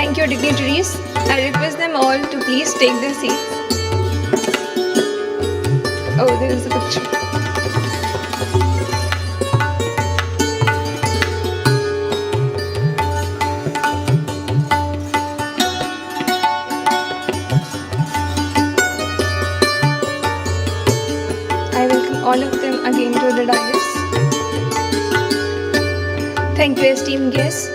Thank you, dignitaries. I request them all to please take their seats. Oh, there is a picture. I welcome all of them again to the dais. Thank you, esteemed guests,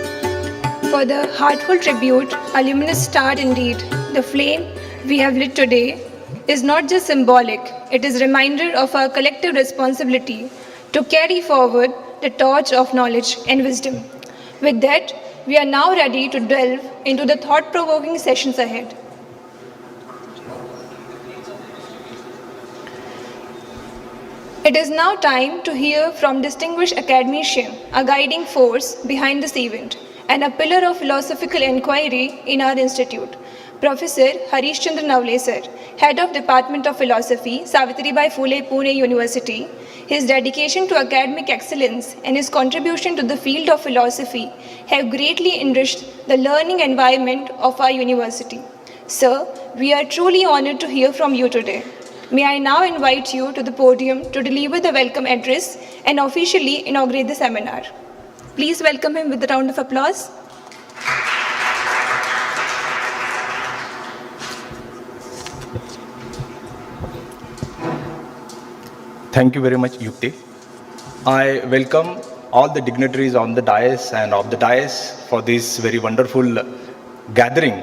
for the heartful tribute. A luminous start indeed. The flame we have lit today is not just symbolic, it is a reminder of our collective responsibility to carry forward the torch of knowledge and wisdom. With that, we are now ready to delve into the thought-provoking sessions ahead. It is now time to hear from distinguished academician, a guiding force behind this event, and a pillar of philosophical inquiry in our institute, Professor Harish Chandra Navle sir, Head of Department of Philosophy, Savitribai Phule Pune University. His dedication to academic excellence and his contribution to the field of philosophy have greatly enriched the learning environment of our university. Sir, we are truly honored to hear from you today. May I now invite you to the podium to deliver the welcome address and officially inaugurate the seminar. Please welcome him with a round of applause. Thank you very much, Yukti. I welcome all the dignitaries on the dais and off the dais for this very wonderful gathering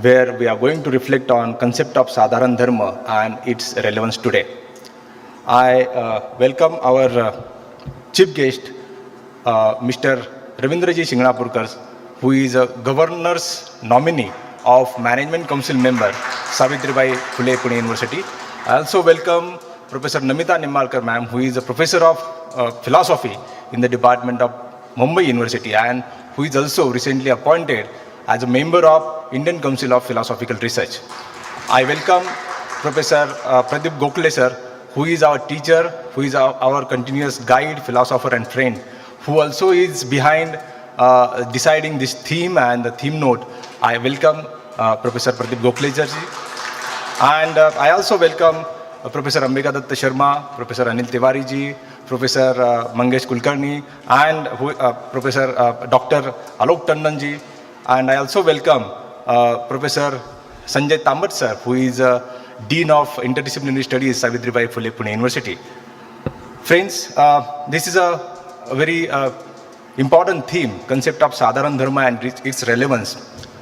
where we are going to reflect on concept of Sadharana Dharma and its relevance today. I welcome our chief guest, Mr. Ravindraji Shingnapurkar, who is a governor's nominee of Management Council member, Savitribai Phule Pune University. I also welcome Professor Namita Nimmalkar ma'am, who is a professor of philosophy in the Department of Mumbai University and who is also recently appointed as a member of Indian Council of Philosophical Research. I welcome Professor Pradeep Gokhale sir, who is our teacher, who is our continuous guide, philosopher and friend, who also is behind deciding this theme and the theme note. I welcome Professor Pradeep Gokhale sir. And I also welcome Professor Ambika Datta Sharma, Professor Anil Tiwari ji, Professor Mangesh Kulkarni, and Professor Dr. Alok Tandon ji. And I also welcome Professor Sanjay Tambat sir, who is Dean of Interdisciplinary Studies, Savitribai Phule Pune University. Friends, this is a very important theme, concept of Sadharana Dharma and its relevance.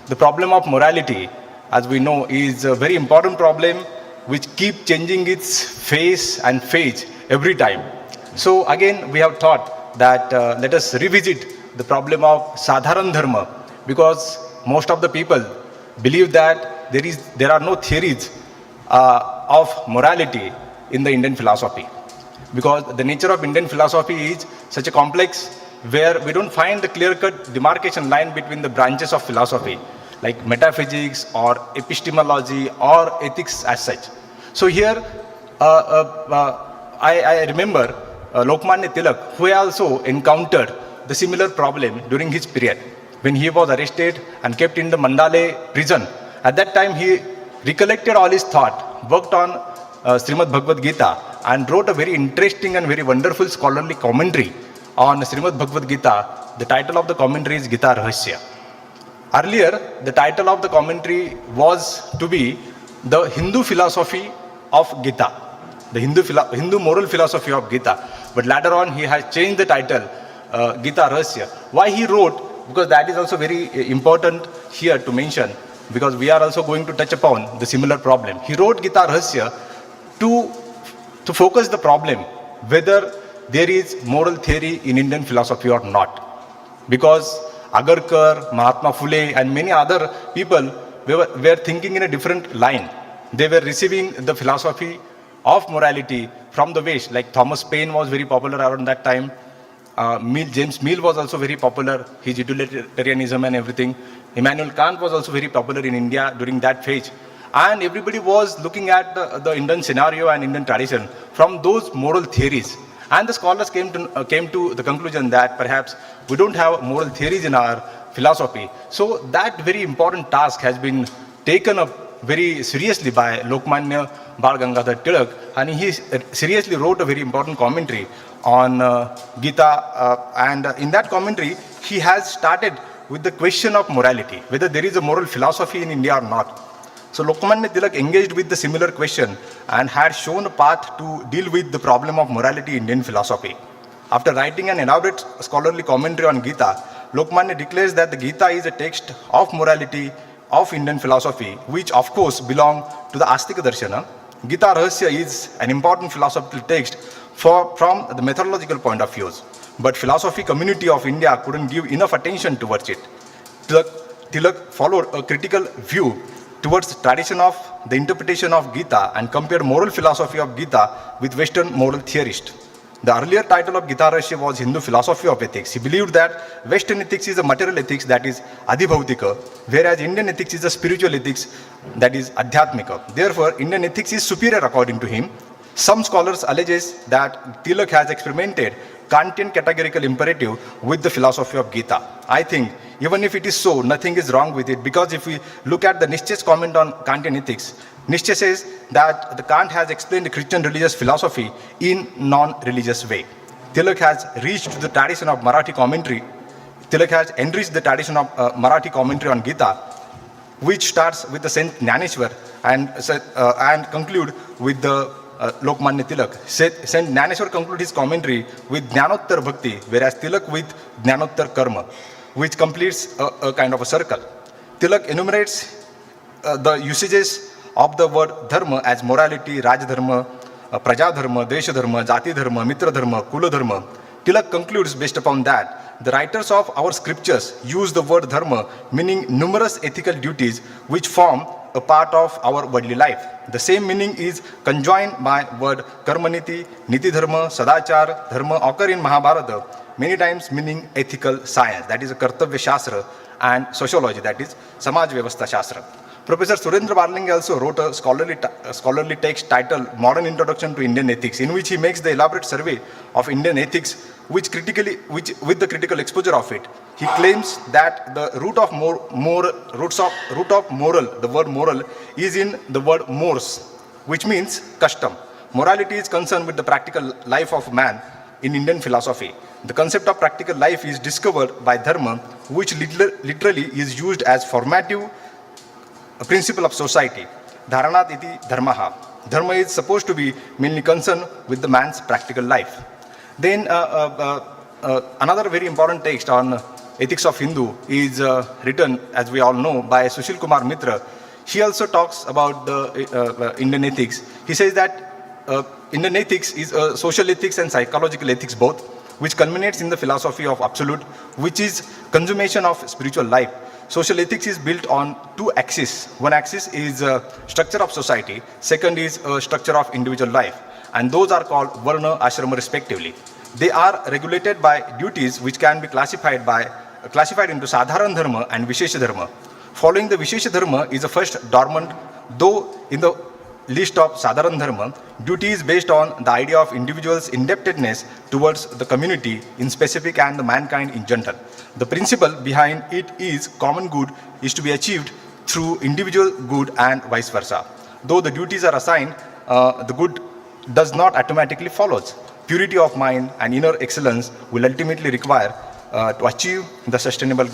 The problem of morality, as we know, is a very important problem which keep changing its face and phase every time. So again, we have thought that let us revisit the problem of Sadharana Dharma, because most of the people believe that there are no theories of morality in the Indian philosophy, because the nature of Indian philosophy is such a complex where we don't find the clear-cut demarcation line between the branches of philosophy like metaphysics or epistemology or ethics as such. So here I remember Lokmanya Tilak, who also encountered the similar problem during his period when he was arrested and kept in the Mandale prison. At that time he recollected all his thought, worked on Srimad Bhagavad Gita and wrote a very interesting and very wonderful scholarly commentary on Srimad Bhagavad Gita. The title of the commentary is Gita Rahasya. Earlier, the title of the commentary was to be the Hindu philosophy of Gita, the Hindu moral philosophy of Gita. But later on, he has changed the title, Gita Rahasya. Why he wrote? Because that is also very important here to mention, because we are also going to touch upon the similar problem. He wrote Gita Rahasya to focus the problem whether there is moral theory in Indian philosophy or not. Because Agarkar, Mahatma Phule and many other people were thinking in a different line. They were receiving the philosophy of morality from the West, like Thomas Paine was very popular around that time. James Mill was also very popular, his utilitarianism and everything. Immanuel Kant was also very popular in India during that phase. And everybody was looking at the Indian scenario and Indian tradition from those moral theories. And the scholars came to the conclusion that perhaps we don't have moral theories in our philosophy. So that very important task has been taken up very seriously by Lokmanya Bal Gangadhar Tilak, and he seriously wrote a very important commentary on Gita, and in that commentary he has started with the question of morality, whether there is a moral philosophy in India or not. So Lokmanya Tilak engaged with the similar question and had shown a path to deal with the problem of morality in Indian philosophy. After writing an elaborate scholarly commentary on Gita, Lokmanya declares that the Gita is a text of morality of Indian philosophy, which of course belong to the Astika Darshana. Gita Rahasya is an important philosophical text from the methodological point of view, but philosophy community of India couldn't give enough attention towards it. Tilak followed a critical view towards the tradition of the interpretation of Gita and compared moral philosophy of Gita with Western moral theorists. The earlier title of Gita Rahasya was Hindu Philosophy of Ethics. He believed that Western ethics is a material ethics, that is Adhibhautika, whereas Indian ethics is a spiritual ethics, that is Adhyatmika. Therefore, Indian ethics is superior according to him. Some scholars alleges that Tilak has experimented Kantian categorical imperative with the philosophy of Gita. I think even if it is so, nothing is wrong with it, because if we look at the Nietzsche's comment on Kantian ethics, Nietzsche says that the Kant has explained the Christian religious philosophy in non-religious way. Tilak has reached the tradition of Marathi commentary. Tilak has enriched the tradition of Marathi commentary on Gita, which starts with the Saint Jnaneshwar and conclude with the Lokmanya Tilak. Saint Jnaneshwar conclude his commentary with Jnanottar Bhakti, whereas Tilak with Jnanottar Karma, which completes a kind of a circle. Tilak enumerates the usages of the word dharma as morality, Rajadharma, Prajadharma, Deshadharma, Jati Dharma, Mitra Dharma, Kula Dharma. Tilak concludes based upon that the writers of our scriptures use the word dharma, meaning numerous ethical duties which form a part of our worldly life. The same meaning is conjoined by word karmaniti, niti dharma, sadachar, dharma occur in Mahabharata many times, meaning ethical science, that is a kartavya shastra, and sociology, that is samaj vyavastha shastra. Professor Surendra Barlinge also wrote a scholarly text titled Modern Introduction to Indian Ethics, in which he makes the elaborate survey of Indian ethics, with the critical exposure of it. He claims that the root of moral, the word moral, is in the word mores, which means custom. Morality is concerned with the practical life of man in Indian philosophy. The concept of practical life is discovered by dharma, which literally is used as formative principle of society. Dharanat iti dharmaha. Dharma is supposed to be mainly concerned with the man's practical life. Then another very important text on ethics of Hindu is written, as we all know, by Sushil Kumar Mitra. He also talks about the Indian ethics. He says that Indian ethics is social ethics and psychological ethics both, which culminates in the philosophy of absolute, which is consummation of spiritual life. Social ethics is built on two axes. One axis is structure of society, second is structure of individual life, and those are called varna, ashrama respectively. They are regulated by duties which can be classified into Sadharana Dharma and Vishesha Dharma. Following the Vishesha Dharma is the first dormant, though in the list of Sadharana Dharma, duty is based on the idea of individual's indebtedness towards the community in specific and the mankind in general. The principle behind it is common good is to be achieved through individual good and vice versa. Though the duties are assigned, the good does not automatically follows. Purity of mind and inner excellence will ultimately require to achieve the sustainable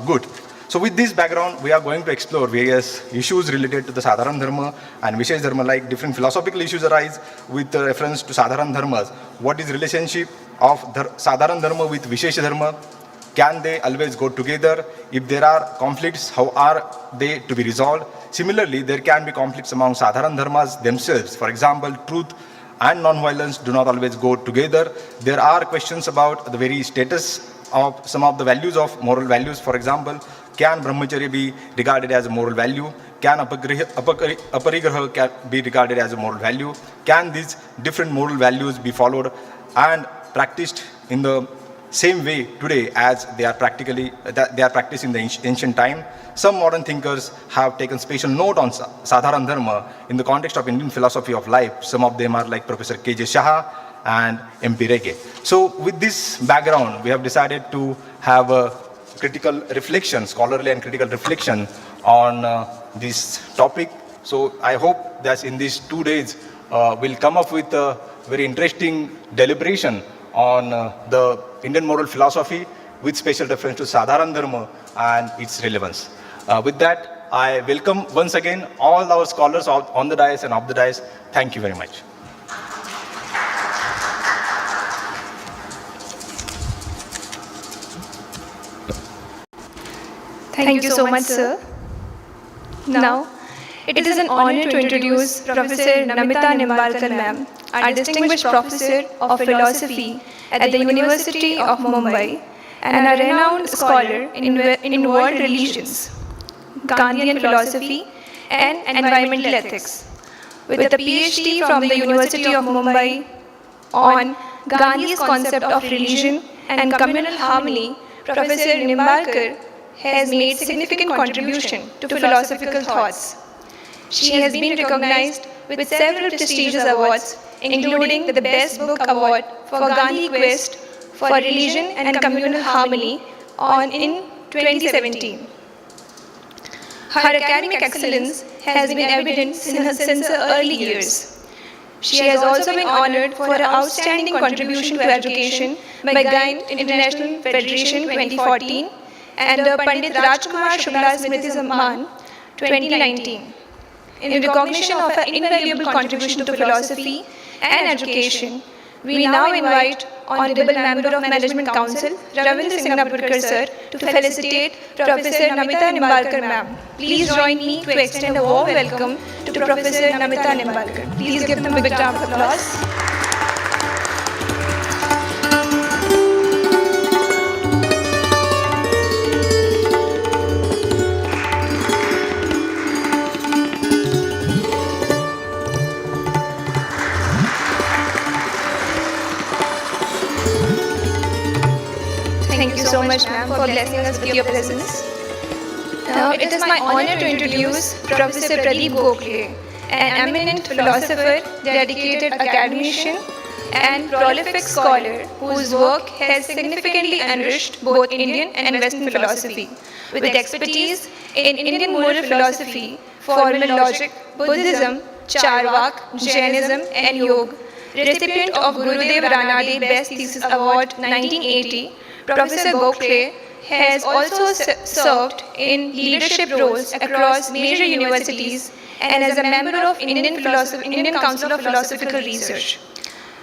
good. So with this background, we are going to explore various issues related to the Sadharana Dharma and Vishesh Dharma, like different philosophical issues arise with reference to Sadharana Dharmas. What is relationship of Sadharana Dharma with Vishesh Dharma? Can they always go together? If there are conflicts, how are they to be resolved? Similarly, there can be conflicts among Sadharana Dharmas themselves. For example, truth and non-violence do not always go together. There are questions about the very status of some of the values of moral values. For example, can brahmacharya be regarded as a moral value? Can aparigraha can be regarded as a moral value? Can these different moral values be followed and practiced in the same way today as they are practiced in the ancient time? Some modern thinkers have taken special note on Sadharana Dharma in the context of Indian philosophy of life. Some of them are like Professor K.J. Shah and M.P. Rege. So with this background, we have decided to have a critical reflection, scholarly and critical reflection on this topic. So I hope that in these 2 days we'll come up with a very interesting deliberation on the Indian moral philosophy with special reference to Sadharana Dharma and its relevance. With that, I welcome once again all our scholars on the dais and off the dais. Thank you very much. Thank you so much, sir. Now, it is an honor to introduce Professor Namita Nimbalkar ma'am, our distinguished professor of philosophy at the University of Mumbai and a renowned scholar in world religions, Gandhian philosophy and environmental ethics. With a PhD from the University of Mumbai on Gandhi's concept of religion and communal harmony, Professor Nimbalkar has made significant contribution to philosophical thoughts. She has been recognized with several prestigious awards, including the Best Book Award for Gandhi Quest for Religion and Communal Harmony in 2017. Her academic excellence has been evident since her early years. She has also been honored for her outstanding contribution to education by Gandhi International Federation 2014 and Pandit Rajkumar Shukla Smriti Samman 2019. In recognition of her invaluable contribution to philosophy and education, we now invite Honorable Member of Management Council, Ravindra Singh Napurkar sir, to felicitate Professor Namita Nimbalkar ma'am. Please join me to extend a warm welcome to Professor Namita Nimbalkar. Please give them a big round of applause. Thank you so much, ma'am, for blessing us with your presence. Now, it is my honor to introduce Professor Pradeep Gokhale, an eminent philosopher, dedicated academician, and prolific scholar whose work has significantly enriched both Indian and Western philosophy. With expertise in Indian moral philosophy, formal logic, Buddhism, Charvak, Jainism, and Yoga, recipient of Gurudev Ranade Best Thesis Award 1980, Professor Gokhale has also served in leadership roles across major universities and as a member of Indian Council of Philosophical Research.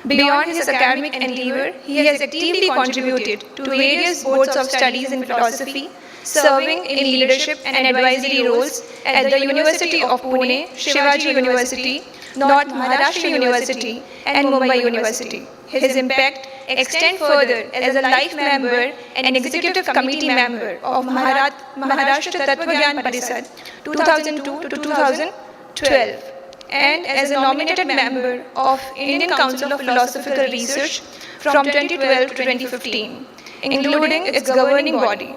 Beyond his academic endeavor, he has actively contributed to various boards of studies in philosophy, serving in leadership and advisory roles at the University of Pune, Shivaji University, North Maharashtra University, and Mumbai University. His impact extends further as a life member and executive committee member of Maharashtra Tattva-Gyan Parisad 2002 to 2012 and as a nominated member of Indian Council of Philosophical Research from 2012 to 2015, including its governing body.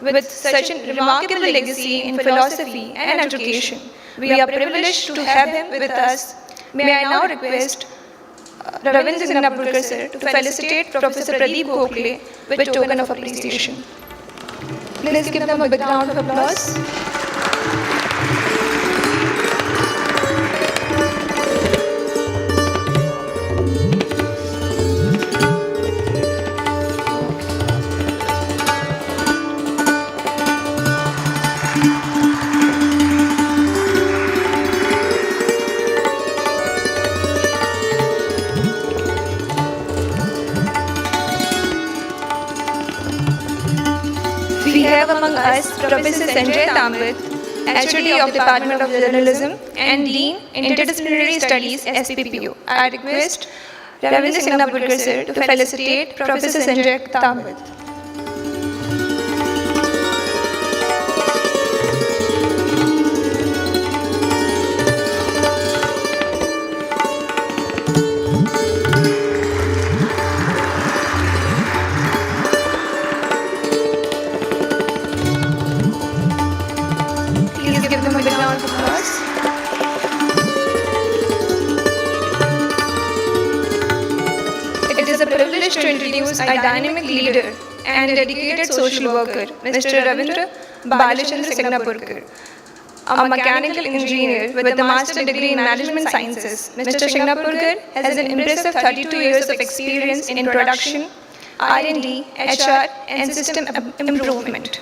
With such a remarkable legacy in philosophy and education, we are privileged to have him with us. May I now request Ravindra Singh Napurkar sir to felicitate Professor Pradeep Gokhale with token of appreciation. Please give them a big round of applause. We have among us Professor Sanjay Tamrit, HOD of Department of Journalism and Dean Interdisciplinary Studies, SPPU. I request Ravindra Singh Napurkar sir to felicitate Professor Sanjay Tamrit. Please give them a big round of applause. It is a privilege to introduce a dynamic leader and dedicated social worker, Mr. Ravindra Balachandra Signapurkar. A mechanical engineer with a master's degree in management sciences, Mr. Signapurkar has an impressive 32 years of experience in production, R&D, HR, and system improvement.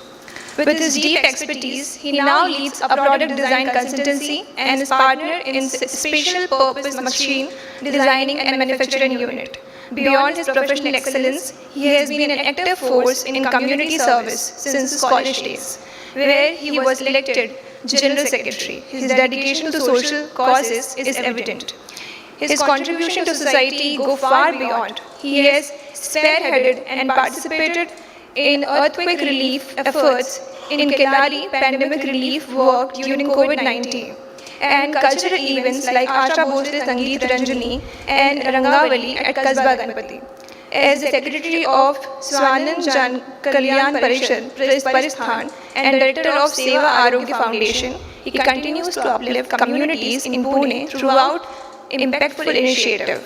With his deep expertise, he now leads a product design consultancy and is partner in special purpose machine designing and manufacturing unit. Beyond his professional excellence, he has been an active force in community service since his college days, where he was elected General Secretary. His dedication to social causes is evident. His contribution to society go far beyond. He has spearheaded and participated in earthquake relief efforts, in Kelari pandemic relief work during COVID-19, and cultural events like Asha Bhosle Sangeet Ranjani and Rangavali at Kasba Ganpati. As the Secretary of Swanan Jan Kalyan Paristhan and Director of Seva Arogya Foundation, he continues to uplift communities in Pune throughout impactful initiative.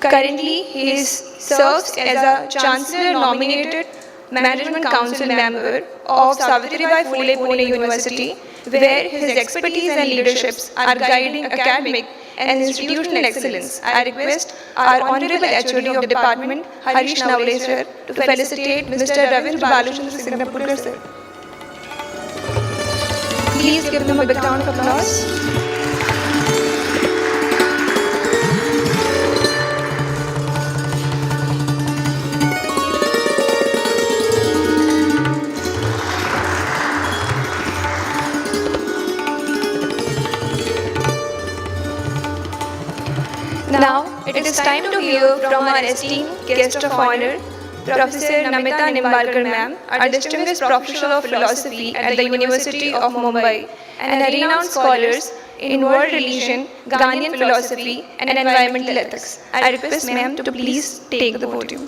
Currently, he serves as a Chancellor-nominated Management Council member of Savitribai Phule Pune University, where his expertise and leaderships are guiding academic and institutional excellence. I request our Honorable HOD of the Department, Harish Navle sir, to felicitate Mr. Ravindra Balachandra Signapurkar sir. Please give them a big round of applause. Now, it is time to hear from our esteemed guest of honor, Professor Namita Nimbalkar ma'am, a distinguished professor of philosophy at the University of Mumbai and a renowned scholar in world religion, Ghanaian philosophy and environmental ethics. I request ma'am to please take the podium.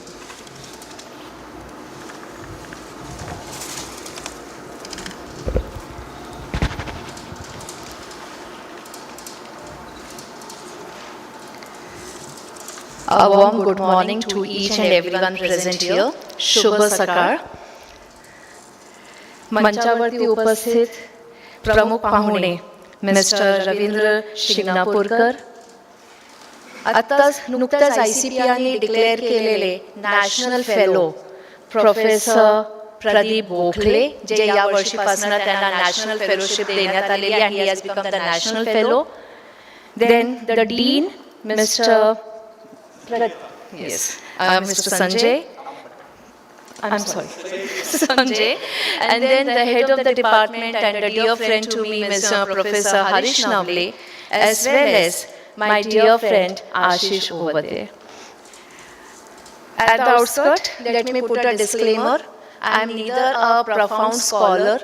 A warm good morning to each and everyone present here. Shubha Sakar. मंचावरती उपस्थित प्रमुख पाहुणे mister Ravindra Shinganapurkar, आत्ताच नुकत्याच ICPRने declare केलेले national fellow professor Pradeep Gokhale, जे या वर्षीपासून त्यांना नॅशनल फेलोशिप देण्यात आलेली आहे. He has become the national fellow. Then the dean mister Mr. Sanjay. I'm sorry, Sanjay. And then the head of the department and a dear friend to me, Mr. Professor Harish Navle, as well as my dear friend Ashish over there. At the outset, let me put a disclaimer. I am neither a profound scholar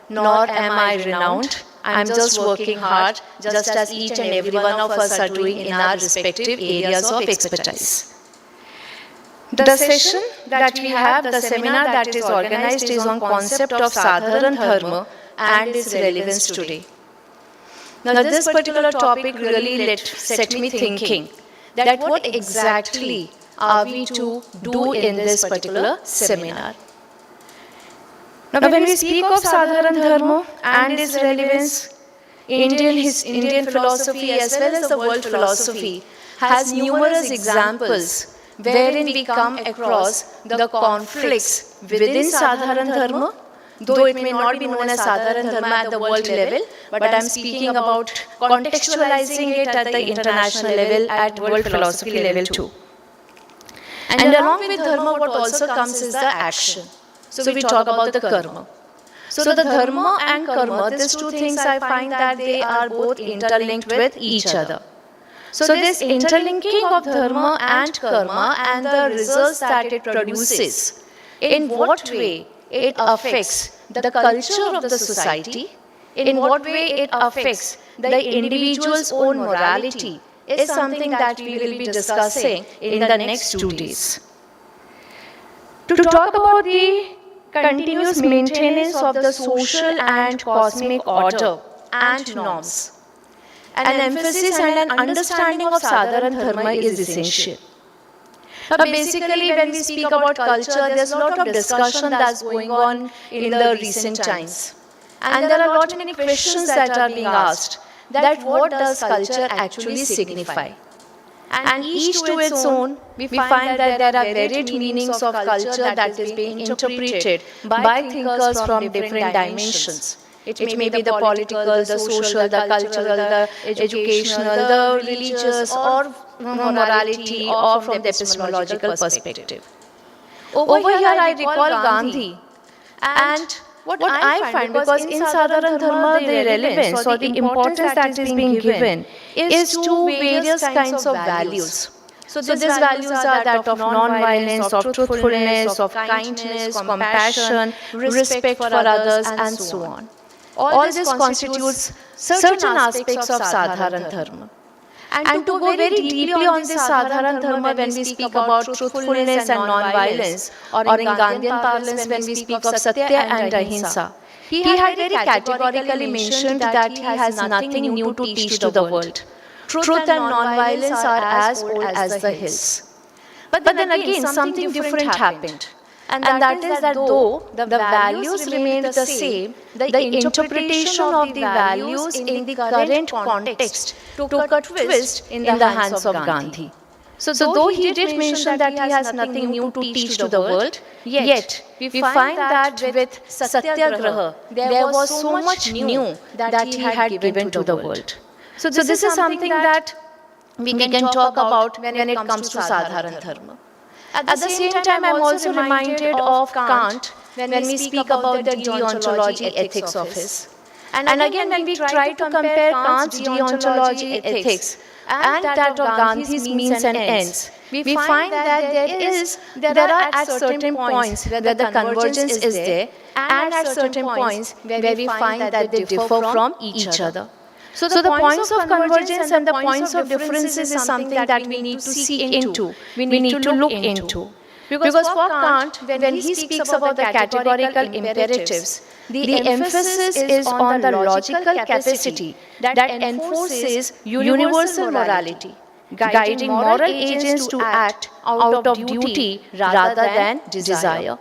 nor am I renowned. I am just working hard, just as each and every one of us are doing in our respective areas of expertise. The session that we have, the seminar that is organized, is on concept of Sadharana Dharma and its relevance today. Now, this particular topic really set me thinking that what exactly are we to do in this particular seminar. Now, when we speak of Sadharana Dharma and its relevance, Indian philosophy as well as the world philosophy has numerous examples wherein we come across the conflicts within Sadharana Dharma, though it may not be known as Sadharana Dharma at the world level, but I am speaking about contextualizing it at the international level, at world philosophy level too. And along with Dharma, what also comes is the action. So we talk about the karma. So the dharma and karma, these two things I find that they are both interlinked with each other. So this interlinking of dharma and karma and the results that it produces, in what way it affects the culture of the society, in what way it affects the individual's own morality, is something that we will be discussing in the next 2 days. To talk about the continuous maintenance of the social and cosmic order and norms, an emphasis and an understanding of Sadharana Dharma is essential. But basically, when we speak about culture, there's a lot of discussion that's going on in the recent times. And there are a lot many questions that are being asked, that what does culture actually signify? And each to its own, we find that there are varied meanings of culture that is being interpreted by thinkers from different dimensions. It may be the political, the social, the cultural, the educational, the religious, or morality, or from the epistemological perspective. Over here, I recall Gandhi, and what I find, because in Sadharana Dharma, the relevance or the importance that is being given is to various kinds of values. So these values are that of non-violence, of truthfulness, of kindness, compassion, respect for others, and so on. All this constitutes certain aspects of Sadharana Dharma. And to go very deeply on this Sadharana Dharma, when we speak about truthfulness and non-violence, or in Gandhian parlance, when we speak of Satya and Ahimsa, he had very categorically mentioned that he has nothing new to teach to the world. Truth and non-violence are as old as the hills. But then again, something different happened. And that is that though the values remained the same, the interpretation of the values in the current context took a twist in the hands of Gandhi. So though he did mention that he has nothing new to teach to the world, yet we find that with Satyagraha, there was so much new that he had given to the world. So this is something that we can talk about when it comes to Sadharana Dharma. At the same time, I'm also reminded of Kant when we speak about the deontology ethics of his. And again, when we try to compare Kant's deontology ethics and that of Gandhi's means and ends, we find that there are at certain points where the convergence is there, and at certain points where we find that they differ from each other. So the points of convergence and the points of differences is something that we need to see into, we need to look into. Because for Kant, when he speaks about the categorical imperatives, the emphasis is on the logical capacity that enforces universal morality, guiding moral agents to act out of duty rather than desire.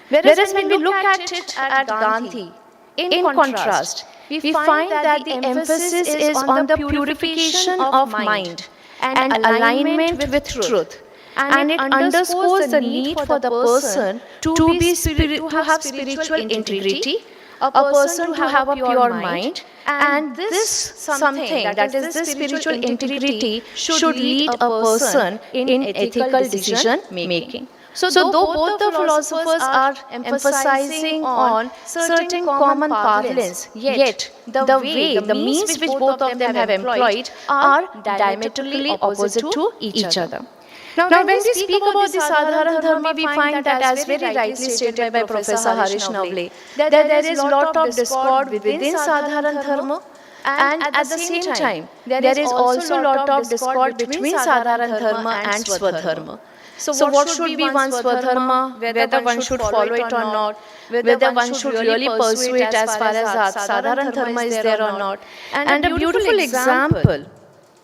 Whereas when we look at it at Gandhi, in contrast, we find that the emphasis is on the purification of mind and alignment with truth. And it underscores the need for the person to have spiritual integrity, a person to have a pure mind, and this something, that is this spiritual integrity, should lead a person in ethical decision making. So though both the philosophers are emphasizing on certain common parlance, yet the way, the means which both of them have employed are diametrically opposite to each other. Now when we speak about the Sadharana Dharma, we find that, as very rightly stated by Professor Harish Navle, that there is a lot of discord within Sadharana Dharma, and at the same time, there is also a lot of discord between Sadharana Dharma and Swadharma. So what should be one's Swadharma, whether one should follow it or not, whether one should really pursue it as far as Sadharana Dharma is there or not. And a beautiful example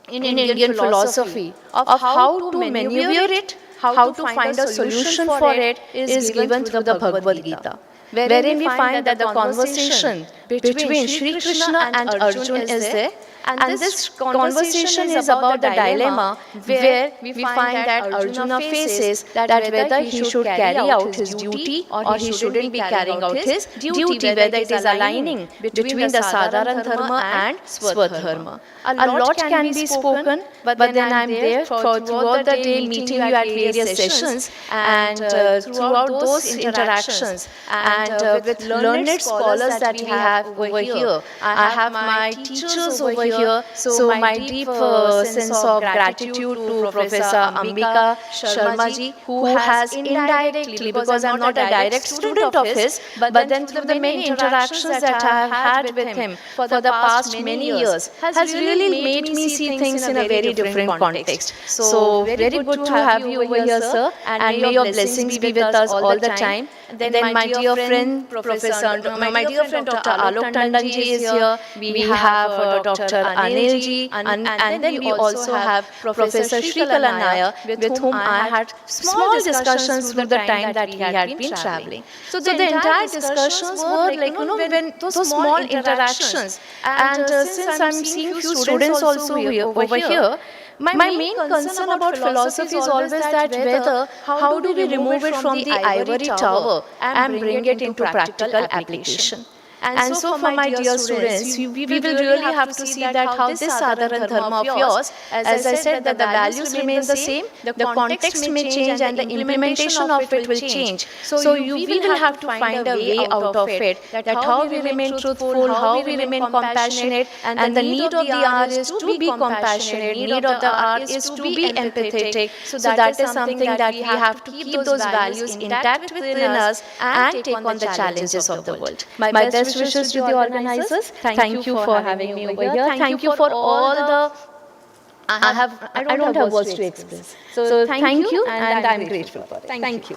in Indian philosophy of how to maneuver it, how to find a solution for it, is given through the Bhagavad Gita, wherein we find that the conversation between Sri Krishna and Arjuna is there. And this conversation is about the dilemma where we find that Arjuna faces that whether he should carry out his duty or he shouldn't be carrying out his duty, whether it is aligning between the Sadharana Dharma and Swadharma. A lot can be spoken, but then I'm there throughout the day, meeting you at various sessions, and throughout those interactions, and with learned scholars that we have over here. I have my teachers over here. So my deep sense of gratitude to Professor Ambika Sharma ji, who has indirectly, because I'm not a direct student of his, but then through the many interactions that I have had with him for the past many years, has really made me see things in a very different context. So very good to have you over here, sir, and may your blessings be with us all the time. Then my dear friend, my dear friend Dr. Alok Tandon ji is here. We have Dr. Anil ji, and then we also have Professor Shrikala Nair, with whom I had small discussions through the time that we had been traveling. So the entire discussions were like, when those small interactions. And since I'm seeing few students also over here, my main concern about philosophy is always that whether how do we remove it from the ivory tower and bring it into practical application. And so for my dear students, we will really have to see that how this Sadharana Dharma of yours, as I said, that the values remain the same, the context may change and the implementation of it will change. So we will have to find a way out of it, that how we remain truthful, how we remain compassionate, and the need of the hour is to be compassionate, need of the hour is to be empathetic. So that is something that we have to keep those values intact within us and take on the challenges of the world. My best wishes to the organizers. Thank you for having me over here. Thank you for all the... I don't have words to express. So thank you, and I'm grateful for it. Thank you.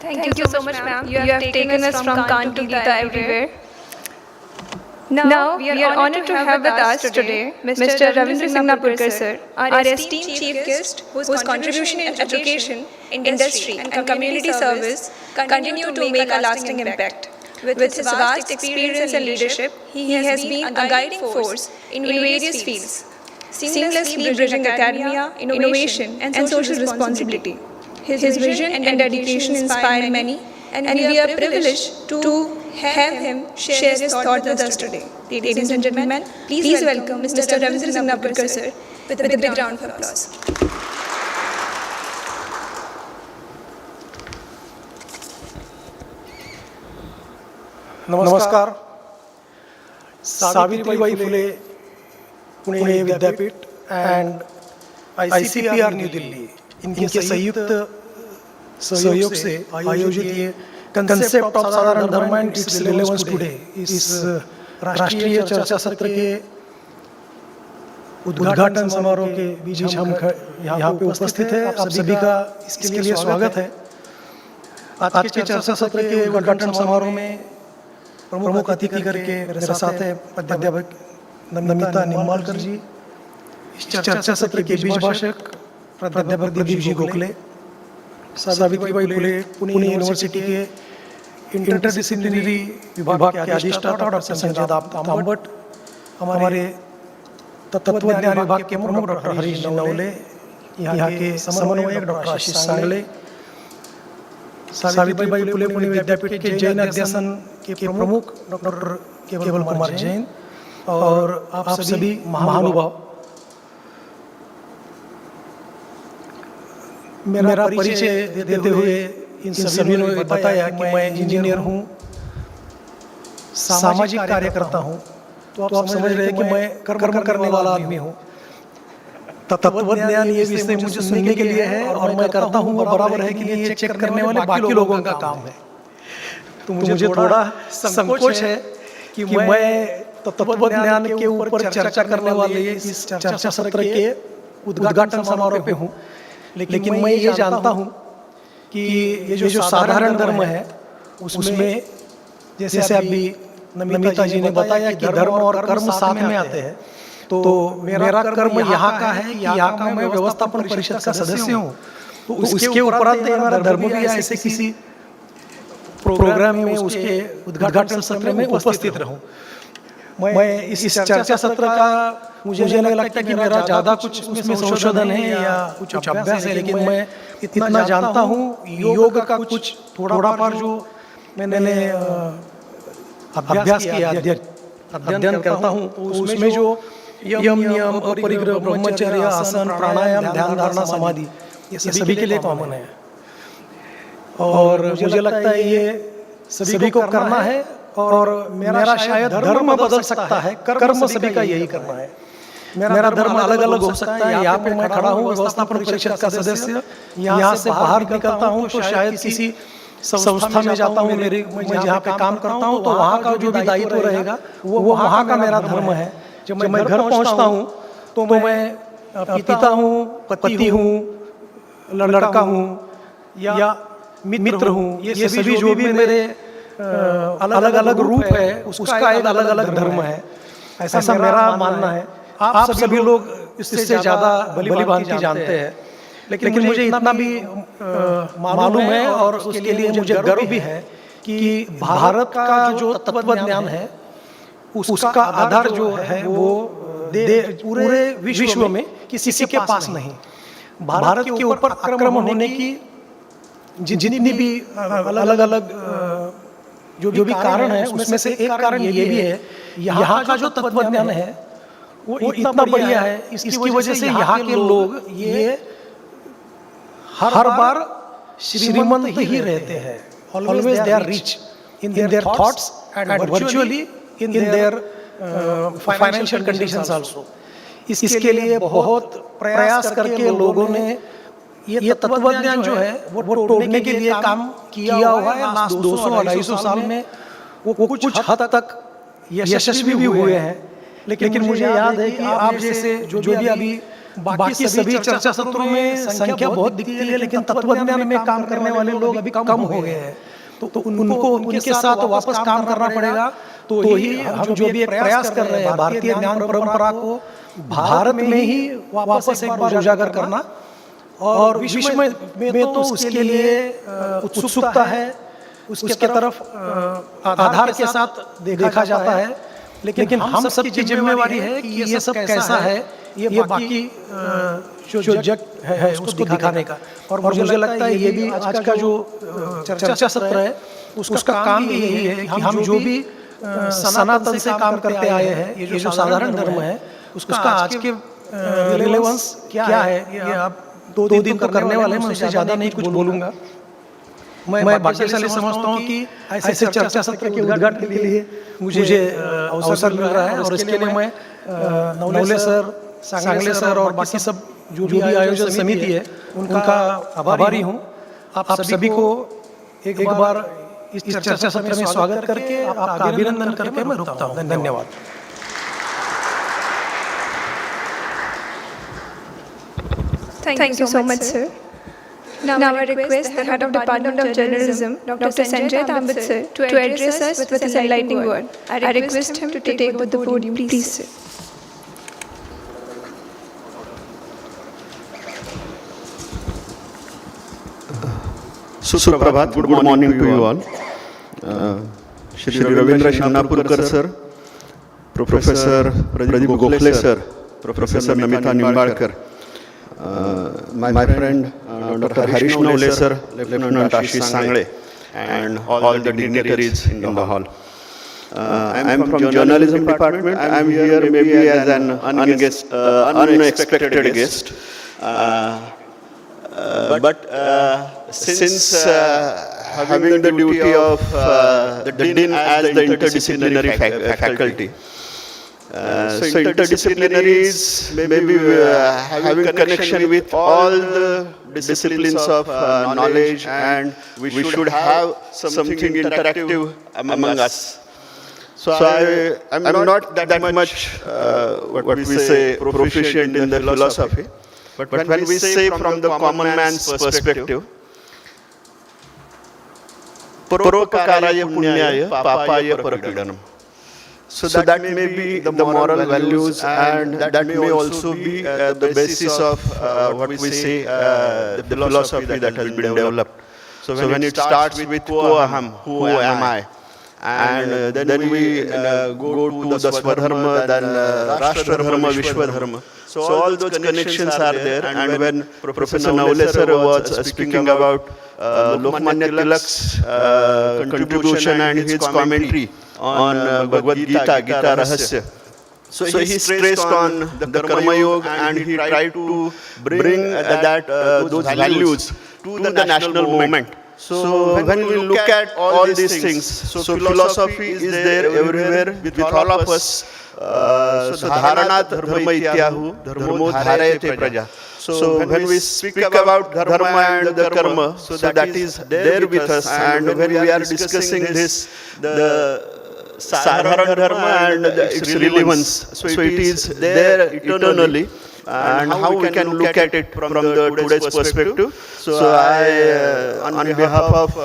Thank you so much, ma'am. You have taken us from Kant to Gita everywhere. Now, we are honored to have with us today Mr. Ravindra Singh Napurkar sir, our esteemed chief guest, whose contribution in education, industry and community service continue to make a lasting impact. With his vast experience and leadership, he has been a guiding force in various fields, seamlessly bridging academia, innovation and social responsibility. His vision and dedication inspire many, and we are privileged to have him share his thoughts with us today. Ladies and gentlemen, please welcome Mr. Ravindra Singh Napurkar sir with a big round of applause. नमस्कार. सावित्रीबाई फुले पुणे विद्यापीठ and ICPR new Delhi, इनके संयुक्त सहयोग से आयोजित ये concept of साधारण धर्म and it's relevance today, इस राष्ट्रीय चर्चा सत्र के उद्घाटन समारोह के बीच हम यहाँ पे उपस्थित हैं. आप सभी का इसके लिए स्वागत है. आज के चर्चा सत्र के उद्घाटन समारोह में प्रमुख अतिथि करके मेरे साथ है अध्यापक नमिता निम्बालकर जी. इस चर्चा सत्र के बीच भाषक प्राध्यापक दिलीप जी गोखले, सावित्रीबाई फुले पुणे यूनिवर्सिटी के इंटरडिसिप्लिनरी विभाग के अधिष्ठाता डॉक्टर संजय तांबट, हमारे तत्वज्ञान विभाग के प्रमुख डॉक्टर हरीश नवले, यहाँ के समन्वयक डॉक्टर आशीष सांगले, सावित्रीबाई फुले पुणे विद्यापीठ के जैन अध्ययन के प्रमुख डॉक्टर केवल कुमार जैन और आप सभी महानुभाव. मेरा परिचय देते हुए इन सभी ने बताया कि मैं इंजीनियर हूँ, सामाजिक कार्यकर्ता हूँ. तो आप समझ रहे हैं कि मैं कर्म करने वाला आदमी हूँ. तत्वज्ञान ये विषय मुझे सुनने के लिए है और मैं करता हूँ, और बराबर है कि ये चेक करने वाले बाकी लोगों का काम है. तो मुझे थोड़ा संकोच है कि मैं तत्वज्ञान के ऊपर चर्चा करने वाले इस चर्चा सत्र के उद्घाटन समारोह पे हूँ. लेकिन मैं ये जानता हूँ कि ये जो साधारण धर्म है उसमें जैसे अभी नमिता जी ने बताया कि धर्म और कर्म साथ में आते हैं. तो मेरा कर्म यहाँ का है, यहाँ का मैं व्यवस्थापन परिषद का सदस्य हूँ. तो उसके उपरांत मेरा धर्म भी ऐसे किसी प्रोग्राम में उसके उद्घाटन सत्र में उपस्थित रहूँ. मैं इस चर्चा सत्र का मुझे नहीं लगता कि मेरा ज़्यादा कुछ उसमें संशोधन है या कुछ अभ्यास है, लेकिन मैं इतना जानता हूँ योग का कुछ थोड़ा पर जो मैंने अभ्यास किया, अध्ययन करता हूँ, तो उसमें जो यम नियम अपरिग्रह ब्रह्मचर्य आसन प्राणायाम ध्यान धारणा समाधि ये सभी के लिए कॉमन है. और मुझे लगता है ये सभी को करना है. और मेरा शायद धर्म बदल सकता है, कर्म सभी का यही करना है. मेरा धर्म अलग अलग हो सकता है. यहाँ पे मैं खड़ा हूँ व्यवस्थापन परिषद का सदस्य, यहाँ से बाहर निकलता हूँ तो शायद किसी संस्था में जाता हूँ, मैं जहाँ पे काम करता हूँ, तो वहाँ का जो भी दायित्व रहेगा वो वहाँ का मेरा धर्म है. जब मैं घर पहुँचता हूँ तो मैं पिता हूँ, पति हूँ, लड़का हूँ या मित्र हूँ, ये सभी जो भी मेरे अलग अलग रूप है उसका एक अलग अलग धर्म है, ऐसा मेरा मानना है। आप सभी लोग इससे ज़्यादा भली भांति जानते हैं, लेकिन मुझे इतना भी मालूम है और उसके लिए मुझे गर्व भी है कि भारत का जो तत्व ज्ञान है उसका आधार जो है वो पूरे विश्व में किसी के पास नहीं। भारत के ऊपर आक्रमण होने की जितनी भी अलग अलग जो भी कारण है उसमें से एक कारण ये भी है, यहाँ का जो तत्व ज्ञान है वो इतना बढ़िया है, इसकी वजह से यहाँ के लोग ये हर बार श्रीमंत ही रहते हैं। Always they are rich in their thoughts and virtually in their financial conditions also. इसके लिए बहुत प्रयास करके लोगों ने ये तत्वज्ञान जो है वो तोड़ने के लिए काम किया हुआ है। लास्ट 200-250 साल में वो कुछ हद तक यशस्वी भी हुए हैं, लेकिन मुझे याद है कि आप जैसे जो भी अभी बाकी सभी चर्चा सत्रों में संख्या बहुत दिखती है, लेकिन तत्वज्ञान में काम करने वाले लोग अभी कम हो गए हैं। तो उनको उनके साथ वापस काम करना पड़ेगा। तो ही हम जो भी एक प्रयास कर रहे हैं भारतीय ज्ञान परंपरा को भारत में ही वापस एक बार उजागर करना, और विश्व में तो उसके लिए उत्सुकता है, उसके तरफ आधार के साथ देखा जाता है, लेकिन हम सबकी जिम्मेवारी है कि ये सब कैसा है ये बाकी जो जग है उसको दिखाने का। और मुझे लगता है ये भी आज का जो चर्चा सत्र है उसका काम भी यही है कि हम जो भी सनातन से काम करते आए हैं, ये जो साधारण धर्म है उसका आज के रिलेवेंस क्या है, ये आप 2 दिन तो करने वाले हैं, मैं उससे ज़्यादा नहीं कुछ बोलूँगा। मैं भाग्यशाली समझता हूँ कि ऐसे चर्चा सत्र के उद्घाटन के लिए मुझे अवसर मिल रहा है, और इसके लिए मैं नवले सर, सांगले सर और बाकी सब जो भी आयोजन समिति है उनका आभारी हूँ। आप सभी को एक बार इस चर्चा सत्र में स्वागत करके आपका अभिनंदन करके मैं रुकता हूँ। धन्यवाद। Thank you so much, sir. Now I request the Head of Department of Journalism, Dr. Sanjay Tambit, sir, to address us with his enlightening word. I request him to take over the podium, please, sir. Suprabhat, good morning to you all. Shri Ravindra Shamnapurkar sir, Professor Pradeep Gokhale sir, Professor Namita Nimbalkar, my friend Dr. Harish Navle sir, Lieutenant Ashish Sangle, and all the dignitaries in the hall. I am from Journalism Department. I am here maybe as an unexpected guest. But since having the duty of the Dean as the interdisciplinary faculty, so interdisciplinary is maybe having connection with all the disciplines of knowledge, and we should have something interactive among us. So I'm not that much what we say proficient in the philosophy, but when we say from the common man's perspective, paropakaraye punyaya papaya parapidanam. So that may be the moral values, and that may also be the basis of what we say the philosophy that has been developed. So when it starts with ko aham, who am I, and then we go to the Swadharma, then Rashtra Dharma, Vishwa Dharma. So all those connections are there. And when Professor Navle sir was speaking about Lokmanya Tilak's contribution and his commentary on Bhagavad Gita, Gita Rahasya, so he stressed on the Karma Yoga, and he tried to bring those values to the national movement. So when we look at all these things, so philosophy is there everywhere with all of us. So Sadharana Dharma Ityahu, Dharmo Dharayate Praja. So when we speak about Dharma and the Karma, so that is there with us. And when we are discussing this, the Sadharana Dharma and its relevance, so it is there eternally. and how we can look at it from the today's perspective. So I, on behalf of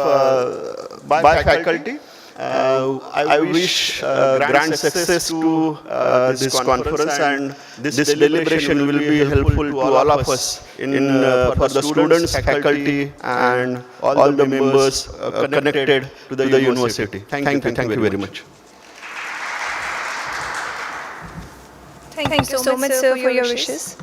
my faculty, I wish grand success to this conference, and this deliberation will be helpful to all of us for the students, faculty, and all the members connected to the university. Thank you very much. Thank you so much, sir, for your wishes.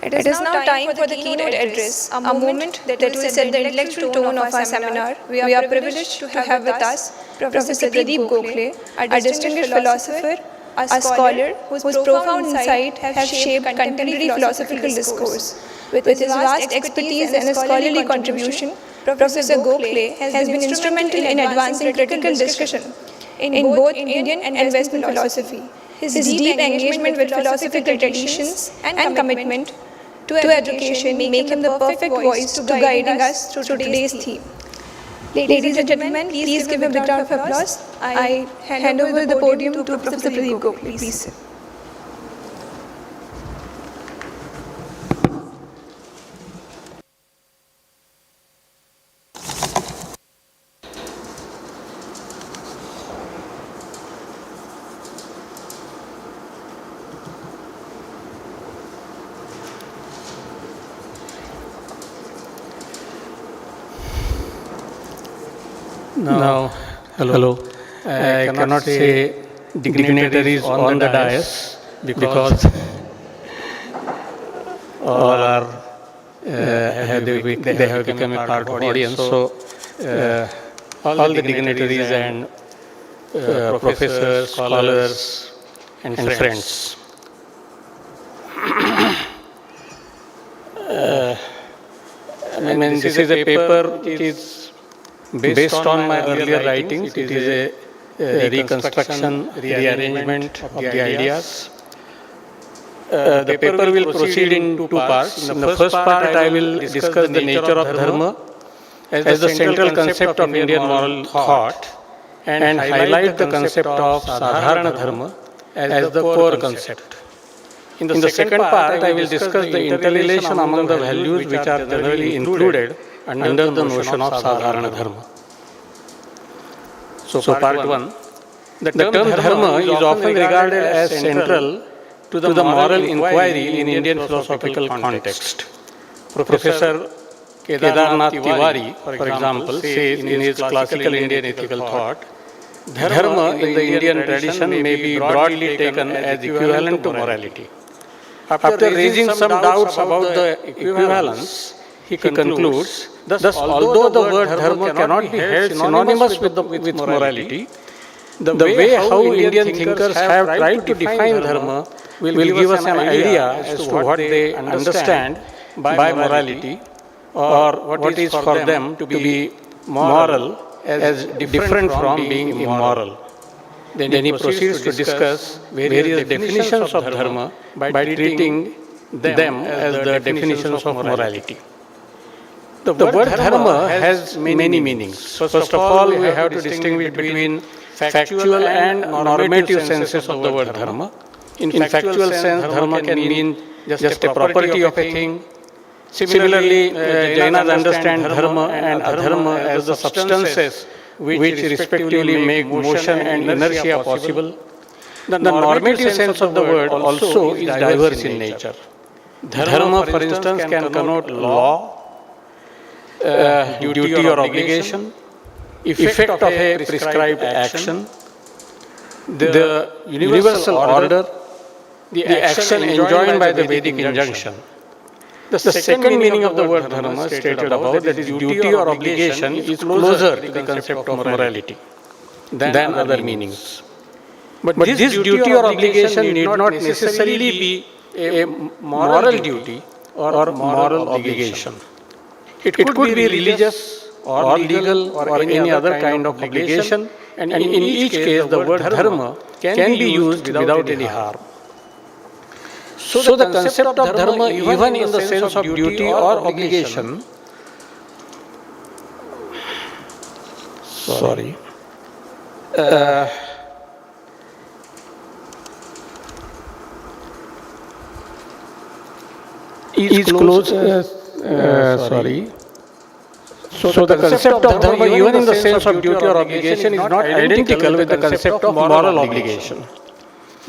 It is now time for the keynote address, a moment that will set the intellectual tone of our seminar. We are privileged to have with us Professor Pradeep Gokhale, a distinguished philosopher, a scholar whose profound insight have shaped contemporary philosophical discourse. With his vast expertise and his scholarly contribution, Professor Gokhale has been instrumental in advancing critical discussion in both Indian and Western philosophy. His deep engagement with philosophical traditions and commitment to education make him the perfect voice to guiding us through today's theme. Ladies and gentlemen, please give a big round of applause. I hand over the podium to Professor Pradeep Gokhale. Please, sir. Now, hello. I cannot say dignitaries on the dais because all are they have become a part of audience. So all the dignitaries and professors, scholars, and friends. I mean, this is a paper which is based on my earlier writings. It is a reconstruction, rearrangement of the ideas. The paper will proceed in two parts. In the first part, I will discuss the nature of Dharma as the central concept of Indian moral thought and highlight the concept of Sadharana Dharma as the core concept. In the second part, I will discuss the interrelation among the values which are generally included under the notion of Sadharana Dharma. So part 1. The term Dharma is often regarded as central to the moral inquiry in Indian philosophical context. Professor Kedarnath Tiwari, for example, says in his classical Indian ethical thought, Dharma in the Indian tradition may be broadly taken as equivalent to morality. After raising some doubts about the equivalence, he concludes, thus although the word Dharma cannot be held synonymous with morality, the way how Indian thinkers have tried to define Dharma will give us an idea as to what they understand by morality, or what is for them to be moral as different from being immoral. Then he proceeds to discuss various definitions of Dharma by treating them as the definitions of morality. The word Dharma has many meanings. First of all, we have to distinguish between factual and normative senses of the word Dharma. In factual sense, Dharma can mean just a property of a thing. Similarly, Jainas understand Dharma and Adharma as the substances which respectively make motion and inertia possible. The normative sense of the word also is diverse in nature. Dharma, for instance, can connote law, duty or obligation, effect of a prescribed action, the universal order, the action enjoined by the Vedic injunction. The second meaning of the word Dharma stated above, that is duty or obligation, is closer to the concept of morality than other meanings. But this duty or obligation need not necessarily be a moral duty or moral obligation. It could be religious or legal or any other kind of obligation, and in each case the word Dharma can be used without any harm. So the concept of Dharma, even in the sense of duty or obligation, is close. Sorry. So the concept of dharma, even in the sense of duty or obligation, is not identical with the concept of moral obligation.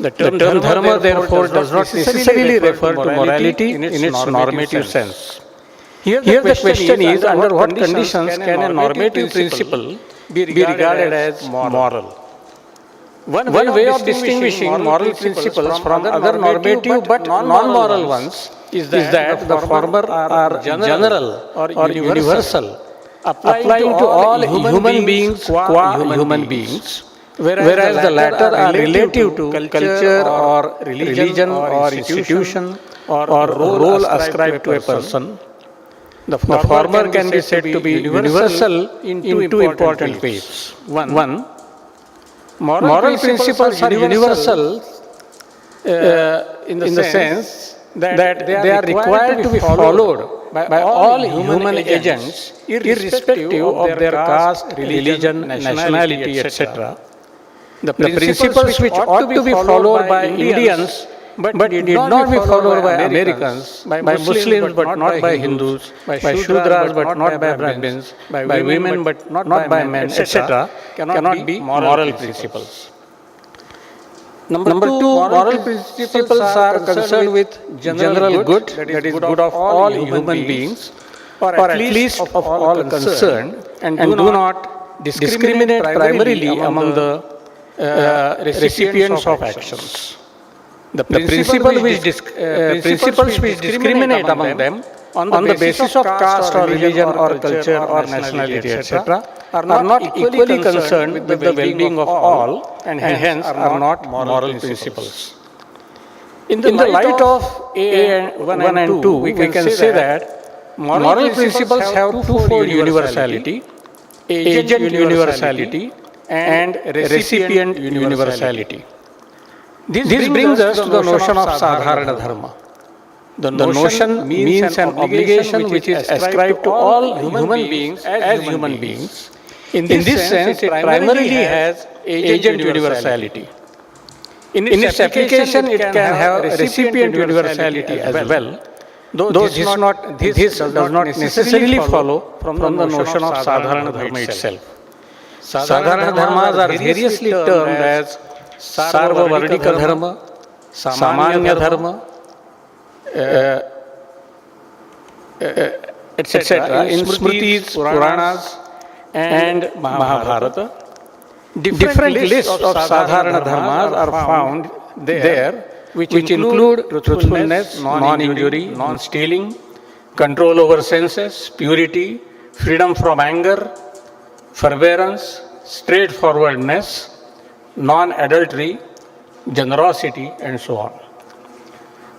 The term dharma, therefore, does not necessarily refer to morality in its normative sense. Here the question is, under what conditions can a normative principle be regarded as moral? One way of distinguishing moral principles from other normative but non-moral ones is that the former are general or universal, applying to all human beings qua human beings, whereas the latter are relative to culture or religion or institution or role ascribed to a person. The former can be said to be universal in two important ways. One, moral principles are universal in the sense that they are required to be followed by all human agents, irrespective of their caste, religion, nationality, etc. The principles which ought to be followed by Indians but did not be followed by Americans, by Muslims but not by Hindus, by Shudras but not by Brahmins, by women but not by men, etc., cannot be moral principles. Number two, moral principles are concerned with general good, that is good of all human beings, or at least of all concerned, and do not discriminate primarily among the recipients of actions. The principles which discriminate among them on the basis of caste or religion or culture or nationality, etc., are not equally concerned with the well-being of all and hence are not moral principles. In the light of A1 and 2, we can say that moral principles have twofold universality: agent universality and recipient universality. This brings us to the notion of Sadharana Dharma. The notion means an obligation which is ascribed to all human beings as human beings. In this sense, it primarily has agent universality. In its application, it can have recipient universality as well, though this does not necessarily follow from the notion of Sadharana Dharma itself. Sadharana Dharmas are variously termed as Sarvavarnika Dharma, Samanya Dharma, etc. in Smritis, Puranas, and Mahabharata. Different lists of Sadharana Dharmas are found there, which include truthfulness, non-injury, non-stealing, control over senses, purity, freedom from anger, forbearance, straightforwardness, non-adultery, generosity, and so on.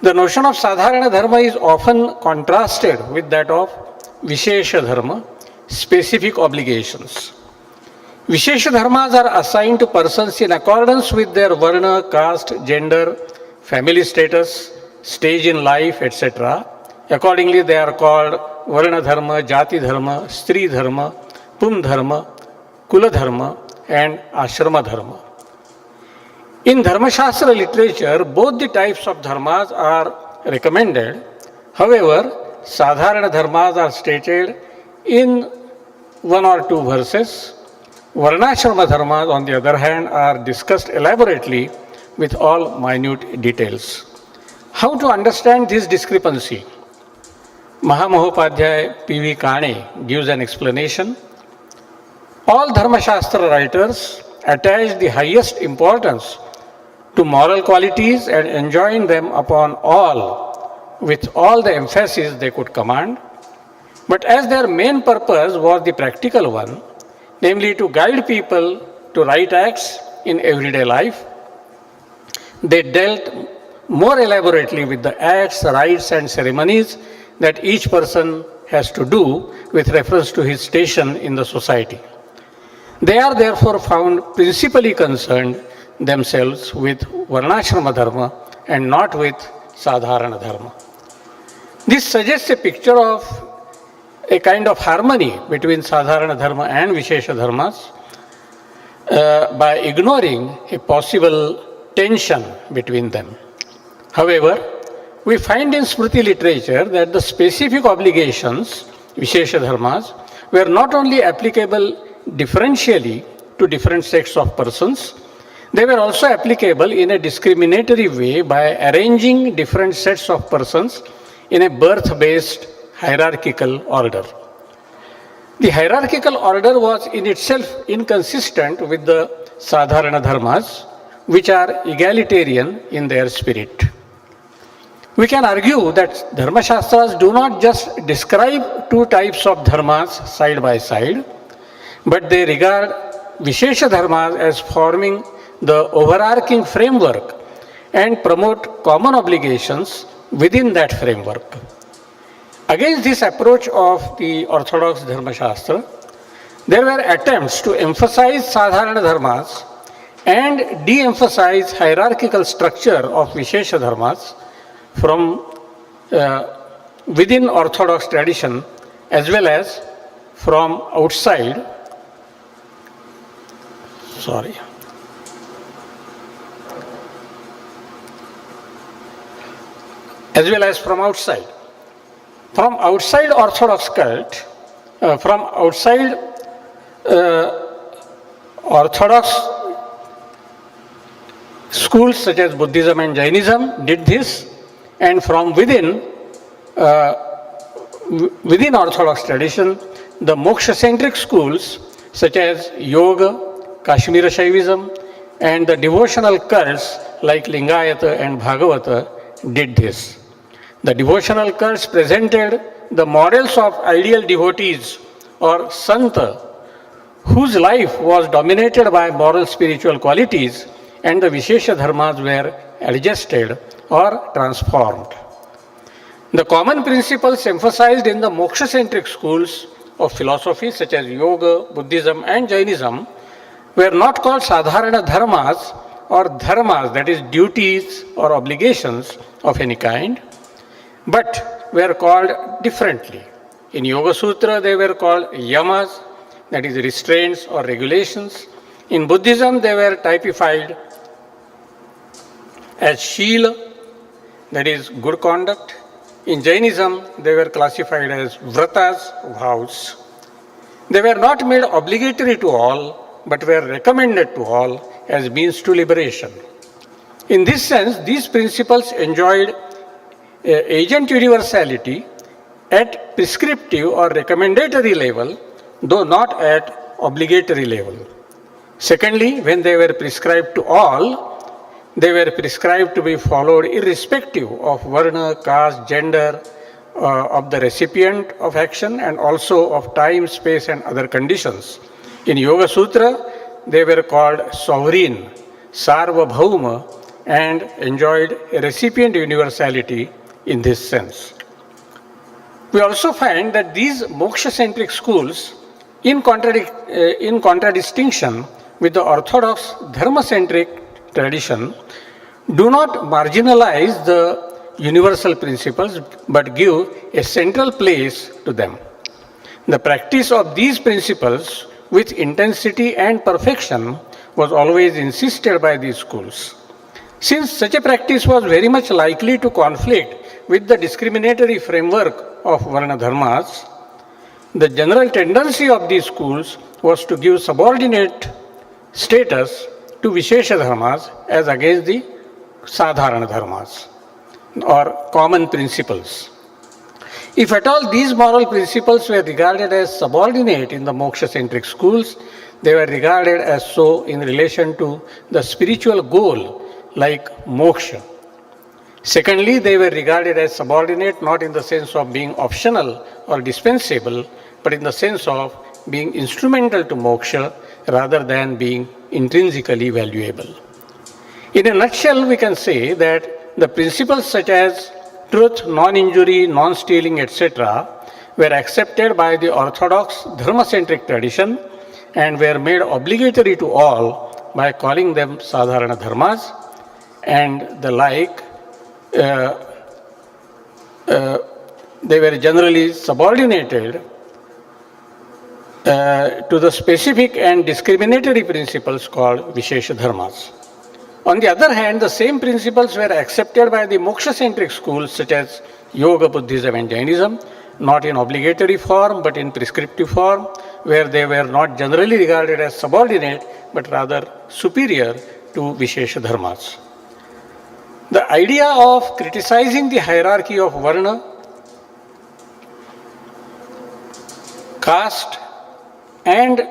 The notion of Sadharana Dharma is often contrasted with that of Vishesha Dharma, specific obligations. Vishesha Dharmas are assigned to persons in accordance with their varna, caste, gender, family status, stage in life, etc. Accordingly, they are called Varna Dharma, Jati Dharma, Stri Dharma, Pum Dharma, Kula Dharma, and Ashrama Dharma. In Dharma Shastra literature, both the types of dharmas are recommended. However, Sadharana Dharmas are stated in one or two verses. Varnashrama Dharmas, on the other hand, are discussed elaborately with all minute details. How to understand this discrepancy? Mahamahopadhyay P.V. Kane gives an explanation. All Dharma Shastra writers attach the highest importance to moral qualities and enjoin them upon all with all the emphasis they could command. But as their main purpose was the practical one, namely to guide people to right acts in everyday life, they dealt more elaborately with the acts, rites, and ceremonies that each person has to do with reference to his station in the society. They are therefore found principally concerned themselves with Varnashrama Dharma and not with Sadharana Dharma. This suggests a picture of a kind of harmony between Sadharana Dharma and Vishesha Dharmas by ignoring a possible tension between them. However, we find in Smriti literature that the specific obligations, Vishesha Dharmas, were not only applicable differentially to different sects of persons, they were also applicable in a discriminatory way by arranging different sets of persons in a birth-based hierarchical order. The hierarchical order was in itself inconsistent with the Sadharana Dharmas, which are egalitarian in their spirit. We can argue that Dharma Shastras do not just describe two types of dharmas side by side, but they regard Vishesha Dharmas as forming the overarching framework and promote common obligations within that framework. Against this approach of the Orthodox Dharma Shastra, there were attempts to emphasize Sadharana Dharmas and de-emphasize hierarchical structure of Vishesha Dharmas from within Orthodox tradition as well as from outside. As well as from outside. From outside Orthodox cult, from outside Orthodox schools such as Buddhism and Jainism did this, and from within Orthodox tradition, the moksha-centric schools such as Yoga, Kashmira Shaivism, and the devotional cults like Lingayata and Bhagavata did this. The devotional cults presented the models of ideal devotees or Santa, whose life was dominated by moral spiritual qualities, and the Vishesha Dharmas were adjusted or transformed. The common principles emphasized in the moksha-centric schools of philosophy such as Yoga, Buddhism and Jainism were not called Sadharana Dharmas or Dharmas, that is duties or obligations of any kind, but were called differently. In Yoga Sutra, they were called yamas, that is restraints or regulations. In Buddhism, they were typified as shila, that is good conduct. In Jainism, they were classified as vratas, vows. They were not made obligatory to all, but were recommended to all as means to liberation. In this sense, these principles enjoyed agent universality at prescriptive or recommendatory level, though not at obligatory level. Secondly, when they were prescribed to all, they were prescribed to be followed irrespective of varna, caste, gender of the recipient of action and also of time, space and other conditions. In Yoga Sutra, they were called sovereign, sarvabhauma, and enjoyed a recipient universality in this sense. We also find that these moksha-centric schools, in contradistinction with the orthodox dharma-centric tradition, do not marginalize the universal principles but give a central place to them. The practice of these principles with intensity and perfection was always insisted by these schools. Since such a practice was very much likely to conflict with the discriminatory framework of Varna Dharmas, the general tendency of these schools was to give subordinate status to Vishesha Dharmas as against the Sadharana Dharmas or common principles. If at all these moral principles were regarded as subordinate in the moksha-centric schools, they were regarded as so in relation to the spiritual goal like moksha. Secondly, they were regarded as subordinate not in the sense of being optional or dispensable, but in the sense of being instrumental to moksha rather than being intrinsically valuable. In a nutshell, we can say that the principles such as truth, non-injury, non-stealing, etc. were accepted by the orthodox dharma-centric tradition and were made obligatory to all by calling them sadharana dharmas, and the like. They were generally subordinated to the specific and discriminatory principles called Vishesha Dharmas. On the other hand, the same principles were accepted by the moksha-centric schools such as Yoga, Buddhism and Jainism, not in obligatory form but in prescriptive form, where they were not generally regarded as subordinate but rather superior to Vishesha Dharmas. The idea of criticizing the hierarchy of Varna, caste and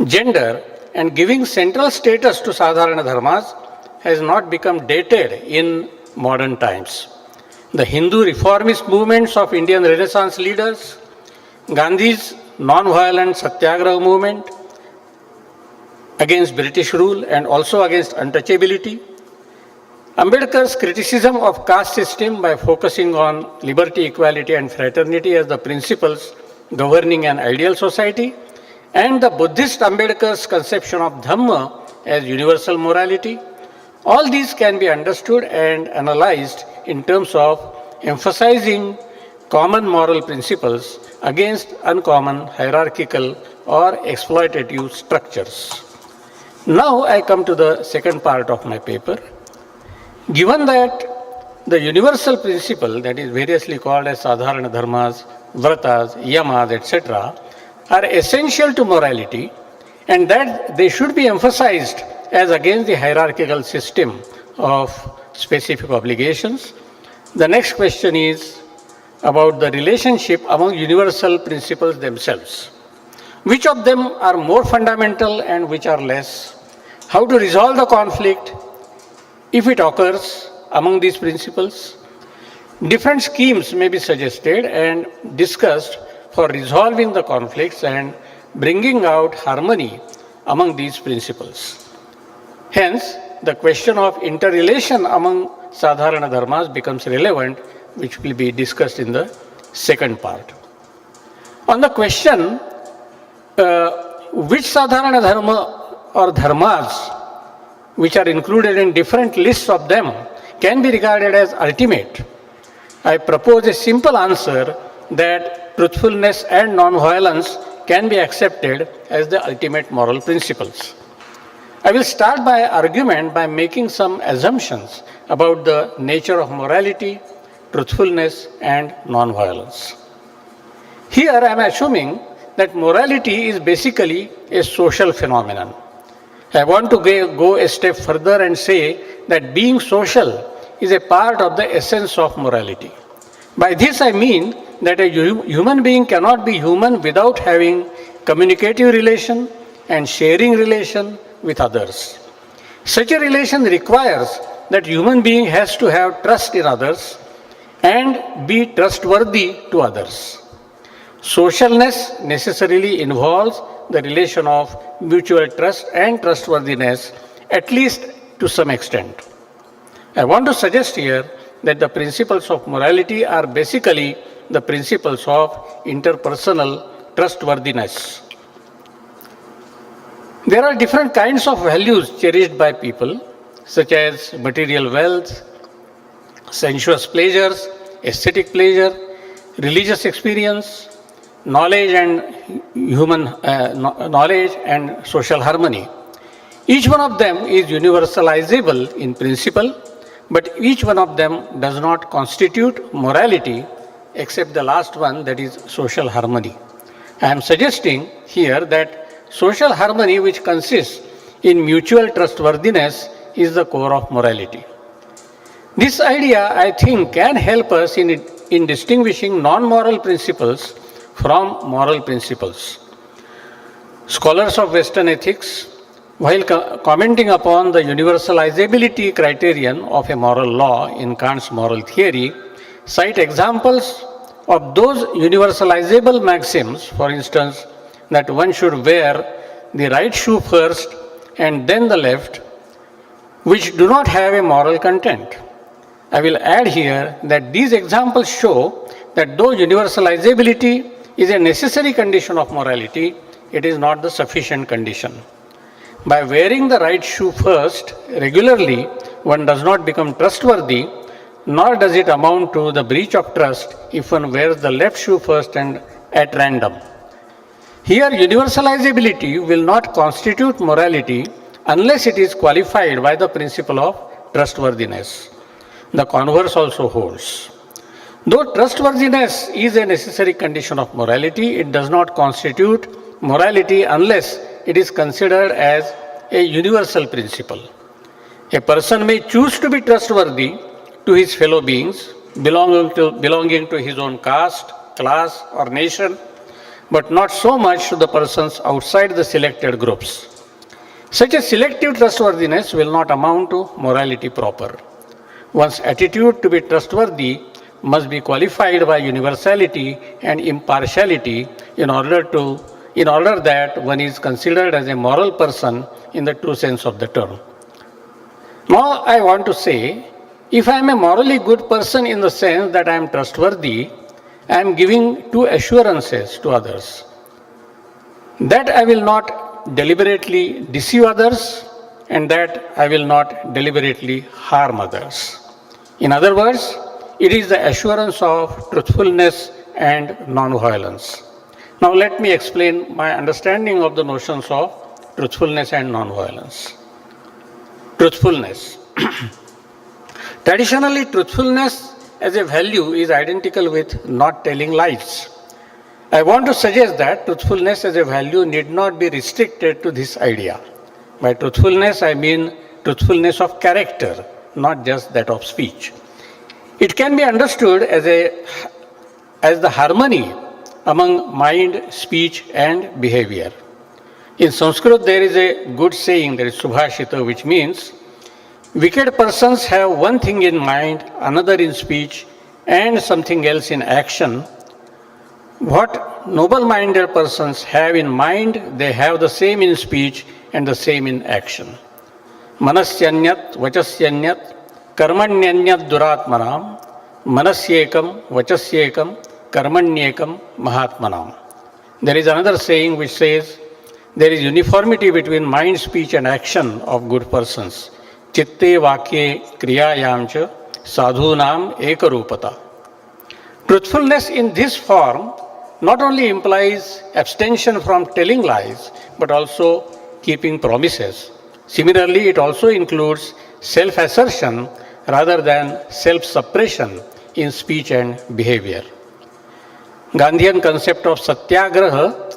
gender and giving central status to Sadharana Dharmas has not become dated in modern times. The Hindu reformist movements of Indian Renaissance leaders, Gandhi's non-violent Satyagraha movement against British rule and also against untouchability, Ambedkar's criticism of caste system by focusing on liberty, equality and fraternity as the principles governing an ideal society, and the Buddhist Ambedkar's conception of Dhamma as universal morality, all these can be understood and analyzed in terms of emphasizing common moral principles against uncommon hierarchical or exploitative structures. Now I come to the second part of my paper. Given that the universal principle that is variously called as Sadharana Dharmas, Vratas, Yamas, etc. are essential to morality and that they should be emphasized as against the hierarchical system of specific obligations, the next question is about the relationship among universal principles themselves. Which of them are more fundamental and which are less? How to resolve the conflict if it occurs among these principles? Different schemes may be suggested and discussed for resolving the conflicts and bringing out harmony among these principles. Hence, the question of interrelation among Sadharana Dharmas becomes relevant, which will be discussed in the second part. On the question, which Sadharana Dharma or Dharmas, which are included in different lists of them, can be regarded as ultimate, I propose a simple answer that truthfulness and non-violence can be accepted as the ultimate moral principles. I will start my argument by making some assumptions about the nature of morality, truthfulness, and non-violence. Here I am assuming that morality is basically a social phenomenon. I want to go a step further and say that being social is a part of the essence of morality. By this I mean that a human being cannot be human without having communicative relation and sharing relation with others. Such a relation requires that human being has to have trust in others and be trustworthy to others. Socialness necessarily involves the relation of mutual trust and trustworthiness, at least to some extent. I want to suggest here that the principles of morality are basically the principles of interpersonal trustworthiness. There are different kinds of values cherished by people, such as material wealth, sensuous pleasures, aesthetic pleasure, religious experience, knowledge and knowledge and social harmony. Each one of them is universalizable in principle, but each one of them does not constitute morality except the last one, that is social harmony. I am suggesting here that social harmony, which consists in mutual trustworthiness, is the core of morality. This idea, I think, can help us in distinguishing non-moral principles from moral principles. Scholars of Western ethics, while commenting upon the universalizability criterion of a moral law in Kant's moral theory, cite examples of those universalizable maxims, for instance, that one should wear the right shoe first and then the left, which do not have a moral content. I will add here that these examples show that though universalizability is a necessary condition of morality, it is not the sufficient condition. By wearing the right shoe first regularly, one does not become trustworthy, nor does it amount to the breach of trust if one wears the left shoe first and at random. Here, universalizability will not constitute morality unless it is qualified by the principle of trustworthiness. The converse also holds. Though trustworthiness is a necessary condition of morality, it does not constitute morality unless it is considered as a universal principle. A person may choose to be trustworthy to his fellow beings, belonging to his own caste, class, or nation, but not so much to the persons outside the selected groups. Such a selective trustworthiness will not amount to morality proper. One's attitude to be trustworthy must be qualified by universality and impartiality in order that one is considered as a moral person in the true sense of the term. Now I want to say, if I am a morally good person in the sense that I am trustworthy, I am giving two assurances to others. That I will not deliberately deceive others and that I will not deliberately harm others. In other words, it is the assurance of truthfulness and non-violence. Now let me explain my understanding of the notions of truthfulness and non-violence. Truthfulness. Traditionally, truthfulness as a value is identical with not telling lies. I want to suggest that truthfulness as a value need not be restricted to this idea. By truthfulness, I mean truthfulness of character, not just that of speech. It can be understood as the harmony among mind, speech, and behavior. In Sanskrit, there is a good saying, there is Subhashita, which means wicked persons have one thing in mind, another in speech, and something else in action. What noble-minded persons have in mind, they have the same in speech and the same in action. Manasyanyat, vachasyanyat, karmanyanyat duratmanam, manasyekam, vachasyekam, karmanyekam, mahatmanam. There is another saying which says, there is uniformity between mind, speech, and action of good persons. Chitte vakye kriyayam cha sadhunam ekarupata. Truthfulness in this form not only implies abstention from telling lies, but also keeping promises. Similarly, it also includes self-assertion rather than self-suppression in speech and behavior. Gandhian concept of satyagraha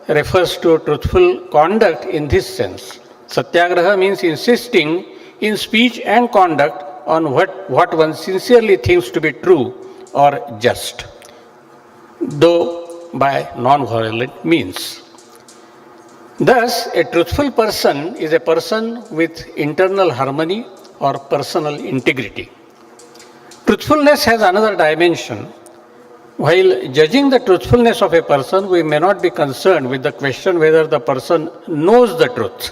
refers to truthful conduct in this sense. Satyagraha means insisting in speech and conduct on what one sincerely thinks to be true or just, though by non-violent means. Thus, a truthful person is a person with internal harmony or personal integrity. Truthfulness has another dimension. While judging the truthfulness of a person, we may not be concerned with the question whether the person knows the truth.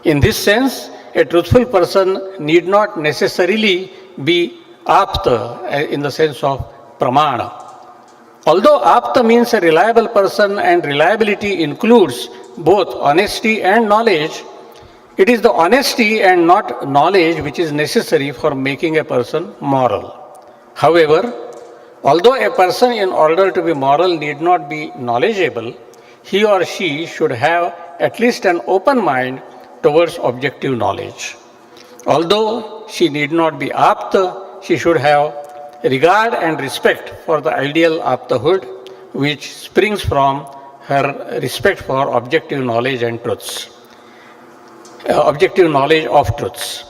In this sense, a truthful person need not necessarily be apta in the sense of pramana. Although apta means a reliable person and reliability includes both honesty and knowledge, it is the honesty and not knowledge which is necessary for making a person moral. However, although a person in order to be moral need not be knowledgeable, he or she should have at least an open mind towards objective knowledge. Although she need not be apta, she should have regard and respect for the ideal aptahood which springs from her respect for objective knowledge and truths. Objective knowledge of truths.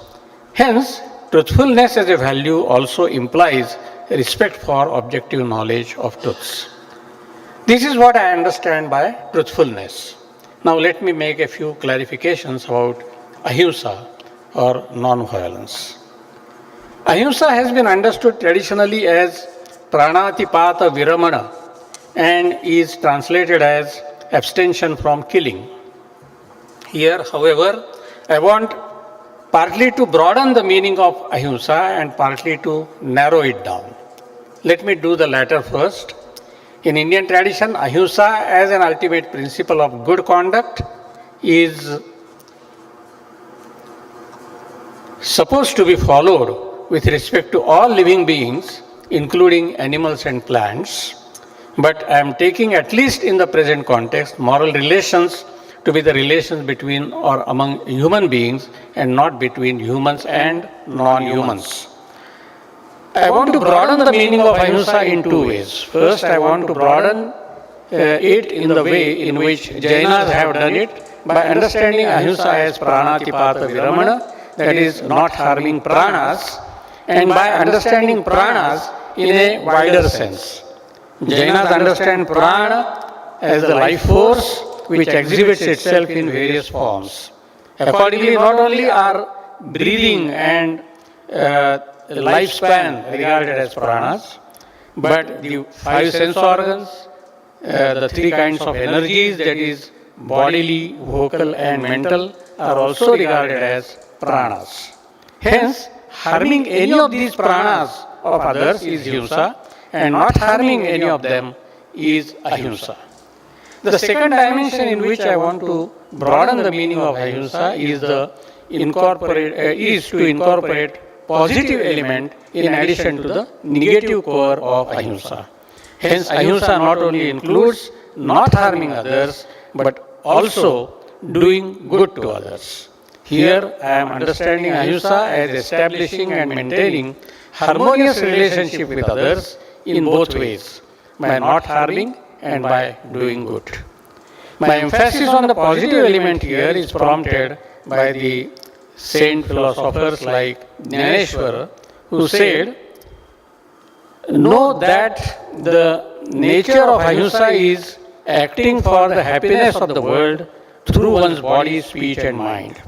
Hence, truthfulness as a value also implies respect for objective knowledge of truths. This is what I understand by truthfulness. Now let me make a few clarifications about ahimsa or non-violence. Ahimsa has been understood traditionally as pranatipata viramana and is translated as abstention from killing. Here, however, I want partly to broaden the meaning of ahimsa and partly to narrow it down. Let me do the latter first. In Indian tradition, ahimsa as an ultimate principle of good conduct is supposed to be followed with respect to all living beings, including animals and plants. But I am taking, at least in the present context, moral relations to be the relations between or among human beings and not between humans and non-humans. I want to broaden the meaning of ahimsa in two ways. First, I want to broaden it in the way in which Jainas have done it by understanding ahimsa as pranatipata viramana, that is, not harming pranas, and by understanding pranas in a wider sense. Jainas understand prana as the life force which exhibits itself in various forms. Accordingly, not only are breathing and lifespan regarded as pranas, but the five sense organs, the three kinds of energies, that is, bodily, vocal, and mental, are also regarded as pranas. Hence, harming any of these pranas of others is himsa, and not harming any of them is ahimsa. The second dimension in which I want to broaden the meaning of ahimsa is to incorporate positive element in addition to the negative core of ahimsa. Hence, ahimsa not only includes not harming others, but also doing good to others. Here, I am understanding ahimsa as establishing and maintaining harmonious relationship with others in both ways, by not harming and by doing good. My emphasis on the positive element here is prompted by the saint philosophers like Jnaneshwara, who said, know that the nature of ahimsa is acting for the happiness of the world through one's body, speech and mind.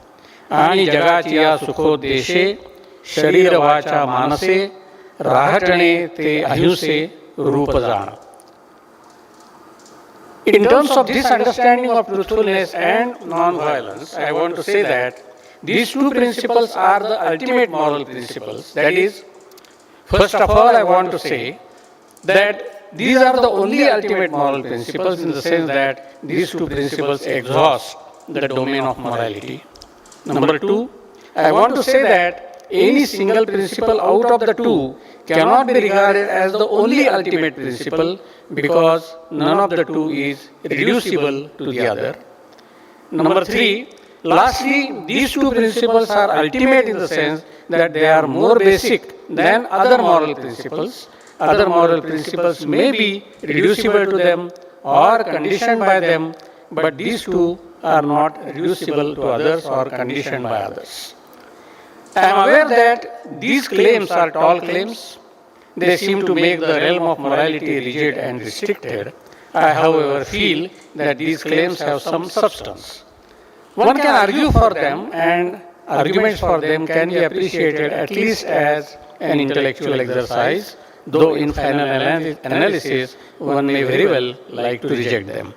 Ani jagatiya sukhodeshe, sharira vacha manase, rahatane te ahimse rupajana. In terms of this understanding of truthfulness and non-violence, I want to say that these two principles are the ultimate moral principles. That is, first of all, I want to say that these are the only ultimate moral principles in the sense that these two principles exhaust the domain of morality. Number two, I want to say that any single principle out of the two cannot be regarded as the only ultimate principle because none of the two is reducible to the other. Number three, lastly, these two principles are ultimate in the sense that they are more basic than other moral principles. Other moral principles may be reducible to them or conditioned by them, but these two are not reducible to others or conditioned by others. I am aware that these claims are tall claims. They seem to make the realm of morality rigid and restricted. I, however, feel that these claims have some substance. One can argue for them, and arguments for them can be appreciated at least as an intellectual exercise, though in final analysis, one may very well like to reject them.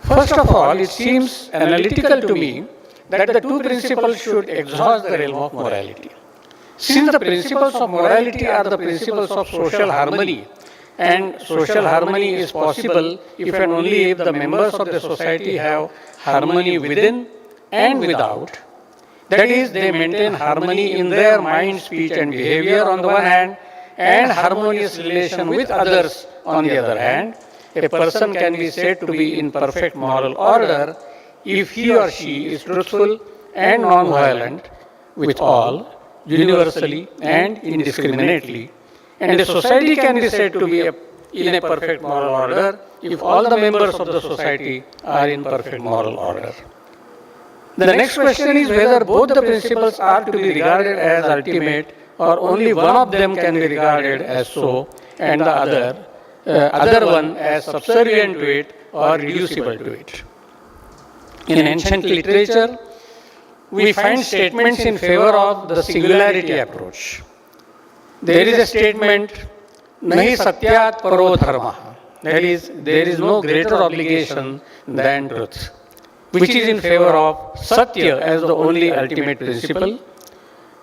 First of all, it seems analytical to me that the two principles should exhaust the realm of morality. Since the principles of morality are the principles of social harmony, and social harmony is possible if and only if the members of the society have harmony within and without, that is, they maintain harmony in their mind, speech and behavior on the one hand, and harmonious relation with others on the other hand, a person can be said to be in perfect moral order if he or she is truthful and non-violent with all, universally and indiscriminately. And a society can be said to be in a perfect moral order if all the members of the society are in perfect moral order. The next question is whether both the principles are to be regarded as ultimate or only one of them can be regarded as so and the other one as subservient to it or reducible to it. In ancient literature, we find statements in favor of the singularity approach. There is a statement, nahi satyat paro dharma, that is, there is no greater obligation than truth, which is in favor of satya as the only ultimate principle.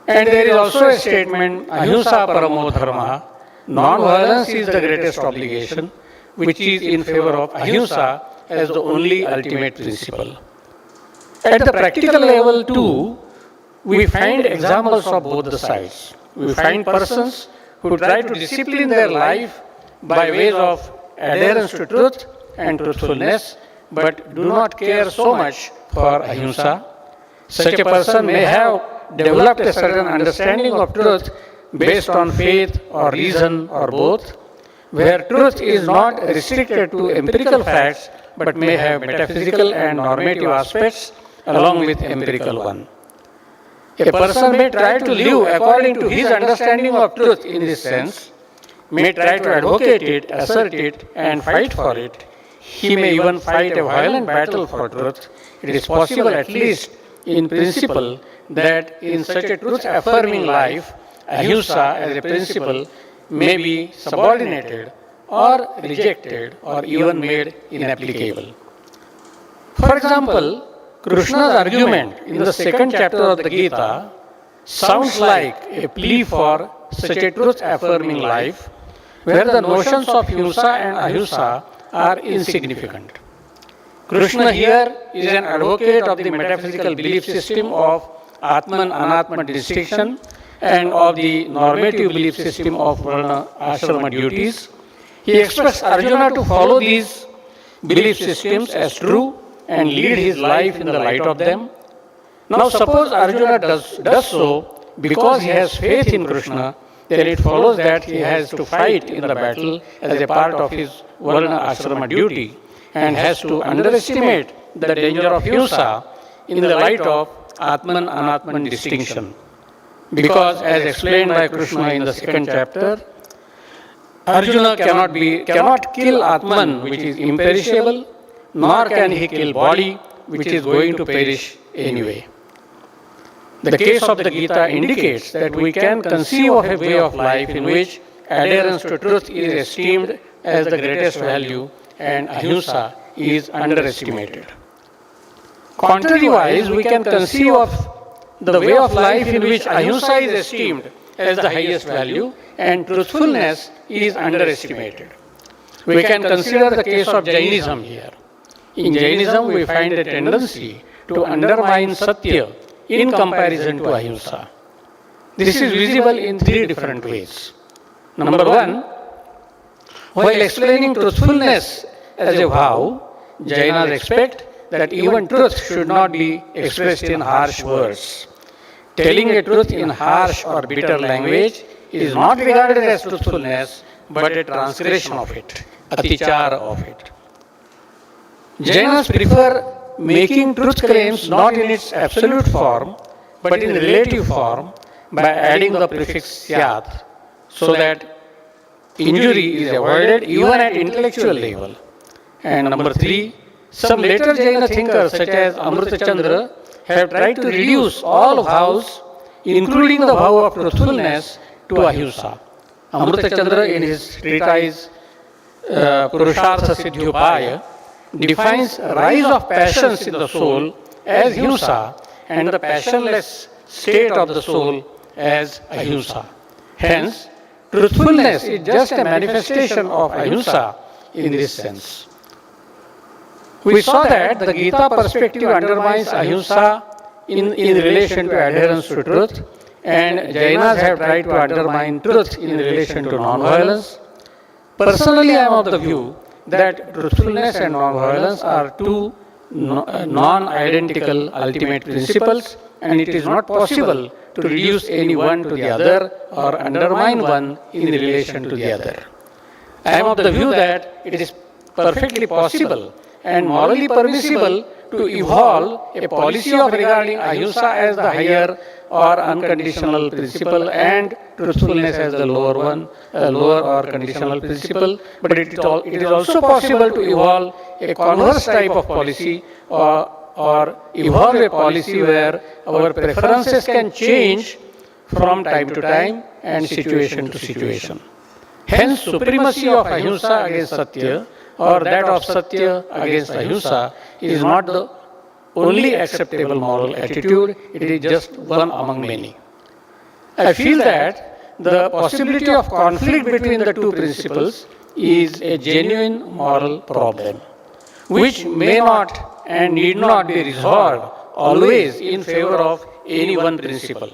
And there is also a statement, ahimsa paramo dharma, non-violence is the greatest obligation, which is in favor of ahimsa as the only ultimate principle. At the practical level too, we find examples of both the sides. We find persons who try to discipline their life by ways of adherence to truth and truthfulness, but do not care so much for ahimsa. Such a person may have developed a certain understanding of truth based on faith or reason or both, where truth is not restricted to empirical facts but may have metaphysical and normative aspects along with empirical one. A person may try to live according to his understanding of truth in this sense, may try to advocate it, assert it, and fight for it. He may even fight a violent battle for truth. It is possible, at least in principle, that in such a truth-affirming life, ahimsa as a principle may be subordinated or rejected or even made inapplicable. For example, Krishna's argument in the second chapter of the Gita sounds like a plea for such a truth-affirming life where the notions of himsa and ahimsa are insignificant. Krishna here is an advocate of the metaphysical belief system of Atman Anatman distinction and of the normative belief system of Varna Ashrama duties. He expects Arjuna to follow these belief systems as true and lead his life in the light of them. Now suppose Arjuna does so because he has faith in Krishna, then it follows that he has to fight in the battle as a part of his Varna Ashrama duty and has to underestimate the danger of himsa in the light of Atman Anatman distinction. Because as explained by Krishna in the second chapter, Arjuna cannot kill Atman, which is imperishable, nor can he kill body, which is going to perish anyway. The case of the Gita indicates that we can conceive of a way of life in which adherence to truth is esteemed as the greatest value and ahimsa is underestimated. Contrariwise, we can conceive of the way of life in which ahimsa is esteemed as the highest value and truthfulness is underestimated. We can consider the case of Jainism here. In Jainism, we find a tendency to undermine satya in comparison to ahimsa. This is visible in three different ways. Number one, while explaining truthfulness as a vow, Jainas expect that even truth should not be expressed in harsh words. Telling a truth in harsh or bitter language is not regarded as truthfulness, but a transgression of it, atichara of it. Jainas prefer making truth claims not in its absolute form, but in relative form by adding the prefix syat, so that injury is avoided even at intellectual level. And number three, some later Jaina thinkers such as Amritachandra have tried to reduce all vows, including the vow of truthfulness, to ahimsa. Amritachandra in his treatise Purushartha Siddhyupaya defines rise of passions in the soul as himsa and the passionless state of the soul as ahimsa. Hence, truthfulness is just a manifestation of ahimsa in this sense. We saw that the Gita perspective undermines ahimsa in relation to adherence to truth, and Jainas have tried to undermine truth in relation to non-violence. Personally, I am of the view that truthfulness and non-violence are two non-identical ultimate principles, and it is not possible to reduce any one to the other or undermine one in relation to the other. I am of the view that it is perfectly possible and morally permissible to evolve a policy of regarding ahimsa as the higher or unconditional principle and truthfulness as the lower or conditional principle. But it is also possible to evolve a converse type of policy or evolve a policy where our preferences can change from time to time and situation to situation. Hence, supremacy of ahimsa against satya or that of satya against ahimsa is not the only acceptable moral attitude, it is just one among many. I feel that the possibility of conflict between the two principles is a genuine moral problem, which may not and need not be resolved always in favor of any one principle.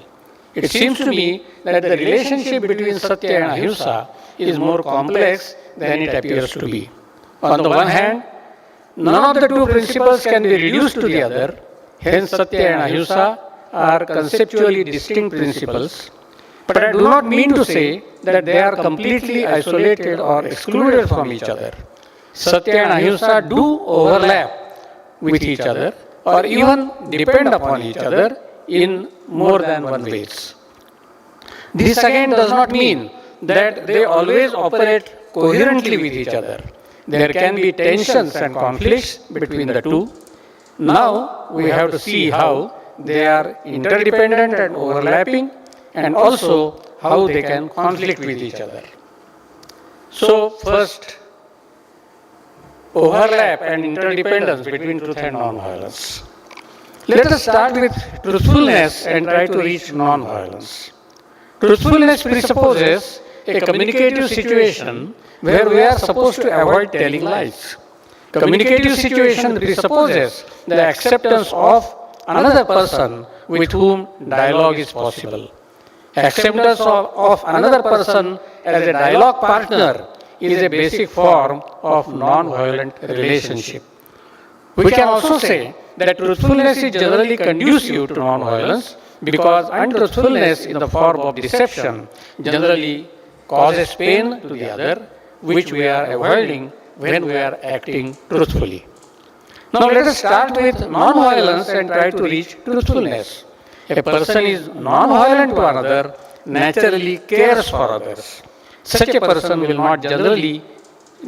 It seems to me that the relationship between satya and ahimsa is more complex than it appears to be. On the one hand, none of the two principles can be reduced to the other. Hence, Satya and Ahimsa are conceptually distinct principles. But I do not mean to say that they are completely isolated or excluded from each other. Satya and Ahimsa do overlap with each other or even depend upon each other in more than one ways. This again does not mean that they always operate coherently with each other. There can be tensions and conflicts between the two. Now we have to see how they are interdependent and overlapping, and also how they can conflict with each other. So first, overlap and interdependence between truth and non-violence. Let us start with truthfulness and try to reach non-violence. Truthfulness presupposes a communicative situation where we are supposed to avoid telling lies. Communicative situation presupposes the acceptance of another person with whom dialogue is possible. Acceptance of another person as a dialogue partner is a basic form of non-violent relationship. We can also say that truthfulness is generally conducive to non-violence because untruthfulness in the form of deception generally causes pain to the other, which we are avoiding when we are acting truthfully. Now let us start with non-violence and try to reach truthfulness. A person is non-violent to another, naturally cares for others. Such a person will not generally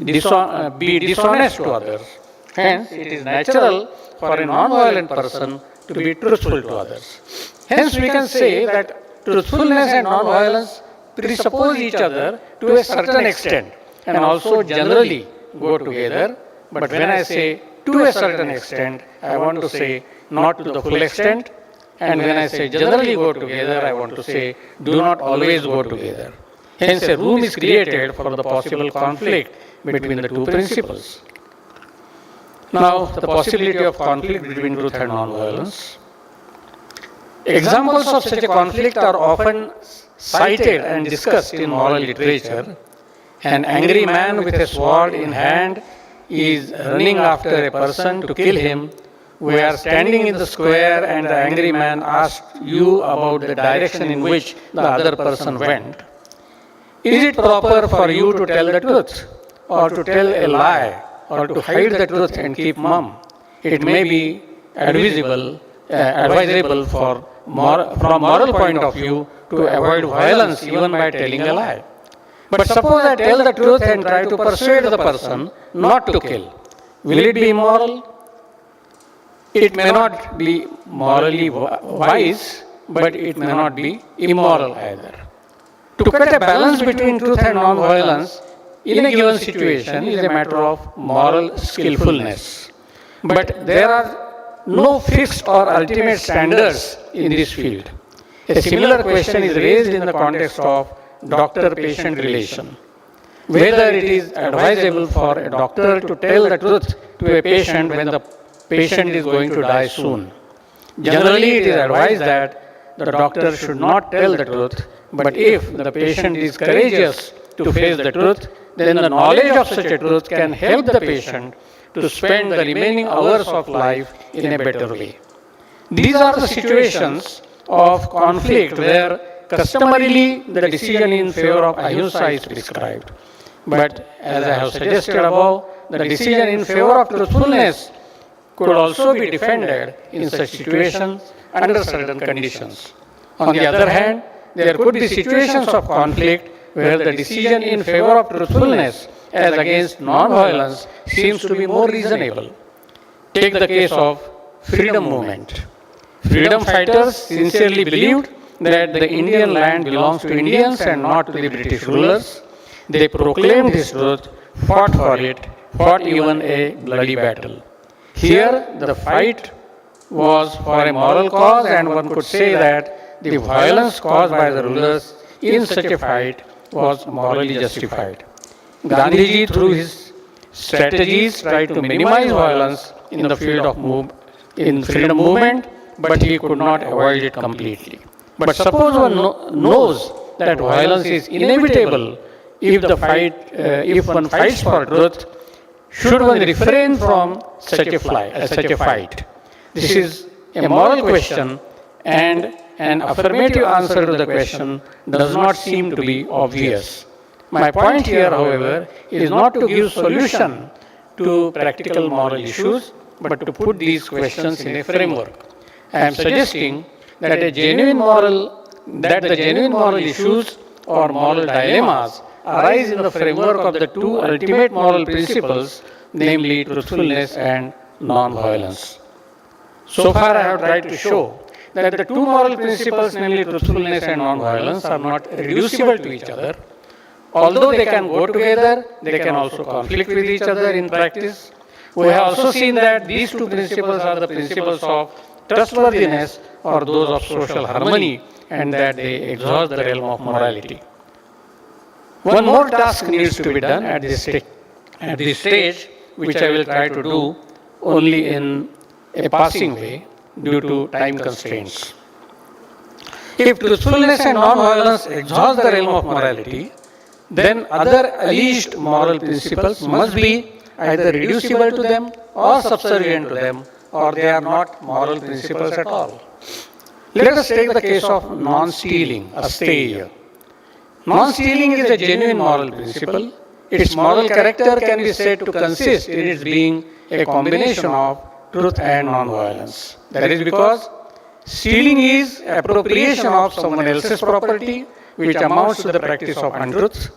be dishonest to others. Hence, it is natural for a non-violent person to be truthful to others. Hence, we can say that truthfulness and non-violence presuppose each other to a certain extent and also generally go together. But when I say to a certain extent, I want to say not to the full extent. And when I say generally go together, I want to say do not always go together. Hence, a room is created for the possible conflict between the two principles. Now, the possibility of conflict between truth and non-violence. Examples of such a conflict are often cited and discussed in moral literature. An angry man with a sword in hand is running after a person to kill him. We are standing in the square and the angry man asks you about the direction in which the other person went. Is it proper for you to tell the truth or to tell a lie or to hide the truth and keep mum? It may be advisable from moral point of view to avoid violence even by telling a lie. But suppose I tell the truth and try to persuade the person not to kill. Will it be immoral? It may not be morally wise, but it may not be immoral either. To cut a balance between truth and non-violence in a given situation is a matter of moral skillfulness. But there are no fixed or ultimate standards in this field. A similar question is raised in the context of doctor-patient relation. Whether it is advisable for a doctor to tell the truth to a patient when the patient is going to die soon. Generally, it is advised that the doctor should not tell the truth, but if the patient is courageous to face the truth, then the knowledge of such a truth can help the patient to spend the remaining hours of life in a better way. These are the situations of conflict where customarily the decision in favor of ahimsa is prescribed. But as I have suggested above, the decision in favor of truthfulness could also be defended in such situations under certain conditions. On the other hand, there could be situations of conflict where the decision in favor of truthfulness as against non-violence seems to be more reasonable. Take the case of freedom movement. Freedom fighters sincerely believed that the Indian land belongs to Indians and not to the British rulers. They proclaimed this truth, fought for it, fought even a bloody battle. Here, the fight was for a moral cause, and one could say that the violence caused by the rulers in such a fight was morally justified. Gandhiji, through his strategies, tried to minimize violence in the field of freedom movement, but he could not avoid it completely. But suppose one knows that violence is inevitable if one fights for truth, should one refrain from such a fight? This is a moral question, and an affirmative answer to the question does not seem to be obvious. My point here, however, is not to give solution to practical moral issues, but to put these questions in a framework. I am suggesting that the genuine moral issues or moral dilemmas arise in the framework of the two ultimate moral principles, namely truthfulness and non-violence. So far, I have tried to show that the two moral principles, namely truthfulness and non-violence, are not reducible to each other. Although they can go together, they can also conflict with each other in practice. We have also seen that these two principles are the principles of trustworthiness or those of social harmony, and that they exhaust the realm of morality. One more task needs to be done at this stage, which I will try to do only in a passing way due to time constraints. If truthfulness and non-violence exhaust the realm of morality, then other alleged moral principles must be either reducible to them or subservient to them, or they are not moral principles at all. Let us take the case of non-stealing, a stay here. Non-stealing is a genuine moral principle. Its moral character can be said to consist in its being a combination of truth and non-violence. That is because stealing is appropriation of someone else's property, which amounts to the practice of untruth.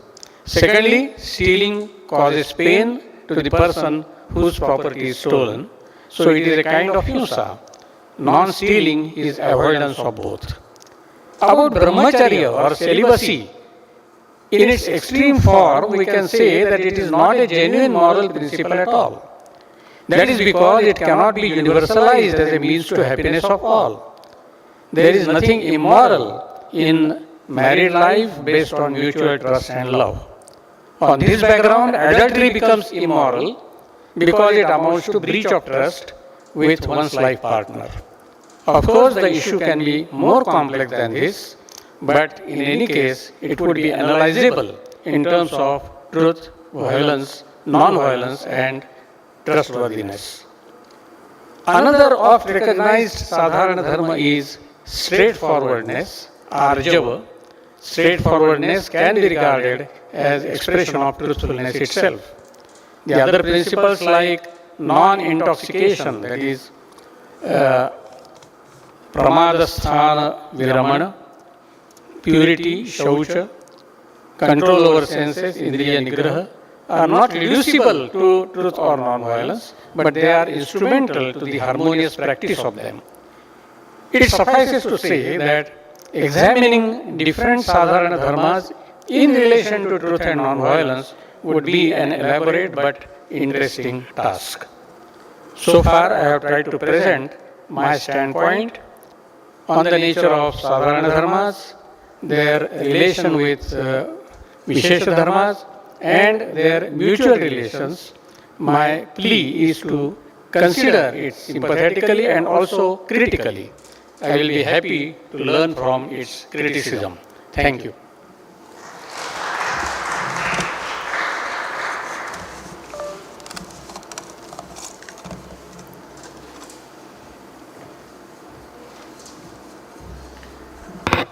Secondly, stealing causes pain to the person whose property is stolen, so it is a kind of hinsa. Non-stealing is avoidance of both. About brahmacharya or celibacy, in its extreme form, we can say that it is not a genuine moral principle at all. That is because it cannot be universalized as a means to happiness of all. There is nothing immoral in married life based on mutual trust and love. On this background, adultery becomes immoral because it amounts to breach of trust with one's life partner. Of course, the issue can be more complex than this, but in any case, it would be analyzable in terms of truth, violence, non-violence, and trustworthiness. Another oft recognized Sadharana Dharma is straightforwardness, arjava. Straightforwardness can be regarded as expression of truthfulness itself. The other principles like non-intoxication, that is, pramadasthana viramana, purity, shaucha, control over senses, indriya nigraha, are not reducible to truth or non-violence, but they are instrumental to the harmonious practice of them. It suffices to say that examining different sadharana dharmas in relation to truth and non-violence would be an elaborate but interesting task. So far, I have tried to present my standpoint on the nature of sadharana dharmas, their relation with vishesha dharmas, and their mutual relations. My plea is to consider it sympathetically and also critically. I will be happy to learn from its criticism. Thank you.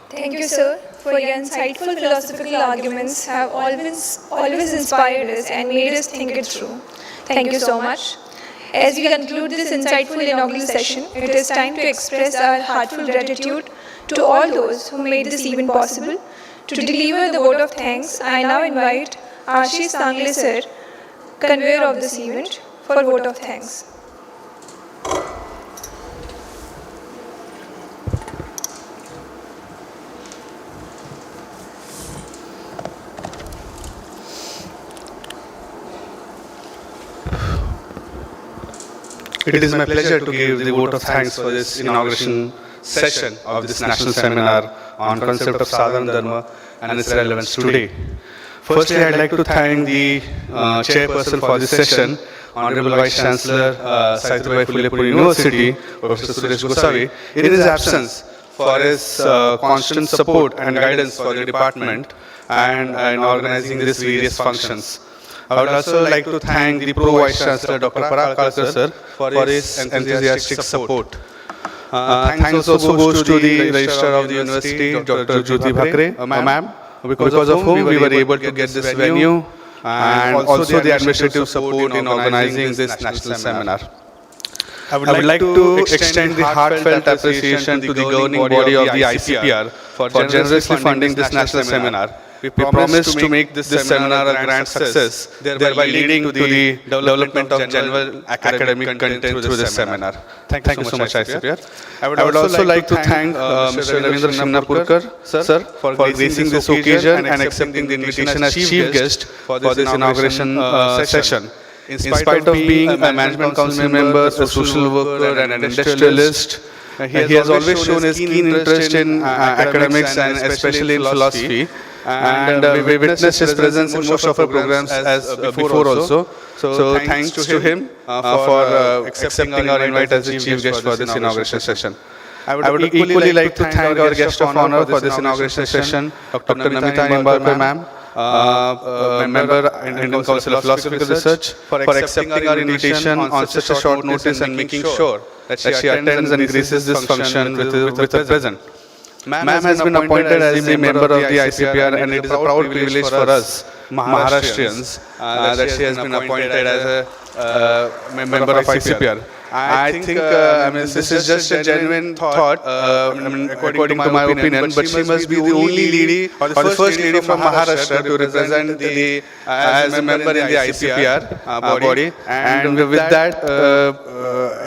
Thank you, sir, for your insightful philosophical arguments have always inspired us and made us think it through. Thank you so much. As we conclude this insightful inaugural session, it is time to express our heartfelt gratitude to all those who made this event possible. To deliver the vote of thanks, I now invite Ashish Sangle sir, convener of this event, for vote of thanks. It is my pleasure to give the vote of thanks for this inauguration session of this national seminar on concept of Sadharana Dharma and its relevance today. Firstly, I'd like to thank the chairperson for this session, Honorable Vice Chancellor, Savitribai Phule Pune University, Professor Suresh Gosavi, in his absence for his constant support and guidance for the department and in organizing these various functions. I would also like to thank the Pro Vice Chancellor, Dr. Parakalkar sir, for his enthusiastic support. Thanks also goes to the Registrar of the University, Dr. Jyoti Bhakre, ma'am, because of whom we were able to get this venue, and also the administrative support in organizing this national seminar. I would like to extend the heartfelt appreciation to the governing body of the ICPR for generously funding this national seminar. We promise to make this seminar a grand success, thereby leading to the development of general academic content through this seminar. Thank you so much, ICPR. I would also like to thank Mr. Ravindra Shimnapurkar, sir, for gracing this occasion and accepting the invitation as chief guest for this inauguration session. In spite of being a management council member, a social worker and an industrialist, he has always shown his keen interest in academics and especially in philosophy. And we witnessed his presence in most of our programs as before also. So thanks to him for accepting our invite as the chief guest for this inauguration session. I would equally like to thank our guest of honor for this inauguration session, Dr. Namita Nimbalkar ma'am, member Indian Council of Philosophical Research, for accepting our invitation on such a short notice and making sure that she attends and graces this function with her presence. Ma'am has been appointed as the member of the ICPR, and it is a proud privilege for us Maharashtrians that she has been appointed as a member of ICPR. I think this is just a genuine thought, according to my opinion, but she must be the only lady or the first lady from Maharashtra to represent as a member in the ICPR body. And with that,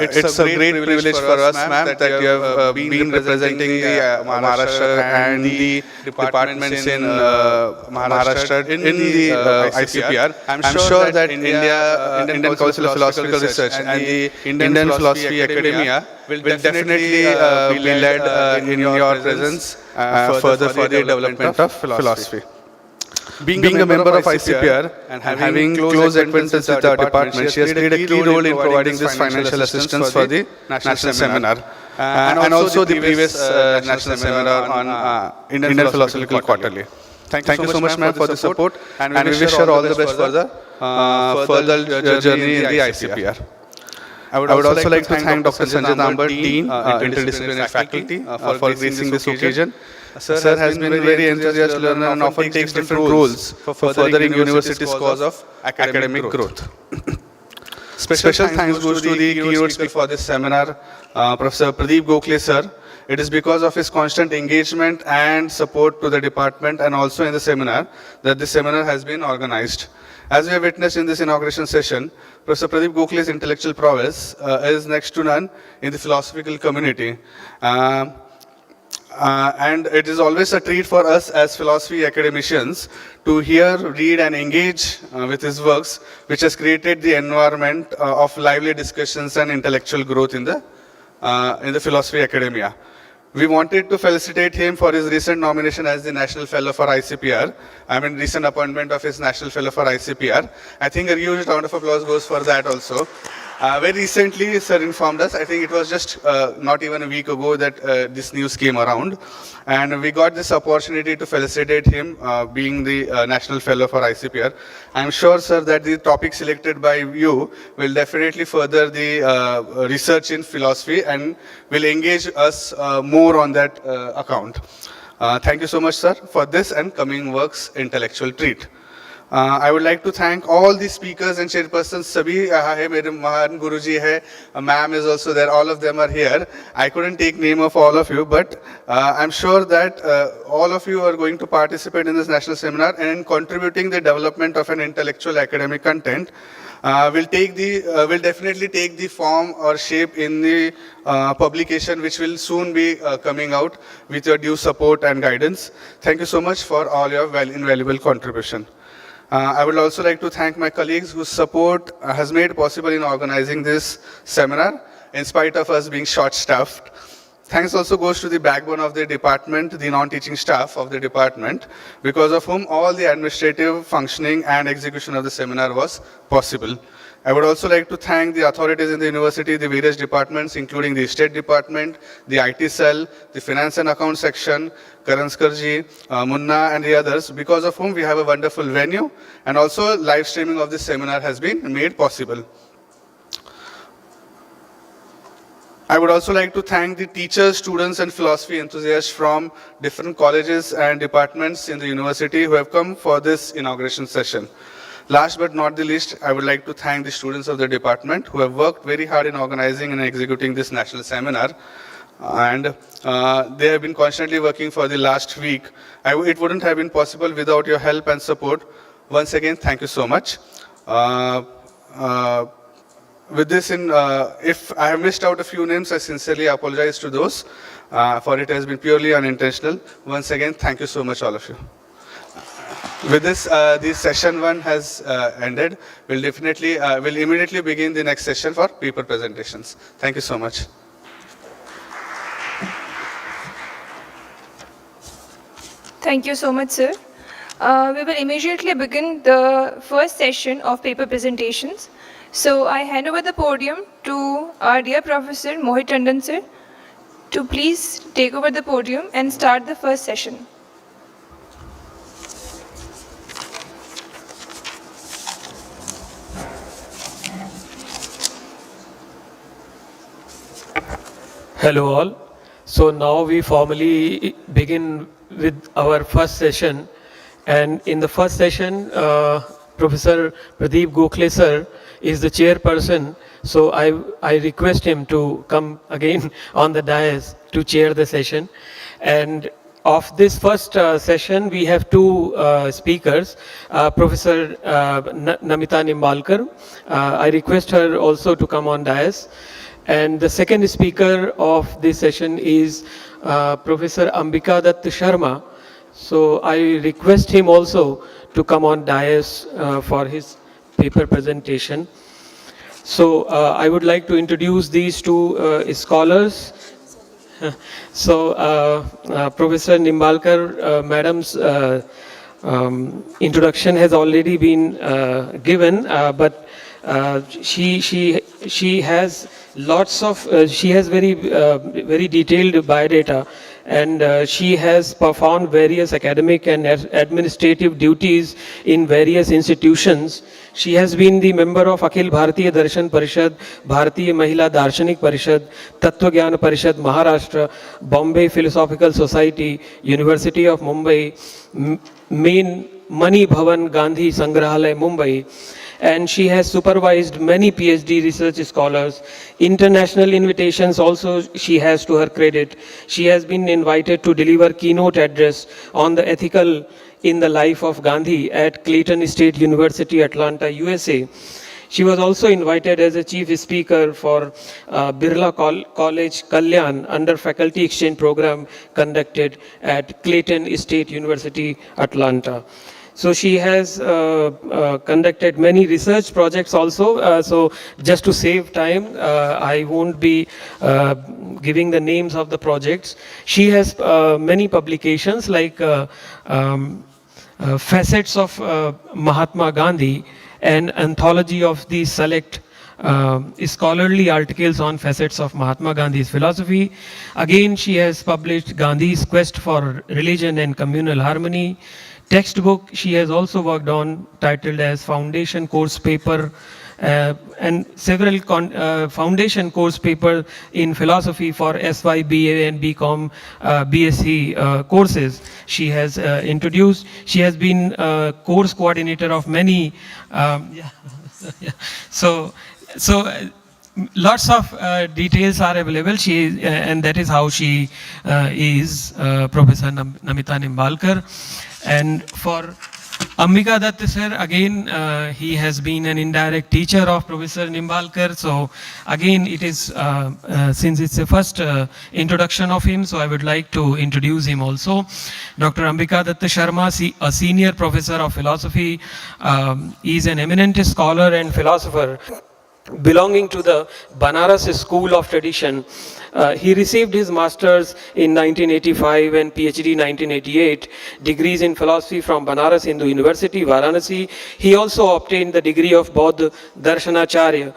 it's a great privilege for us, ma'am, that you have been representing the Maharashtra and the departments in Maharashtra in the ICPR. I'm sure that Indian Council of Philosophical Research and the Indian Philosophy Academia will definitely be led in your presence further for the development of philosophy. Being a member of ICPR and having close acquaintance with our department, she has played a key role in providing this financial assistance for the national seminar and also the previous national seminar on Indian Philosophical Quarterly. Thank you so much, ma'am, for the support, and we wish her all the best for the further journey in the ICPR. I would also like to thank Dr. Sanjay Dambar, Dean, Interdisciplinary Faculty, for gracing this occasion. Sir has been a very enthusiastic learner and often takes different roles for furthering university's cause of academic growth. Special thanks goes to the keynote speaker for this seminar, Professor Pradeep Gokhale sir. It is because of his constant engagement and support to the department and also in the seminar that this seminar has been organized. As we have witnessed in this inauguration session, Professor Pradeep Gokhale's intellectual prowess is next to none in the philosophical community. And it is always a treat for us as philosophy academicians to hear, read and engage with his works, which has created the environment of lively discussions and intellectual growth in the philosophy academia. We wanted to felicitate him for his recent nomination as the National Fellow for ICPR. Recent appointment of his National Fellow for ICPR. I think a huge round of applause goes for that also. Very recently, sir informed us, I think it was just not even a week ago that this news came around. And we got this opportunity to felicitate him being the National Fellow for ICPR. I'm sure, sir, that the topic selected by you will definitely further the research in philosophy and will engage us more on that account. Thank you so much, sir, for this and coming works intellectual treat. I would like to thank all the speakers and chairpersons. Sabhi hai, mere Mahan Guruji hai, ma'am is also there, all of them are here. I couldn't take name of all of you, but I'm sure that all of you are going to participate in this national seminar and in contributing the development of an intellectual academic content will definitely take the form or shape in the publication which will soon be coming out with your due support and guidance. Thank you so much for all your invaluable contribution. I would also like to thank my colleagues whose support has made possible in organizing this seminar, in spite of us being short-staffed. Thanks also goes to the backbone of the department, the non-teaching staff of the department, because of whom all the administrative functioning and execution of the seminar was possible. I would also like to thank the authorities in the university, the various departments, including the State Department, the IT cell, the Finance and Account section, Karanskarji, Munna, and the others, because of whom we have a wonderful venue, and also live streaming of this seminar has been made possible. I would also like to thank the teachers, students, and philosophy enthusiasts from different colleges and departments in the university who have come for this inauguration session. Last but not the least, I would like to thank the students of the department who have worked very hard in organizing and executing this national seminar. And they have been constantly working for the last week. It wouldn't have been possible without your help and support. Once again, thank you so much. With this, if I have missed out a few names, I sincerely apologize to those, for it has been purely unintentional. Once again, thank you so much, all of you. With this, the session 1 has ended. We'll immediately begin the next session for paper presentations. Thank you so much. Thank you so much, sir. We will immediately begin the first session of paper presentations. So I hand over the podium to our dear Professor Mohit Tandon, sir, to please take over the podium and start the first session. Hello all. So now we formally begin with our first session, and in the first session Professor Pradeep Gokhale sir is the chairperson, so I request him to come again on the dais to chair the session. And of this first session we have two speakers, Professor Namita Nimbalkar. I request her also to come on dais. And the second speaker of this session is Professor Ambika Datt Sharma. So I request him also to come on dais for his paper presentation. So I would like to introduce these two scholars. So Professor Nimbalkar madam's introduction has already been given, but she has lots of she has very detailed biodata, and she has performed various academic and administrative duties in various institutions. She has been the member of Akhil Bharatiya Darshan Parishad, Bharatiya Mahila Darshanik Parishad, Tattva Gyan Parishad Maharashtra, Bombay Philosophical Society, University of Mumbai, Main Mani Bhavan Gandhi Sangrahalaya Mumbai. And she has supervised many PhD research scholars. International invitations also she has to her credit. She has been invited to deliver keynote address on the ethical in the life of Gandhi at Clayton State University, Atlanta, USA. She was also invited as a chief speaker for Birla College Kalyan under faculty exchange program conducted at Clayton State University, Atlanta. So she has conducted many research projects also. So just to save time, I won't be giving the names of the projects. She has many publications like Facets of Mahatma Gandhi, an anthology of the select scholarly articles on facets of Mahatma Gandhi's philosophy. Again, she has published Gandhi's Quest for Religion and Communal Harmony. Textbook she has also worked on, titled as Foundation Course Paper, and several foundation course paper in philosophy for SY, BA and BCom, BSc courses she has introduced. She has been course coordinator of many, so lots of details are available. She and that is how she is Professor Namita Nimbalkar. And for Ambika Datt sir, again he has been an indirect teacher of Professor Nimbalkar. So again it is since it's the first introduction of him, so I would like to introduce him also. Dr. Ambika Datt Sharma, a senior professor of philosophy, is an eminent scholar and philosopher belonging to the Banaras School of Tradition. He received his master's in 1985 and PhD 1988, degrees in philosophy from Banaras Hindu University, Varanasi. He also obtained the degree of Bodh Darshanacharya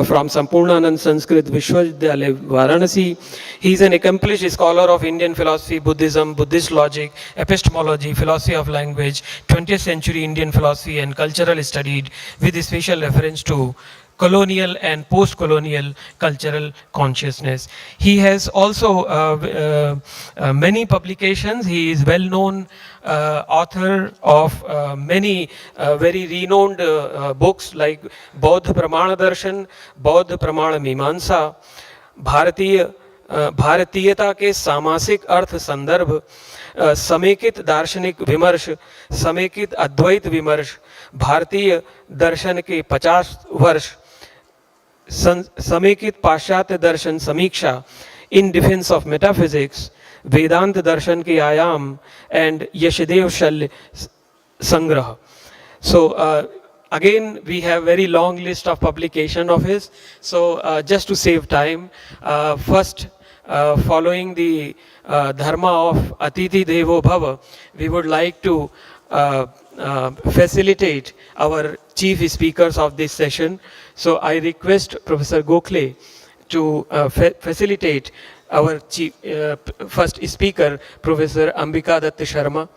from Sampurnanand Sanskrit Vishwavidyalaya, Varanasi. He is an accomplished scholar of Indian philosophy, Buddhism, Buddhist logic, epistemology, philosophy of language, 20th century Indian philosophy and cultural studies with special reference to colonial and post-colonial cultural consciousness. He has also many publications. He is well-known author of many very renowned books like Bodh Pramana Darshan, Bodh Pramana Mimamsa, भारतीयता के सामासिक अर्थ संदर्भ, समेकित दार्शनिक विमर्श, समेकित अद्वैत विमर्श, भारतीय दर्शन के 50 वर्ष, समेकित पाश्चात्य दर्शन समीक्षा, इन डिफेंस ऑफ मेटाफिजिक्स, वेदांत दर्शन के आयाम एंड यशदेव शल्य संग्रह. So again we have very long list of publication of his. So just to save time, first following the Dharma of Atiti Devo Bhava, we would like to facilitate our chief speakers of this session. So I request Professor Gokhale to facilitate our chief, first speaker, Professor Ambika Datta Sharma.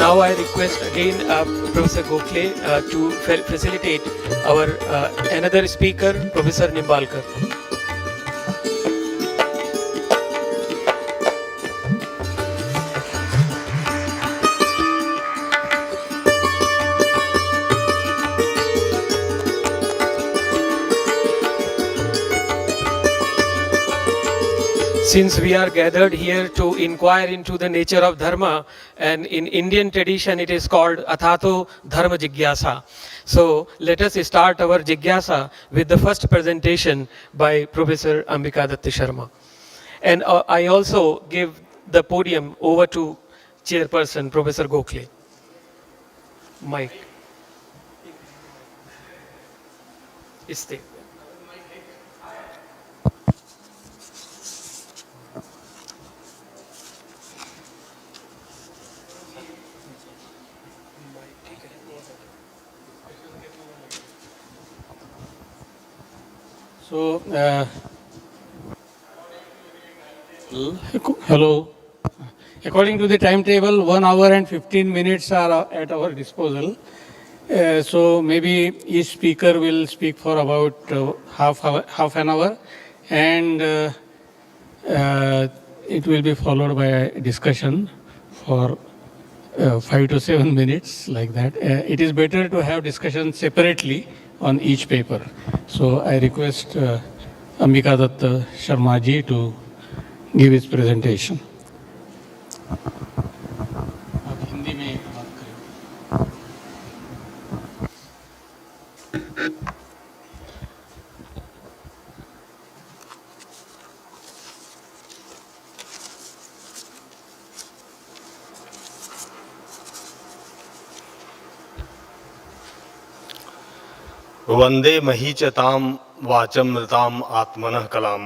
Now I request again Professor Gokhale to facilitate our another speaker, Professor Nimbalkar. Since we are gathered here to inquire into the nature of Dharma, and in Indian tradition it is called Athato Dharma Jigyasa. So let us start our Jigyasa with the first presentation by Professor Ambika Datta Sharma. And I also give the podium over to Chairperson Professor Gokhale. Mike. Stay. So, hello. According to the timetable, 1 hour and 15 minutes are at our disposal. So maybe each speaker will speak for about half an hour, and it will be followed by a discussion for 5 to 7 minutes, like that. It is better to have discussion separately on each paper. So I request Ambika Datta Sharma ji to give his presentation. Hindi में बात करें. वंदे महीचताम वाचमृताम आत्मनः कलाम.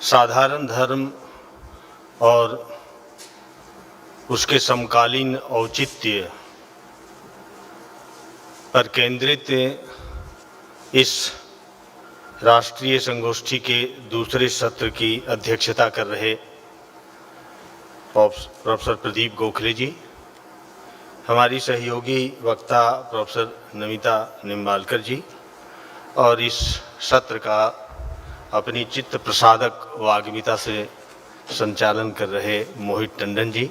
साधारण धर्म और उसके समकालीन औचित्य पर केंद्रित इस राष्ट्रीय संगोष्ठी के दूसरे सत्र की अध्यक्षता कर रहे प्रोफेसर प्रदीप गोखले जी, हमारी सहयोगी वक्ता प्रोफेसर नमिता निम्बालकर जी, और इस सत्र का अपनी चित्त प्रसादक वाग्मिता से संचालन कर रहे मोहित टंडन जी,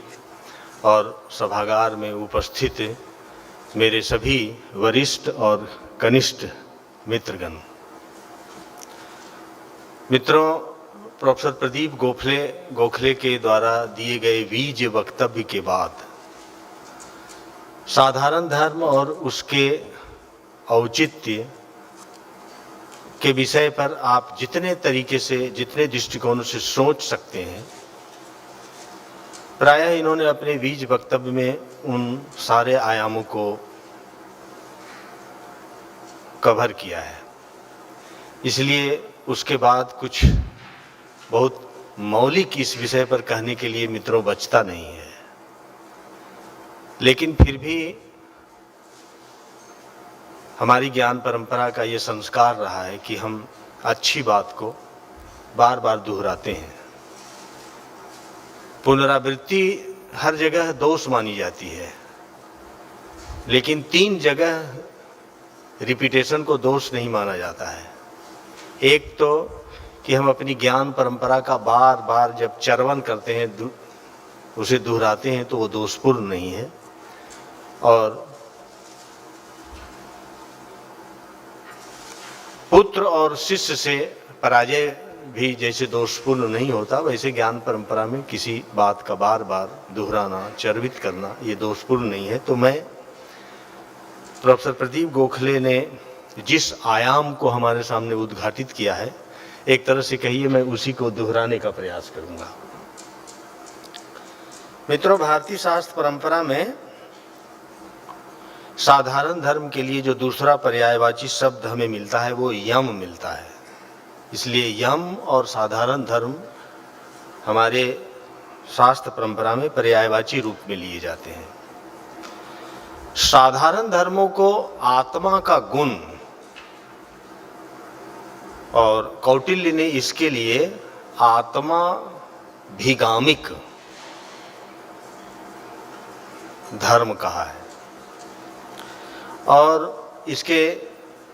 और सभागार में उपस्थित मेरे सभी वरिष्ठ और कनिष्ठ मित्रगण. मित्रों, प्रोफेसर प्रदीप गोखले के द्वारा दिए गए बीज वक्तव्य के बाद साधारण धर्म और उसके औचित्य के विषय पर आप जितने तरीके से, जितने दृष्टिकोणों से सोच सकते हैं, प्रायः इन्होंने अपने बीज वक्तव्य में उन सारे आयामों को कवर किया है। इसलिए उसके बाद कुछ बहुत मौलिक इस विषय पर कहने के लिए मित्रों बचता नहीं है। लेकिन फिर भी हमारी ज्ञान परंपरा का ये संस्कार रहा है कि हम अच्छी बात को बार बार दोहराते हैं। पुनरावृत्ति हर जगह दोष मानी जाती है, लेकिन 3 जगह रिपीटेशन को दोष नहीं माना जाता है। एक तो कि हम अपनी ज्ञान परंपरा का बार बार जब चर्वन करते हैं, उसे दोहराते हैं, तो वो दोषपूर्ण नहीं है। और पुत्र और शिष्य से पराजय भी जैसे दोषपूर्ण नहीं होता, वैसे ज्ञान परंपरा में किसी बात का बार बार दोहराना, चर्वित करना, ये दोषपूर्ण नहीं है। तो मैं प्रोफेसर प्रदीप गोखले ने जिस आयाम को हमारे सामने उद्घाटित किया है, एक तरह से कहिए मैं उसी को दोहराने का प्रयास करूंगा। मित्रों, भारतीय शास्त्र परंपरा में साधारण धर्म के लिए जो दूसरा पर्यायवाची शब्द हमें मिलता है वो यम मिलता है। इसलिए यम और साधारण धर्म हमारे शास्त्र परंपरा में पर्यायवाची रूप में लिए जाते हैं। साधारण धर्मों को आत्मा का गुण, और कौटिल्य ने इसके लिए आत्माभिगामिक धर्म कहा है। और इसके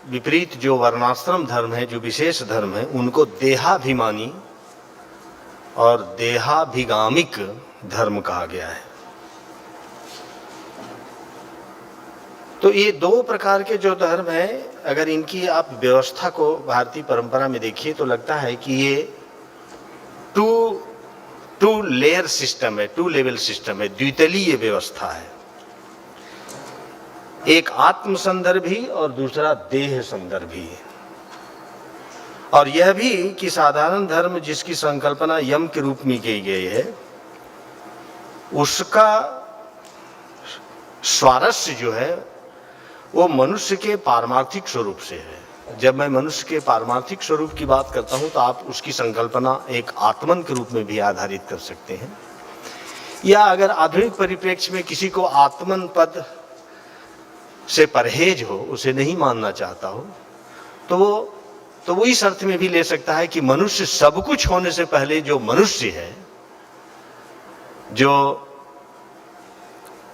विपरीत जो वर्णाश्रम धर्म है, जो विशेष धर्म है, उनको देहाभिमानी और देहाभिगामिक धर्म कहा गया है। तो ये 2 प्रकार के जो धर्म है, अगर इनकी आप व्यवस्था को भारतीय परंपरा में देखिए तो लगता है कि ये टू लेयर सिस्टम है, 2 लेवल सिस्टम है, द्वितलीय व्यवस्था है। एक आत्म संदर्भी और दूसरा देह संदर्भी। और यह भी कि साधारण धर्म जिसकी संकल्पना यम के रूप में की गई है, उसका स्वारस्य जो है वो मनुष्य के पारमार्थिक स्वरूप से है। जब मैं मनुष्य के पारमार्थिक स्वरूप की बात करता हूं तो आप उसकी संकल्पना एक आत्मन के रूप में भी आधारित कर सकते हैं, या अगर आधुनिक परिप्रेक्ष्य में किसी को आत्मन पद से परहेज हो, उसे नहीं मानना चाहता हो, तो वो इस अर्थ में भी ले सकता है कि मनुष्य सब कुछ होने से पहले जो मनुष्य है,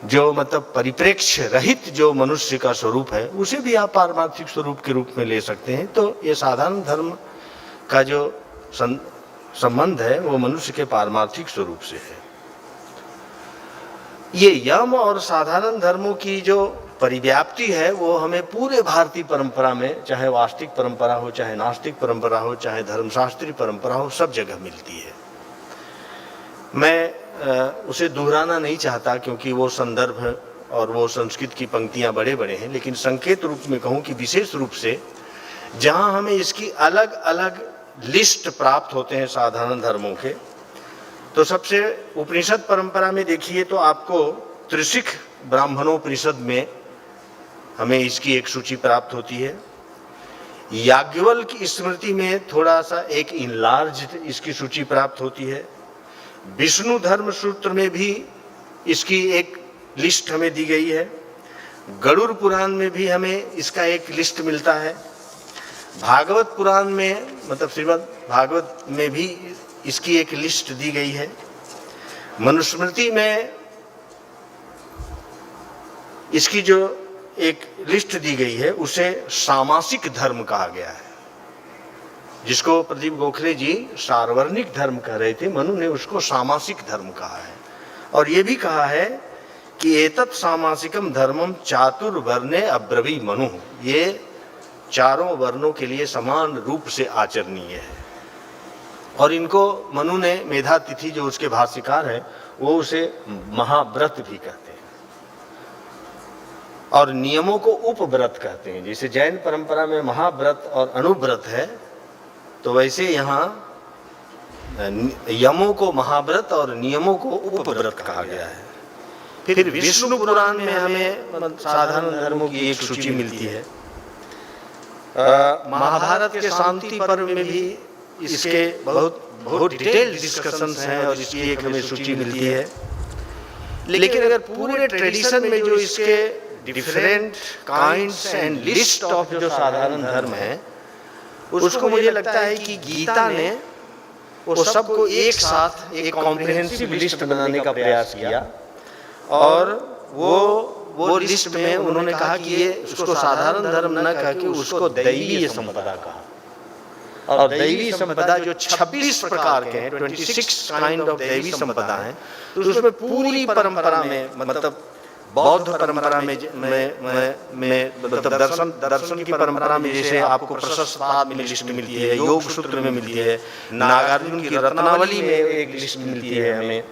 जो मतलब परिप्रेक्ष्य रहित जो मनुष्य का स्वरूप है, उसे भी आप पारमार्थिक स्वरूप के रूप में ले सकते हैं। तो ये साधारण धर्म का जो संबंध है वो मनुष्य के पारमार्थिक स्वरूप से है। ये यम और साधारण धर्मों की जो परिव्याप्ति है वो हमें पूरे भारतीय परंपरा में, चाहे वास्तविक परंपरा हो, चाहे नास्तिक परंपरा हो, चाहे धर्मशास्त्रीय परंपरा हो, सब जगह मिलती है। मैं उसे दोहराना नहीं चाहता क्योंकि वो संदर्भ और वो संस्कृत की पंक्तियां बड़े बड़े हैं, लेकिन संकेत रूप में कहूं कि विशेष रूप से जहां हमें इसकी अलग अलग लिस्ट प्राप्त होते हैं साधारण धर्मों के, तो सबसे उपनिषद परंपरा में देखिए तो आपको त्रिशिख ब्राह्मणोपनिषद में हमें इसकी एक सूची प्राप्त होती है। याज्ञवल्क्य की स्मृति में थोड़ा सा एक इनलार्ज्ड इसकी सूची प्राप्त होती है। विष्णु धर्म सूत्र में भी इसकी एक लिस्ट हमें दी गई है। गरुड़ पुराण में भी हमें इसका एक लिस्ट मिलता है। भागवत पुराण में, मतलब श्रीमद् भागवत में भी इसकी एक लिस्ट दी गई है। मनुस्मृति में इसकी जो एक लिस्ट दी गई है उसे सामासिक धर्म कहा गया है, जिसको प्रदीप गोखले जी सार्वर्णिक धर्म कह रहे थे, मनु ने उसको सामासिक धर्म कहा है। और ये भी कहा है कि एतत् सामासिकम धर्मम चातुर्वर्णे अब्रवी मनु, ये चारों वर्णों के लिए समान रूप से आचरणीय है। और इनको मनु ने मेधा तिथि जो उसके भाष्यकार है वो उसे महाव्रत भी कहते हैं और नियमों को उपव्रत कहते हैं। जैसे जैन परंपरा में महाव्रत और अनुव्रत है, तो वैसे यहाँ यमों को महाव्रत और नियमों को उपव्रत कहा गया है। फिर विष्णु पुराण में हमें साधारण धर्मों की एक सूची मिलती है। महाभारत के शांति पर्व में भी इसके बहुत डिटेल डिस्कशंस हैं और इसकी एक हमें सूची मिलती है। लेकिन अगर पूरे ट्रेडिशन में जो इसके different kinds and list of जो साधारण धर्म है, उसको मुझे लगता है कि गीता ने वो सबको एक साथ एक कॉम्प्रिहेंसिव लिस्ट बनाने का प्रयास किया और वो लिस्ट में उन्होंने कहा कि ये उसको साधारण धर्म न कह के उसको दैवीय संपदा कहा। और दैवी संपदा जो 26 प्रकार के हैं, 26 काइंड ऑफ दैवी संपदा हैं, तो उसमें पूरी परंपरा में मतलब बौद्ध परंपरा में मतलब दर्शन की परंपरा में जैसे आपको प्रशस्ताद में लिस्ट मिलती है, योग सूत्र में मिलती है, नागार्जुन की रत्नावली में एक लिस्ट मिलती है हमें,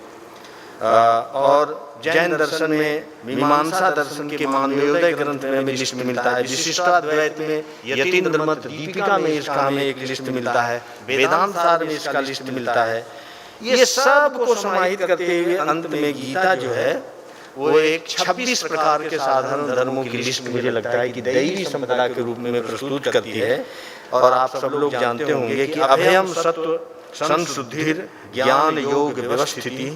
और जैन दर्शन में मीमांसा दर्शन के मानवोदय ग्रंथ में हमें लिस्ट मिलता है, विशिष्टाद्वैत में यतीन्द्र मत दीपिका में इसका हमें एक लिस्ट मिलता है, वेदांत सार में इसका लिस्ट मिलता है। ये सब को समाहित करते हुए अंत में गीता जो है वो एक 26 प्रकार के साधारण धर्मों की लिस्ट मुझे लगता है कि दैवी संपदा के रूप में प्रस्तुत करती है। और आप सब लोग जानते होंगे कि अभयम सत्व संशुद्धिर ज्ञान योग व्यवस्थिति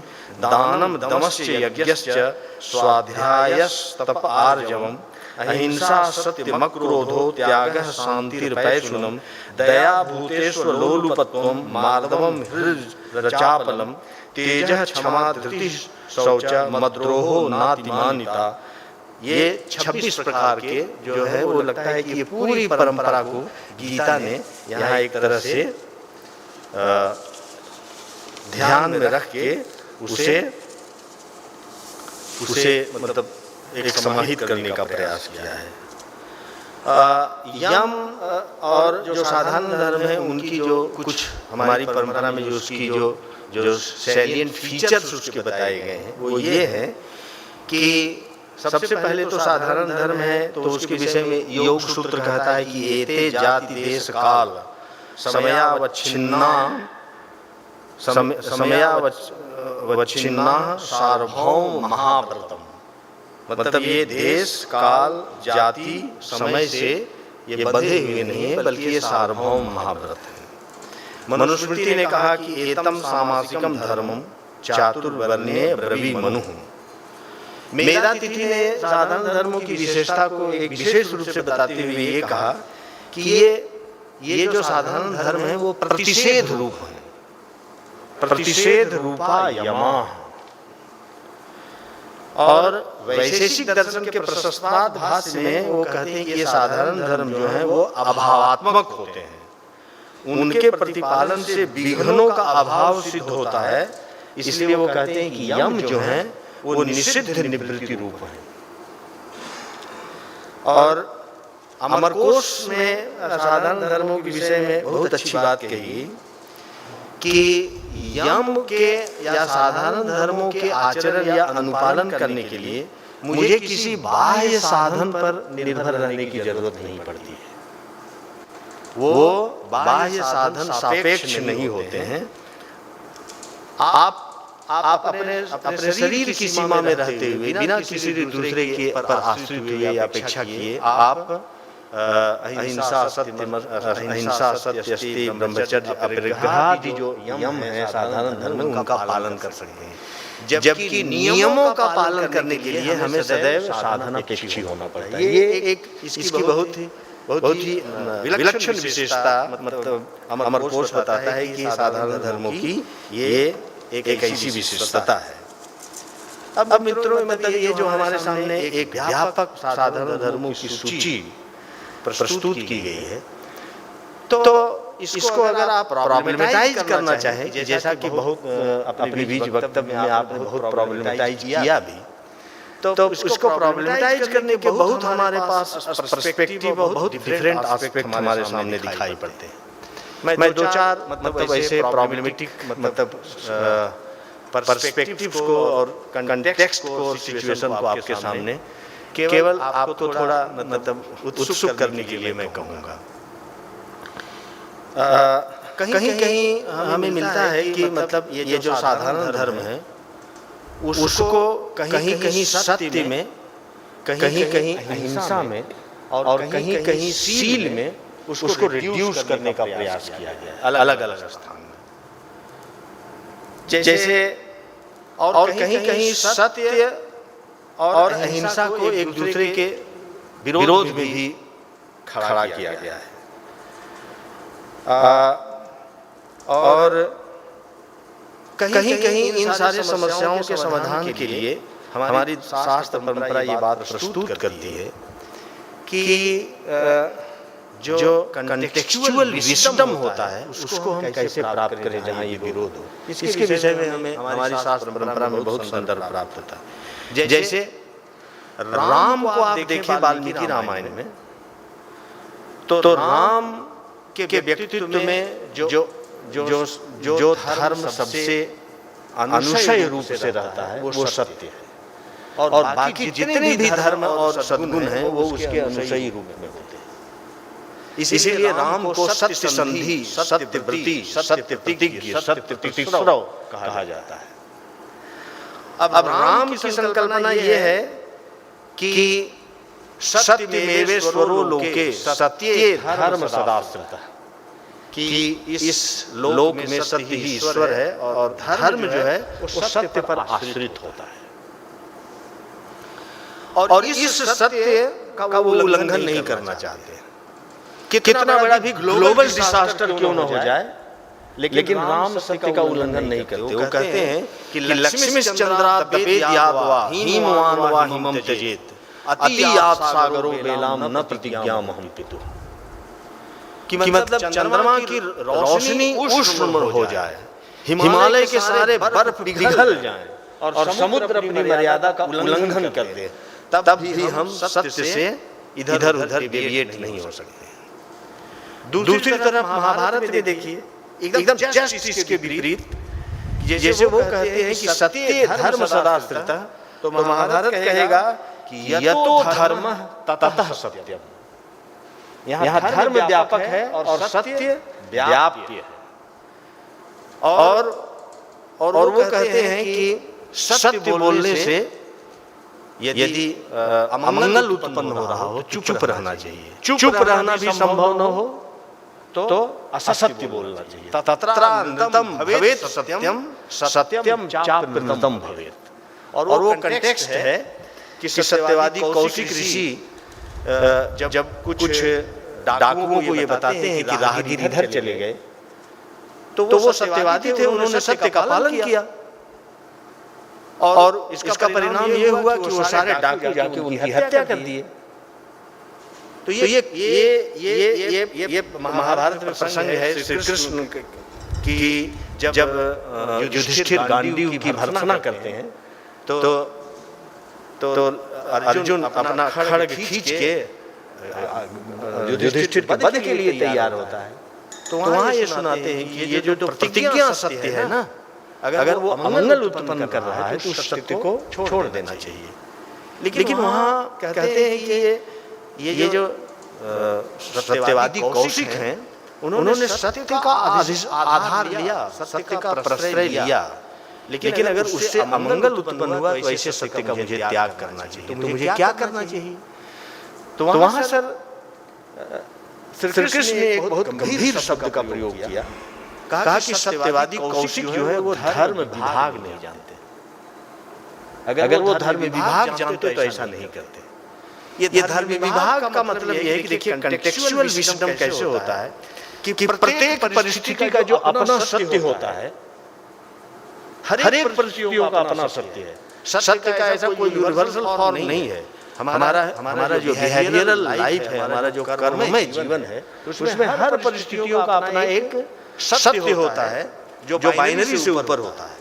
दानम दमश्च यज्ञश्च स्वाध्यायस्तप आर्जवम अहिंसा सत्यम क्रोधो त्यागः शांतिर्पैशुनम दया भूतेष्व लोलुपत्वम मार्दवम हृदचापलम तेजः क्षमा धृति शौच मद्रोहो नातिमानिता। ये 26 प्रकार के जो है वो लगता है कि ये पूरी परंपरा को गीता ने यहाँ एक तरह से ध्यान में रख के उसे मतलब एक समाहित करने का प्रयास किया है। यम और जो साधारण धर्म है उनकी जो कुछ हमारी परंपरा में जो उसकी जो सैलिएंट फीचर्स उसके बताए गए हैं वो ये है कि सबसे पहले तो साधारण धर्म है तो उसके विषय में योग सूत्र कहता है कि एते जाति देश काल समयावच्छिन्ना सार्वभौम महाव्रतम। मतलब ये देश काल जाति समय से ये बंधे हुए नहीं है बल्कि ये सार्वभौम महाव्रत है। मनुस्मृति ने कहा कि एतम सामासिकम धर्मम चातुर्वर्ण्ये ब्रवी मनु। मेधा तिथि ने साधारण धर्मों की विशेषता को एक विशेष रूप से बताते हुए ये कहा कि ये जो साधारण धर्म है वो प्रतिषेध रूप है, प्रतिषेध रूपा यमा। और वैशेषिक दर्शन के प्रशस्ताद भाष्य में वो कहते हैं कि ये साधारण धर्म जो है वो अभावात्मक होते हैं, उनके प्रतिपालन से विघ्नों का अभाव सिद्ध होता है, इसलिए वो कहते हैं कि यम जो है वो निषिद्ध निवृत्ति रूप है। और अमरकोश में साधारण धर्मों के विषय में बहुत अच्छी बात कही कि यम के या साधारण धर्मों के आचरण या अनुपालन करने के लिए मुझे किसी बाह्य साधन पर निर्भर रहने की जरूरत नहीं पड़ती है। वो बाह्य साधन सापेक्ष नहीं होते हैं। आप अपने शरीर की सीमा में रहते हुए बिना किसी दूसरे के पर आश्रित हुए या अपेक्षा किए आप अहिंसा सत्य ब्रह्मचर्य अपरिग्रह आदि जो यम है साधारण धर्म उनका पालन कर सकते हैं। जबकि नियमों का पालन करने के लिए हमें सदैव साधनापेक्षी होना पड़ता है। ये एक इसकी बहुत ही विलक्षण विशेषता मतलब अमरकोश बताता है कि साधारण धर्मों की ये एक ऐसी विशेषता है। अब मित्रों मतलब ये जो हमारे सामने एक व्यापक साधारण धर्मों की सूची प्रस्तुत की गई है, तो इसको अगर आप प्रॉब्लमेटाइज करना चाहें, जैसा कि बहुत अपने बीच वक्तव्य में आपने बहुत प्रॉब्लमेटाइज किया भी, तो इसको प्रॉब्लमेटाइज करने के बहुत हमारे पास पर्सपेक्टिव बहुत डिफरेंट एस्पेक्ट हमारे सामने दिखाई पड़ते हैं। मैं दो चार मतलब ऐसे प्रॉब्लमेटिक मतलब पर्सपेक्टिव्स को और कंटेक्स्ट को और सिचुएशन को आपके सामने केवल आपको थोड़ा मतलब उत्सुक करने के लिए मैं कहूँगा। कहीं कहीं हमें मिलता है कि मतलब ये जो साधारण धर्म है उसको कहीं कहीं सत्य में, कहीं कहीं अहिंसा में और कहीं कहीं शील में उसको रिड्यूस करने का प्रयास किया गया है अलग अलग स्थान में। जैसे और कहीं कहीं सत्य और अहिंसा को एक दूसरे के विरोध में भी खड़ा किया गया है। और कहीं कहीं इन सारी समस्याओं के समाधान के लिए हमारी शास्त्र परंपरा ये बात प्रस्तुत करती है कि जो कंटेक्चुअल विजडम होता है उसको हम कैसे प्राप्त करें जहाँ ये विरोध हो। इसके विषय में हमें हमारी शास्त्र परंपरा में बहुत संदर्भ प्राप्त होता है। जैसे राम को आप देखें वाल्मीकि रामायण में, तो राम के व्यक्तित्व में जो धर्म सबसे अनुशय रूप से रहता है वो सत्य है, और बाकी जितने भी धर्म और सद्गुण हैं वो उसके अनुशयी रूप में होते हैं। इसीलिए राम को सत्य संधि, सत्य व्रती, सत्य प्रतिज्ञ, सत्य प्रतिश्रव कहा जाता है। अब राम की संकल्पना ये है कि सत्यमेवेश्वरो लोके, सत्ये धर्म सदाश्रितः, कि इस लोक में सत्य ही ईश्वर है और धर्म जो है वो सत्य पर आश्रित होता है। और इस सत्य का वो उल्लंघन नहीं करना चाहते। कितना बड़ा भी ग्लोबल डिजास्टर क्यों न हो जाए, लेकिन राम सत्य का उल्लंघन नहीं करते। वो कहते हैं कि लक्ष्मीश्चंद्रा तपेद्यावा हिमवान वा हिमं त्यजेत अतियात सागरो वेलाम न प्रतिज्ञाम अहं पितु, कि मतलब चंद्रमा की रोशनी उष्ण हो जाए, हिमालय के सारे बर्फ पिघल जाएं और समुद्र अपनी मर्यादा का उल्लंघन कर दे, तब भी हम सत्य से इधर उधर डेविएट नहीं हो सकते। दूसरी तरफ महाभारत में देखिए एकदम जस्ट इसके विपरीत, जैसे वो कहते हैं कि सत्य धर्म सदाश्रितः, तो महाभारत कहेगा कि यतो धर्म ततः सत्यम। यहाँ धर्म व्यापक है और सत्य व्याप्य है। और वो कहते हैं कि सत्य बोलने से यदि अमंगल उत्पन्न हो रहा हो चुप रहना चाहिए, चुप रहना भी संभव न हो तो असत्य बोलना चाहिए। तत्रानृतम भवेत् सत्यम, सत्यम चाप्यनृतम भवेत्। और वो कंटेक्स्ट है कि सत्यवादी कौशिक ऋषि जब कुछ डाकुओं को ये बताते हैं कि राहगीर इधर चले गए, तो वो सत्यवादी थे, उन्होंने सत्य का पालन किया और इसका परिणाम ये हुआ कि वो सारे डाकू जाके उनकी हत्या कर दिए। तो ये महाभारत में प्रसंग है श्री कृष्ण की, जब युधिष्ठिर गांडीव की भर्त्सना करते हैं तो अर्जुन अपना खड्ग खींच के युधिष्ठिर के वध के लिए तैयार होता है। तो वहाँ ये सुनाते हैं कि ये जो प्रतिज्ञा सत्य है ना, अगर वो अमंगल उत्पन्न कर रहा है तो उस सत्य को छोड़ देना चाहिए। लेकिन वहाँ कहते हैं कि ये जो सत्यवादी कौशिक हैं उन्होंने सत्य का आधार लिया, सत्य का प्रश्रय लिया, लेकिन अगर उससे अमंगल उत्पन्न हुआ तो ऐसे सत्य का मुझे त्याग करना चाहिए। तो मुझे क्या करना चाहिए? तो वहाँ सर श्री कृष्ण ने एक बहुत गंभीर शब्द का प्रयोग किया, कहा कि सत्यवादी कौशिक जो है वो धर्म विभाग नहीं जानते। अगर वो धर्म विभाग जानते तो ऐसा नहीं करते। ये धर्म विभाग का मतलब ये है कि देखिए कंटेक्चुअल विजडम कैसे होता है कि प्रत्येक परिस्थिति का जो अपना सत्य होता है, हर एक परिस्थितियों का अपना सत्य है। सत्य का ऐसा कोई यूनिवर्सल फॉर्म नहीं है। हमारा जो बिहेवियरल लाइफ है, हमारा जो कर्ममय जीवन है, उसमें हर परिस्थितियों का अपना एक सत्य होता है जो बाइनरी से ऊपर होता है।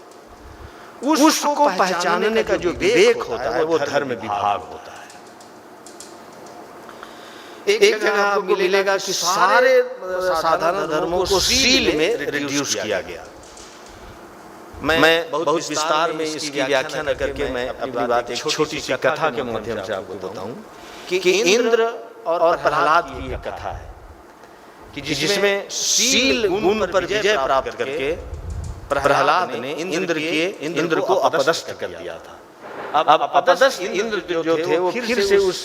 उसको पहचानने का जो विवेक होता है वो धर्म विभाग होता है। एक जगह आपको मिलेगा कि सारे साधारण धर्मों को सील में रिड्यूस किया गया। मैं बहुत विस्तार में इसकी व्याख्या न करके मैं अपनी बात एक छोटी सी कथा के माध्यम से आपको बताऊं कि इंद्र और प्रहलाद की एक कथा है कि जिसमें सील गुण पर विजय प्राप्त करके प्रहलाद ने इंद्र को अपदस्थ कर दिया था। अब अपदस्थ इंद्र जो थे वो फिर से उस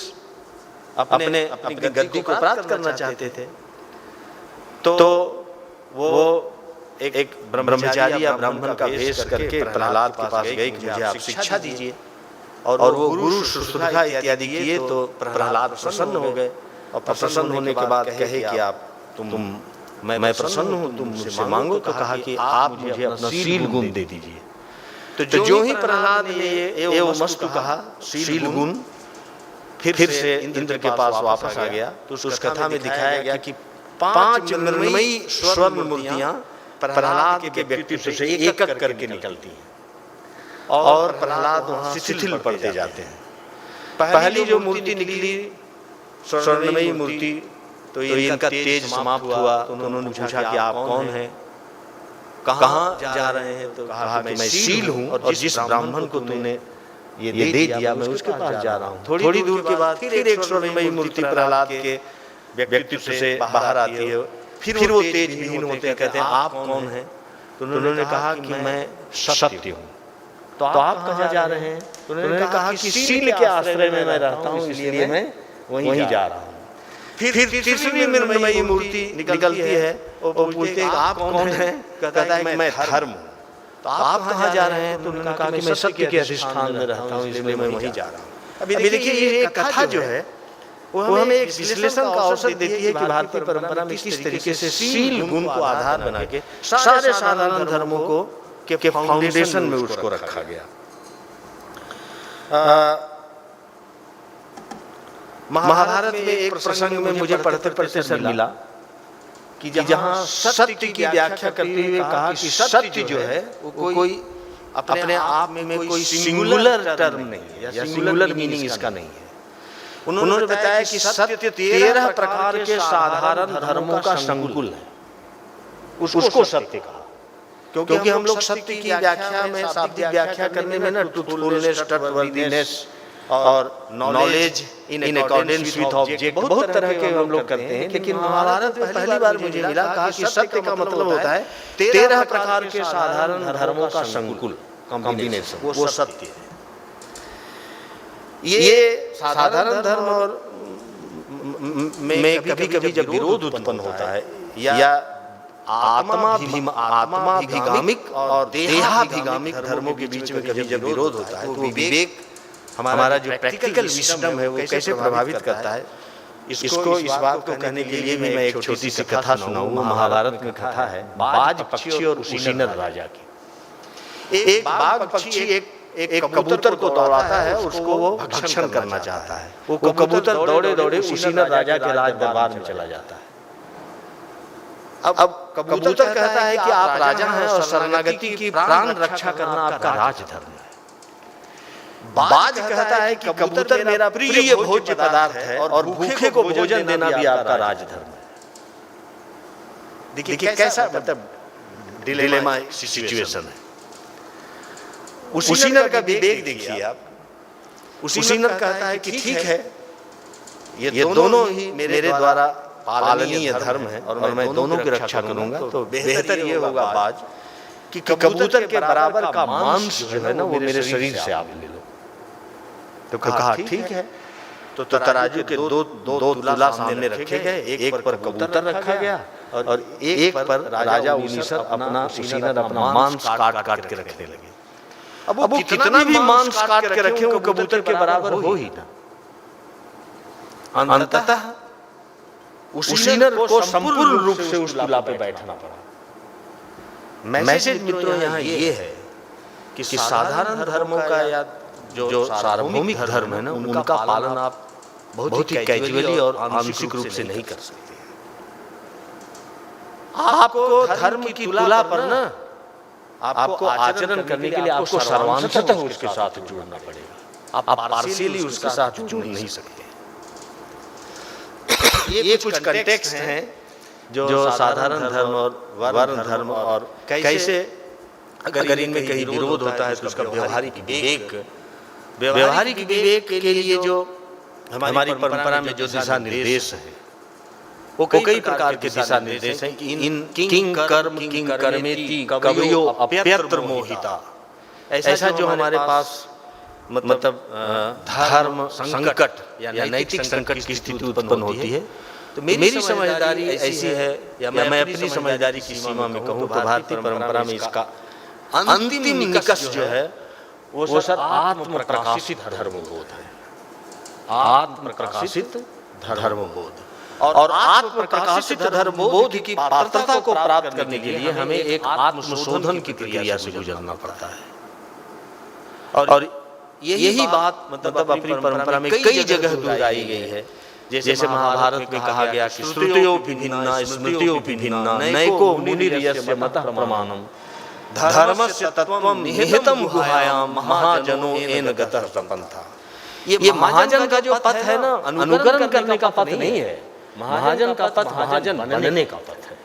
अपनी गद्दी को प्राप्त करना चाहते थे। तो वो एक ब्रह्मचारी या ब्राह्मण का वेश करके प्रहलाद के पास गए कि मुझे आप शिक्षा दीजिए, और वो गुरु शुश्रूषा इत्यादि किए तो प्रहलाद प्रसन्न हो गए। और प्रसन्न होने के बाद कहे कि आप मैं प्रसन्न हूँ, तुम मुझसे मांगो। तो कहा कि आप मुझे अपना सील गुण दे दीजिए। तो जो ही प्रहलाद ने ये मस्तु कहा सील गुण, फिर से इंद्र के पास वापस आ गया। तो उस कथा में दिखाया गया कि 5 मृण्मयी स्वर्ण मूर्तियां प्रहलाद के व्यक्तित्व से एक एक करके निकलती हैं और प्रहलाद वहां शिथिल पड़ते जाते हैं। पहली जो मूर्ति निकली स्वर्णमयी मूर्ति, तो इनका तेज समाप्त हुआ। तो उन्होंने पूछा कि आप कौन हैं, कहाँ जा रहे हैं? तो कहा कि मैं सील हूँ और जिस ब्राह्मण को तुमने ये दे दिया मैं उसके पास जा रहा हूँ। थोड़ी दूर के बाद फिर एक स्वर्णमयी मूर्ति प्रहलाद के व्यक्तित्व से बाहर आती है। फिर वो तेज विहीन होते हैं, कहते हैं आप कौन हैं? तो उन्होंने कहा कि मैं सत्य हूँ। तो आप कहाँ जा रहे हैं? तो उन्होंने कहा कि सील के आश्रय में मैं रहता हूँ, इसलिए मैं वहीं जा रहा हूँ। फिर तीसरी मृण्मयी मूर्ति निकलती है और पूछते हैं आप कौन हैं? कहता है मैं धर्म हूँ। तो आप कहाँ जा रहे हैं? तो उन्होंने कहा कि मैं सत्य के अधिष्ठान में रहता हूँ, इसलिए मैं वहीं जा रहा हूँ। अभी देखिए ये कथा जो है वो हमें एक विश्लेषण का अवसर देती है कि भारतीय परंपरा में किस तरीके से सील गुण को आधार बना के सारे साधारण धर्मों को के फाउंडेशन में उसको रखा गया। महाभारत में एक प्रसंग में मुझे पढ़ते पढ़ते सर मिला कि जहाँ सत्य की व्याख्या करते हुए कहा कि सत्य जो है वो कोई अपने आप में कोई सिंगुलर टर्म नहीं है या सिंगुलर मीनिंग इसका नहीं है। उन्होंने बताया कि सत्य 13 प्रकार के साधारण धर्मों का संकुल है, उसको सत्य कहा। क्योंकि हम लोग सत्य की व्याख्या में शाब्दिक व्याख्या करने में ना ट्रूथफुलनेस, ट्रस्टवर्दीनेस और knowledge in accordance with object बहुत तरह के हम लोग करते हैं। लेकिन महाभारत में पहली बार मुझे मिला कहा कि सत्य का मतलब होता है 13 प्रकार के साधारण धर्मों का संकुल, कॉम्बिनेशन, वो सत्य है। ये साधारण धर्म और में कभी कभी जब विरोध उत्पन्न होता है या आत्माभिगामिक और देहाभिगामिक धर्मों के बीच में कभी जब विरोध होता है तो विवेक हमारा जो प्रैक्टिकल विजडम है वो कैसे प्रभावित करता है, इसको इस बात को कहने के लिए भी मैं एक छोटी सी कथा सुनाऊंगा। महाभारत में कथा है बाज पक्षी और उसीनर राजा की। एक बाघ पक्षी एक कबूतर को दौड़ाता है, उसको वो भक्षण करना चाहता है। वो कबूतर दौड़े दौड़े उसीनर राजा के राज दरबार में चला जाता है। अब कबूतर कहता है कि आप राजा हैं और शरणागति की प्राण रक्षा करना आपका राजधर्म है। बाज कहता है कि कबूतर मेरा प्रिय भोज्य पदार्थ है और भूखे को भोजन देना भी आपका राजधर्म है। देखिए कैसा मतलब डिलेमा सिचुएशन है। उसीनर का विवेक देखिए आप। उसीनर कहता है कि ठीक है ये दोनों ही मेरे द्वारा पालनीय धर्म है और मैं दोनों की रक्षा करूंगा, तो बेहतर ये होगा बाज कि कबूतर के बराबर का मांस जो है ना वो मेरे शरीर से आप ले लो। तो कहा ठीक है। तो तराजू के दो तुला सामने रखे गए, एक पर कबूतर रखा गया और एक पर राजा उसीनर अपना मांस काट काट के रखने लगे। अब वो कितना भी मांस काट के रखे वो कबूतर के बराबर हो ही ना। अंततः उसीनर को संपूर्ण रूप से उस तुला पे बैठना पड़ा। मैसेज मित्रों यहाँ ये है कि साधारण धर्मों का या जो सार्वभौमिक धर्म है ना उनका पालन आप बहुत ही कैजुअली और आंशिक रूप से नहीं कर सकते। आपको धर्म की तुला पर ना आपको आचरण करने के लिए आपको सर्वांशतः उसके साथ जुड़ना पड़ेगा। आप पार्शियली उसके साथ जुड़ नहीं सकते। ये कुछ कंटेक्स्ट हैं जो साधारण धर्म और वर्ण धर्म और कैसे अगर इनमें कहीं विरोध होता है तो उसका व्यवहारिक विवेक के लिए जो हमारी परंपरा में जो दिशा निर्देश है वो कई प्रकार के दिशा निर्देश हैं कि इन किंग कर्मेति कवयो अप्यत्र मोहिता। ऐसा जो हमारे पास मतलब धर्म संकट या नैतिक संकट की स्थिति उत्पन्न होती है, तो मेरी समझदारी ऐसी है या मैं अपनी समझदारी की सीमा में कहूँ तो भारतीय परंपरा में इसका अंतिम निकष जो है वो सर आत्म प्रकाशित धर्मबोध है। आत्म प्रकाशित धर्मबोध और आत्म प्रकाशित धर्मबोध की पात्रता को प्राप्त करने के लिए हमें एक आत्मशोधन की प्रक्रिया से गुजरना पड़ता है। और यही बात मतलब अपनी परंपरा में कई जगह दोहराई गई है। जैसे महाभारत में कहा गया कि श्रुतियो भिन्ना स्मृतियो भिन्ना नैको मुनिर्यस्य मतः प्रमाणम धर्मस्य तत्वं निहितं गुहायां महाजनो येन गतः प्रपन्था। ये महाजन का जो पथ है ना, अनुकरण करने का पथ नहीं है। महाजन का पथ महाजन बनने का पथ है,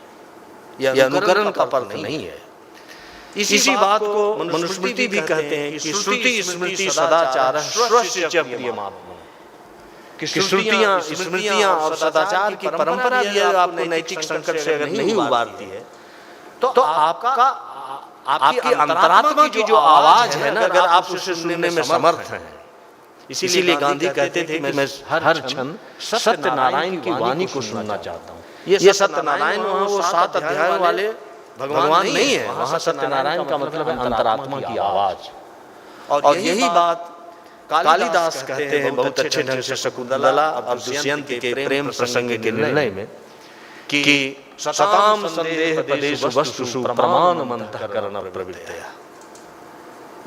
यह अनुकरण का पथ नहीं है। इसी बात को मनुस्मृति भी कहते हैं कि श्रुति स्मृति सदाचार श्रश्च प्रियमात्मा, कि स्मृतियां और सदाचार की परंपरा भी आपको नैतिक संकट से अगर नहीं उबारती है तो आपकी अंतरात्मा की जो आवाज है ना, अगर आप उसे सुनने में समर्थ हैं। इसीलिए गांधी कहते थे कि मैं हर क्षण सत्यनारायण की वाणी को सुनना चाहता हूँ। ये सत्यनारायण वो 7 अध्याय वाले भगवान नहीं है, वहां सत्यनारायण का मतलब है अंतरात्मा की आवाज। और यही बात कालिदास कहते हैं बहुत अच्छे ढंग से शकुंतला और दुष्यंत के प्रेम प्रसंग के निर्णय में कि सताम संदेह पदेषु वस्तुषु प्रमाणमन्तःकरण प्रवृत्तया।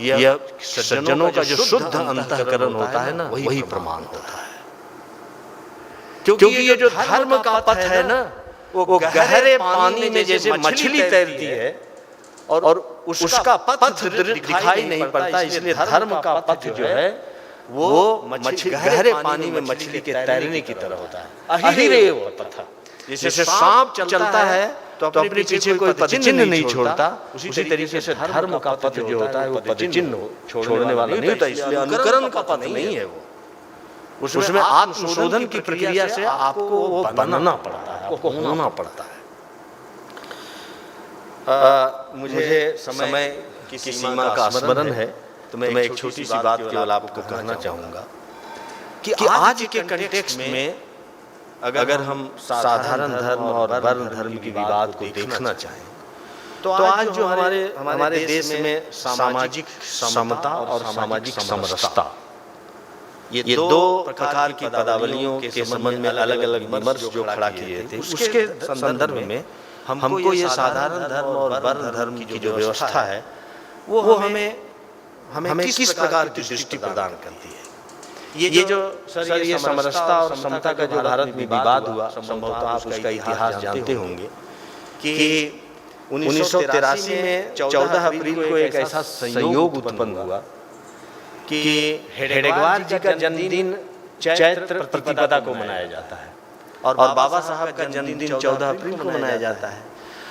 यह सज्जनों का जो शुद्ध अंतःकरण होता है ना, वही प्रमाण होता है। क्योंकि ये जो धर्म का पथ है ना, वो गहरे पानी में जैसे मछली तैरती है और उसका पथ दिखाई नहीं पड़ता, इसलिए धर्म का पथ जो है वो गहरे पानी में मछली के तैरने की तरह होता है। अहिरेव पथ, जैसे सांप चलता है तो अपने पीछे कोई पदचिन्ह नहीं छोड़ता, उसी तरीके से धर्म का पथ जो होता है वो पदचिन्ह छोड़ने वाला नहीं होता। इसलिए अनुकरण का पथ नहीं है वो, उसमें आत्मशोधन की प्रक्रिया से आपको वो बनना पड़ता है, आपको होना पड़ता है। मुझे समय की सीमा का स्मरण है, तो मैं एक छोटी सी बात केवल आपको कहना चाहूंगा कि आज के कंटेक्स्ट में अगर हम साधारण धर्म और वर्ण धर्म की विवाद को देखना चाहें तो आज जो हमारे देश में सामाजिक समता और सामाजिक समरसता, ये 2 प्रकार की पदावलियों के संबंध में अलग अलग विमर्श जो खड़ा किए थे, उसके संदर्भ में हमको ये साधारण धर्म और वर्ण धर्म की जो व्यवस्था है वो हमें किस प्रकार की दृष्टि प्रदान करती है। ये जो सर ये समरसता और समता का जो भारत में विवाद हुआ, संभवतः आप उसका इतिहास जानते होंगे कि 1983 में 14 अप्रैल को एक ऐसा संयोग उत्पन्न हुआ कि हेडगेवार जी का जन्मदिन चैत्र प्रतिपदा को मनाया जाता है और बाबा साहब का जन्मदिन 14 अप्रैल को मनाया जाता है।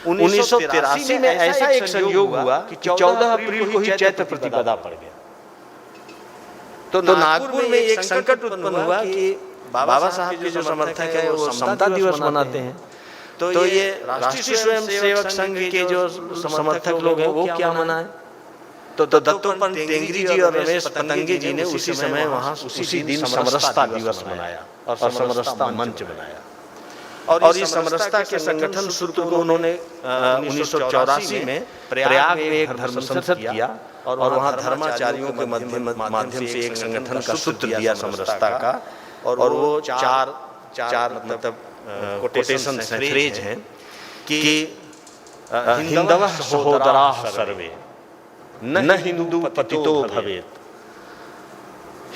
1983 में ऐसा एक संयोग हुआ कि 14 अप्रैल को ही चैत्र प्रतिपदा पड़ गया। तो नागपुर में एक संकट उत्पन्न हुआ कि बाबा साहब के जो समर्थक है वो समता दिवस मनाते हैं, तो ये राष्ट्रीय स्वयं सेवक संघ के जो समर्थक लोग हैं वो क्या मनाए, तो दत्तोपंत टेंगरी जी और रमेश पतंगे जी ने उसी समय वहां उसी दिन समरसता दिवस मनाया और समरसता मंच बनाया। और इस समरसता के संगठन सूत्र को उन्होंने 1984 में प्रयाग में एक धर्म संसद किया और वहाँ धर्माचार्यों के माध्यम से एक संगठन का सूत्र दिया समरसता का, और वो चार मतलब कोटेशन फ्रेज हैं कि हिंदवः सहोदराः सर्वे न हिंदू पतितो भवेत्,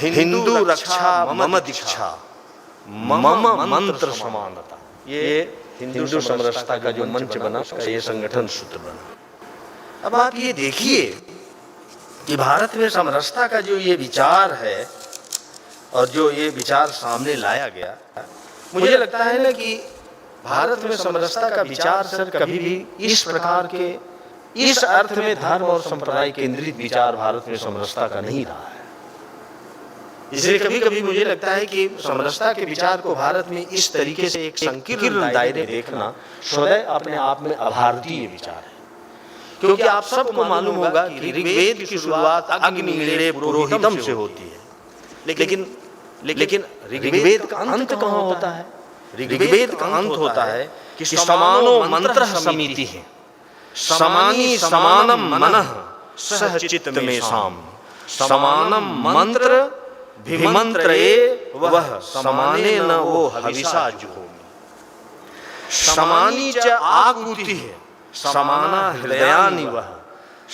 हिंदू रक्षा मम दीक्षा मम मंत्र समानता। ये हिंदू समरसता का जो मंच बना, ये संगठन सूत्र बना। अब आप ये देखिए कि भारत में समरसता का जो ये विचार है और जो ये विचार सामने लाया गया, मुझे लगता है ना कि भारत में समरसता का विचार सर कभी भी इस प्रकार के, इस अर्थ में धर्म और संप्रदाय केंद्रित विचार भारत में समरसता का नहीं रहा है। इसलिए कभी कभी मुझे लगता है कि समरसता के विचार को भारत में इस तरीके से एक संकीर्ण दायरे देखना स्वतः अपने आप में अभारतीय विचार है। क्योंकि आप सबको मालूम होगा कि ऋग्वेद की शुरुआत अग्निमीळे पुरोहितम से होती है, लेकिन ऋग्वेद का अंत कहाँ होता है? ऋग्वेद का अंत होता है कि समानो मंत्र समिति है, समानी समानम मनः सह चित्त में साम, समानम मंत्र भिमंत्रे वह समाने न वो हविषा जुहोमि, समानी च आकृति है, समाना हृदयानि वह,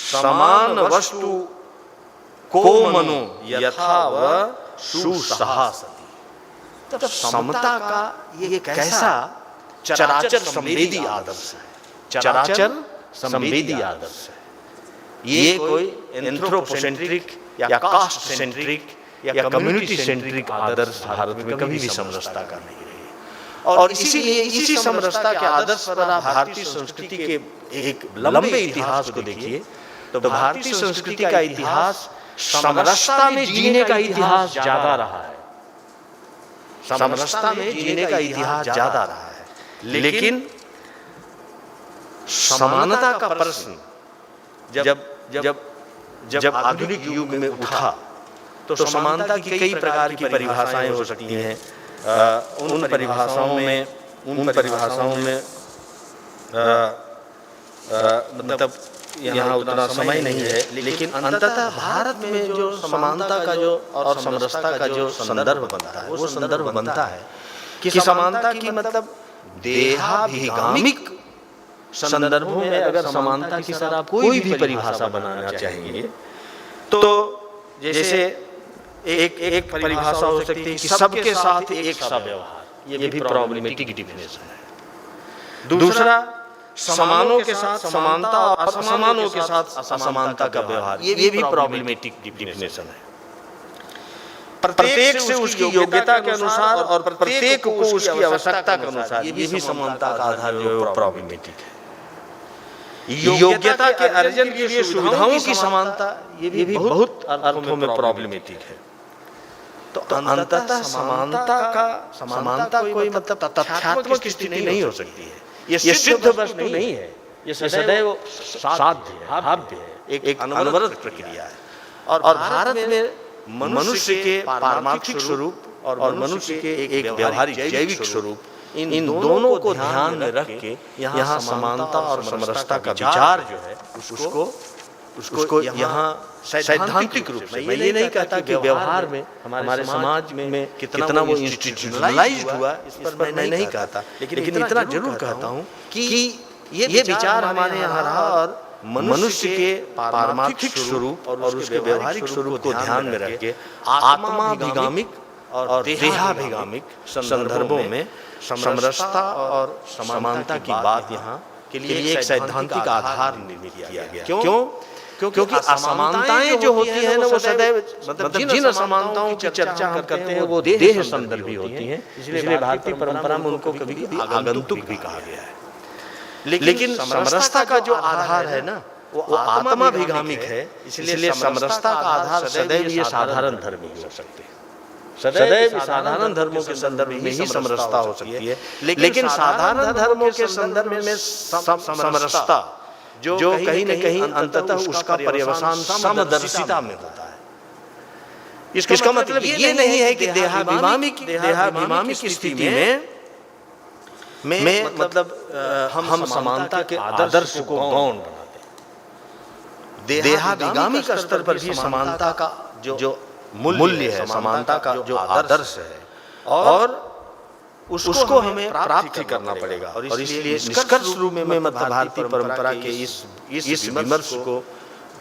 समान वस्तु को मनो यथा वह सुसहासति। तो समता का ये कैसा चराचर संवेदी आदर्श है, चराचर संवेदी आदर्श है। ये कोई एंथ्रोपोसेंट्रिक या कास्ट सेंट्रिक या कम्युनिटी सेंट्रिक आदर्श भारत में कभी भी समरसता का नहीं रही। और इसीलिए इसी समरसता के आदर्श पर आप भारतीय संस्कृति के एक लंबे इतिहास को देखिए तो भारतीय संस्कृति का इतिहास समरसता में जीने का इतिहास ज्यादा रहा है, समरसता में जीने का इतिहास ज्यादा रहा है। लेकिन समानता का प्रश्न जब आधुनिक युग में उठा तो समानता की कई प्रकार की परिभाषाएं हो सकती हैं। उन परिभाषाओं में मतलब यहाँ उतना समय नहीं है, लेकिन अंततः भारत में जो समानता का जो और समरसता का जो संदर्भ बनता है वो संदर्भ बनता है कि समानता की मतलब देहाभिगामिक संदर्भों में अगर समानता की सर आप कोई भी परिभाषा बनाना चाहेंगे तो जैसे एक परिभाषा हो सकती है कि सबके साथ एक सा व्यवहार, ये भी प्रॉब्लमेटिक डिफिनेशन है। दूसरा समानों के साथ समानता और असमानों के साथ असमानता का व्यवहार, ये भी प्रॉब्लमेटिक डिफिनेशन है। प्रत्येक से उसकी योग्यता के अनुसार और प्रत्येक को उसकी आवश्यकता के अनुसार, ये भी समानता का आधार जो है प्रॉब्लमेटिक है। योग्यता के अर्जन के लिए सुविधाओं की समानता, ये भी बहुत अर्थों में प्रॉब्लमेटिक है। तो अंततः समानता कोई मतलब तथ्यात्मक स्थिति नहीं हो सकती है, ये सिद्ध वस्तु नहीं है, ये सदैव साध्य है, भाव्य है, एक अनवरत प्रक्रिया है। और भारत में मनुष्य के पारमार्थिक स्वरूप और मनुष्य के एक व्यवहारिक जैविक स्वरूप, इन दोनों को ध्यान में रख के यहाँ समानता और समरसता का विचार जो है उसको यहाँ सैद्धांतिक रूप से, मैं ये नहीं कहता कि व्यवहार में हमारे समाज में कितना वो इंस्टीट्यूशनलाइज्ड हुआ, इस पर मैं नहीं कहता, लेकिन इतना जरूर कहता हूँ कि ये विचार हमारे यहाँ रहा और मनुष्य के पारमार्थिक स्वरूप और उसके व्यवहारिक स्वरूप को ध्यान में रख के आत्माभिगामिक और देहाभिगामिक संदर्भों में समरसता और समानता की बात यहाँ के लिए एक सैद्धांतिक आधार निर्मित किया गया। क्योंकि असमानताएं जो होती हैं ना वो सदैव मतलब जिन असमानताओं की चर्चा हम करते हैं वो देह संदर्भी होती हैं, इसलिए भारतीय परंपरा में उनको कभी कभी आगंतुक भी कहा गया है। लेकिन समरसता का जो आधार है ना वो आत्माभिगामिक है, इसलिए समरसता का आधार सदैव ये साधारण धर्म ही हो सकते हैं, सदैव साधारण धर्मों के संदर्भ में ही समरसता हो सकती है। लेकिन साधारण धर्मों के संदर्भ में समरसता जो कहीं न कहीं अंततः उसका पर्यवसान समदर्शिता में होता है। इसका मतलब ये नहीं है कि देहाभिमानी की स्थिति में मतलब हम समानता के आदर्श को गौण बनाते हैं। देहाभिगामी के स्तर पर भी समानता का जो मूल्य है, समानता का जो आदर्श है और उसको हमें प्राप्त करना पड़ेगा। और इसलिए निष्कर्ष रूप में मतलब भारतीय परंपरा के इस विमर्श को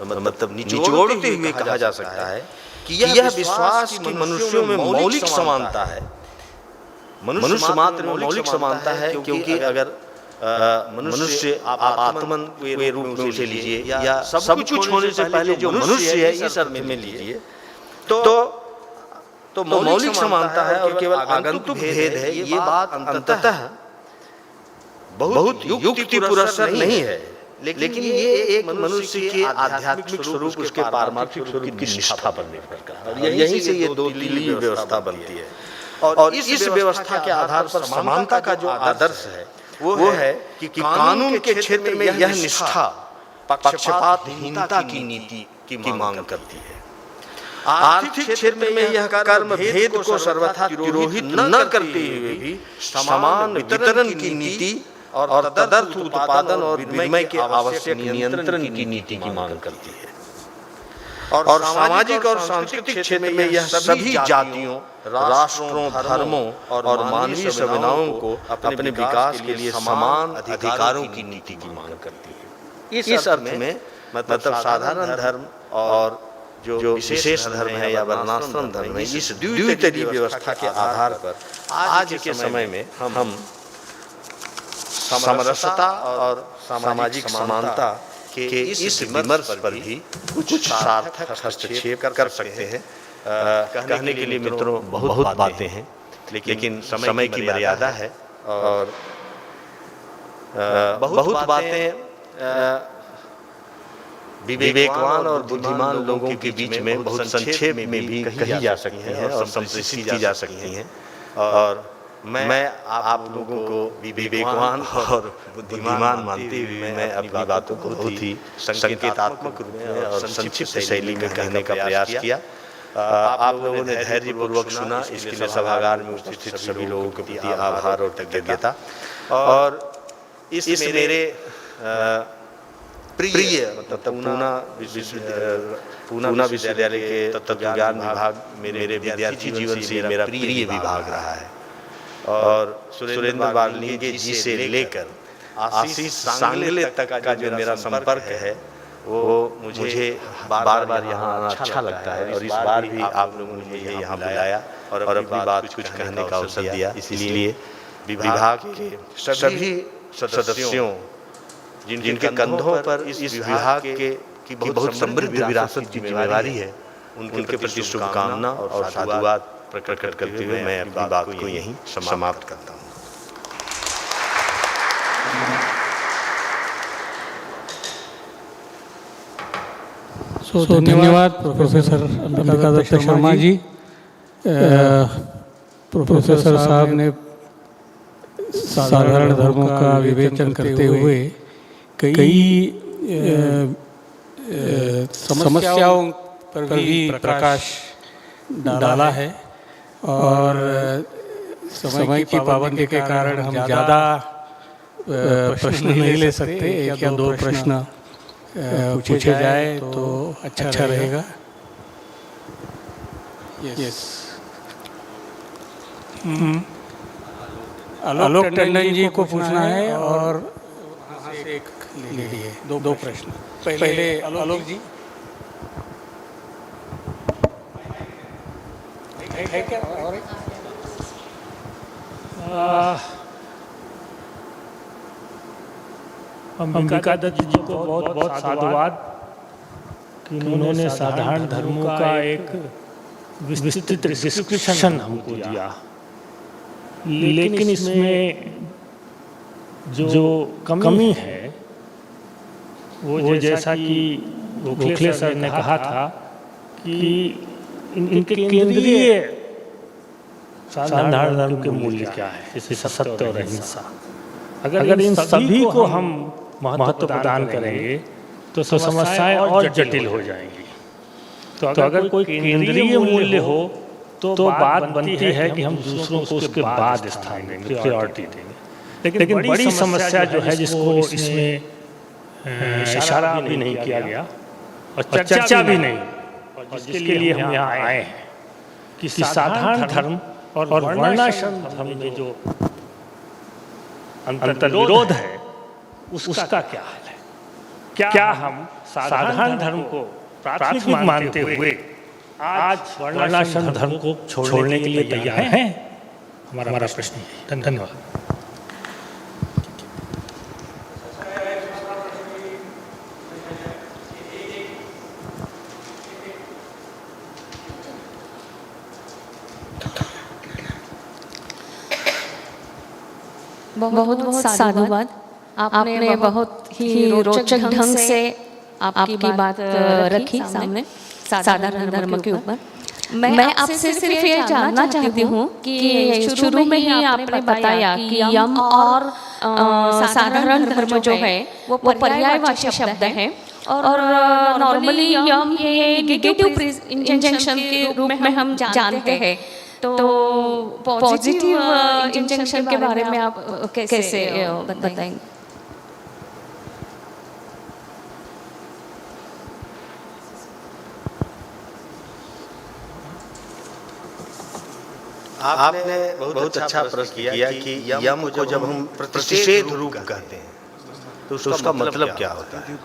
मतलब निचोड़ते हुए कहा जा सकता है कि यह विश्वास कि मनुष्यों में मौलिक समानता है, मनुष्य मात्र में मौलिक समानता है, क्योंकि अगर मनुष्य आप आत्मन के रूप में उसे लीजिए या सब कुछ होने से पहले जो मनुष्य है इस अर्थ में लीजिए तो तो मौलिक समानता है और केवल आगंतुक भेद है, ये बात अंततः बहुत युक्ति पुरस्सर नहीं है, लेकिन ये एक मनुष्य के आध्यात्मिक स्वरूप, उसके पारमार्थिक स्वरूप की निष्ठा पर निर्भर करता है। यहीं से ये दो तिली व्यवस्था बनती है। और इस व्यवस्था के आधार पर समानता का जो आदर्श है वो है कि कानून के क्षेत्र में यह निष्ठा पक्षपातहीनता की नीति की मांग करती है। आर्थिक क्षेत्र में यह कर्म भेद को सर्वथा तिरोहित न करते हुए भी समान वितरण की नीति और तदर्थ उत्पादन और विनिमय के आवश्यक नियंत्रण की नीति की मांग करती है। और सामाजिक और सांस्कृतिक क्षेत्र में यह सभी जातियों, राष्ट्रों, धर्मों और मानवीय संवेदनाओं को अपने विकास के लिए समान अधिकारों की नीति की मांग करती है। इस अर्थ में मतलब साधारण धर्म और जो विशेष धर्म है या वर्णाश्रम धर्म है, इस द्वितलीय व्यवस्था के आधार पर आज के समय में हम समरसता और सामाजिक समानता के इस विमर्श पर भी कुछ सार्थक हस्तक्षेप कर सकते हैं। कहने के लिए मित्रों बहुत बातें हैं, लेकिन समय की मर्यादा है और बहुत बातें विवेकवान और बुद्धिमान लोगों के बीच में बहुत संक्षेप में भी कही जा सकती हैं और संप्रेषित की जा सकती हैं। और मैं आप लोगों को विवेकवान और बुद्धिमान मानते हुए मैं अपनी बातों को बहुत ही संकेतात्मक रूप में और संक्षिप्त शैली में कहने का प्रयास किया। आप लोगों ने धैर्यपूर्वक सुना, इसके लिए सभागार में उपस्थित सभी लोगों के प्रति आभार और कृतज्ञता। और इस मेरे प्रिय मतलब पूना विश्वविद्यालय के तत्वज्ञान विभाग मेरे विद्यार्थी जीवन से मेरा प्रिय विभाग रहा है। और सुरेंद्र वाल्मीकि जी से लेकर आशीष सांगले तक का जो मेरा संपर्क है वो मुझे बार बार यहाँ आना अच्छा लगता है। और इस बार भी आप लोगों ने मुझे यहाँ बुलाया और अपनी बात कुछ कहने का अवसर दिया। इसलिए विभाग के सभी सदस्यों जिनके कंधों पर इस विभाग की बहुत समृद्ध विरासत की जिम्मेदारी है, उनके प्रति शुभकामना और साधुवाद प्रकट करते हुए मैं अपनी बात को यहीं समाप्त करता हूँ। धन्यवाद प्रोफेसर अंबिका दत्त शर्मा जी। प्रोफेसर साहब ने साधारण धर्मों का विवेचन करते हुए कई समस्याओं पर भी प्रकाश डाला है। और समय की पाबंदी के कारण हम ज़्यादा प्रश्न नहीं ले सकते। एक या दो प्रश्न पूछे जाए तो अच्छा रहेगा। यस, आलोक टंडन जी को पूछना है और वहाँ से एक लेडी है। दो प्रश्न। पहले आलोक जी है क्या? और अंबिका दत्त जी को बहुत बहुत साधुवाद कि उन्होंने साधारण धर्मों का एक विस्तृत डिस्क्रिप्शन हमको दिया। लेकिन इसमें जो कमी है वो जैसा कि गोखले सर ने कहा था कि इनके केंद्रीय साधारण धर्म के मूल्य क्या है, जैसे सत्य और अहिंसा। अगर इन सभी को हम महत्व प्रदान करेंगे तो समस्याएं और जटिल हो जाएंगी। तो अगर कोई केंद्रीय मूल्य हो तो बात बनती है कि हम दूसरों को उसके बाद स्थान देंगे, प्रायोरिटी देंगे। लेकिन बड़ी समस्या जो है जिसको इसमें इशारा भी नहीं किया गया और चर्चा भी नहीं, और जिसके लिए हम यहाँ आए हैं कि साधारण धर्म और वर्णाश्रम धर्म में जो अंतर्विरोध है उसका क्या हाल है। क्या हम साधारण धर्म को प्राथमिक मानते हुए आज वर्णाश्रम धर्म को छोड़ने के लिए तैयार हैं? हमारा प्रश्न है। धन्यवाद। बहुत बहुत साधुवाद। आपने बहुत ही रोचक ढंग से आपकी बात रखी सामने साधारण धर्म के ऊपर। मैं आपसे सिर्फ ये जानना चाहती हूँ कि शुरू में ही आपने बताया कि यम और साधारण धर्म जो है वो पर्यायवाची शब्द है और नॉर्मली यम ये नेगेटिव इंजंक्शन के रूप में हम जानते हैं। तो पॉजिटिव इंजंक्शन के बारे में आप कैसे बताएंगे? आपने बहुत अच्छा प्रश्न किया कि यम को जब हम प्रतिषेध रूप कहते हैं तो उसका मतलब क्या होता है।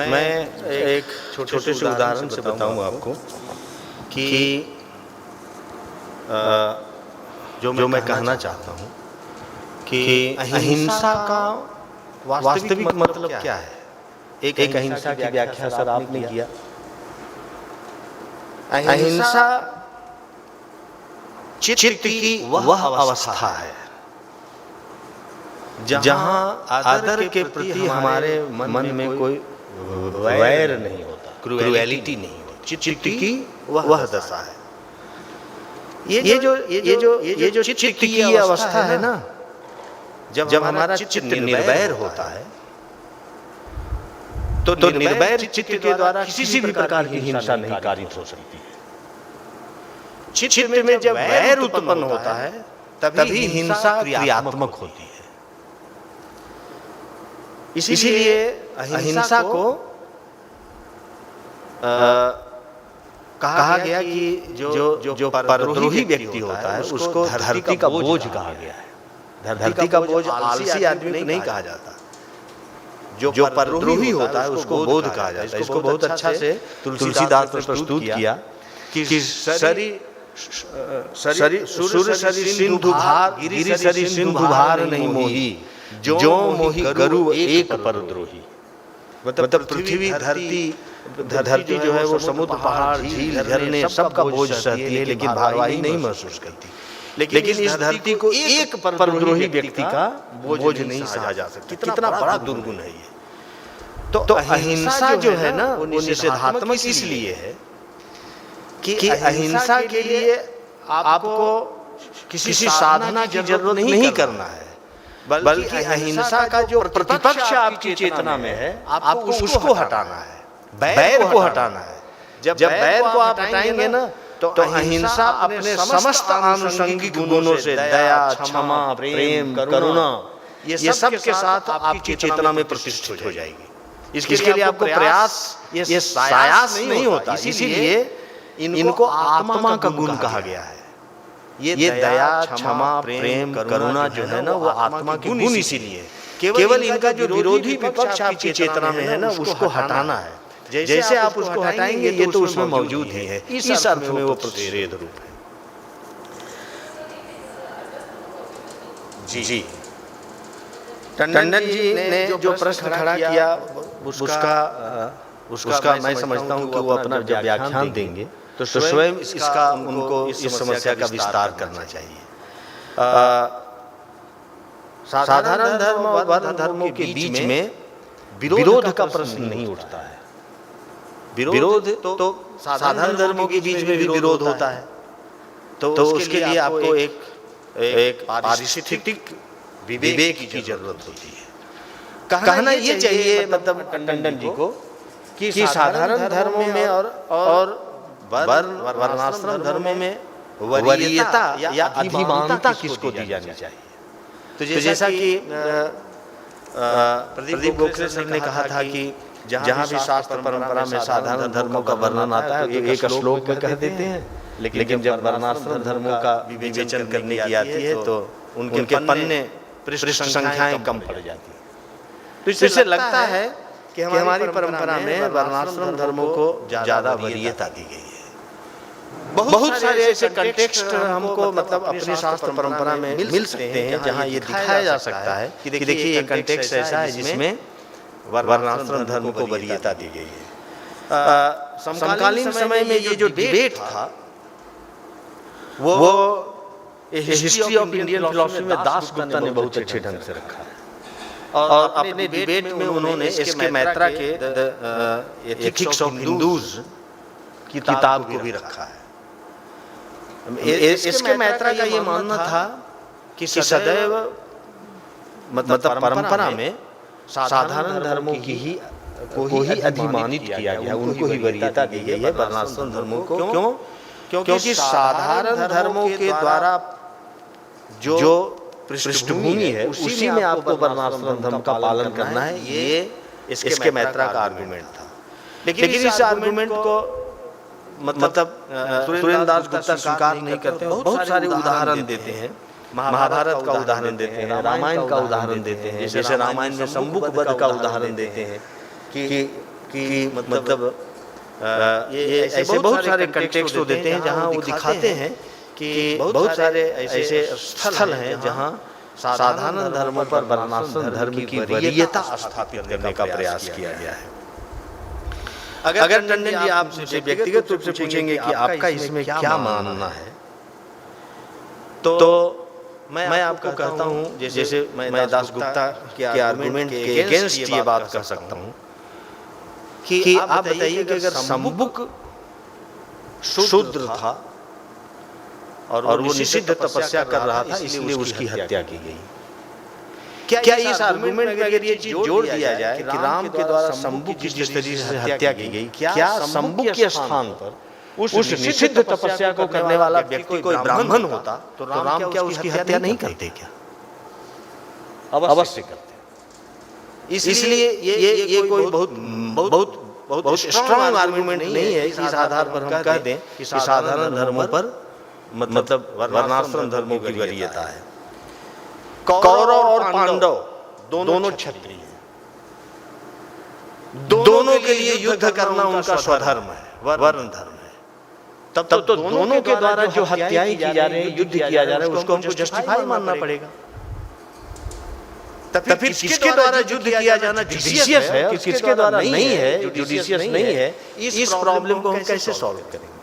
मैं एक छोटे से उदाहरण से बताऊं आपको कि जो मैं कहना चाहता हूं कि अहिंसा का वास्तविक मतलब क्या है। एक अहिंसा की व्याख्या सर आपने किया। अहिंसा चित्त की वह अवस्था है जहां आदर के प्रति हमारे मन में कोई वैर नहीं होता, क्रूएलिटी नहीं होती। चित्त की वह दशा है। ये जो चित्त की अवस्था है ना, जब हमारा चित्त निर्वैर होता है तो निर्वैर चित्त के द्वारा किसी भी प्रकार की हिंसा नहीं कारित हो सकती है। चित्त में जब वैर उत्पन्न होता है तभी हिंसा क्रियात्मक होती है। इसीलिए अहिंसा को कहा गया कि जो परद्रोही व्यक्ति होता है उसको धरती का बोझ कहा गया है। धरती का बोझ आलसी आदमी नहीं कहा जाता। जो परद्रोही होता है उसको बोध कहा जाता है। इसको बहुत अच्छा से तुलसीदास ने प्रस्तुत किया कि सूर्य सरि सिंधु भार, गिरि सरि सिंधु भार नहीं मोही, जो मोही गरु एक परद्रोही। मतलब पृथ्वी धरती जो है वो समुद्र पहाड़ झील झरने सबका बोझ सहती है लेकिन भारवाही नहीं महसूस करती। लेकिन इस धरती को एक परद्रोही व्यक्ति का बोझ नहीं सहा जा सकता। कितना बड़ा दुर्गुण है ये। तो अहिंसा जो है ना वो निषेधात्मक इसलिए है कि अहिंसा के लिए आपको किसी साधना की जरूरत नहीं करना है, बल्कि अहिंसा का जो प्रतिपक्ष आपकी चेतना में है आपको उसको हटाना है, बैर को हटाना है। जब बैर को आप हटाएंगे ना तो अहिंसा अपने समस्त आनुषंगिक गुणों से दया, क्षमा, प्रेम, करुणा ये सब के साथ आपकी चेतना में प्रतिष्ठित हो जाएगी। इसके लिए आपको प्रयास ये सायास नहीं होता। इसीलिए इनको आत्मा का गुण कहा गया है। ये दया, क्षमा, प्रेम, करुणा जो है ना वो आत्मा के गुण इसीलिए। केवल इनका जो विरोधी विपक्ष आपकी चेतना में है ना उसको हटाना है। जैसे आप उसको हटाएंगे ये तो उसमें मौजूद ही है। इस अर्थ में वो प्रतिषेध रूप है। जी टंडन जी ने जो प्रश्न खड़ा किया उसका मैं समझता हूँ कि वो अपना जब व्याख्यान देंगे तो स्वयं इसका उनको इस समस्या का विस्तार करना चाहिए। साधारण धर्म और वर्ण धर्मों के बीच में विरोध का प्रश्न नहीं उठता है। विरोध तो साधारण धर्मों के बीच में भी विरोध होता है। तो उसके लिए आपको एक पारिस्थितिक विवेक की जरूरत होती है। कहना ये चाहिए मतलब टंडन जी को कि साधारण धर्मों में और वर्णाश्रम धर्मों में वरीयता या अधिमानता किसको दी जानी चाहिए। तो जैसा कि प्रदीप गोखले सर ने कहा था कि जहाँ भी शास्त्र परंपरा में साधारण धर्मों का वर्णन आता है एक श्लोक में कह देते हैं, लेकिन जब वर्णाश्रम धर्मों का विवेचन करने की आती है तो उनके पन्ने पृष्ठ संख्याएं कम पड़ जाती है। तो इससे लगता है कि हमारी परंपरा में वर्णाश्रम धर्मों को ज्यादा वरीयता दी गई है। बहुत सारे ऐसे कंटेक्स्ट हमको मतलब अपने शास्त्र परंपरा में मिल सकते हैं जहाँ ये दिखाया जा सकता है कि देखिए ये कंटेक्स्ट ऐसा है जिसमें वर्णाश्रम धर्म को वरीयता दी गई है। समकालीन समय में ये जो डिबेट था वो हिस्ट्री ऑफ इंडियन फिलोसफी में दास गुप्ता ने बहुत अच्छे ढंग से रखा है। और अपने डिबेट में उन्होंने एस.के. मैत्रा के एथिक्स ऑफ हिंदूज किताब को भी रखा है। एस.के. मैत्रा का ये मानना था कि सदैव मतलब परंपरा में साधारण धर्मों को ही अधिमानित किया गया, उनको ही वरीयता दी गई है वर्णाश्रम धर्मों को। क्यों? क्योंकि साधारण धर्मों के द्वारा जो पृष्ठभूमि है उसी में आपको वर्णाश्रम धर्म का पालन करना है, ये इसके मैत्रा का आर्गुमेंट था। लेकिन इस आर्गुमेंट को मतलब सुरेंद्र दास गुप्ता स्वीकार नहीं करते। बहुत सारे उदाहरण देते हैं, महाभारत का उदाहरण देते हैं, रामायण का उदाहरण देते हैं। जैसे रामायण में शंभुक वध का उदाहरण देते हैं कि मतलब ये ऐसे बहुत सारे कंटेक्स्ट देते हैं जहाँ वो दिखाते हैं कि बहुत सारे ऐसे स्थल हैं जहाँ साधारण धर्मों पर वर्णाश्रम धर्म की वरीयता स्थापित करने का प्रयास किया गया है। अगर टंडन जी आपसे व्यक्तिगत रूप से पूछेंगे कि आपका इसमें क्या मानना है, तो मैं आपको कहता हूँ, जैसे मैं दास गुप्ता के आर्गुमेंट के अगेंस्ट ये बात कह सकता हूँ कि आप बताइए कि अगर शंभुक शूद्र था और वो निषिद्ध तपस्या कर रहा था इसलिए उसकी हत्या की गई, क्या इस आर्गुमेंट में अगर ये चीज जोड़ दिया जाए कि राम के द्वारा शंभुक की जिस तरीके से हत्या की गई, क्या शंभुक के स्थान पर उस निषिद्ध तपस्या को करने वाला व्यक्ति कोई ब्राह्मण होता तो राम क्या उसकी हत्या नहीं करते? क्या अवश्य करते। इसलिए ये कोई बहुत स्ट्रांग आर्गुमेंट नहीं है इस आधार पर हम कह दें कि साधारण धर्मों पर मतलब वर्णाश्रम धर्मों की वरीयता है। कौरव और पांडव दोनों क्षत्रिय हैं, दोनों के लिए युद्ध करना उनका स्वधर्म है, वर्ण धर्म है। तब तो दोनों के द्वारा जो हत्याएं की जा रही है, युद्ध किया जा रहा है, उसको हमको जस्टिफाई मानना पड़ेगा। तब फिर किसके द्वारा युद्ध किया जाना जुडिशियस है और किसके द्वारा नहीं है, जुडिशियस नहीं है, इस प्रॉब्लम को हम कैसे सॉल्व करेंगे?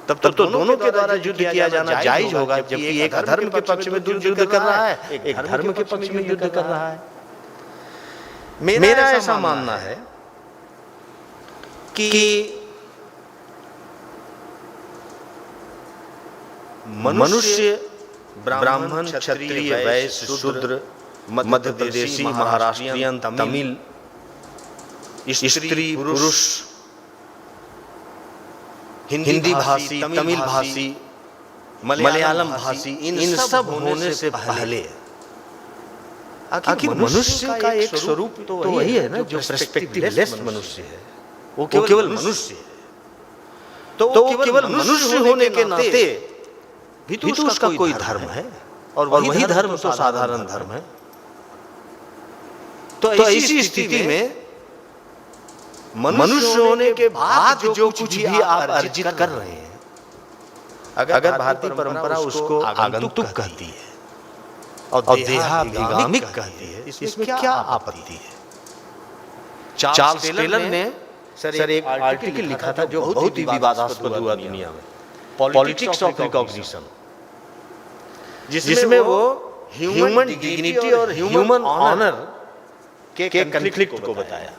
तब तो दोनों के द्वारा युद्ध किया जाना जायज होगा, जबकि एक अधर्म के पक्ष में युद्ध कर रहा है, एक धर्म के पक्ष में युद्ध कर रहा है। मेरा ऐसा मानना है कि मनुष्य ब्राह्मण, क्षत्रिय, वैश्य, शूद्र, मध्य प्रदेशी, महाराष्ट्रियन, तमिल, स्त्री, पुरुष, हिंदी भाषी, तमिल भाषी, मलयालम भाषी, इन सब होने से पहले आखिर मनुष्य का एक स्वरूप तो वही है ना, जो पर्सपेक्टिवलेस मनुष्य है, वो केवल मनुष्य है। तो केवल मनुष्य होने के नाते भी तो उसका कोई धर्म है, और वही धर्म तो साधारण धर्म है। तो ऐसी स्थिति में मनुष्य होने के बाद जो कुछ भी आप अर्जित कर रहे हैं, अगर भारतीय परंपरा उसको आगंतुक कहती है और देहाभिगामिक कहती है, इसमें क्या आपत्ति है? चार्ल्स टेलर ने सर एक आर्टिकल लिखा था जो बहुत ही विवादास्पद हुआ दुनिया में, पॉलिटिक्स ऑफ रिकॉग्निशन, जिसमें वो ह्यूमन डिग्निटी और ह्यूमन ऑनर के कॉन्फ्लिक्ट को बताया।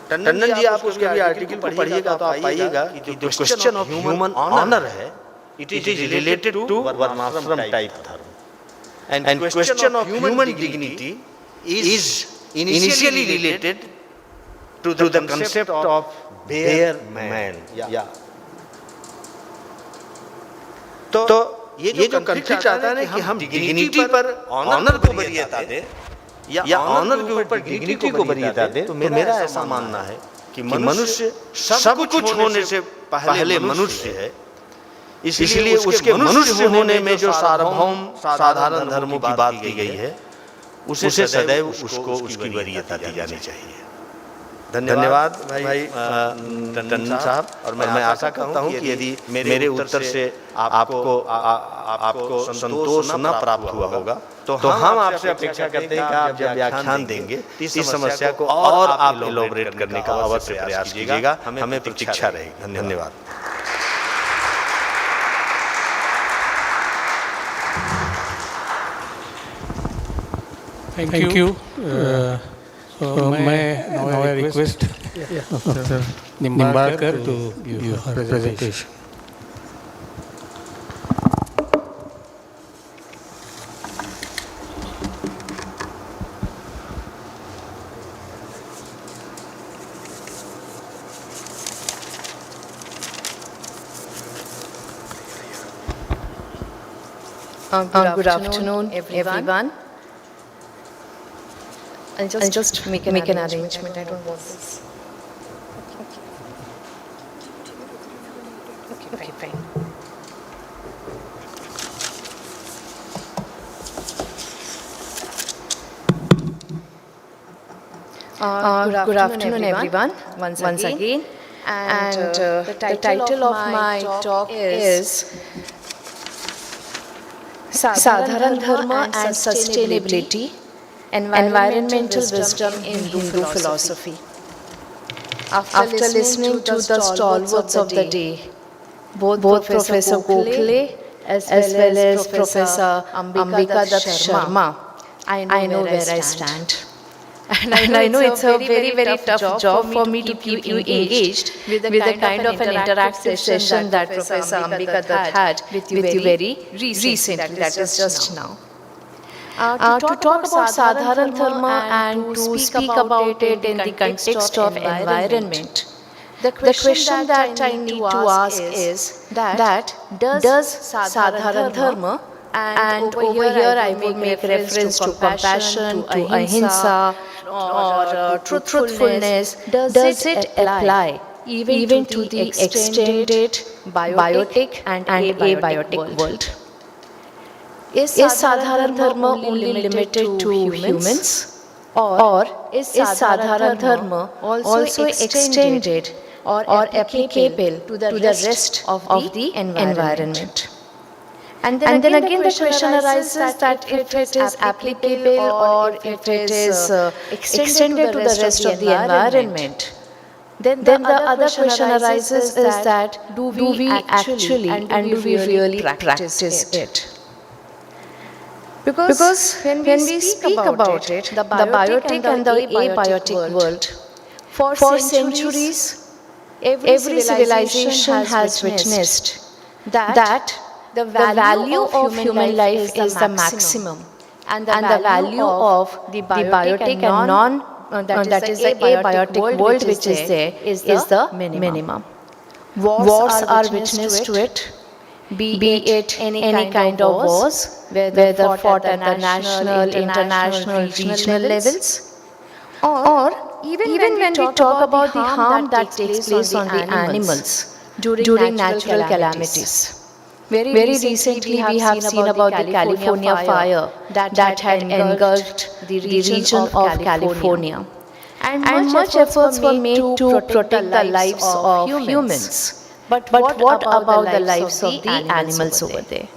टंडन जी आप उसके भी आर्टिकल पढ़िएगा तो आप पाइएगा कि जो क्वेश्चन ऑफ ह्यूमन ऑनर है, it is related to varnashram type dharma, and question of human dignity is initially related to the concept of bare man. तो ये जो कंफ्लिक्ट आता है ना कि हम डिग्निटी पर ऑनर को वरीयता दे या ऑनर के ऊपर डिग्निटी को वरीयता दे, तो मेरा ऐसा मानना है कि मनुष्य सब कुछ होने से पहले मनुष्य है, इसलिए उसके मनुष्य होने में जो सार्वभौम साधारण धर्मों की बात की गई है, उसे सदैव उसको उसकी वरीयता दी जानी चाहिए। धन्यवाद भाई टंडन साहब, और मैं आशा करता हूं कि यदि मेरे उत्तर से आपको संतोष न प्राप्त हुआ होगा तो हम आपसे अपेक्षा करते हैं कि आप जब व्याख्यान देंगे इस समस्या को और आप एलोबरेट करने का अवश्य प्रयास कीजिएगा, हमें प्रतीक्षा रहेगी। धन्यवाद। Thank you. Now I request Dr. Nimbarkar to give your presentation. Good afternoon, everyone. I'll just make an arrangement. I don't want this. Okay, fine. Good afternoon, everyone. Once again. And the title of my talk is Sadharana Dharma and Sustainability, Environmental Wisdom in Hindu Philosophy. After listening to the stalwarts of the day, both Professor Gokhale as well as Professor Ambika Dutt Sharma, I know where I stand. And I know it's a very, very tough job for me to keep you engaged with the kind of an interactive session that Professor Ambika Dutt had with you very recently, that is just now. To talk about Sadharana Dharma and to speak about it in the context of environment, the question that I need to ask is that does Sadharana Dharma, and over here I would make reference to compassion, to ahimsa, or truthfulness, does it apply even to the extended biotic and abiotic world? Is Sadharana Dharma only limited to humans, or is Sadharana Dharma also extended or applicable to the rest of the environment? And then again the question arises that if it is applicable or if it is extended to the rest of the environment, then the other question arises is that do we actually and do we really practice it? Because when we speak about it, the biotic and the abiotic world, for centuries, every civilization has witnessed that the value of human life is the maximum, and the value of the biotic and that is the abiotic world which is there is the minimum. Wars are witness to it, be it any kind of wars, whether fought at the national, international, regional levels, or even when we talk about the harm that takes place on the animals during natural calamities. Very recently we have seen about the California fire that had engulfed the region of California. And much efforts were made to protect the lives of humans. But what about the lives of the animals over there?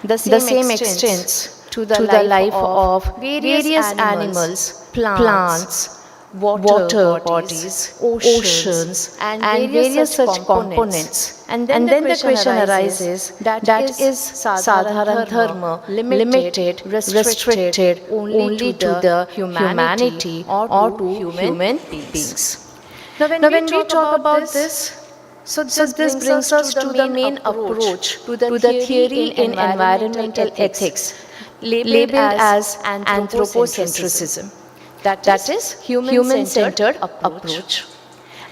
The same extends to the life of various animals, plants, water bodies, oceans, and various such components. And then the question arises that is Sadharana Dharma limited, restricted only to the humanity or to human beings? Now when we talk about this, so this brings us to the main approach to the theory in environmental ethics, labeled as anthropocentrism. That is human-centered approach.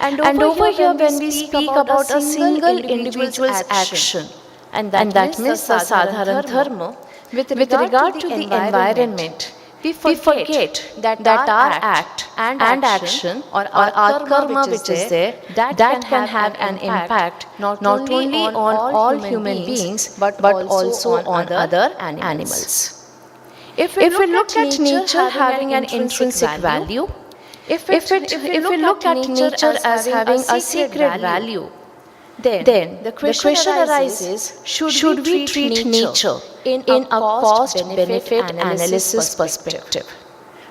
And over here when we speak about a single individual's action, and that means the Sadharana Dharma, with regard to the environment, we forget that our act and action or our karma which is there, that can have an impact not only on all human beings but also on other animals. If we look at nature having an intrinsic value, if we look at nature as having a sacred value, then the question arises, should we treat nature in a cost-benefit analysis perspective?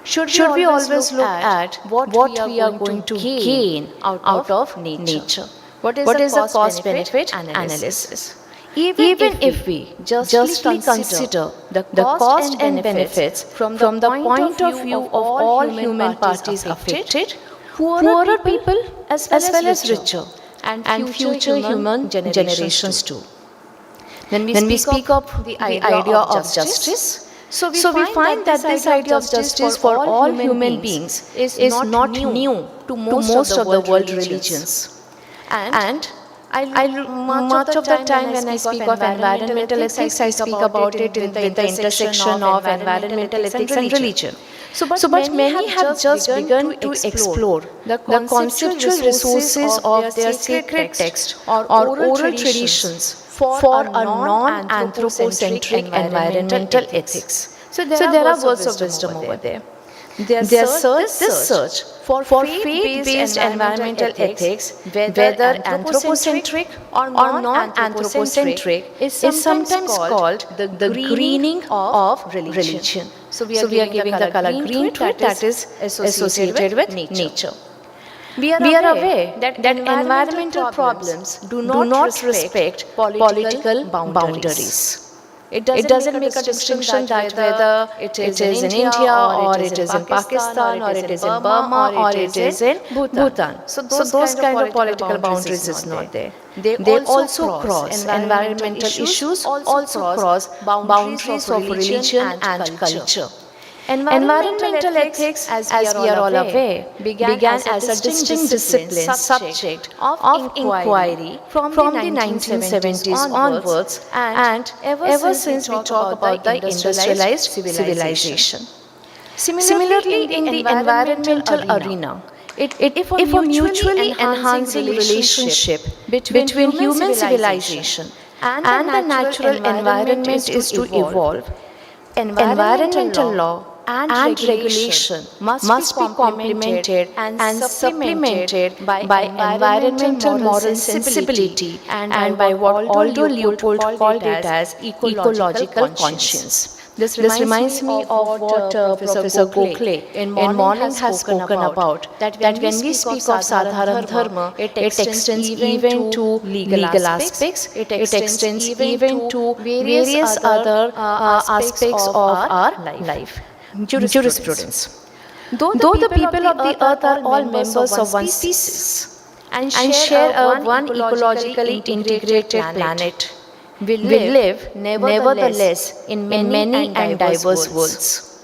Should we always look at what we are going to gain out of nature? What is the cost-benefit analysis? Even if we justly consider the cost and benefits from the point of view of all human parties affected, poorer people as well as richer, and future human generations too. When we speak of the idea of justice, so we find that this idea of justice for all human beings is not new to most of the world religions. And much of the time when I speak of environmental ethics, I speak about it with the intersection of environmental ethics and religion. But many have just begun to explore the conceptual resources of their sacred text or oral traditions for a non-anthropocentric environmental ethics. So there are words of wisdom over there. This search for faith-based environmental ethics, whether anthropocentric or non-anthropocentric, is sometimes called the greening of religion. So we are giving the color green to it, that is associated with nature. We are aware that environmental problems do not respect political boundaries. It doesn't make a distinction that whether it is in India or it is in Pakistan or it is in Burma or it is in Bhutan. So those kind of political boundaries is not there. They also cross environmental issues, also cross boundaries of religion and culture. Environmental ethics, as we are all aware, began as a distinct discipline subject of inquiry from the 1970s onwards, and ever since we talk about the industrialized civilization. Similarly, in the environmental arena, if a mutually enhancing relationship between human civilization and the natural environment is to evolve, environmental law and regulation must be complemented and supplemented by environmental moral sensibility and by what Aldo Leopold called it as ecological conscience. This reminds me of what Professor Gokhale in morning has spoken about, that when we speak of Sadharana Dharma, it extends even to legal aspects, it extends even to various other aspects of our life. Jurisprudence. Though the people of the earth are all members of one species and share one ecologically integrated planet, we live nevertheless in many and diverse worlds.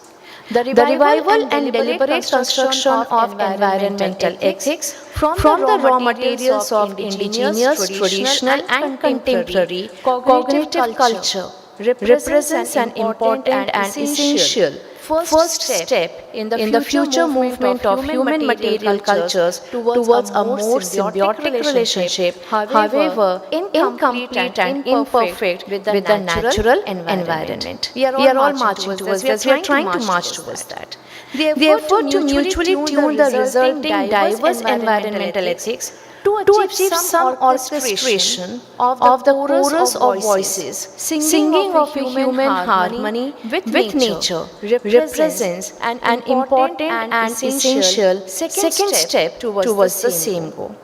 The revival and deliberate construction of environmental ethics from the raw materials of indigenous, traditional and contemporary cognitive culture represents an important and essential first step in the future movement of human material cultures towards a more symbiotic relationship, however incomplete and imperfect, with the natural environment. We are all marching towards this. We are trying to march towards that. The effort to mutually tune the resulting diverse environmental ethics to achieve some orchestration of the chorus of voices, singing of a human harmony with nature, represents an important and essential second step towards the same goal.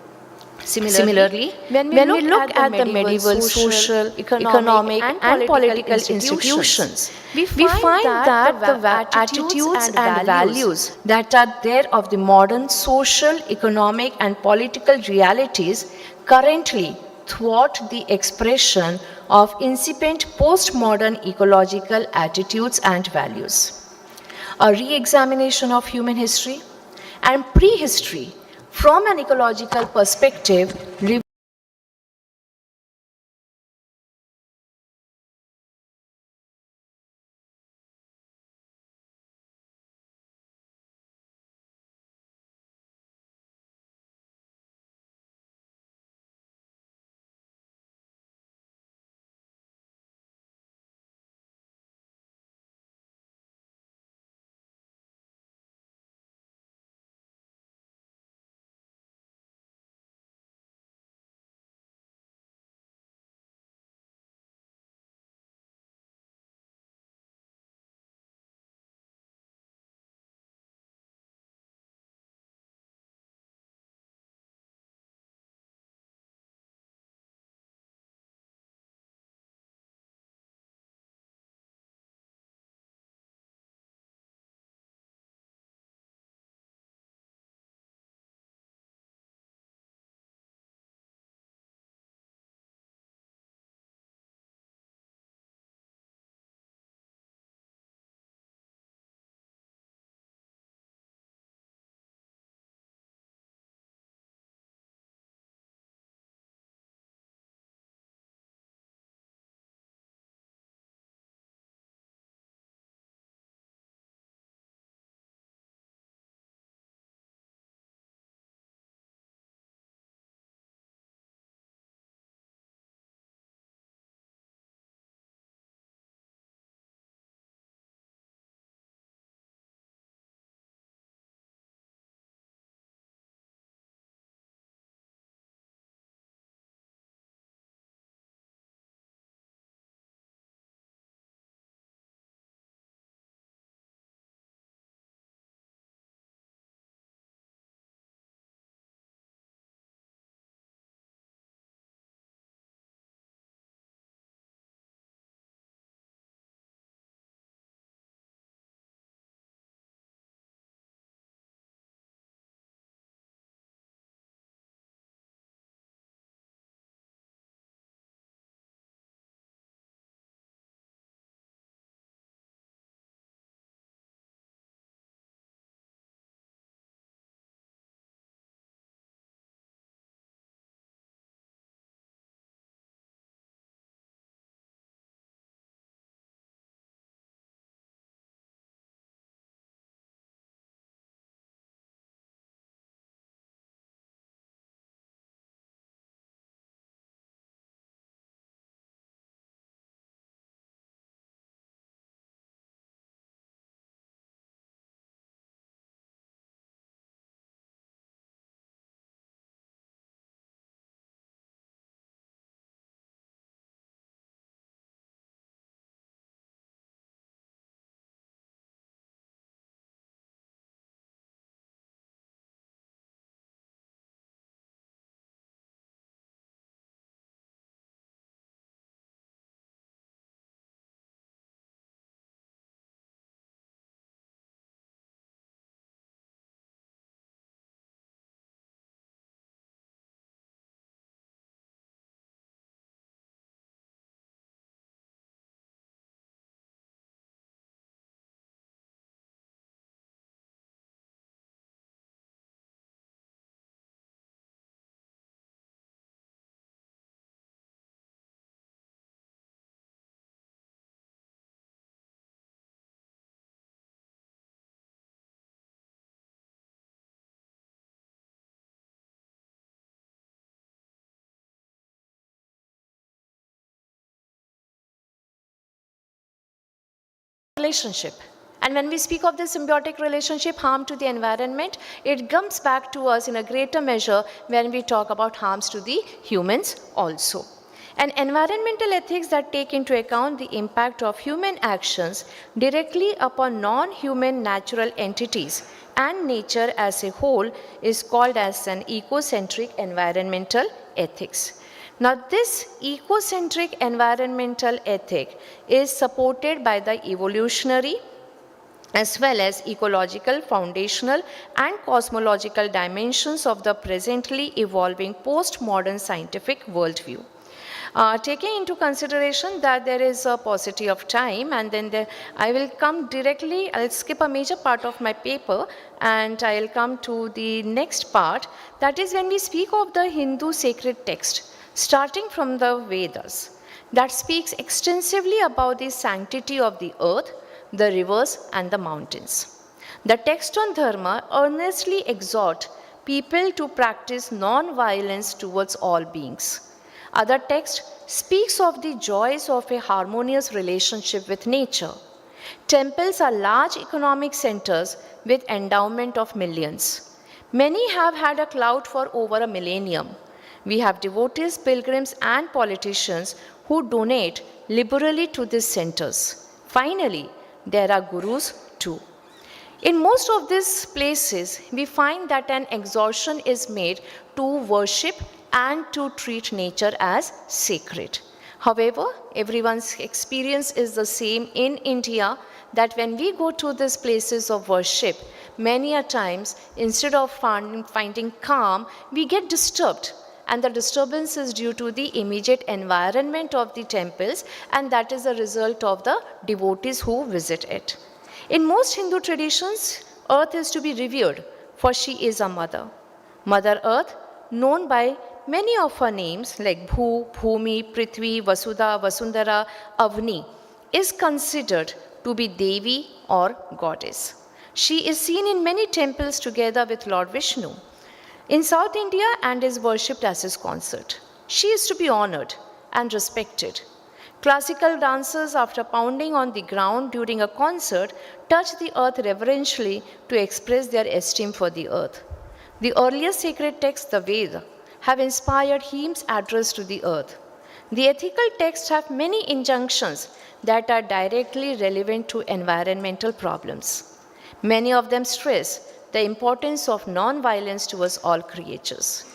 Similarly, when we look at the medieval social, economic and political institutions, we find that the attitudes and values that are there of the modern social, economic and political realities currently thwart the expression of incipient postmodern ecological attitudes and values. A re-examination of human history and prehistory from an ecological perspective relationship. And when we speak of this symbiotic relationship, harm to the environment, it comes back to us in a greater measure when we talk about harms to the humans also. And environmental ethics that take into account the impact of human actions directly upon non-human natural entities and nature as a whole is called as an ecocentric environmental ethics. Now, this ecocentric environmental ethic is supported by the evolutionary as well as ecological, foundational, and cosmological dimensions of the presently evolving postmodern scientific worldview. Taking into consideration that there is a paucity of time, and then I will come directly, I'll skip a major part of my paper and I'll come to the next part, that is when we speak of the Hindu sacred text, starting from the Vedas, that speaks extensively about the sanctity of the earth, the rivers and the mountains. The text on Dharma earnestly exhort people to practice non-violence towards all beings. Other text speaks of the joys of a harmonious relationship with nature. Temples are large economic centers with endowment of millions. Many have had a clout for over a millennium. We have devotees, pilgrims and politicians who donate liberally to these centers. Finally, there are gurus too. In most of these places, we find that an exhortation is made to worship and to treat nature as sacred. However, everyone's experience is the same in India, that when we go to these places of worship, many a times, instead of finding calm, we get disturbed. And the disturbance is due to the immediate environment of the temples, and that is a result of the devotees who visit it. In most Hindu traditions, earth is to be revered, for she is a mother. Mother Earth, known by many of her names like Bhu, Bhumi, Prithvi, Vasudha, Vasundhara, Avni, is considered to be Devi or goddess. She is seen in many temples together with Lord Vishnu in South India and is worshipped as his consort. She is to be honored and respected. Classical dancers, after pounding on the ground during a concert, touch the earth reverentially to express their esteem for the earth. The earliest sacred texts, the Veda, have inspired hymns addressed to the earth. The ethical texts have many injunctions that are directly relevant to environmental problems. Many of them stress the importance of non-violence towards all creatures.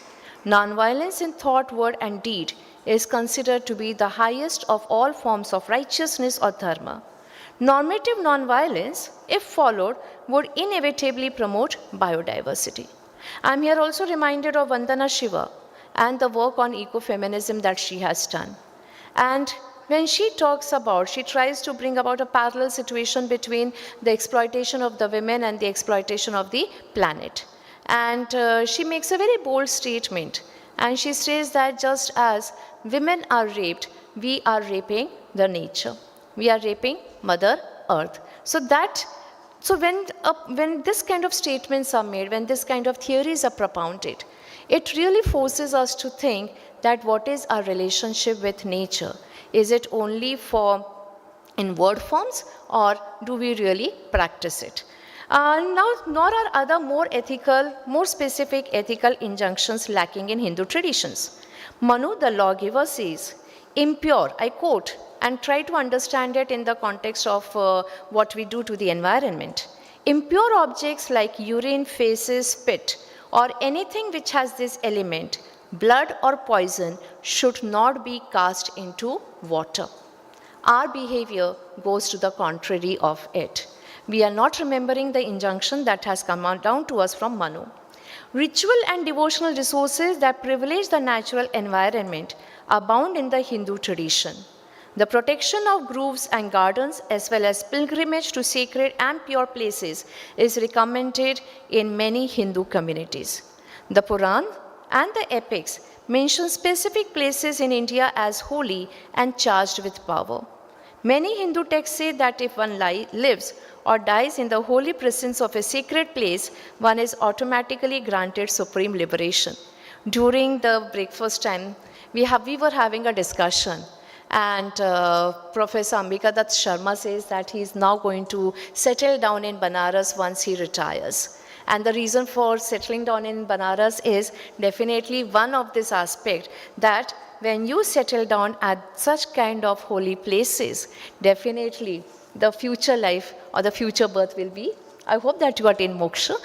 Non-violence in thought, word and deed is considered to be the highest of all forms of righteousness or dharma. Normative non-violence, if followed, would inevitably promote biodiversity. I am here also reminded of Vandana Shiva and the work on ecofeminism that she has done. And when she talks about, she tries to bring about a parallel situation between the exploitation of the women and the exploitation of the planet. And she makes a very bold statement. And she says that just as women are raped, we are raping the nature. We are raping Mother Earth. So when this kind of statements are made, when this kind of theories are propounded, it really forces us to think that what is our relationship with nature? Is it only in word forms, or do we really practice it? Nor are other more specific ethical injunctions lacking in Hindu traditions. Manu, the lawgiver, says, impure, I quote, and try to understand it in the context of what we do to the environment. Impure objects like urine, feces, spit, or anything which has this element, blood or poison, should not be cast into water. Our behavior goes to the contrary of it. We are not remembering the injunction that has come down to us from Manu. Ritual and devotional resources that privilege the natural environment abound in the Hindu tradition. The protection of groves and gardens, as well as pilgrimage to sacred and pure places, is recommended in many Hindu communities. The Puran and the epics mention specific places in India as holy and charged with power. Many Hindu texts say that if one lives or dies in the holy presence of a sacred place, one is automatically granted supreme liberation. During the breakfast time, we were having a discussion, And Professor Ambika Dutt Sharma says that he is now going to settle down in Banaras once he retires. And the reason for settling down in Banaras is definitely one of this aspect, that when you settle down at such kind of holy places, definitely the future life or the future birth will be, I hope that you attain moksha,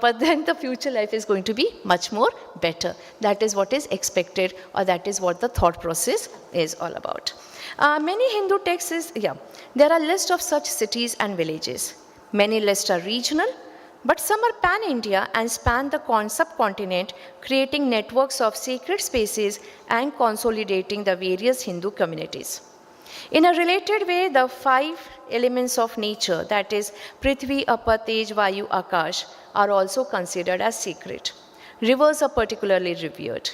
but then the future life is going to be much more better. That is what is expected, or that is what the thought process is all about. Many Hindu texts there are lists of such cities and villages. Many lists are regional, but some are pan-India and span the subcontinent, creating networks of sacred spaces and consolidating the various Hindu communities. In a related way, the 5 elements of nature, that is Prithvi, Apa, Tej, Vayu, Akash, are also considered as sacred. Rivers are particularly revered.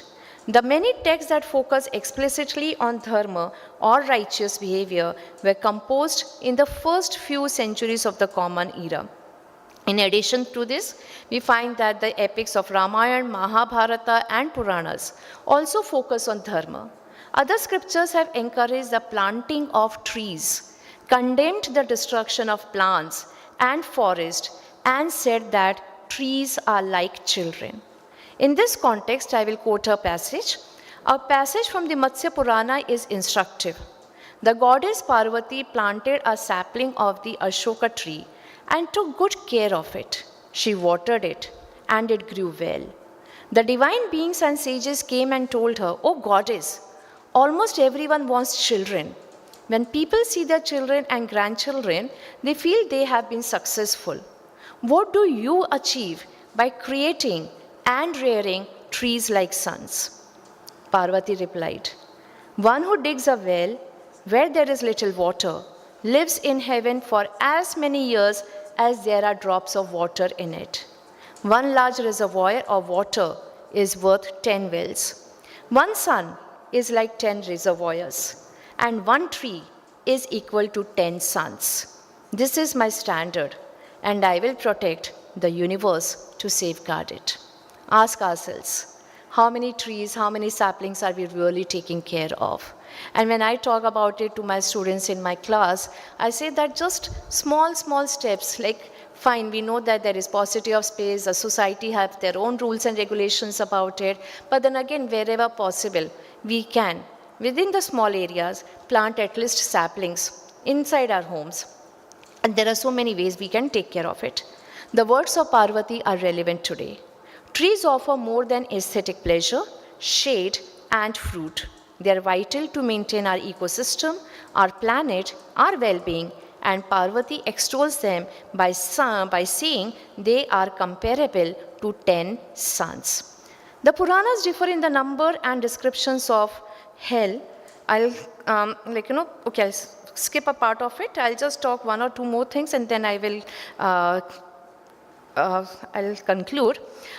The many texts that focus explicitly on dharma or righteous behavior were composed in the first few centuries of the Common Era. In addition to this, we find that the epics of Ramayana, Mahabharata and Puranas also focus on dharma. Other scriptures have encouraged the planting of trees, condemned the destruction of plants and forest, and said that trees are like children. In this context, I will quote a passage. A passage from the Matsya Purana is instructive. The goddess Parvati planted a sapling of the Ashoka tree and took good care of it. She watered it, and it grew well. The divine beings and sages came and told her, "O goddess, almost everyone wants children. When people see their children and grandchildren, they feel they have been successful. What do you achieve by creating and rearing trees like sons?" Parvati replied, "One who digs a well where there is little water lives in heaven for as many years as there are drops of water in it. One large reservoir of water is worth 10 wells. One sun is like 10 reservoirs, and one tree is equal to 10 suns. This is my standard, and I will protect the universe to safeguard it." Ask ourselves, how many trees, how many saplings are we really taking care of? And when I talk about it to my students in my class, I say that just small steps, like fine, we know that there is paucity of space, the society have their own rules and regulations about it, but then again, wherever possible, we can, within the small areas, plant at least saplings inside our homes. And there are so many ways we can take care of it. The words of Parvati are relevant today. Trees offer more than aesthetic pleasure, shade, and fruit. They are vital to maintain our ecosystem, our planet, our well-being, and Parvati extols them by saying they are comparable to 10 suns. The Puranas differ in the number and descriptions of hell. I'll I'll skip a part of it. I'll just talk one or two more things, and then I will I'll conclude.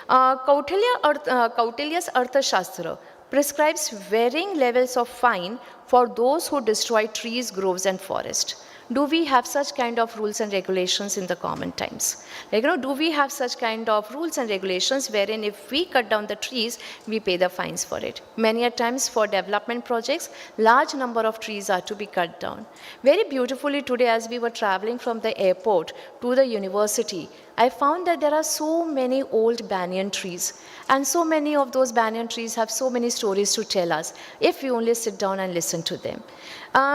Kautilya's Arthashastra prescribes varying levels of fine for those who destroy trees, groves, and forests. Do we have such kind of rules and regulations in the common times? Do we have such kind of rules and regulations wherein if we cut down the trees, we pay the fines for it? Many a times for development projects, large number of trees are to be cut down. Very beautifully today, as we were traveling from the airport to the university, I found that there are so many old banyan trees, and so many of those banyan trees have so many stories to tell us if we only sit down and listen to them.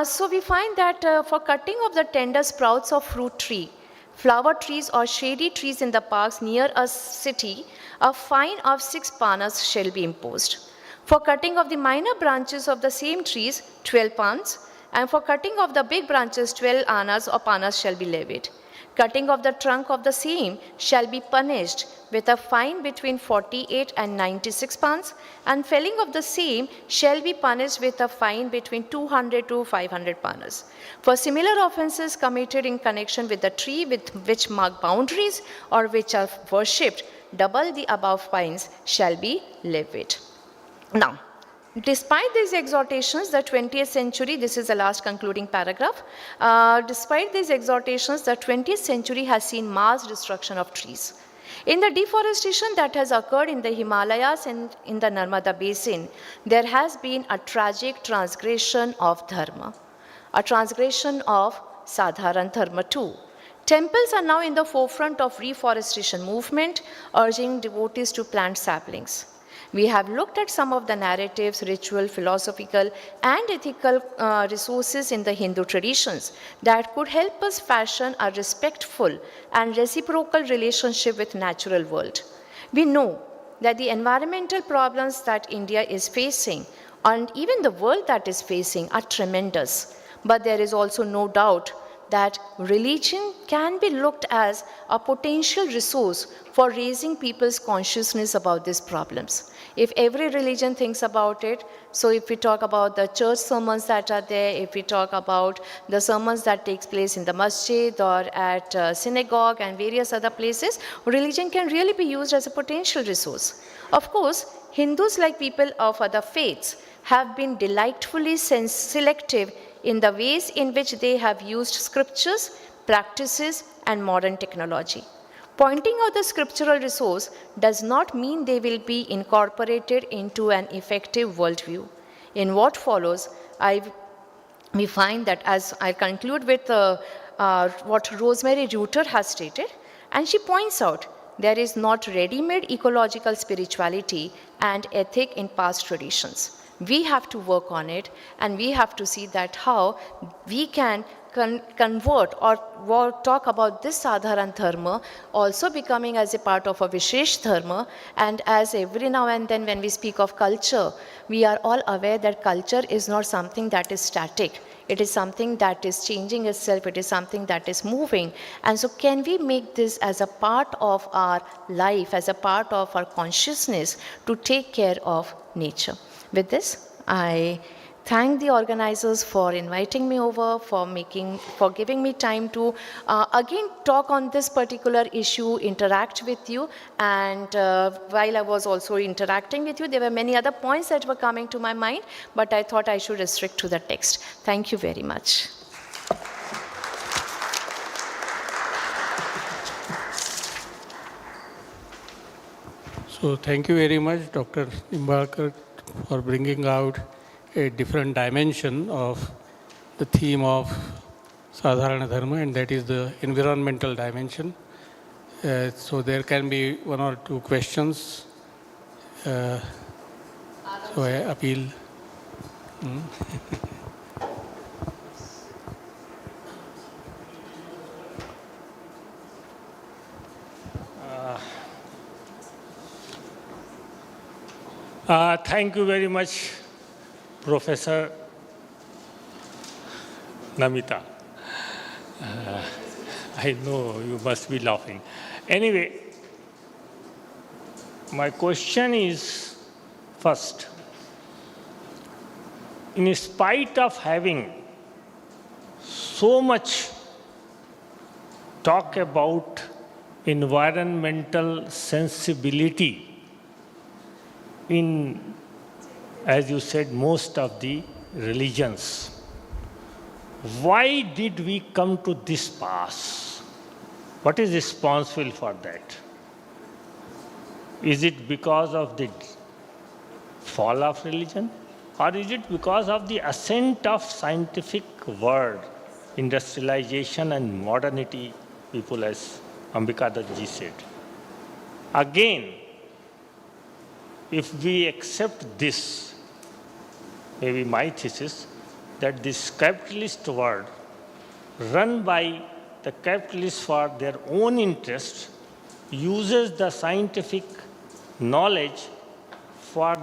So we find that for cutting of the tender sprouts of fruit tree, flower trees or shady trees in the parks near a city, a fine of 6 panas shall be imposed. For cutting of the minor branches of the same trees, 12 pans, and for cutting of the big branches, 12 annas or panas shall be levied. Cutting of the trunk of the same shall be punished with a fine between 48 and 96 pans, and felling of the same shall be punished with a fine between 200 to 500 panas. For similar offences committed in connection with the tree with which mark boundaries or which are worshipped, double the above fines shall be levied. Now, despite these exhortations, the 20th century, this is the last concluding paragraph, despite these exhortations, the 20th century has seen mass destruction of trees. In the deforestation that has occurred in the Himalayas and in the Narmada basin, there has been a tragic transgression of Dharma, a transgression of Sadharana Dharma too. Temples are now in the forefront of reforestation movement, urging devotees to plant saplings. We have looked at some of the narratives, ritual, philosophical, and ethical resources in the Hindu traditions that could help us fashion a respectful and reciprocal relationship with natural world. We know that the environmental problems that India is facing and even the world that is facing are tremendous. But there is also no doubt that religion can be looked as a potential resource for raising people's consciousness about these problems. If every religion thinks about it, so if we talk about the church sermons that are there, if we talk about the sermons that takes place in the masjid or at synagogue and various other places, religion can really be used as a potential resource. Of course, Hindus, like people of other faiths, have been delightfully selective in the ways in which they have used scriptures, practices, and modern technology. Pointing out the scriptural resource does not mean they will be incorporated into an effective worldview. In what follows, we find that, as I conclude with what Rosemary Reuter has stated, and she points out there is not ready-made ecological spirituality and ethic in past traditions. We have to work on it, and we have to see that how we can convert or talk about this Sadharana Dharma also becoming as a part of a Vishesh Dharma. And as every now and then when we speak of culture, we are all aware that culture is not something that is static. It is something that is changing itself. It is something that is moving. And so can we make this as a part of our life, as a part of our consciousness to take care of nature? With this, I thank the organizers for inviting me over, for giving me time to again talk on this particular issue, interact with you. And while I was also interacting with you, there were many other points that were coming to my mind, but I thought I should restrict to the text. Thank you very much. So thank you very much, Dr. Nimbalkar, for bringing out a different dimension of the theme of Sadharana Dharma, and that is the environmental dimension. So there can be one or two questions. So I appeal. Thank you very much, Professor Namita. I know you must be laughing. Anyway, my question is, first, in spite of having so much talk about environmental sensibility in, as you said, most of the religions, why did we come to this pass? What is responsible for that? Is it because of the fall of religion? Or is it because of the ascent of scientific world, industrialization and modernity, people as Ambika Dattji said? Again, if we accept this, maybe my thesis, that this capitalist world, run by the capitalists for their own interest, uses the scientific knowledge for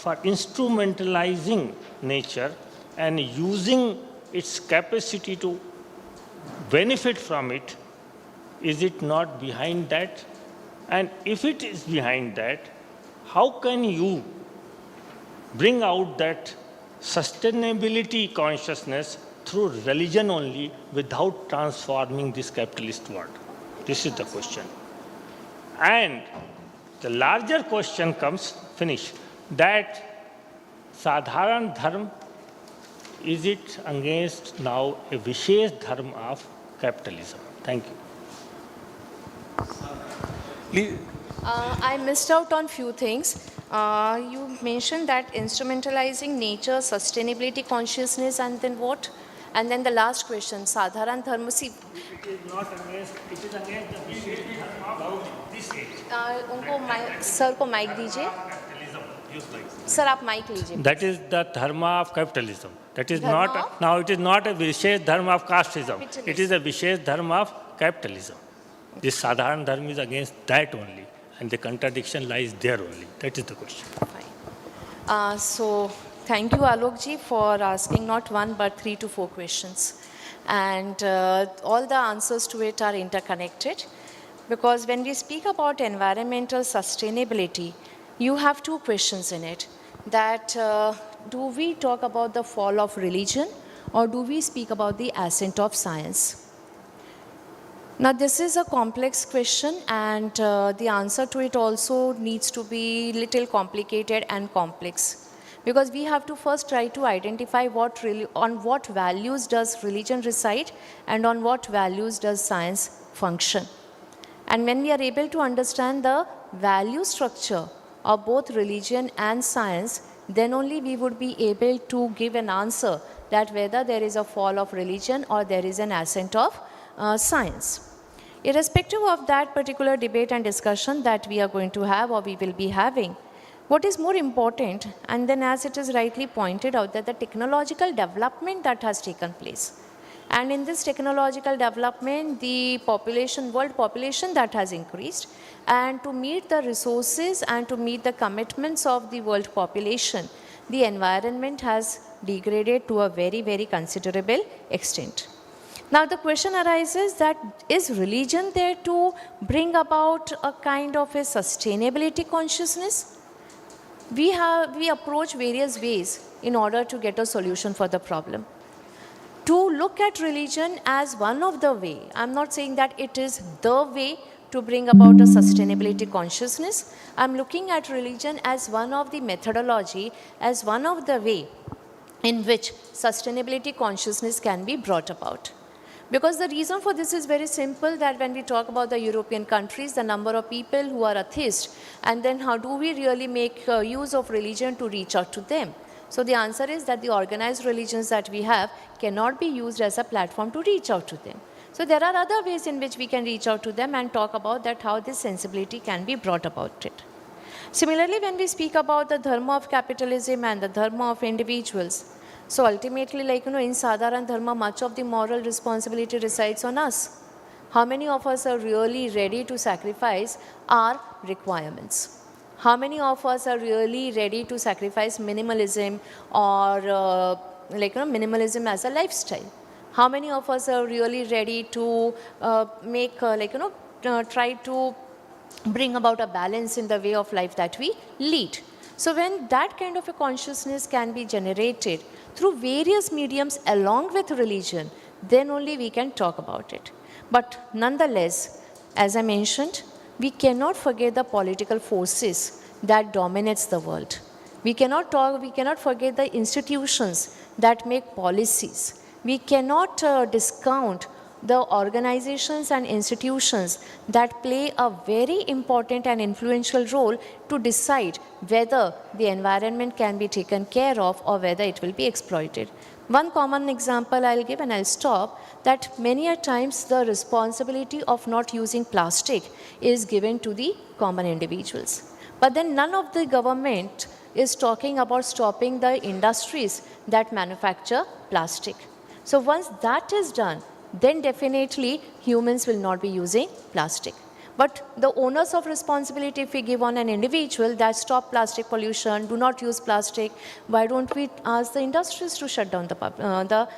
instrumentalizing nature and using its capacity to benefit from it. Is it not behind that? And if it is behind that, how can you bring out that sustainability consciousness through religion only without transforming this capitalist world? This is the question. And the larger question comes, that Sadharana Dharma, is it against now a Vishesh Dharma of capitalism? Thank you. Please. I missed out on few things. You mentioned that instrumentalizing nature, sustainability consciousness, and then what? And then the last question, Sadharana Dharma. See, It is not against, it is against the विशेष धर्म of this age. उनको sir को mic दीजिए. Sir आप mic लीजिए. That is the dharma of capitalism. That is Dharma not, of? now it is not a Vishesh dharma of casteism. Capitalism. It is a Vishesh dharma of capitalism. This Sadharana dharma is against that only. And the contradiction lies there only. That is the question. Fine. So thank you, Alok ji, for asking not one but 3 to 4 questions. And all the answers to it are interconnected. Because when we speak about environmental sustainability, you have 2 questions in it. That do we talk about the fall of religion or do we speak about the ascent of science? Now this is a complex question and the answer to it also needs to be little complicated and complex. Because we have to first try to identify on what values does religion reside and on what values does science function. And when we are able to understand the value structure of both religion and science, then only we would be able to give an answer that whether there is a fall of religion or there is an ascent of science. Irrespective of that particular debate and discussion that we are going to have or we will be having, what is more important, and then as it is rightly pointed out, that the technological development that has taken place. And in this technological development, the population, world population that has increased, and to meet the resources and to meet the commitments of the world population, the environment has degraded to a very, very considerable extent. Now the question arises that is religion there to bring about a kind of a sustainability consciousness? We approach various ways in order to get a solution for the problem. To look at religion as one of the way, I'm not saying that it is the way to bring about a sustainability consciousness. I'm looking at religion as one of the methodology, as one of the way in which sustainability consciousness can be brought about. Because the reason for this is very simple, that when we talk about the European countries, the number of people who are atheists, and then how do we really make use of religion to reach out to them? So the answer is that the organized religions that we have cannot be used as a platform to reach out to them. So there are other ways in which we can reach out to them and talk about that, how this sensibility can be brought about it. Similarly, when we speak about the dharma of capitalism and the dharma of individuals, so ultimately, like, in Sadharana Dharma, much of the moral responsibility resides on us. How many of us are really ready to sacrifice our requirements? How many of us are really ready to sacrifice minimalism or minimalism as a lifestyle? How many of us are really ready to try to bring about a balance in the way of life that we lead? So when that kind of a consciousness can be generated through various mediums along with religion, then only we can talk about it. But nonetheless, as I mentioned, we cannot forget the political forces that dominates the world. We cannot forget the institutions that make policies. We cannot discount the organizations and institutions that play a very important and influential role to decide whether the environment can be taken care of or whether it will be exploited. One common example I'll give and I'll stop, that many a times the responsibility of not using plastic is given to the common individuals. But then none of the government is talking about stopping the industries that manufacture plastic. So once that is done, then definitely humans will not be using plastic. But the onus of responsibility, if we give on an individual that stop plastic pollution, do not use plastic, why don't we ask the industries to shut down the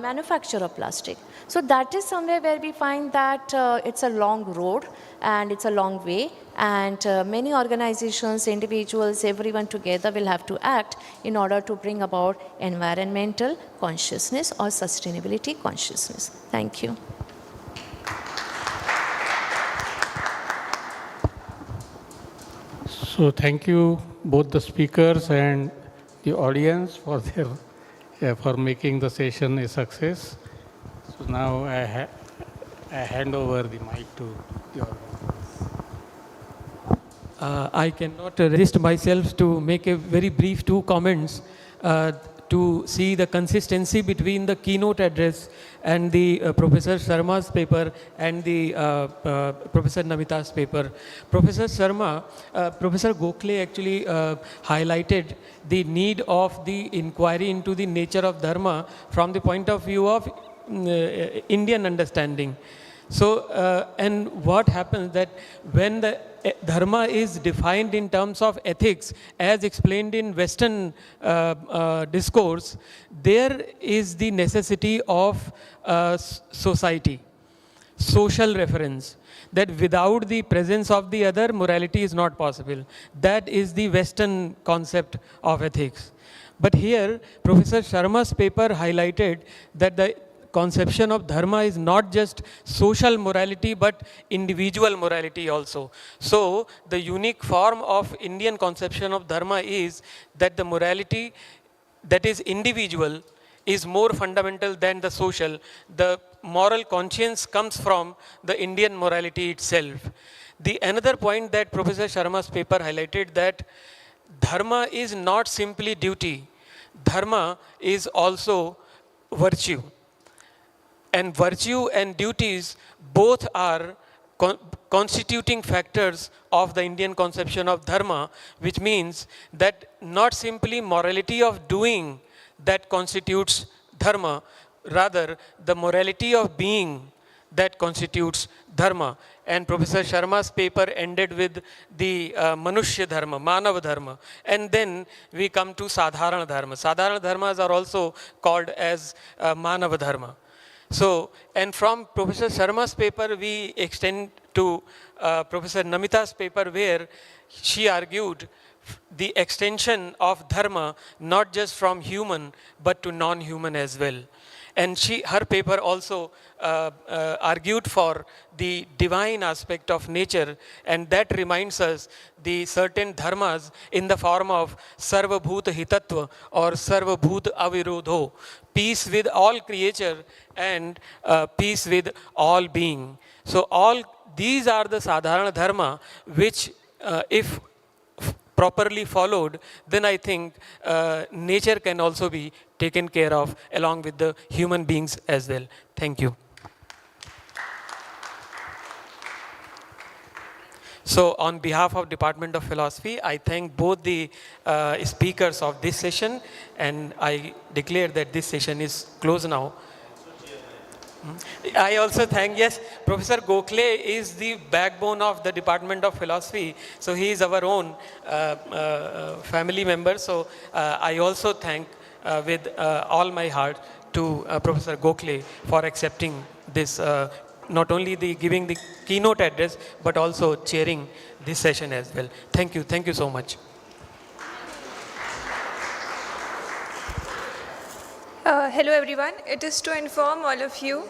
manufacture of plastic? So that is somewhere where we find that it's a long road and it's a long way, and many organizations, individuals, everyone together will have to act in order to bring about environmental consciousness or sustainability consciousness. Thank you. So thank you both the speakers and the audience for for making the session a success. So now I hand over the mic to the audience. I cannot resist myself to make a very brief two comments to see the consistency between the keynote address and the Professor Sharma's paper and the Professor Namita's paper. Professor Sharma, Professor Gokhale actually highlighted the need of the inquiry into the nature of Dharma from the point of view of Indian understanding. So, and what happens that when the Dharma is defined in terms of ethics, as explained in Western discourse, there is the necessity of society, social reference, that without the presence of the other, morality is not possible. That is the Western concept of ethics. But here, Professor Sharma's paper highlighted that the conception of dharma is not just social morality but individual morality also. So the unique form of Indian conception of dharma is that the morality that is individual is more fundamental than the social. The moral conscience comes from the Indian morality itself. The another point that Professor Sharma's paper highlighted, that dharma is not simply duty. Dharma is also virtue. And virtue and duties both are constituting factors of the Indian conception of dharma, which means that not simply morality of doing that constitutes dharma, rather the morality of being that constitutes dharma. And Professor Sharma's paper ended with the Manushya Dharma, Manav Dharma. And then we come to Sadharana Dharma. Sadharana Dharmas are also called as Manav Dharma. So, and from Professor Sharma's paper, we extend to Professor Namita's paper, where she argued the extension of dharma not just from human but to non-human as well. And her paper also argued for the divine aspect of nature, and that reminds us the certain dharmas in the form of Sarva Bhuta Hitatva or Sarva Bhuta Avirodho, peace with all creature and peace with all being. So all these are the Sadharana Dharma, which if properly followed, then I think nature can also be taken care of along with the human beings as well. Thank you. So on behalf of Department of Philosophy, I thank both the speakers of this session, and I declare that this session is closed now. I also thank, yes, Professor Gokhale is the backbone of the Department of Philosophy. So he is our own family member. So I also thank with all my heart to Professor Gokhale for accepting this, not only the giving the keynote address, but also chairing this session as well. Thank you so much. Hello everyone, it is to inform all of you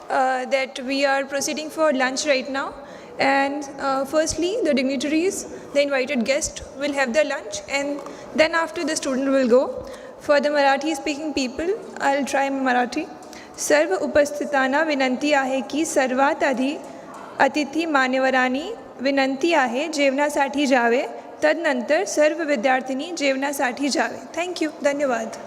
that we are proceeding for lunch right now, and firstly the dignitaries, the invited guest will have their lunch, and then after the student will go. For the Marathi speaking people, I'll try Marathi. सर्व उपस्थितांना विनंती आहे की सर्वात आधी अतिथी मान्यवरांनी विनंती आहे जेवणासाठी जावे, तदनंतर सर्व विद्यार्थ्यांनी जेवणासाठी जावे. थँक्यू, धन्यवाद.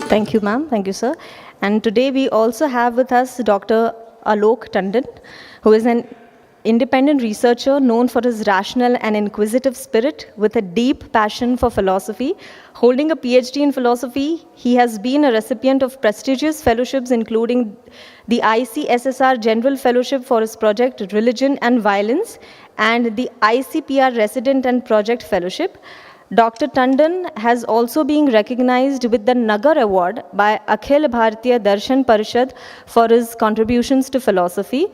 Thank you, ma'am. Thank you, sir. And today we also have with us Dr. Alok Tandon, who is an independent researcher known for his rational and inquisitive spirit with a deep passion for philosophy. Holding a PhD in philosophy, he has been a recipient of prestigious fellowships, including the ICSSR General Fellowship for his project Religion and Violence and the ICPR Resident and Project Fellowship. Dr. Tandon has also been recognized with the Nagar Award by Akhil Bharatiya Darshan Parishad for his contributions to philosophy.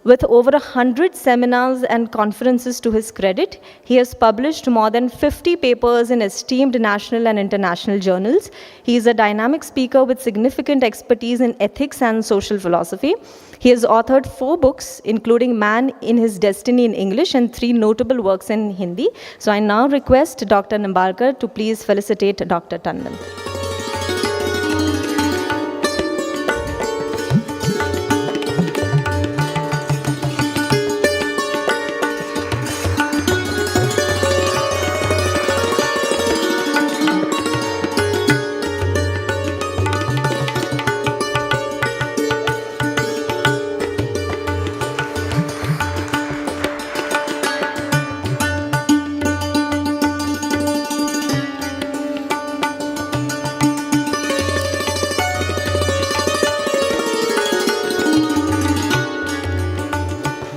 With over 100 seminars and conferences to his credit, he has published more than 50 papers in esteemed national and international journals. He is a dynamic speaker with significant expertise in ethics and social philosophy. He has authored 4 books, including Man in His Destiny in English and 3 notable works in Hindi. So I now request Dr. Nimbalkar to please felicitate Dr. Tandon.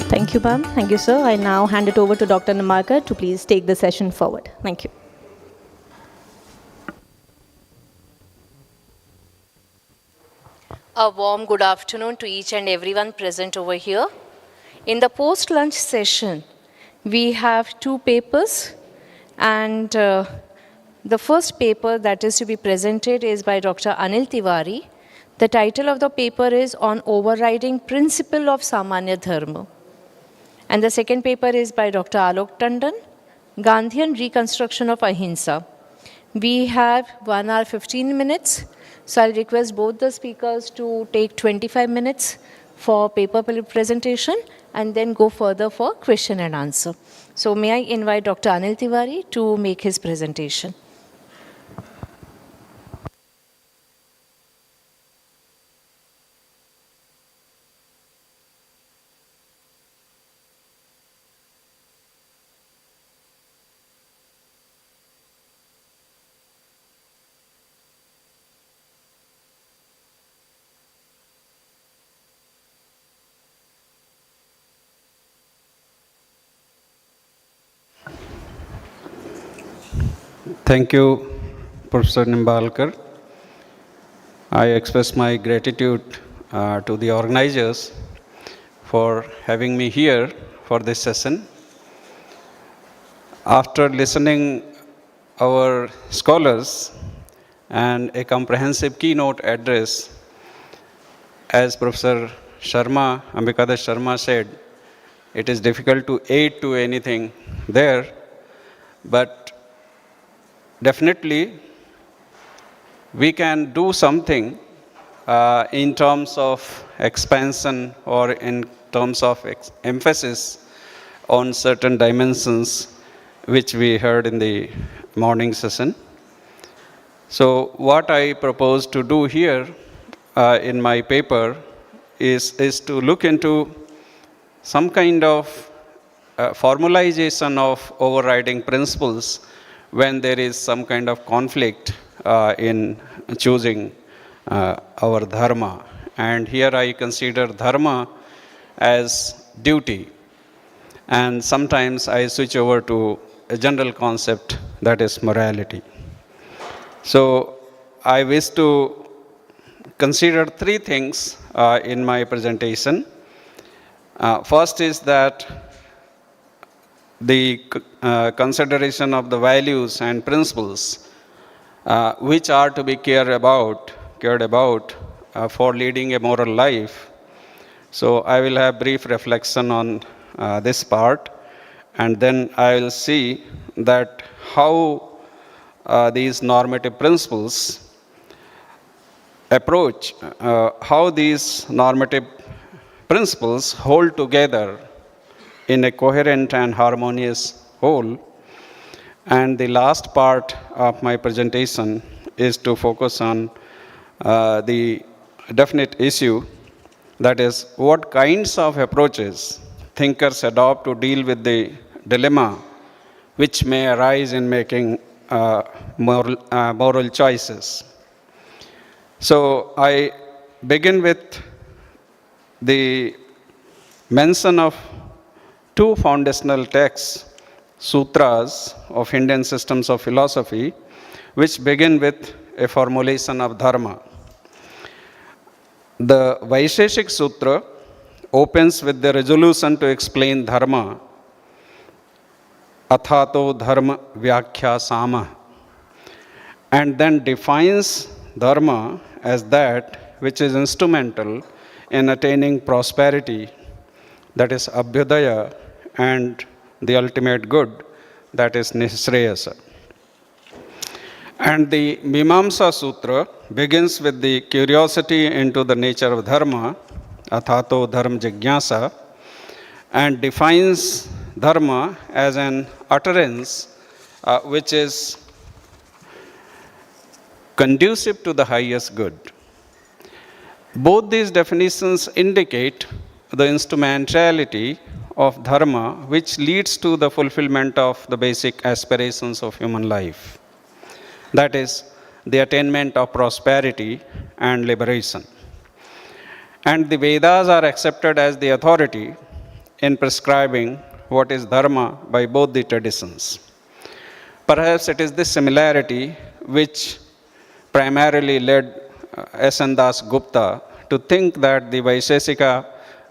Thank you, ma'am. Thank you, sir. I now hand it over to Dr. Nimbalkar to please take the session forward. Thank you. A warm good afternoon to each and everyone present over here. In the post-lunch session, we have 2 papers, and the first paper that is to be presented is by Dr. Anil Tiwari. The title of the paper is On Overriding Principle of Samanya Dharma. And the second paper is by Dr. Alok Tandon, Gandhian Reconstruction of Ahimsa. We have 1 hour 15 minutes, so I'll request both the speakers to take 25 minutes for paper presentation and then go further for question and answer. So may I invite Dr. Anil Tiwari to make his presentation. Thank you, Professor Nimbalkar. I express my gratitude to the organizers for having me here for this session. After listening our scholars and a comprehensive keynote address, as Professor Sharma, Ambikadas Sharma said, it is difficult to add to anything there, but definitely we can do something in terms of expansion or in terms of emphasis on certain dimensions which we heard in the morning session. So what I propose to do here in my paper is to look into some kind of formalization of overriding principles when there is some kind of conflict in choosing our dharma. And here I consider dharma as duty. And sometimes I switch over to a general concept that is morality. So I wish to consider 3 things in my presentation. First is that the consideration of the values and principles which are to be cared about for leading a moral life. So I will have brief reflection on this part, and then I will see that how these normative principles approach, how these normative principles hold together in a coherent and harmonious whole. And the last part of my presentation is to focus on the definite issue, that is, what kinds of approaches thinkers adopt to deal with the dilemma which may arise in making moral choices. So I begin with the mention of two foundational texts, sutras of Indian systems of philosophy, which begin with a formulation of dharma. The Vaisheshik Sutra opens with the resolution to explain dharma, athato dharma vyakhya sama, and then defines dharma as that which is instrumental in attaining prosperity, that is abhyudaya, and the ultimate good, that is nishreyasa. And the Mimamsa Sutra begins with the curiosity into the nature of dharma, athato dharma jigyasa, and defines dharma as an utterance which is conducive to the highest good. Both these definitions indicate the instrumentality of dharma which leads to the fulfillment of the basic aspirations of human life, that is, the attainment of prosperity and liberation. And the Vedas are accepted as the authority in prescribing what is dharma by both the traditions. Perhaps it is this similarity which primarily led S.N. Das Gupta to think that the Vaisheshika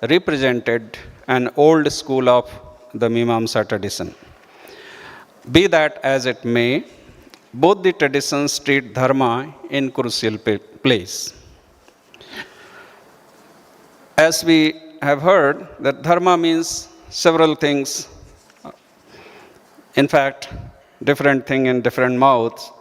represented an old school of the Mimamsa tradition. Be that as it may, both the traditions treat dharma in crucial place. As we have heard, that dharma means several things. In fact, different thing in different mouths.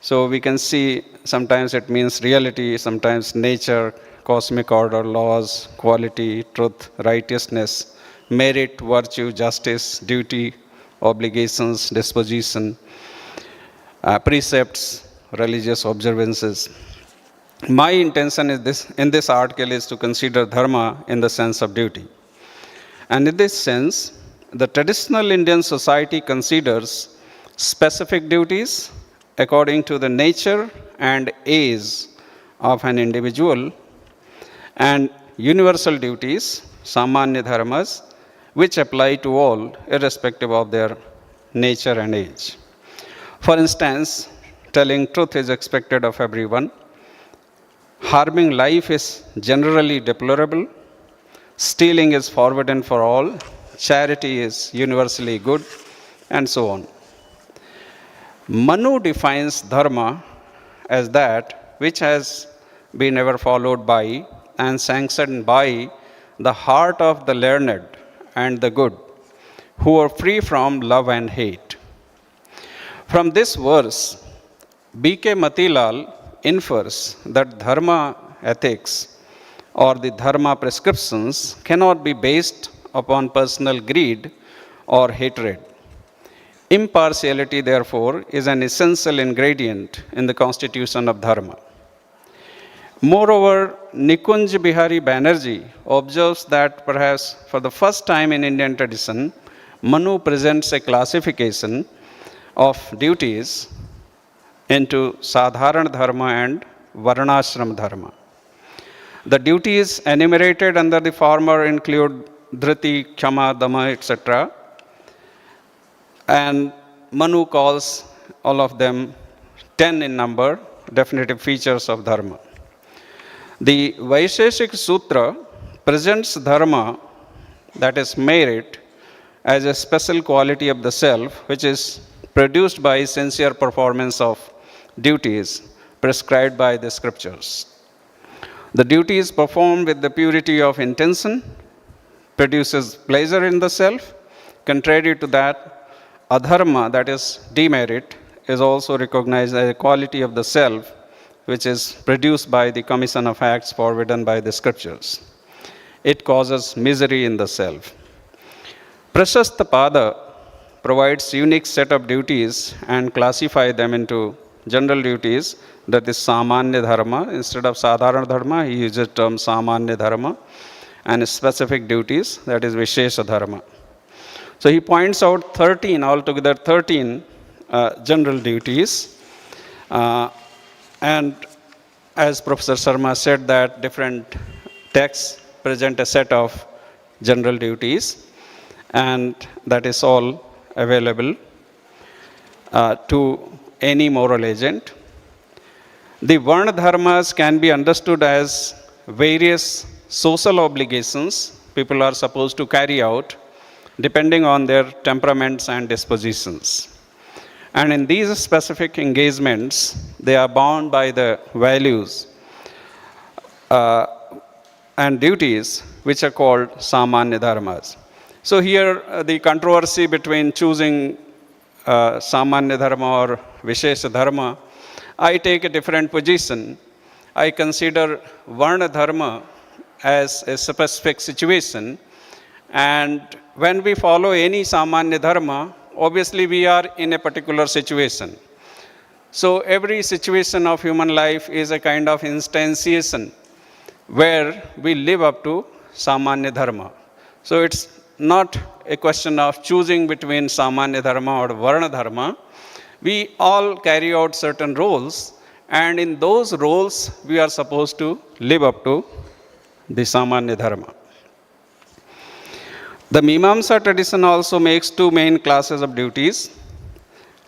So we can see sometimes it means reality, sometimes nature, cosmic order, laws, quality, truth, righteousness, merit, virtue, justice, duty, obligations, disposition, precepts, religious observances. My intention is in this article is to consider dharma in the sense of duty. And in this sense, the traditional Indian society considers specific duties according to the nature and age of an individual, and universal duties, samanya dharmas, which apply to all irrespective of their nature and age. For instance, telling truth is expected of everyone, harming life is generally deplorable, stealing is forbidden for all, charity is universally good, and so on. Manu defines dharma as that which has been ever followed by and sanctioned by the heart of the learned and the good, who are free from love and hate. From this verse, B.K. Matilal infers that dharma ethics or the dharma prescriptions cannot be based upon personal greed or hatred. Impartiality, therefore, is an essential ingredient in the constitution of dharma. Moreover, Nikunj Bihari Banerjee observes that perhaps for the first time in Indian tradition, Manu presents a classification of duties into Sadharana Dharma and Varnashram Dharma. The duties enumerated under the former include Dhriti, Kshama, Dama, etc. And Manu calls all of them 10 in number, definitive features of dharma. The Vaisheshik Sutra presents dharma, that is merit, as a special quality of the self, which is produced by sincere performance of duties prescribed by the scriptures. The duties performed with the purity of intention produces pleasure in the self. Contrary to that, adharma, that is demerit, is also recognized as a quality of the self which is produced by the commission of acts forbidden by the scriptures. It causes misery in the self. Prashasta Pada provides unique set of duties and classify them into general duties, that is Samanya Dharma. Instead of Sadharana Dharma, he uses the term Samanya Dharma, and specific duties, that is Vishesha Dharma. So he points out 13, altogether 13 general duties. And as Professor Sharma said, that different texts present a set of general duties, and that is all available to any moral agent. The Varna Dharmas can be understood as various social obligations people are supposed to carry out depending on their temperaments and dispositions. And in these specific engagements, they are bound by the values and duties which are called Samanya Dharmas. So here the controversy between choosing Samanya Dharma or Vishesha Dharma, I take a different position. I consider Varna Dharma as a specific situation, and when we follow any Samanya Dharma, obviously we are in a particular situation. So every situation of human life is a kind of instantiation where we live up to Samanya Dharma. So it's not a question of choosing between Samanya Dharma or Varna Dharma. We all carry out certain roles, and in those roles we are supposed to live up to the Samanya Dharma. The Mimamsa tradition also makes two main classes of duties,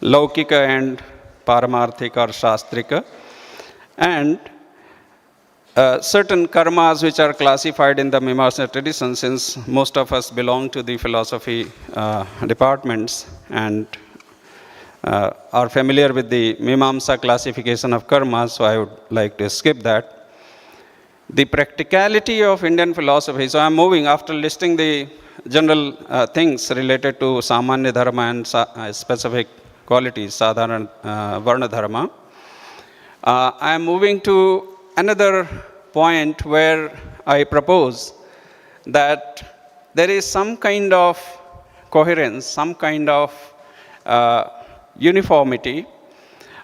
Laukika and Paramarthika or Shastrika, and certain karmas which are classified in the Mimamsa tradition, since most of us belong to the philosophy departments and are familiar with the Mimamsa classification of karma, so I would like to skip that. The practicality of Indian philosophy, so I am moving after listing the general things related to Samanya Dharma and specific qualities, Sadharana Varna Dharma. I am moving to another point where I propose that there is some kind of coherence, some kind of uniformity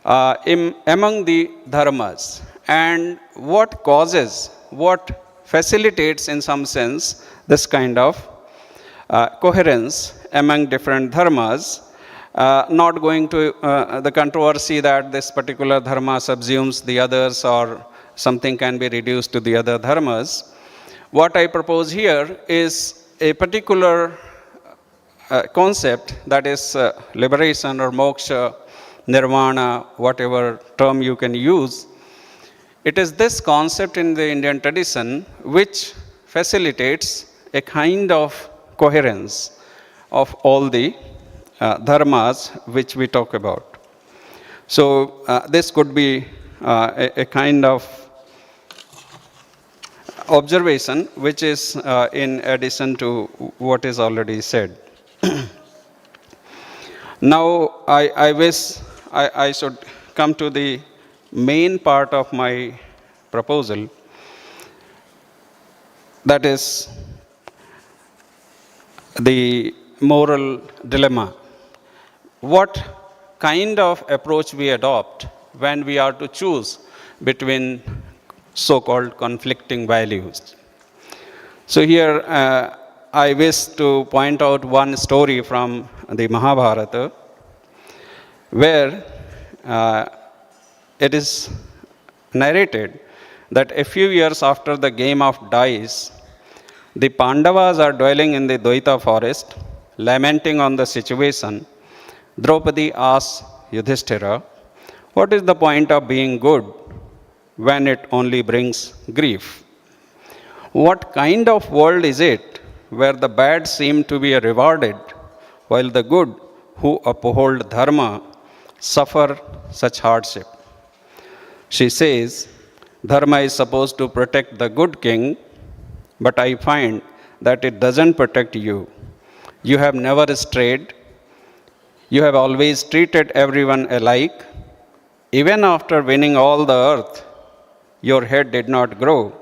among the dharmas, and what causes, what facilitates in some sense this kind of coherence among different dharmas, not going to the controversy that this particular dharma subsumes the others or something can be reduced to the other dharmas. What I propose here is a particular concept, that is liberation or moksha, nirvana, whatever term you can use. It is this concept in the Indian tradition which facilitates a kind of coherence of all the dharmas which we talk about. So this could be a kind of observation which is in addition to what is already said. Now I wish I should come to the main part of my proposal, that is the moral dilemma. What kind of approach we adopt when we are to choose between so-called conflicting values. So here I wish to point out one story from the Mahabharata where it is narrated that a few years after the game of dice, the Pandavas are dwelling in the Dvaita forest, lamenting on the situation. Draupadi asks Yudhishthira, what is the point of being good when it only brings grief? What kind of world is it where the bad seem to be rewarded while the good who uphold dharma suffer such hardship? She says, dharma is supposed to protect the good king, but I find that it doesn't protect you. You have never strayed. You have always treated everyone alike. Even after winning all the earth, your head did not grow.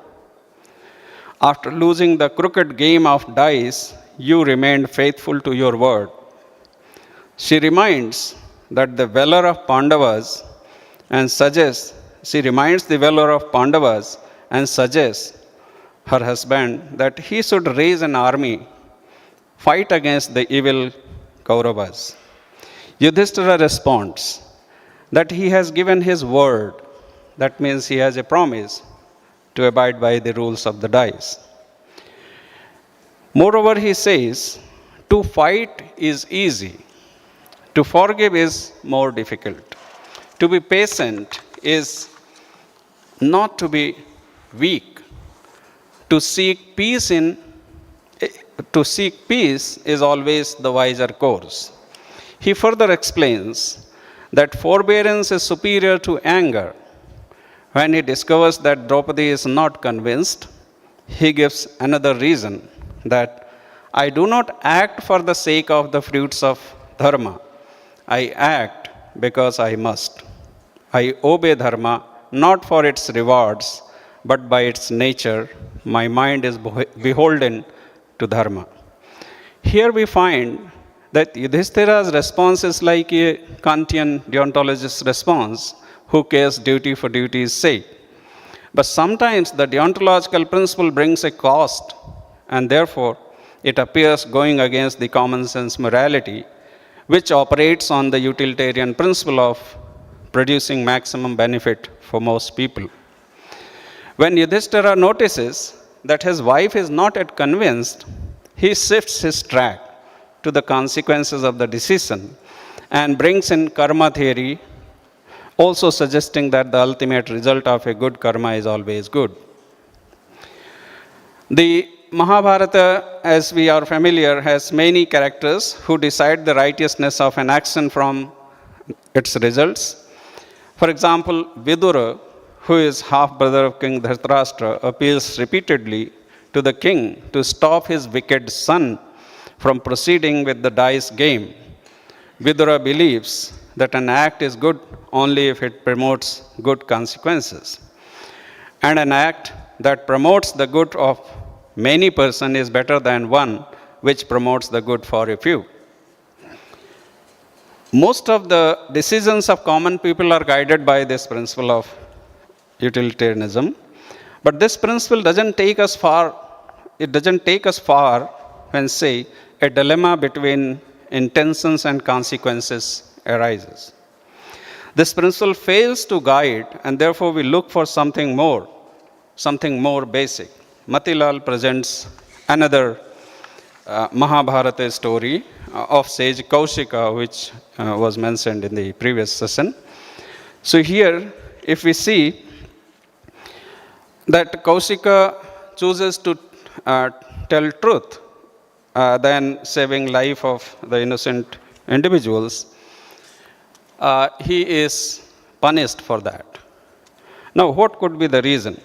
After losing the crooked game of dice, you remained faithful to your word. She reminds that the valor of Pandavas and suggests, she reminds the valor of Pandavas and suggests her husband that he should raise an army, fight against the evil Kauravas. Yudhishthira responds that he has given his word. That means he has a promise to abide by the rules of the dice. Moreover, he says, to fight is easy, to forgive is more difficult. To be patient is not to be weak. To seek peace is always the wiser course. He further explains that forbearance is superior to anger. When he discovers that Draupadi is not convinced, he gives another reason, that I do not act for the sake of the fruits of Dharma. I act because I must. I obey Dharma not for its rewards, but by its nature. My mind is beholden to Dharma. Here we find that Yudhishthira's response is like a Kantian deontologist's response, who cares duty for duty's sake. But sometimes the deontological principle brings a cost, and therefore it appears going against the common sense morality, which operates on the utilitarian principle of producing maximum benefit for most people. When Yudhishthira notices that his wife is not yet convinced, he shifts his track to the consequences of the decision and brings in karma theory, also suggesting that the ultimate result of a good karma is always good. The Mahabharata, as we are familiar, has many characters who decide the righteousness of an action from its results. For example, Vidura, who is half-brother of King Dhritarashtra, appeals repeatedly to the king to stop his wicked son from proceeding with the dice game. Vidura believes that an act is good only if it promotes good consequences. And an act that promotes the good of many persons is better than one which promotes the good for a few. Most of the decisions of common people are guided by this principle of utilitarianism, but this principle doesn't take us far. It doesn't take us far when, say, a dilemma between intentions and consequences arises. This principle fails to guide, and therefore we look for something more basic. Matilal presents another Mahabharata story of sage Kaushika, which was mentioned in the previous session. So here, if we see that Kaushika chooses to tell truth than saving life of the innocent individuals, he is punished for that. Now, what could be the reason?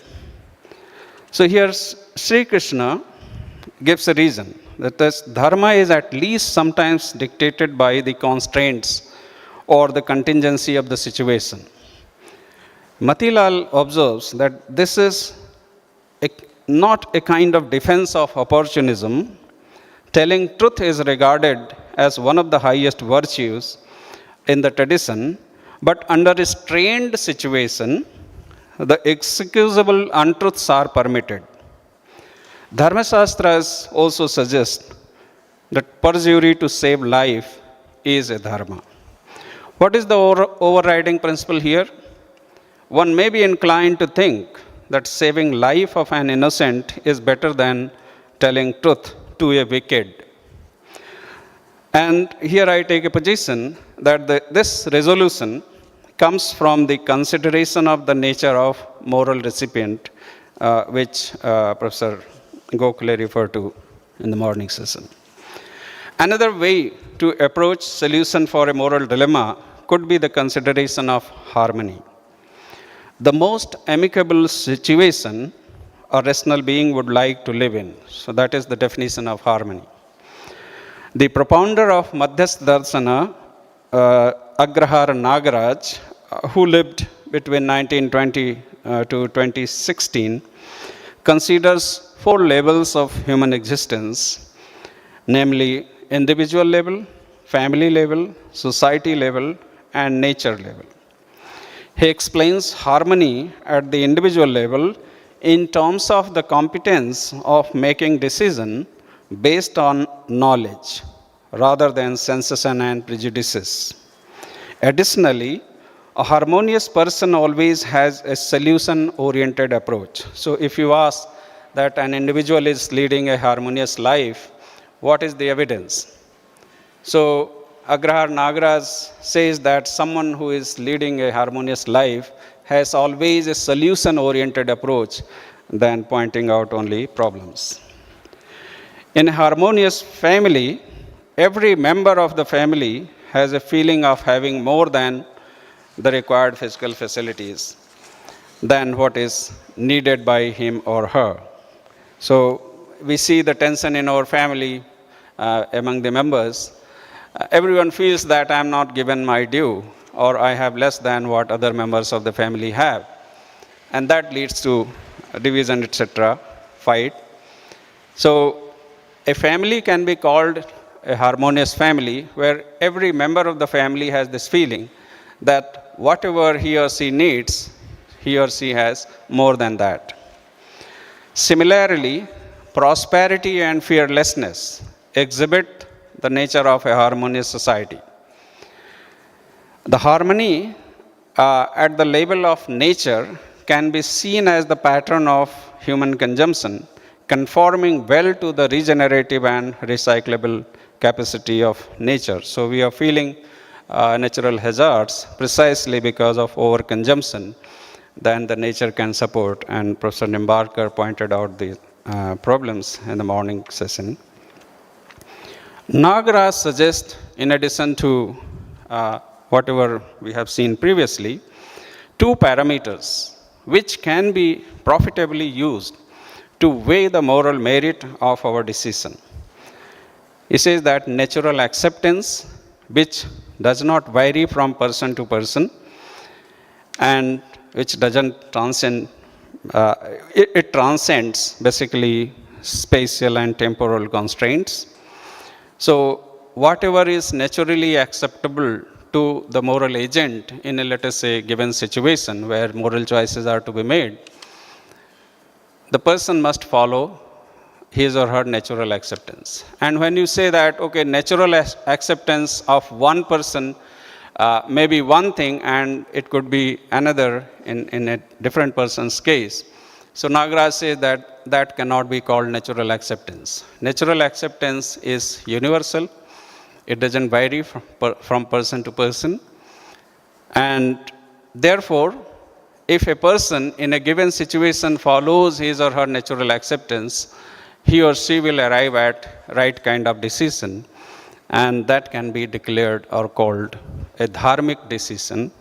So here Sri Krishna gives a reason, that this dharma is at least sometimes dictated by the constraints or the contingency of the situation. Matilal observes that this is not a kind of defense of opportunism. Telling truth is regarded as one of the highest virtues in the tradition, but under a strained situation, the excusable untruths are permitted. Dharma Shastras also suggest that perjury to save life is a dharma. What is the overriding principle here? One may be inclined to think that saving life of an innocent is better than telling truth to a wicked. And here I take a position that this resolution comes from the consideration of the nature of moral recipient, which Professor Gokhale referred to in the morning session. Another way to approach solution for a moral dilemma could be the consideration of harmony. The most amicable situation a rational being would like to live in. So that is the definition of harmony. The propounder of Madhyastha Darsana, Agrahar Nagaraj, who lived between 1920 to 2016, considers 4 levels of human existence, namely individual level, family level, society level, and nature level. He explains harmony at the individual level in terms of the competence of making decision based on knowledge rather than sensation and prejudices. Additionally, a harmonious person always has a solution-oriented approach. So if you ask that an individual is leading a harmonious life, what is the evidence? So Agrahar Nagaraj says that someone who is leading a harmonious life has always a solution-oriented approach than pointing out only problems. In a harmonious family, every member of the family has a feeling of having more than the required physical facilities than what is needed by him or her. So we see the tension in our family among the members. Everyone feels that I am not given my due, or I have less than what other members of the family have. And that leads to division, etc., fight. So a family can be called a harmonious family where every member of the family has this feeling that whatever he or she needs, he or she has more than that. Similarly, prosperity and fearlessness exhibit the nature of a harmonious society. The harmony at the level of nature can be seen as the pattern of human consumption, conforming well to the regenerative and recyclable capacity of nature. So we are feeling natural hazards precisely because of overconsumption than the nature can support. And Professor Nimbarkar pointed out the problems in the morning session. Nagaraj suggests, in addition to whatever we have seen previously, two parameters which can be profitably used to weigh the moral merit of our decision. He says that natural acceptance, which does not vary from person to person and which doesn't transcend, it transcends basically spatial and temporal constraints. So whatever is naturally acceptable to the moral agent in a, let us say, given situation where moral choices are to be made, the person must follow his or her natural acceptance. And when you say that, okay, natural acceptance of one person may be one thing and it could be another in a different person's case. So Nagaraj says that that cannot be called natural acceptance. Natural acceptance is universal. It doesn't vary from person to person. And therefore, if a person in a given situation follows his or her natural acceptance, he or she will arrive at right kind of decision, and that can be declared or called a dharmic decision.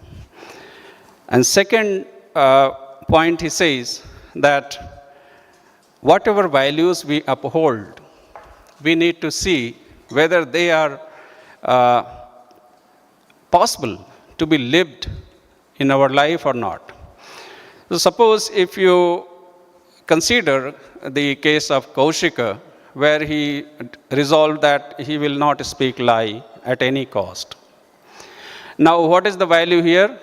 And second point, he says that whatever values we uphold, we need to see whether they are possible to be lived in our life or not. So suppose if you consider the case of Kaushika, where he resolved that he will not speak lie at any cost. Now, what is the value here?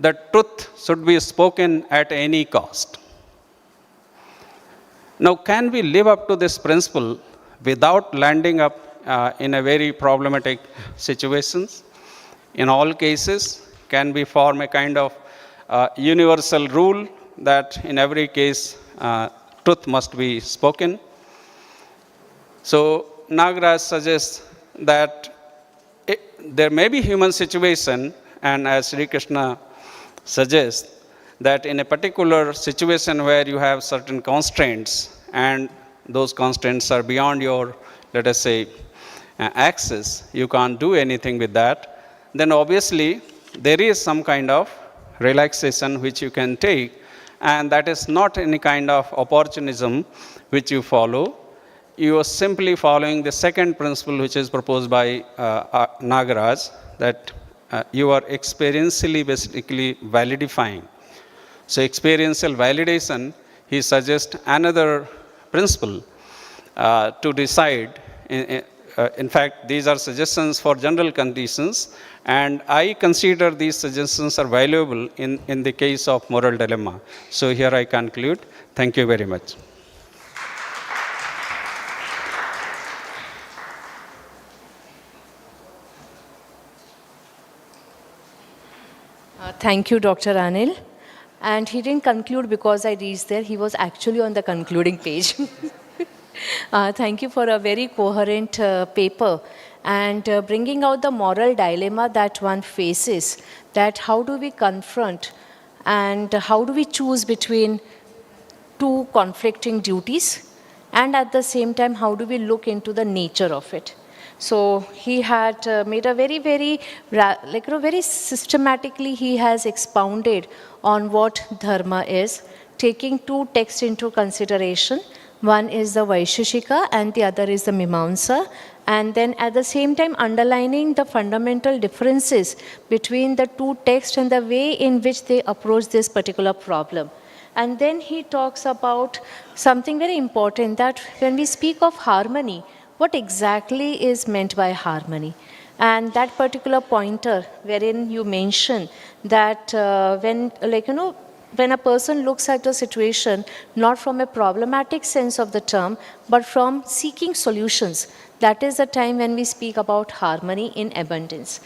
The truth should be spoken at any cost. Now, can we live up to this principle without landing up in a very problematic situations? In all cases, can we form a kind of universal rule that in every case truth must be spoken? So Nagaraj suggests that there may be human situation, and as Sri Krishna suggests, that in a particular situation where you have certain constraints and those constraints are beyond your, let us say, access, you can't do anything with that, then obviously there is some kind of relaxation which you can take, and that is not any kind of opportunism which you follow. You are simply following the second principle which is proposed by Nagaraj, that you are experientially basically validifying. So experiential validation, he suggests another principle to decide in fact, these are suggestions for general conditions, and I consider these suggestions are valuable in the case of moral dilemma. So here I conclude. Thank you very much. Thank you, Dr. Anil. And he didn't conclude because I reached there. He was actually on the concluding page. Thank you for a very coherent paper and bringing out the moral dilemma that one faces, that how do we confront and how do we choose between two conflicting duties, and at the same time, how do we look into the nature of it. So he had made a very systematically he has expounded on what dharma is, taking two texts into consideration. One is the Vaisheshika and the other is the Mimamsa, and then at the same time underlining the fundamental differences between the two texts and the way in which they approach this particular problem. And then he talks about something very important, that when we speak of harmony, what exactly is meant by harmony? And that particular pointer wherein you mention that when a person looks at a situation not from a problematic sense of the term, but from seeking solutions, that is the time when we speak about harmony in abundance.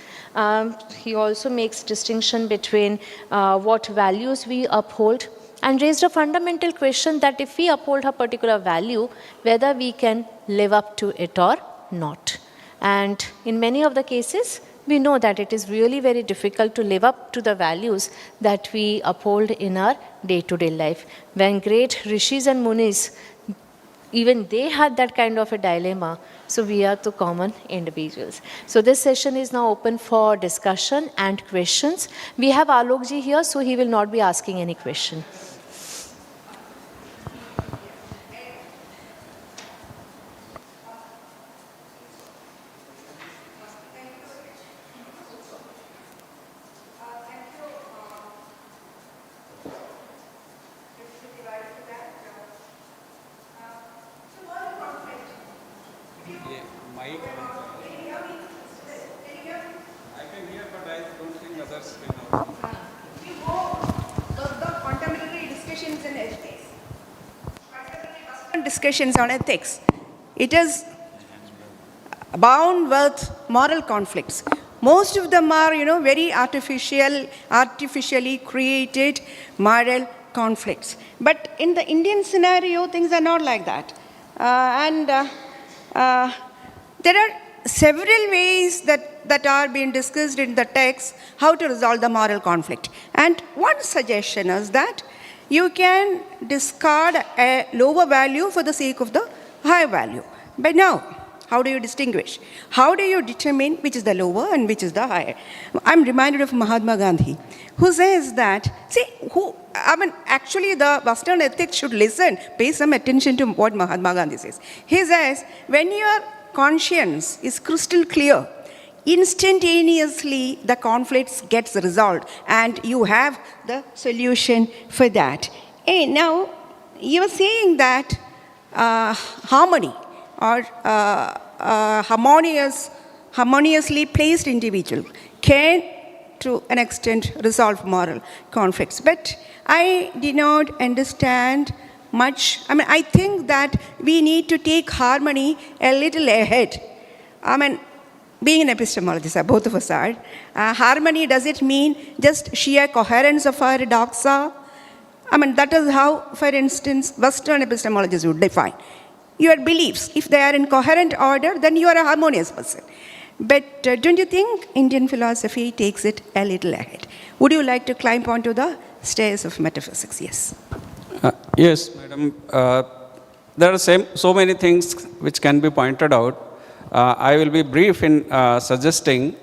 He also makes distinction between what values we uphold, and raised a fundamental question that if we uphold a particular value, whether we can live up to it or not. And in many of the cases, we know that it is really very difficult to live up to the values that we uphold in our day-to-day life. When great rishis and munis, even they had that kind of a dilemma, so we are the common individuals. So this session is now open for discussion and questions. We have Alokji here, so he will not be asking any question. Discussions on ethics. It is bound with moral conflicts. Most of them are, very artificially created moral conflicts. But in the Indian scenario, things are not like that. There are several ways that are being discussed in the text how to resolve the moral conflict. And one suggestion is that you can discard a lower value for the sake of the higher value. But now, how do you distinguish? How do you determine which is the lower and which is the higher? I'm reminded of Mahatma Gandhi, who says that, actually the Western ethics should listen, pay some attention to what Mahatma Gandhi says. He says, when your conscience is crystal clear, instantaneously the conflicts gets resolved and you have the solution for that. And now you are saying that harmony or harmoniously placed individual can to an extent resolve moral conflicts. But I did not understand much. I think that we need to take harmony a little ahead. Being an epistemologist, both of us are, harmony, does it mean just sheer coherence of our doxa? That is how, for instance, Western epistemologists would define your beliefs. If they are in coherent order, then you are a harmonious person. But don't you think Indian philosophy takes it a little ahead? Would you like to climb onto the stairs of metaphysics? Yes. Yes, madam. There are so many things which can be pointed out. I will be brief in suggesting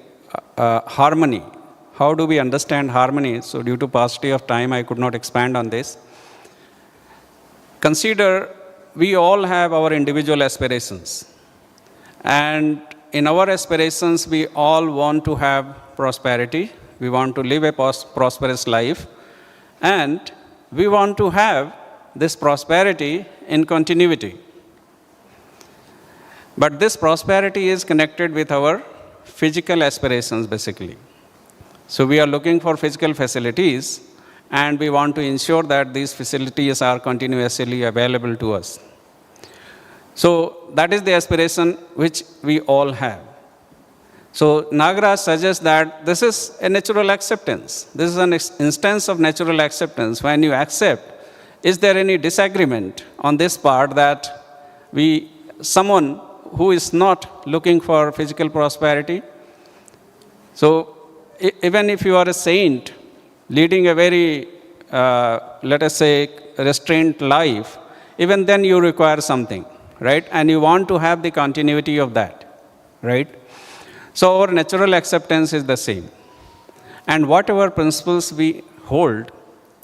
harmony. How do we understand harmony? So due to paucity of time, I could not expand on this. Consider, we all have our individual aspirations. And in our aspirations, we all want to have prosperity. We want to live a prosperous life. And we want to have this prosperity in continuity. But this prosperity is connected with our physical aspirations, basically. So we are looking for physical facilities, and we want to ensure that these facilities are continuously available to us. So that is the aspiration which we all have. So Nagaraj suggests that this is a natural acceptance. This is an instance of natural acceptance. When you accept, is there any disagreement on this part that someone who is not looking for physical prosperity? So even if you are a saint, leading a very, let us say, restrained life, even then you require something, right? And you want to have the continuity of that, right? So our natural acceptance is the same. And whatever principles we hold,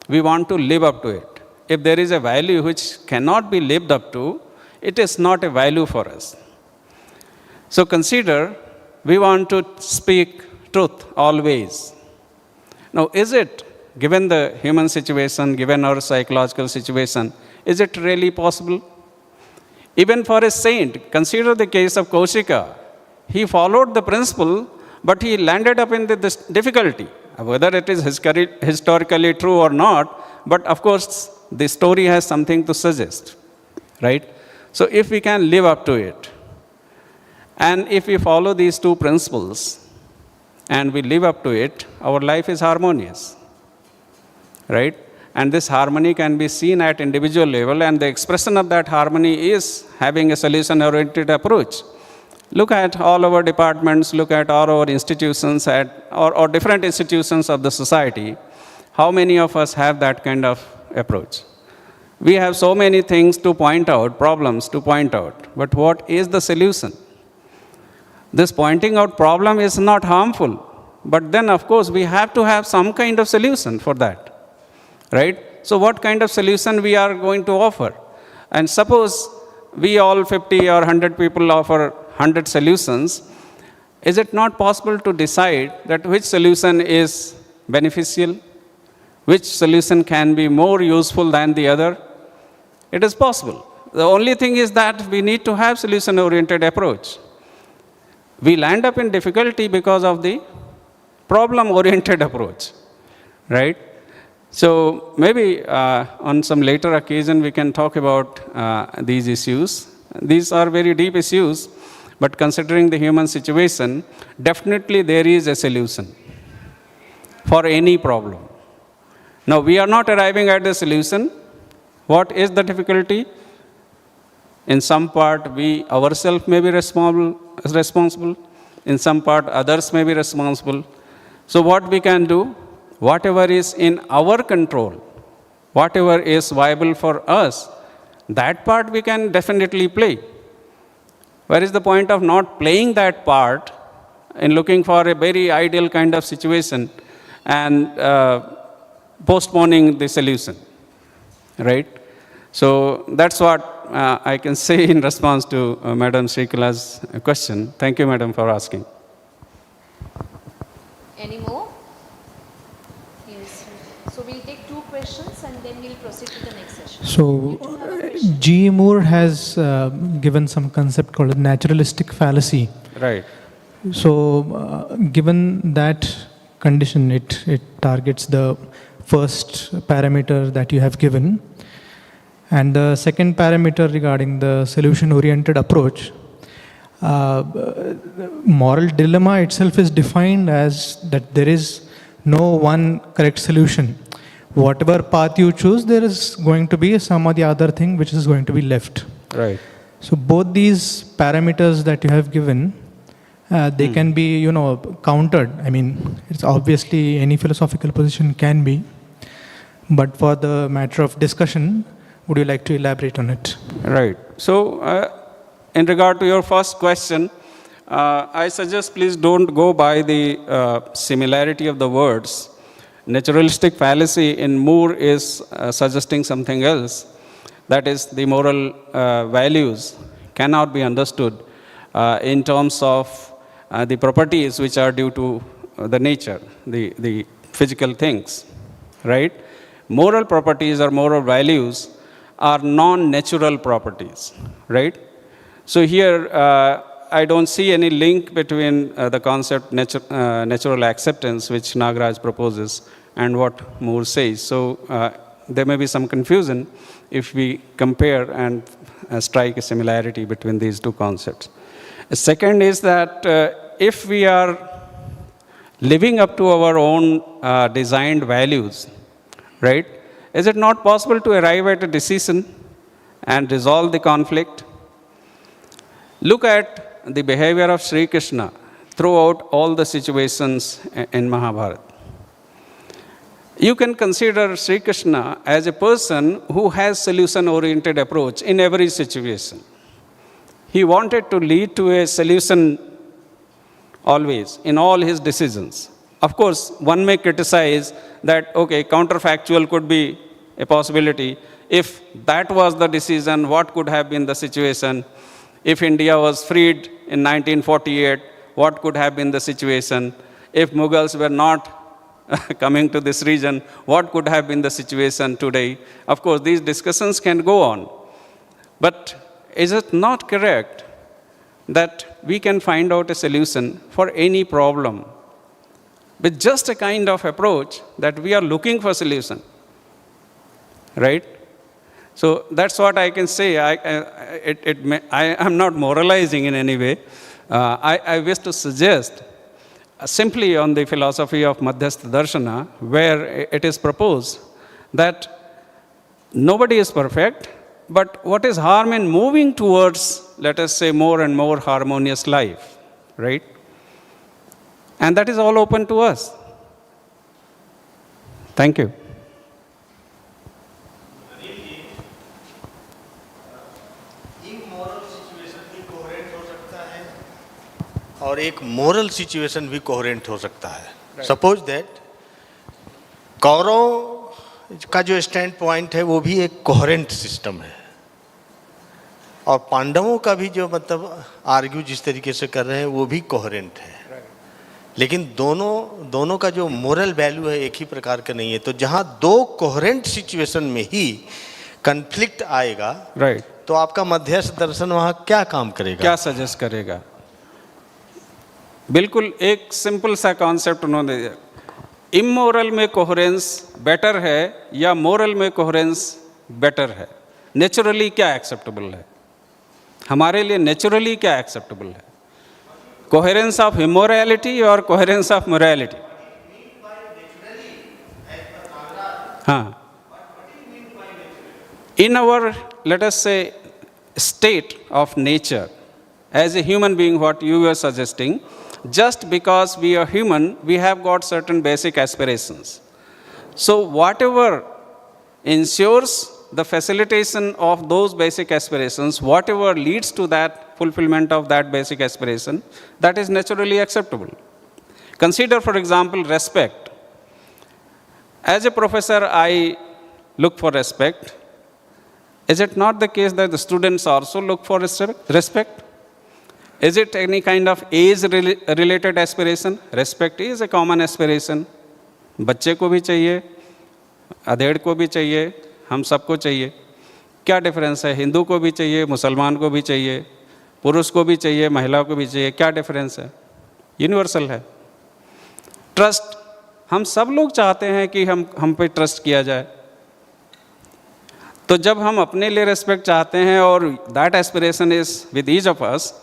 we want to live up to it. If there is a value which cannot be lived up to, it is not a value for us. So consider, we want to speak truth always. Now, is it, given the human situation, given our psychological situation, is it really possible? Even for a saint, consider the case of Kaushika. He followed the principle, but he landed up in this difficulty. Whether it is historically true or not, but of course, the story has something to suggest, right? So if we can live up to it, and if we follow these two principles, and we live up to it, our life is harmonious, right? And this harmony can be seen at individual level, and the expression of that harmony is having a solution-oriented approach. Look at all our departments, look at all our institutions, or different institutions of the society. How many of us have that kind of approach? We have so many things to point out, problems to point out, but what is the solution? This pointing out problem is not harmful, but then of course we have to have some kind of solution for that, right? So what kind of solution we are going to offer? And suppose we all 50 or 100 people offer 100 solutions, is it not possible to decide that which solution is beneficial, which solution can be more useful than the other? It is possible. The only thing is that we need to have solution-oriented approach. We land up in difficulty because of the problem-oriented approach, right? So maybe on some later occasion we can talk about these issues. These are very deep issues, but considering the human situation, definitely there is a solution for any problem. Now, we are not arriving at the solution. What is the difficulty? In some part, we ourselves may be responsible. In some part, others may be responsible. So what we can do, whatever is in our control, whatever is viable for us, that part we can definitely play. Where is the point of not playing that part in looking for a very ideal kind of situation and postponing the solution, right? So that's what I can say in response to Madam Srikala's question. Thank you, Madam, for asking. Any more? Yes. So we'll take 2 questions and then we'll proceed to the next session. So, G. Moore has given some concept called naturalistic fallacy. Right. So, given that condition, it targets the first parameter that you have given. And the second parameter regarding the solution-oriented approach, moral dilemma itself is defined as that there is no one correct solution. Whatever path you choose, there is going to be some or the other thing which is going to be left. Right. So both these parameters that you have given, they can be, countered. I mean, it's obviously any philosophical position can be, but for the matter of discussion, would you like to elaborate on it? Right. So, in regard to your first question, I suggest please don't go by the similarity of the words. Naturalistic fallacy in Moore is suggesting something else. That is, the moral values cannot be understood in terms of the properties which are due to the nature, the physical things, right? Moral properties or moral values are non-natural properties, right? So here, I don't see any link between the concept natural acceptance, which Nagaraj proposes, and what Moore says. So there may be some confusion if we compare and strike a similarity between these two concepts. The second is that if we are living up to our own designed values, right, is it not possible to arrive at a decision and resolve the conflict? Look at the behavior of Sri Krishna throughout all the situations in Mahabharata. You can consider Sri Krishna as a person who has solution-oriented approach in every situation. He wanted to lead to a solution always in all his decisions. Of course, one may criticize that, okay, counterfactual could be a possibility. If that was the decision, what could have been the situation? If India was freed in 1948, what could have been the situation? If Mughals were not coming to this region, what could have been the situation today? Of course, these discussions can go on. But is it not correct that we can find out a solution for any problem with just a kind of approach that we are looking for solution, right? So that's what I can say. I am not moralizing in any way. I wish to suggest simply on the philosophy of Madhyastha Darshana, where it is proposed that nobody is perfect, but what is harm in moving towards, let us say, more and more harmonious life, right? And that is all open to us. Thank you. और एक moral situation भी coherent हो सकता है. Suppose that Kaurava का जो stand point है वो भी एक कोहेरेंट सिस्टम है, और पांडवों का भी जो मतलब आर्ग्यू जिस तरीके से कर रहे हैं वो भी कोहेरेंट है. लेकिन दोनों का जो मोरल वैल्यू है एक ही प्रकार का नहीं है. तो जहां दो कोहेरेंट सिचुएशन में ही कन्फ्लिक्ट आएगा, राइट, तो आपका मध्यस्थ दर्शन वहां क्या काम करेगा, क्या सजेस्ट करेगा? बिल्कुल एक सिंपल सा कॉन्सेप्ट उन्होंने दिया. इमोरल में कोहेरेंस बेटर है या मोरल में कोहेरेंस बेटर है? नेचुरली क्या एक्सेप्टेबल है हमारे लिए? नेचुरली क्या एक्सेप्टेबल है? कोहेरेंस ऑफ इमोरलिटी और कोहेरेंस ऑफ मोरालिटी? हाँ, in our, let us say, state of nature, as a human being, what you were suggesting, just because we are human, we have got certain basic aspirations. So whatever ensures the facilitation of those basic aspirations, whatever leads to that fulfillment of that basic aspiration, that is naturally acceptable. Consider, for example, respect. As a professor, I look for respect. Is it not the case that the students also look for respect? Is it any kind of age-related aspiration? Respect is a common aspiration. बच्चे को भी चाहिए, अधेड़ को भी चाहिए, हम सबको चाहिए. क्या डिफरेंस है? हिंदू को भी चाहिए, मुसलमान को भी चाहिए, पुरुष को भी चाहिए, महिला को भी चाहिए. क्या डिफरेंस है? यूनिवर्सल है. ट्रस्ट, हम सब लोग चाहते हैं कि हम पे ट्रस्ट किया जाए. तो जब हम अपने लिए रेस्पेक्ट चाहते हैं और that aspiration is with each of us,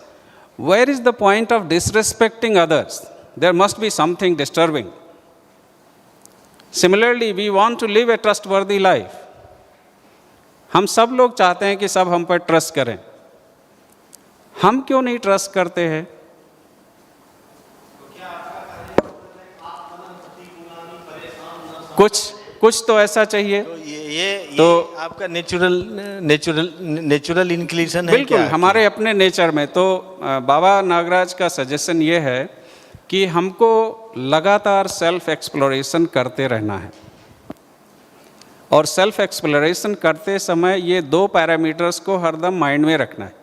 where is the point of disrespecting others? There must be something disturbing. Similarly, we want to live a trustworthy life. हम सब लोग चाहते हैं कि सब हम पर ट्रस्ट करें. हम क्यों नहीं ट्रस्ट करते हैं? कुछ तो ऐसा चाहिए. तो आपका नेचुरल इंक्लिनेशन है. बिल्कुल, हमारे अपने नेचर में. तो बाबा नागराज का सजेशन ये है कि हमको लगातार सेल्फ एक्सप्लोरेशन करते रहना है, और सेल्फ एक्सप्लोरेशन करते समय ये दो पैरामीटर्स को हरदम माइंड में रखना है,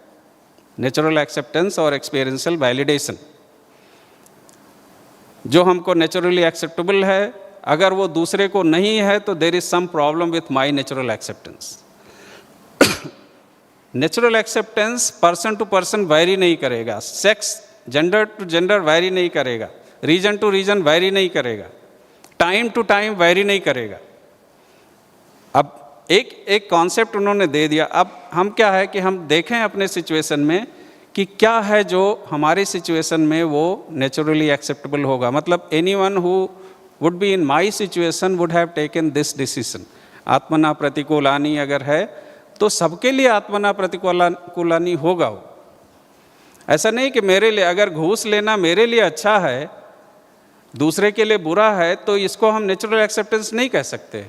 नेचुरल एक्सेप्टेंस और एक्सपीरियंशियल वैलिडेशन. जो हमको नेचुरली एक्सेप्टेबल है, अगर वो दूसरे को नहीं है तो there is some problem with my natural acceptance. Natural acceptance person to person vary नहीं करेगा, sex gender to gender vary नहीं करेगा, रीजन टू रीजन वैरी नहीं करेगा, टाइम टू टाइम वैरी नहीं करेगा। अब एक कॉन्सेप्ट उन्होंने दे दिया। अब हम क्या है कि हम देखें अपने सिचुएशन में कि क्या है जो हमारी सिचुएशन में वो नेचुरली एक्सेप्टेबल होगा। मतलब anyone who would be in my situation would have taken this decision. आत्मना प्रतिकूलानी अगर है तो सबके लिए आत्मना प्रतिकूलानी होगा वो। ऐसा नहीं कि मेरे लिए अगर घूस लेना मेरे लिए अच्छा है, दूसरे के लिए बुरा है, तो इसको हम नेचुरल एक्सेप्टेंस नहीं कह सकते।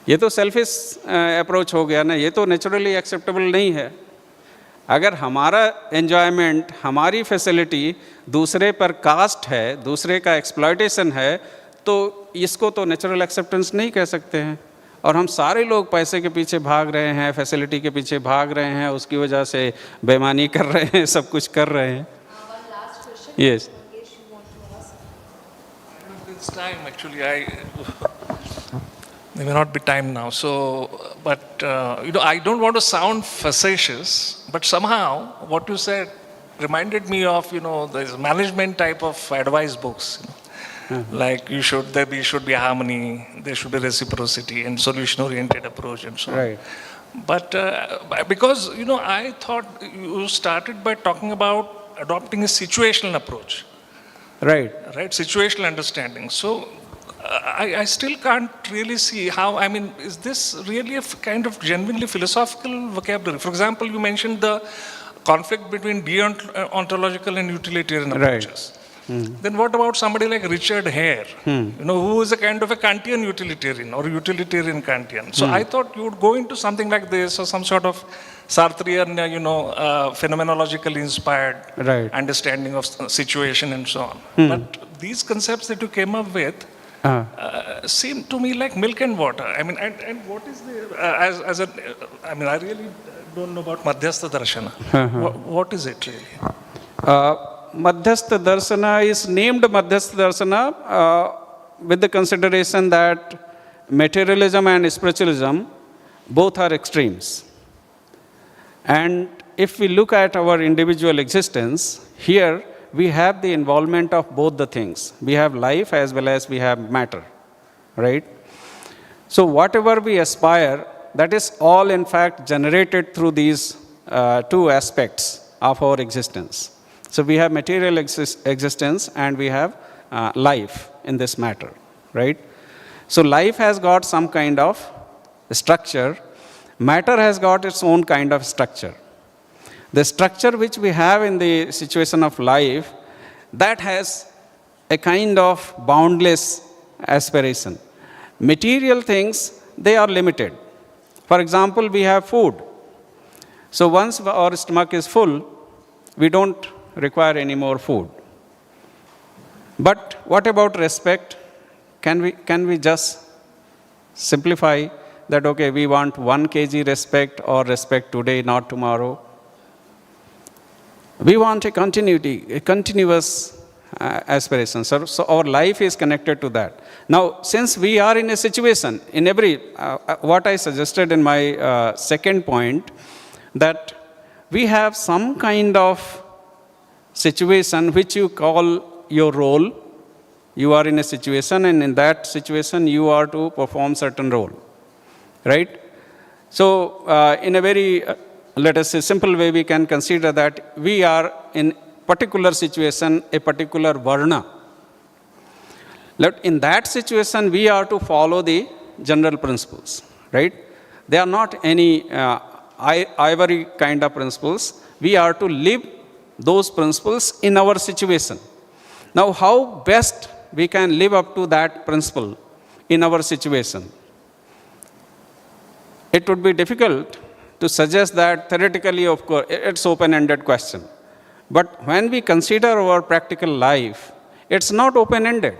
ये तो सेल्फिश अप्रोच हो गया ना, ये तो नेचुरली एक्सेप्टेबल नहीं है। अगर हमारा एन्जॉयमेंट, हमारी फैसिलिटी दूसरे पर कास्ट है, दूसरे का एक्सप्लॉयटेशन है, तो इसको तो नेचुरल एक्सेप्टेंस नहीं कह सकते हैं। और हम सारे लोग पैसे के पीछे भाग रहे हैं, फैसिलिटी के पीछे भाग रहे हैं, उसकी वजह से बेईमानी कर रहे हैं, सब कुछ कर रहे हैं। Yes. This time actually there may not be time now, so but I don't want to sound facetious, but somehow what you said reminded me of there's management type of advice books, like there should be harmony, there should be reciprocity and solution oriented approach and so on. Right. But because I thought you started by talking about adopting a situational approach. Right, situational understanding. So I still can't really see how, is this really a kind of genuinely philosophical vocabulary? For example, you mentioned the conflict between deontological and utilitarian approaches. Then what about somebody like Richard Hare, who is a kind of a Kantian utilitarian or utilitarian Kantian? So I thought you would go into something like this, or some sort of Sartrean, phenomenologically inspired understanding of situation and so on. But these concepts that you came up with seem to me like milk and water. And what is the, I really don't know about Madhyastha Darshana. What is it really? Madhyastha Darshana is named Madhyastha Darshana with the consideration that materialism and spiritualism both are extremes. And if we look at our individual existence, here we have the involvement of both the things. We have life as well as we have matter, right? So whatever we aspire, that is all in fact generated through these two aspects of our existence. So we have material existence and we have life in this matter, right? So life has got some kind of structure. Matter has got its own kind of structure. The structure which we have in the situation of life, that has a kind of boundless aspiration. Material things, they are limited. For example, we have food. So once our stomach is full, we don't require any more food. But what about respect? Can we just simplify that, okay, we want 1 kg respect or respect today, not tomorrow? We want a continuity, a continuous aspiration. So our life is connected to that. Now, since we are in a situation, in every, what I suggested in my second point, that we have some kind of situation which you call your role. You are in a situation, and in that situation you are to perform certain role, right? So in a very, let us say, simple way, we can consider that we are in particular situation, a particular varna. In that situation, we are to follow the general principles, right? They are not any ivory kind of principles. We are to live those principles in our situation. Now, how best we can live up to that principle in our situation? It would be difficult to suggest that theoretically, of course, it's open-ended question. But when we consider our practical life, it's not open-ended.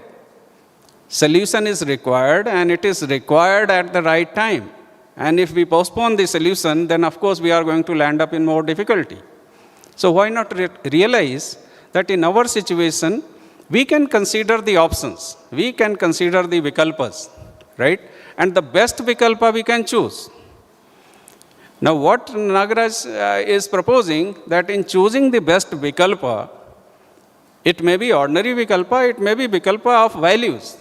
Solution is required, and it is required at the right time. And if we postpone the solution, then of course we are going to land up in more difficulty. So why not realize that in our situation, we can consider the options, we can consider the vikalpas, right? And the best vikalpa we can choose. Now, what Nagaraj is proposing, that in choosing the best vikalpa, it may be ordinary vikalpa, it may be vikalpa of values.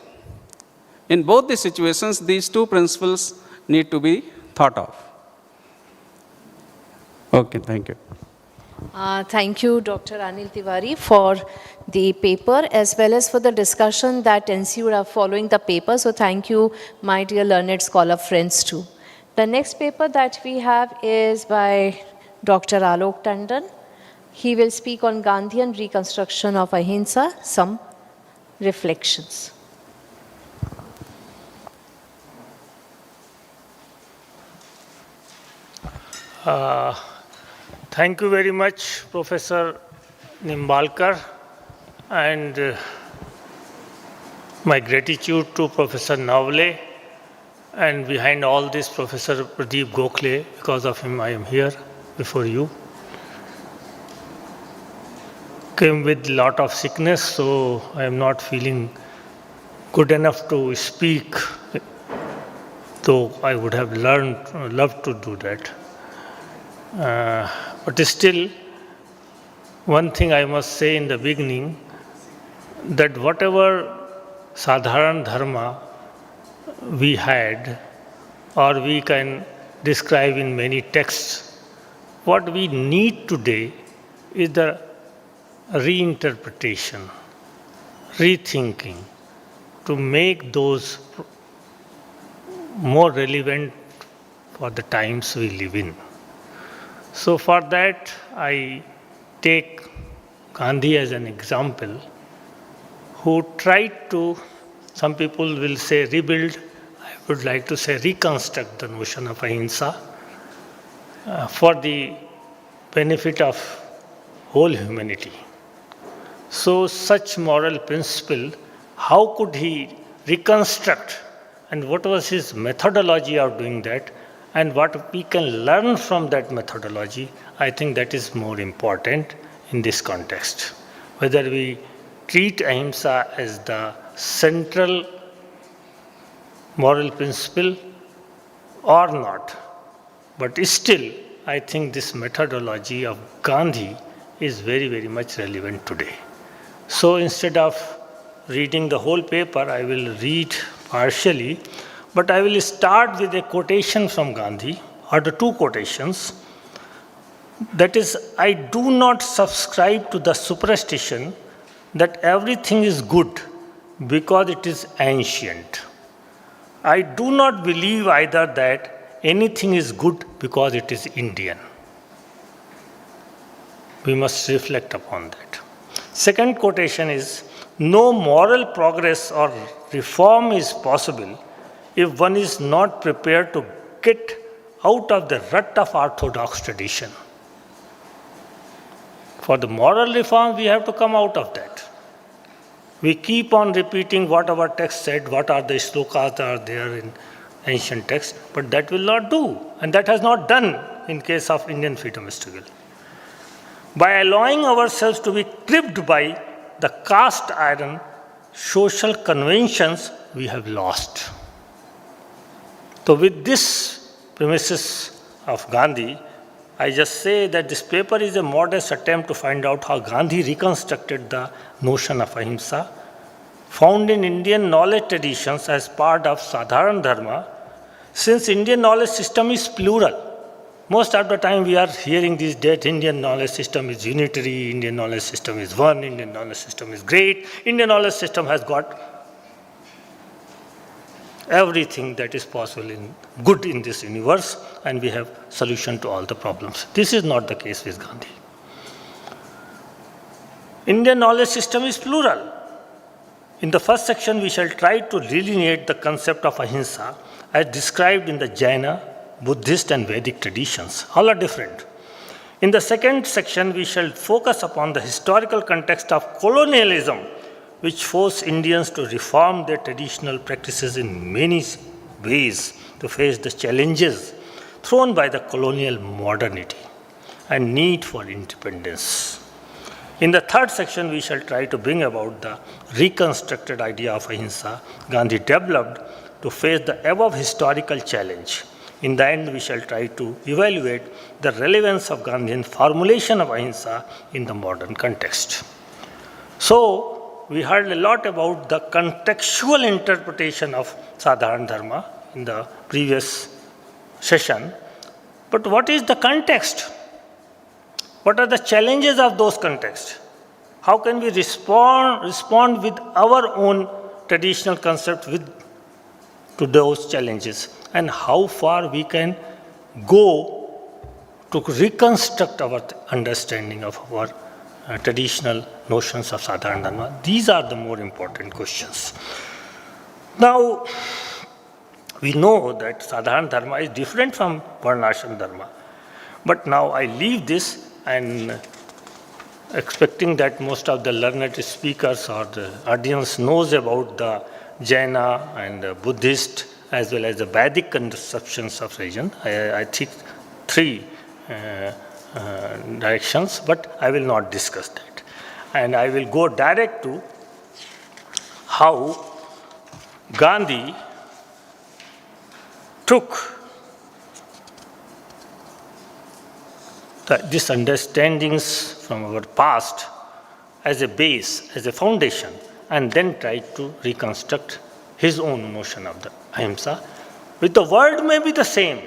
In both the situations, these two principles need to be thought of. Okay, thank you. Thank you, Dr. Anil Tiwari, for the paper as well as for the discussion that ensued following the paper. So thank you, my dear learned scholar friends too. The next paper that we have is by Dr. Alok Tandon. He will speak on Gandhian reconstruction of Ahimsa, some reflections. Thank you very much, Professor Nimbalkar, and my gratitude to Professor Navle, and behind all this, Professor Pradeep Gokhale. Because of him, I am here before you. Came with a lot of sickness, so I am not feeling good enough to speak, though I would have loved to do that. But still, one thing I must say in the beginning, that whatever Sadharana Dharma we had, or we can describe in many texts, what we need today is the reinterpretation, rethinking, to make those more relevant for the times we live in. So for that, I take Gandhi as an example, who tried to, some people will say rebuild, I would like to say reconstruct the notion of ahimsa for the benefit of whole humanity. So such moral principle, how could he reconstruct, and what was his methodology of doing that, and what we can learn from that methodology, I think that is more important in this context. Whether we treat ahimsa as the central moral principle or not, but still, I think this methodology of Gandhi is very, very much relevant today. So instead of reading the whole paper, I will read partially, but I will start with a quotation from Gandhi, or the two quotations. That is, I do not subscribe to the superstition that everything is good because it is ancient. I do not believe either that anything is good because it is Indian. We must reflect upon that. Second quotation is, no moral progress or reform is possible if one is not prepared to get out of the rut of orthodox tradition. For the moral reform, we have to come out of that. We keep on repeating what our text said, what are the slokas that are there in ancient texts, but that will not do, and that has not done in case of Indian freedom struggle. By allowing ourselves to be cribbed by the cast iron social conventions, we have lost. So with this premises of Gandhi, I just say that this paper is a modest attempt to find out how Gandhi reconstructed the notion of ahimsa, found in Indian knowledge traditions as part of Sadharana Dharma. Since Indian knowledge system is plural, most of the time we are hearing these days, Indian knowledge system is unitary, Indian knowledge system is one, Indian knowledge system is great, Indian knowledge system has got everything that is possible in good in this universe, and we have solution to all the problems. This is not the case with Gandhi. Indian knowledge system is plural. In the first section, we shall try to delineate the concept of ahimsa as described in the Jaina, Buddhist and Vedic traditions. All are different. In the second section, we shall focus upon the historical context of colonialism, which forced Indians to reform their traditional practices in many ways to face the challenges thrown by the colonial modernity and need for independence. In the third section, we shall try to bring about the reconstructed idea of ahimsa Gandhi developed to face the above historical challenge. In the end, we shall try to evaluate the relevance of Gandhian formulation of ahimsa in the modern context. So, we heard a lot about the contextual interpretation of Sadharana Dharma in the previous session. But what is the context? What are the challenges of those contexts? How can we respond with our own traditional concept to those challenges? And how far we can go to reconstruct our understanding of our traditional notions of Sadharana Dharma? These are the more important questions. Now, we know that Sadharana Dharma is different from Varnashram Dharma. But now I leave this and expecting that most of the learned speakers or the audience knows about the Jaina and Buddhist as well as the Vedic conceptions of religion. I think three directions, but I will not discuss that. And I will go direct to how Gandhi took these understandings from our past as a base, as a foundation, and then tried to reconstruct his own notion of the ahimsa. With the word may be the same,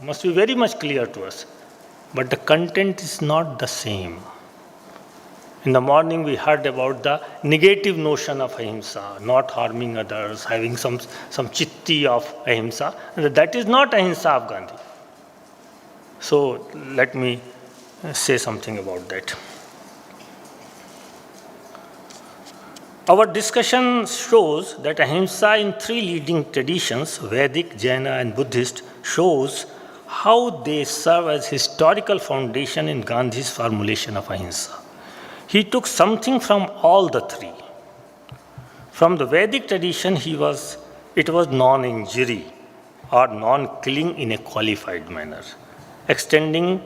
must be very much clear to us, but the content is not the same. In the morning, we heard about the negative notion of ahimsa, not harming others, having some chitti of ahimsa. That is not ahimsa of Gandhi. So let me say something about that. Our discussion shows that ahimsa in three leading traditions, Vedic, Jaina, and Buddhist, shows how they serve as historical foundation in Gandhi's formulation of ahimsa. He took something from all the three. From the Vedic tradition, it was non-injury or non-killing in a qualified manner, excluding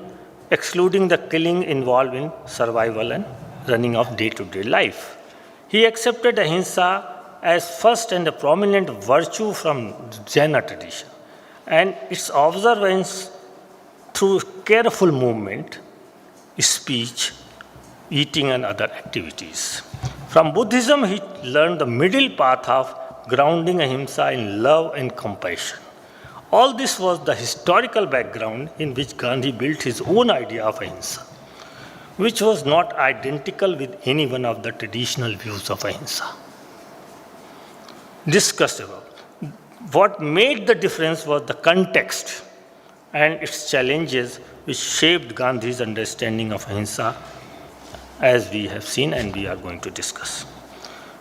the killing involved in survival and running of day-to-day life. He accepted ahimsa as first and a prominent virtue from Jaina tradition, and its observance through careful movement, speech, eating and other activities. From Buddhism, he learned the middle path of grounding ahimsa in love and compassion. All this was the historical background in which Gandhi built his own idea of ahimsa, which was not identical with any one of the traditional views of ahimsa. Discussed above. What made the difference was the context and its challenges which shaped Gandhi's understanding of ahimsa, as we have seen and we are going to discuss.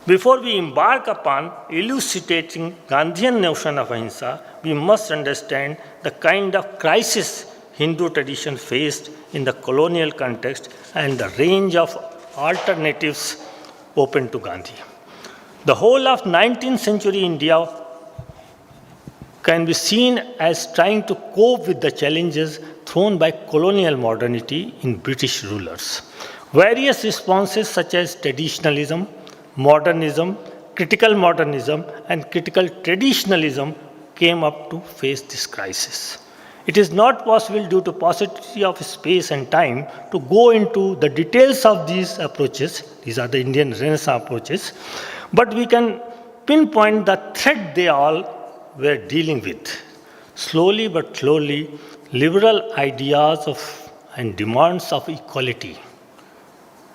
Before we embark upon elucidating Gandhian notion of ahimsa, we must understand the kind of crisis Hindu tradition faced in the colonial context and the range of alternatives open to Gandhi. The whole of 19th century India can be seen as trying to cope with the challenges thrown by colonial modernity in British rulers. Various responses such as traditionalism, modernism, critical modernism, and critical traditionalism came up to face this crisis. It is not possible due to paucity of space and time to go into the details of these approaches. These are the Indian Renaissance approaches. But we can pinpoint the threat they all were dealing with. Slowly but surely, liberal ideas and demands of equality,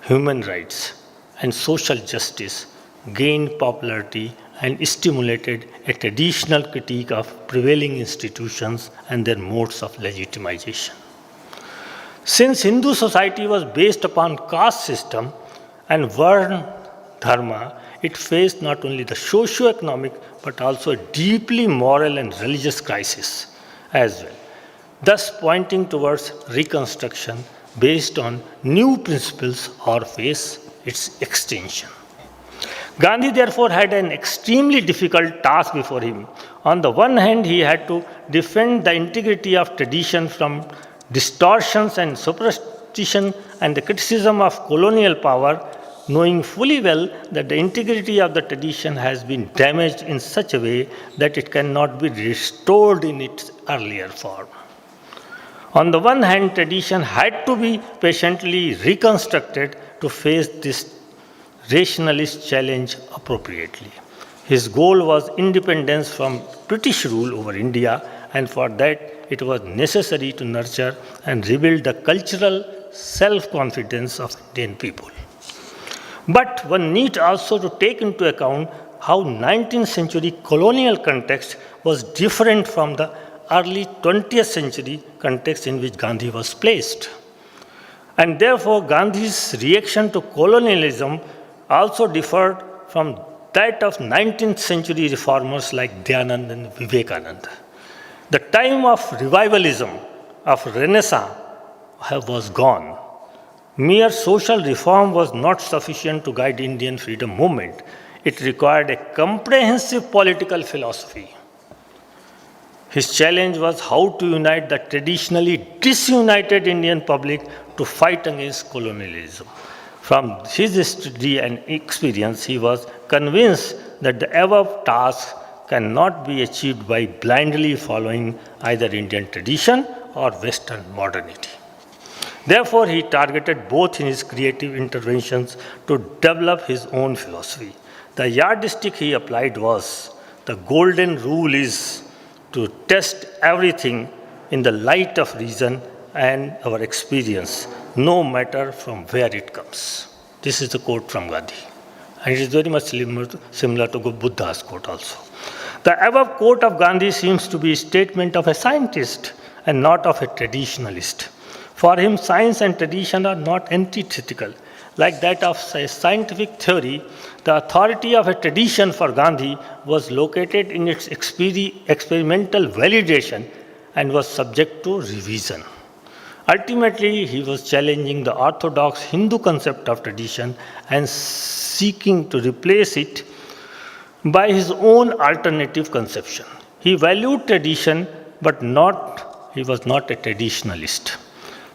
human rights, and social justice gained popularity and stimulated a traditional critique of prevailing institutions and their modes of legitimization. Since Hindu society was based upon caste system and Varna Dharma, it faced not only the socio-economic but also a deeply moral and religious crisis as well, thus pointing towards reconstruction based on new principles or face its extension. Gandhi therefore had an extremely difficult task before him. On the one hand, he had to defend the integrity of tradition from distortions and superstition and the criticism of colonial power knowing fully well that the integrity of the tradition has been damaged in such a way that it cannot be restored in its earlier form. On the one hand, tradition had to be patiently reconstructed to face this rationalist challenge appropriately. His goal was independence from British rule over India, and for that it was necessary to nurture and rebuild the cultural self-confidence of Indian people. But one needs also to take into account how 19th century colonial context was different from the early 20th century context in which Gandhi was placed. And therefore, Gandhi's reaction to colonialism also differed from that of 19th century reformers like Dayanand and Vivekananda. The time of revivalism, of Renaissance, was gone. Mere social reform was not sufficient to guide Indian freedom movement. It required a comprehensive political philosophy. His challenge was how to unite the traditionally disunited Indian public to fight against colonialism. From his study and experience, he was convinced that the above task cannot be achieved by blindly following either Indian tradition or Western modernity. Therefore, he targeted both in his creative interventions to develop his own philosophy. The yardstick he applied was the golden rule is to test everything in the light of reason and our experience, no matter from where it comes. This is the quote from Gandhi. And it is very much similar to Buddha's quote also. The above quote of Gandhi seems to be a statement of a scientist and not of a traditionalist. For him, science and tradition are not antithetical. Like that of a scientific theory, the authority of a tradition for Gandhi was located in its experimental validation and was subject to revision. Ultimately, he was challenging the orthodox Hindu concept of tradition and seeking to replace it by his own alternative conception. He valued tradition, but he was not a traditionalist.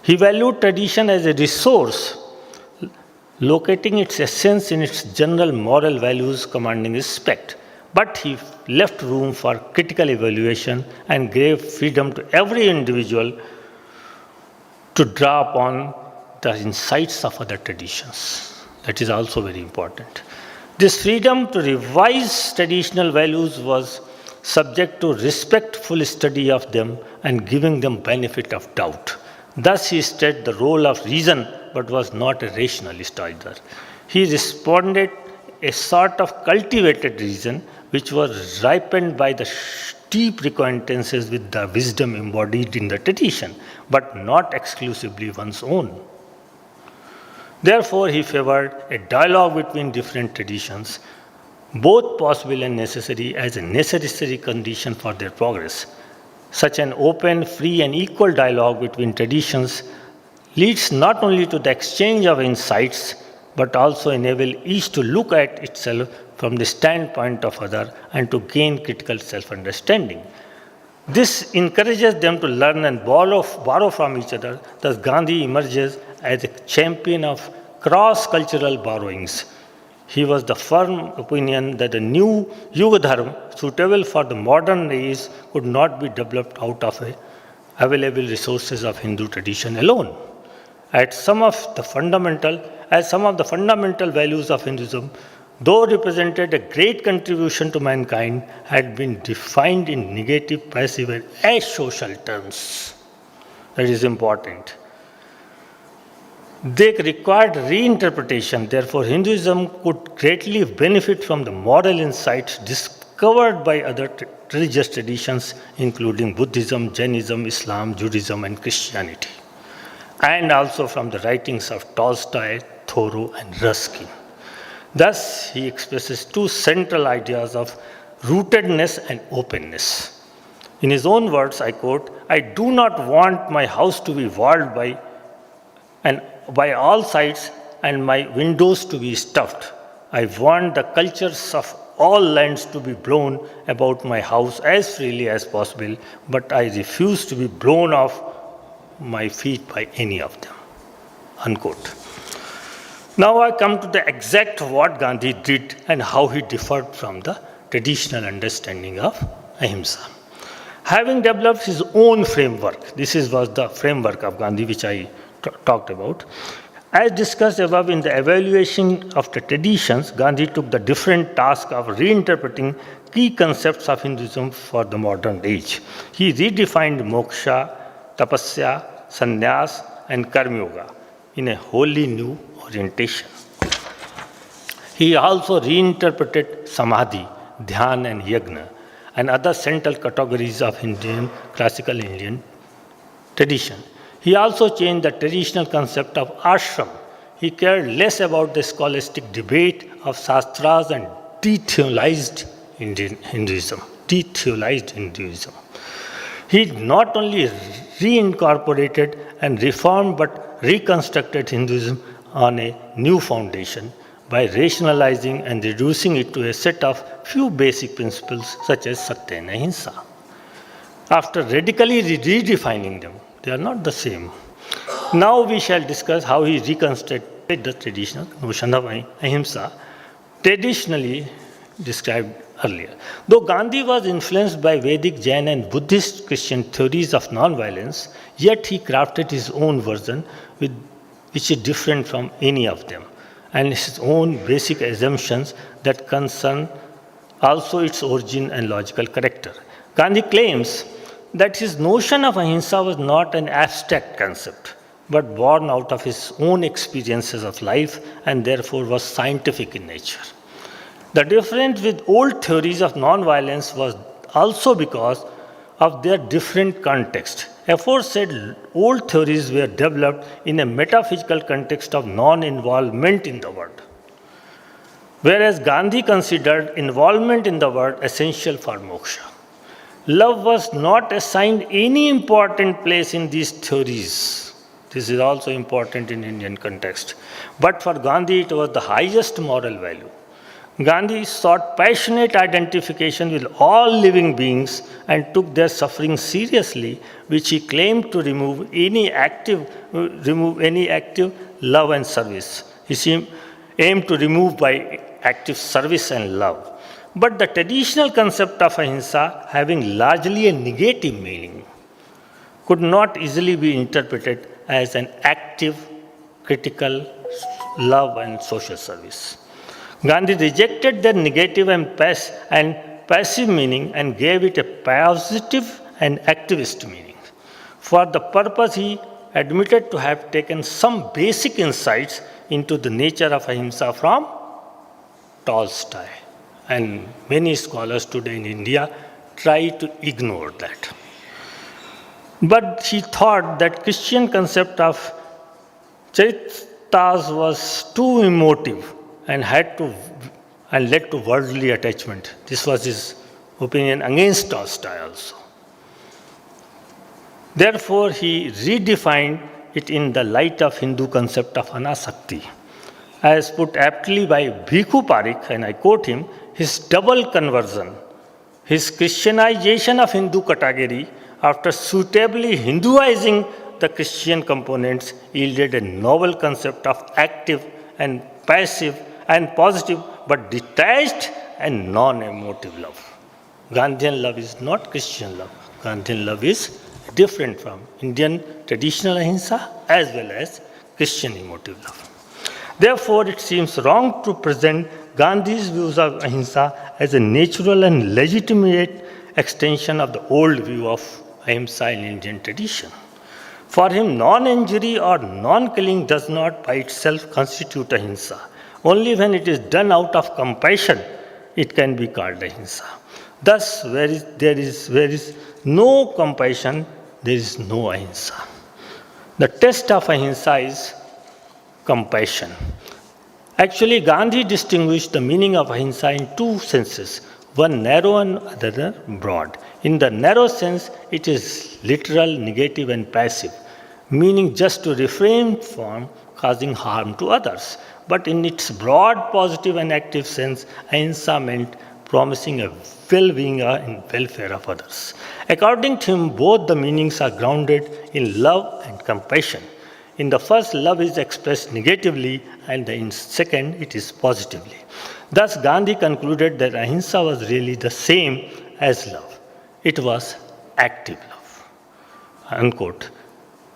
He valued tradition as a resource, locating its essence in its general moral values commanding respect. But he left room for critical evaluation and gave freedom to every individual to draw upon the insights of other traditions. That is also very important. This freedom to revise traditional values was subject to respectful study of them and giving them benefit of doubt. Thus he stated the role of reason, but was not a rationalist either. He responded a sort of cultivated reason, which was ripened by the deep acquaintances with the wisdom embodied in the tradition, but not exclusively one's own. Therefore, he favored a dialogue between different traditions, both possible and necessary as a necessary condition for their progress. Such an open, free, and equal dialogue between traditions leads not only to the exchange of insights, but also enable each to look at itself from the standpoint of other and to gain critical self-understanding. This encourages them to learn and borrow from each other. Thus, Gandhi emerges as a champion of cross-cultural borrowings. He was the firm opinion that the new Yuga Dharma, suitable for the modern age, could not be developed out of available resources of Hindu tradition alone. As some of the fundamental values of Hinduism, though represented a great contribution to mankind, had been defined in negative, passive, and asocial terms. That is important. They required reinterpretation. Therefore, Hinduism could greatly benefit from the moral insights discovered by other religious traditions, including Buddhism, Jainism, Islam, Judaism, and Christianity, and also from the writings of Tolstoy, Thoreau, and Ruskin. Thus, he expresses two central ideas of rootedness and openness. In his own words, I quote, "I do not want my house to be walled by all sides and my windows to be stuffed. I want the cultures of all lands to be blown about my house as freely as possible, but I refuse to be blown off my feet by any of them." Unquote. Now I come to the exact what Gandhi did and how he differed from the traditional understanding of ahimsa. Having developed his own framework, was the framework of Gandhi which I talked about. As discussed above in the evaluation of the traditions, Gandhi took the different task of reinterpreting key concepts of Hinduism for the modern age. He redefined moksha, tapasya, sannyas, and karma yoga in a wholly new orientation. He also reinterpreted samadhi, dhyana, and yajna, and other central categories of classical Indian tradition. He also changed the traditional concept of ashram. He cared less about the scholastic debate of shastras and detheolized Hinduism. He not only reincorporated and reformed but reconstructed Hinduism on a new foundation by rationalizing and reducing it to a set of few basic principles such as satya and ahimsa. After radically redefining them, they are not the same. Now we shall discuss how he reconstructed the traditional notion of ahimsa, traditionally described earlier. Though Gandhi was influenced by Vedic, Jain, and Buddhist Christian theories of non-violence, yet he crafted his own version which is different from any of them, and his own basic assumptions that concern also its origin and logical character. Gandhi claims that his notion of ahimsa was not an abstract concept, but born out of his own experiences of life and therefore was scientific in nature. The difference with old theories of non-violence was also because of their different context. Aforesaid old theories were developed in a metaphysical context of non-involvement in the world, whereas Gandhi considered involvement in the world essential for moksha. Love was not assigned any important place in these theories. This is also important in Indian context. But for Gandhi, it was the highest moral value. Gandhi sought passionate identification with all living beings and took their suffering seriously, which he claimed to remove any active love and service. He aimed to remove by active service and love. But the traditional concept of ahimsa, having largely a negative meaning, could not easily be interpreted as an active, critical love and social service. Gandhi rejected their negative and passive meaning and gave it a positive and activist meaning. For the purpose, he admitted to have taken some basic insights into the nature of ahimsa from Tolstoy. And many scholars today in India try to ignore that. But he thought that Christian concept of charitas was too emotive and led to worldly attachment. This was his opinion against Tolstoy also. Therefore, he redefined it in the light of Hindu concept of anasakti. As put aptly by Bhikhu Parikh, and I quote him, his double conversion, his Christianization of Hindu category after suitably Hinduizing the Christian components yielded a novel concept of active and passive and positive but detached and non-emotive love. Gandhian love is not Christian love. Gandhian love is different from Indian traditional ahimsa as well as Christian emotive love. Therefore, it seems wrong to present Gandhi's views of ahimsa as a natural and legitimate extension of the old view of ahimsa in Indian tradition. For him, non-injury or non-killing does not by itself constitute ahimsa. Only when it is done out of compassion, it can be called ahimsa. Thus, where is no compassion, there is no ahimsa. The test of ahimsa is compassion. Actually, Gandhi distinguished the meaning of ahimsa in two senses, one narrow and other broad. In the narrow sense, it is literal, negative, and passive, meaning just to refrain from causing harm to others. But in its broad, positive, and active sense, ahimsa meant promising a well-being and welfare of others. According to him, both the meanings are grounded in love and compassion. In the first, love is expressed negatively, and in second, it is positively. Thus, Gandhi concluded that ahimsa was really the same as love. It was active love. Unquote.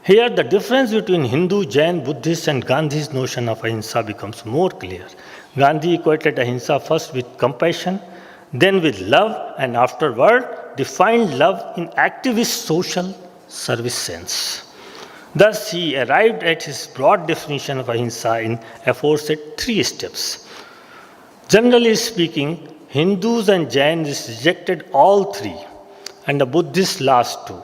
Here, the difference between Hindu, Jain, Buddhist, and Gandhi's notion of ahimsa becomes more clear. Gandhi equated ahimsa first with compassion, then with love, and afterward defined love in activist social service sense. Thus, he arrived at his broad definition of ahimsa in aforesaid 3 steps. Generally speaking, Hindus and Jains rejected all 3, and the Buddhists last 2.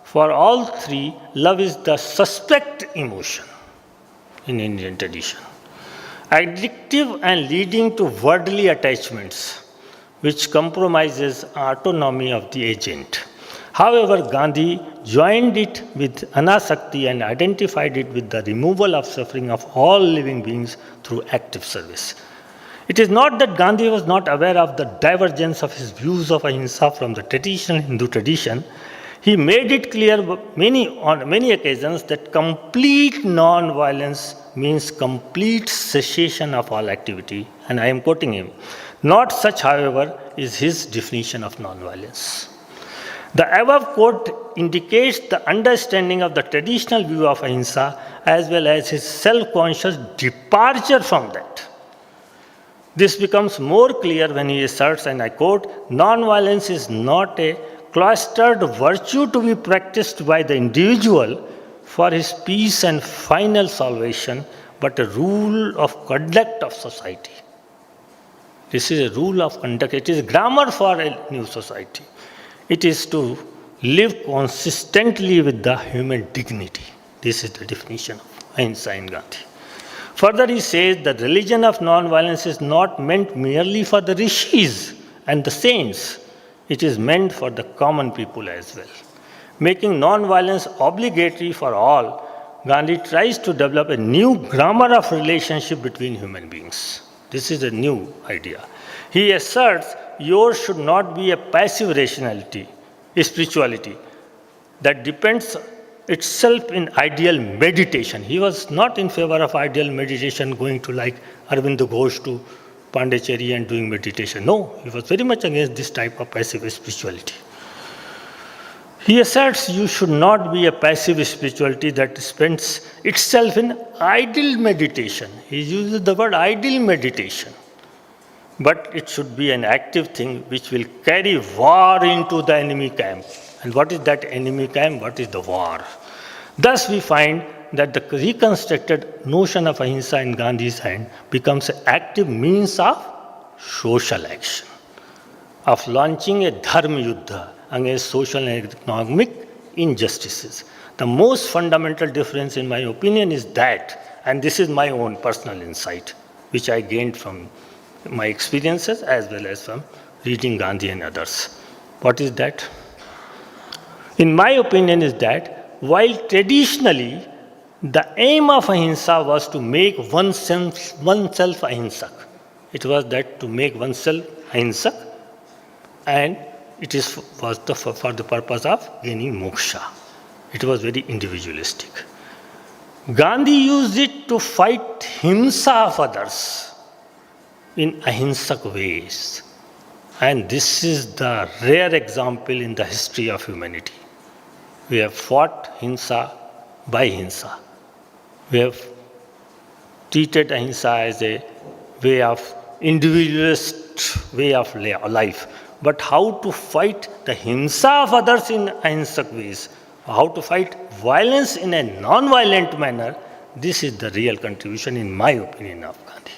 For all 3, love is the suspect emotion in Indian tradition, addictive and leading to worldly attachments, which compromises autonomy of the agent. However, Gandhi joined it with anasakti and identified it with the removal of suffering of all living beings through active service. It is not that Gandhi was not aware of the divergence of his views of ahimsa from the traditional Hindu tradition. He made it clear on many occasions that complete non-violence means complete cessation of all activity, and I am quoting him. Not such, however, is his definition of non-violence. The above quote indicates the understanding of the traditional view of ahimsa as well as his self-conscious departure from that. This becomes more clear when he asserts, and I quote, "Non-violence is not a cloistered virtue to be practiced by the individual for his peace and final salvation, but a rule of conduct of society." This is a rule of conduct. It is grammar for a new society. It is to live consistently with the human dignity. This is the definition of ahimsa in Gandhi. Further, he says the religion of non-violence is not meant merely for the rishis and the saints. It is meant for the common people as well. Making non-violence obligatory for all, Gandhi tries to develop a new grammar of relationship between human beings. This is a new idea. He asserts yours should not be a passive rationality, spirituality that depends itself in ideal meditation. He was not in favor of ideal meditation, going to like Arvind Ghosh to Pondicherry and doing meditation. No, he was very much against this type of passive spirituality. He asserts you should not be a passive spirituality that spends itself in idle meditation. He uses the word idle meditation. But it should be an active thing which will carry war into the enemy camp. And what is that enemy camp? What is the war? Thus we find that the reconstructed notion of ahimsa in Gandhi's hand becomes an active means of social action, of launching a dharma yuddha against social and economic injustices. The most fundamental difference in my opinion is that, and this is my own personal insight, which I gained from my experiences as well as from reading Gandhi and others. What is that? In my opinion is that while traditionally the aim of ahimsa was to make oneself ahimsak, it was that to make oneself ahimsak, and it was for the purpose of gaining moksha. It was very individualistic. Gandhi used it to fight himsa of others in ahimsak ways. And this is the rare example in the history of humanity. We have fought himsa by himsa. We have treated ahimsa as a way of individualist way of life. But how to fight the himsa of others in ahimsak ways, how to fight violence in a non-violent manner, this is the real contribution, in my opinion, of Gandhi.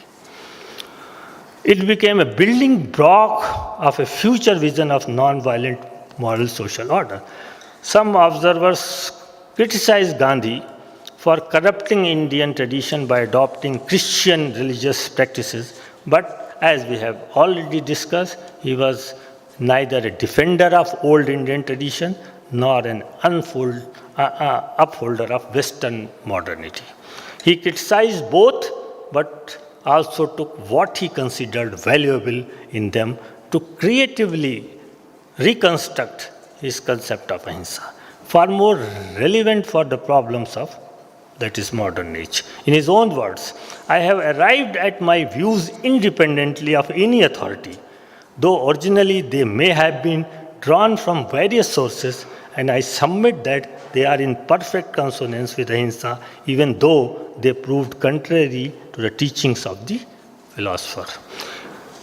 It became a building block of a future vision of non-violent moral social order. Some observers criticize Gandhi for corrupting Indian tradition by adopting Christian religious practices, but as we have already discussed, he was neither a defender of old Indian tradition nor an upholder of Western modernity. He criticized both, but also took what he considered valuable in them to creatively reconstruct his concept of ahimsa, far more relevant for the problems of that is modern age. In his own words, I have arrived at my views independently of any authority, though originally they may have been drawn from various sources, and I submit that they are in perfect consonance with ahimsa, even though they proved contrary to the teachings of the philosopher.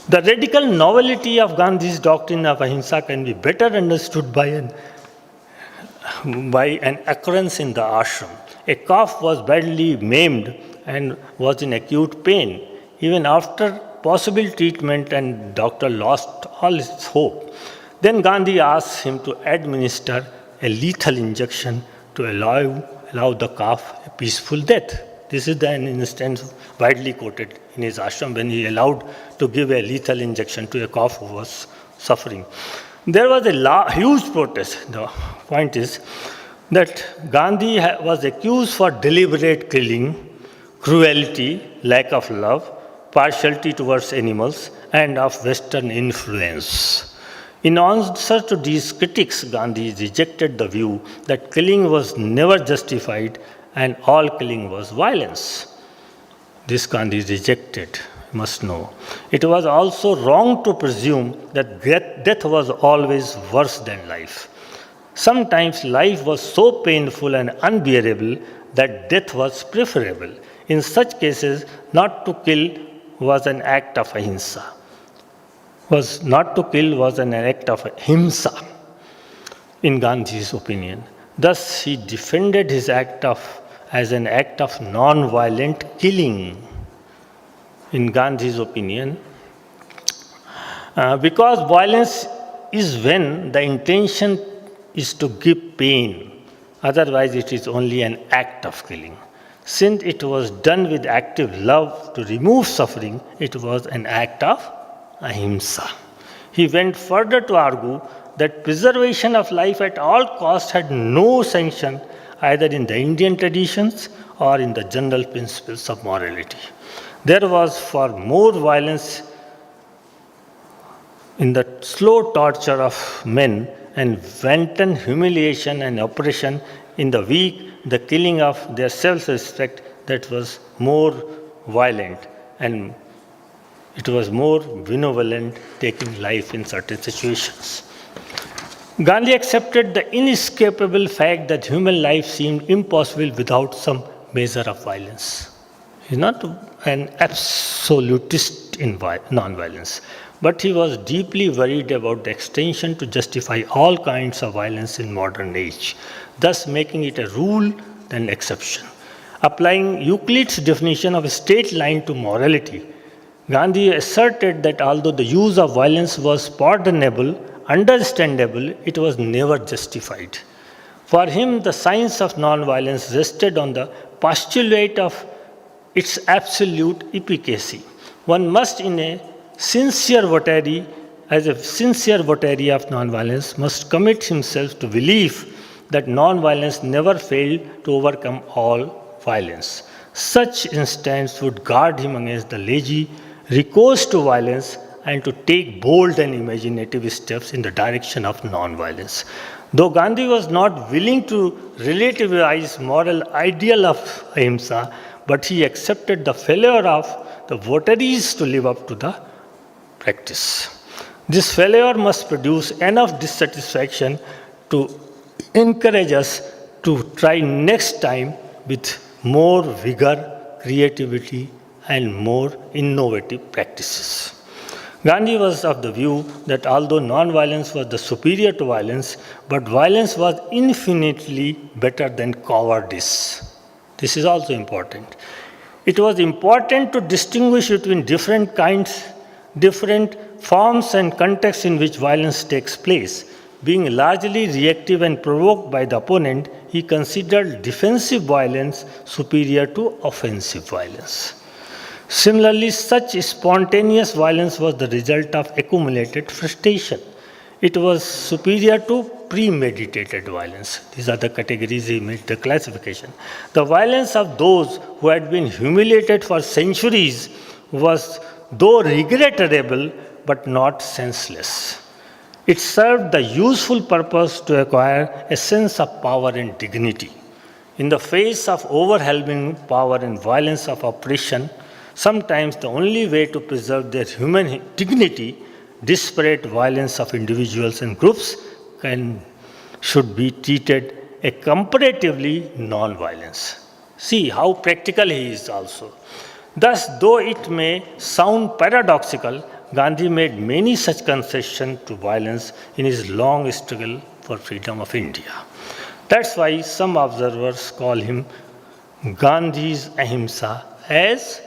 The radical novelty of Gandhi's doctrine of ahimsa can be better understood by an occurrence in the ashram. A calf was badly maimed and was in acute pain. Even after possible treatment, and doctor lost all his hope. Then Gandhi asked him to administer a lethal injection to allow the calf a peaceful death. This is an instance widely quoted in his ashram when he allowed to give a lethal injection to a calf who was suffering. There was a huge protest. The point is that Gandhi was accused for deliberate killing, cruelty, lack of love, partiality towards animals, and of Western influence. In answer to these critics, Gandhi rejected the view that killing was never justified and all killing was violence. This Gandhi rejected, you must know. It was also wrong to presume that death was always worse than life. Sometimes life was so painful and unbearable that death was preferable. In such cases, not to kill was an act of ahimsa. Not to kill was an act of ahimsa, in Gandhi's opinion. Thus, he defended his act as an act of non-violent killing, in Gandhi's opinion, because violence is when the intention is to give pain, otherwise it is only an act of killing. Since it was done with active love to remove suffering, it was an act of ahimsa. He went further to argue that preservation of life at all costs had no sanction either in the Indian traditions or in the general principles of morality. There was far more violence in the slow torture of men and wanton humiliation and oppression in the weak, the killing of their self-respect, that was more violent, and it was more benevolent taking life in certain situations. Gandhi accepted the inescapable fact that human life seemed impossible without some measure of violence. He is not an absolutist in non-violence, but he was deeply worried about the extension to justify all kinds of violence in modern age, thus making it a rule than exception. Applying Euclid's definition of a straight line to morality, Gandhi asserted that although the use of violence was pardonable, understandable, it was never justified. For him, the science of non-violence rested on the postulate of its absolute efficacy. One must, as a sincere votary of non-violence, must commit himself to belief that non-violence never failed to overcome all violence. Such instance would guard him against the lazy recourse to violence and to take bold and imaginative steps in the direction of non-violence. Though Gandhi was not willing to relativize moral ideal of ahimsa, but he accepted the failure of the votaries to live up to the practice. This failure must produce enough dissatisfaction to encourage us to try next time with more vigor, creativity, and more innovative practices. Gandhi was of the view that although non-violence was the superior to violence, but violence was infinitely better than cowardice. This is also important. It was important to distinguish between different forms and contexts in which violence takes place. Being largely reactive and provoked by the opponent, he considered defensive violence superior to offensive violence. Similarly, such spontaneous violence was the result of accumulated frustration. It was superior to premeditated violence. These are the categories he made the classification. The violence of those who had been humiliated for centuries was, though regrettable, but not senseless. It served the useful purpose to acquire a sense of power and dignity. In the face of overwhelming power and violence of oppression, sometimes the only way to preserve their human dignity, disparate violence of individuals and groups should be treated a comparatively non-violence. See how practical he is also. Thus, though it may sound paradoxical, Gandhi made many such concessions to violence in his long struggle for freedom of India. That's why some observers call him Gandhi's Ahimsa as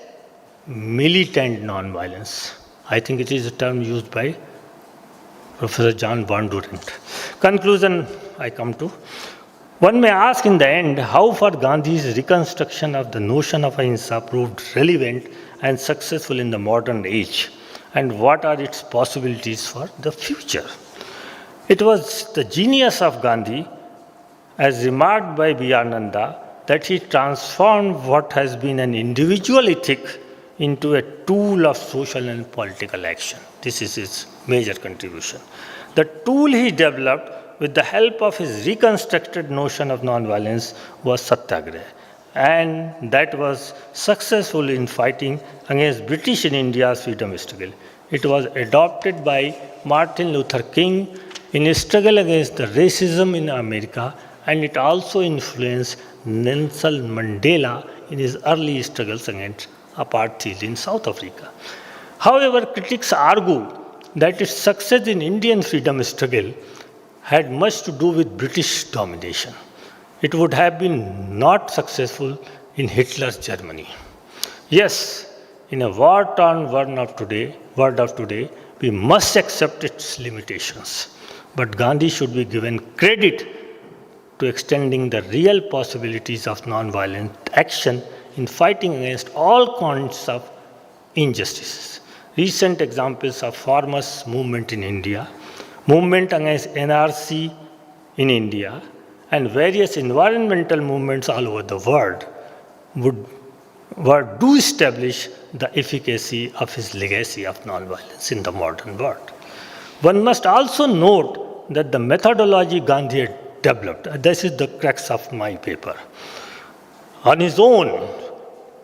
militant non-violence. I think it is a term used by Professor John Van Durant. Conclusion I come to. One may ask in the end how far Gandhi's reconstruction of the notion of ahimsa proved relevant and successful in the modern age, and what are its possibilities for the future. It was the genius of Gandhi, as remarked by B.R. Nanda, that he transformed what has been an individual ethic into a tool of social and political action. This is his major contribution. The tool he developed with the help of his reconstructed notion of nonviolence was Satyagraha, and that was successful in fighting against British in India's freedom struggle. It was adopted by Martin Luther King in his struggle against the racism in America, and it also influenced Nelson Mandela in his early struggles against apartheid in South Africa. However, critics argue that its success in Indian freedom struggle had much to do with British domination. It would have been not successful in Hitler's Germany. Yes, in a war-torn world of today, we must accept its limitations. But Gandhi should be given credit to extending the real possibilities of nonviolent action in fighting against all kinds of injustices. Recent examples of farmers' movement in India, movement against NRC in India, and various environmental movements all over the world do establish the efficacy of his legacy of nonviolence in the modern world. One must also note that the methodology Gandhi had developed, this is the crux of my paper, on his own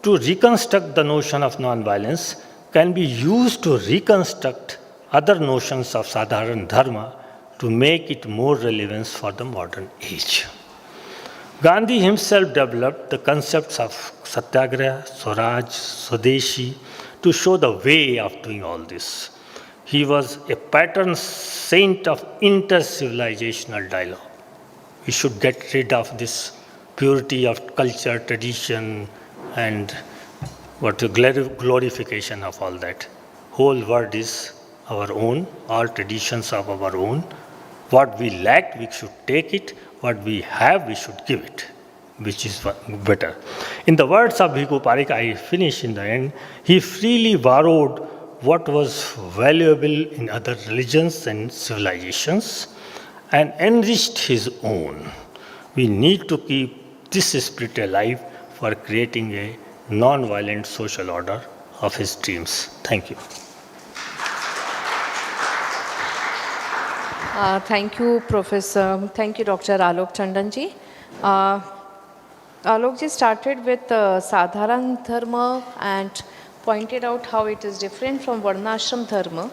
to reconstruct the notion of nonviolence can be used to reconstruct other notions of Sadharana Dharma to make it more relevant for the modern age. Gandhi himself developed the concepts of Satyagraha, Swaraj, Swadeshi to show the way of doing all this. He was a patron saint of inter-civilizational dialogue. We should get rid of this purity of culture, tradition, and glorification of all that. Whole world is our own, all traditions of our own. What we lack, we should take it. What we have, we should give it, which is better. In the words of Bhikkhu Parikh, I finish in the end, he freely borrowed what was valuable in other religions and civilizations and enriched his own. We need to keep this spirit alive for creating a non-violent social order of his dreams. Thank you. Thank you, Professor. Thank you, Dr. Alok Tandon ji. Alok ji started with Sadharana Dharma and pointed out how it is different from Varnashram Dharma,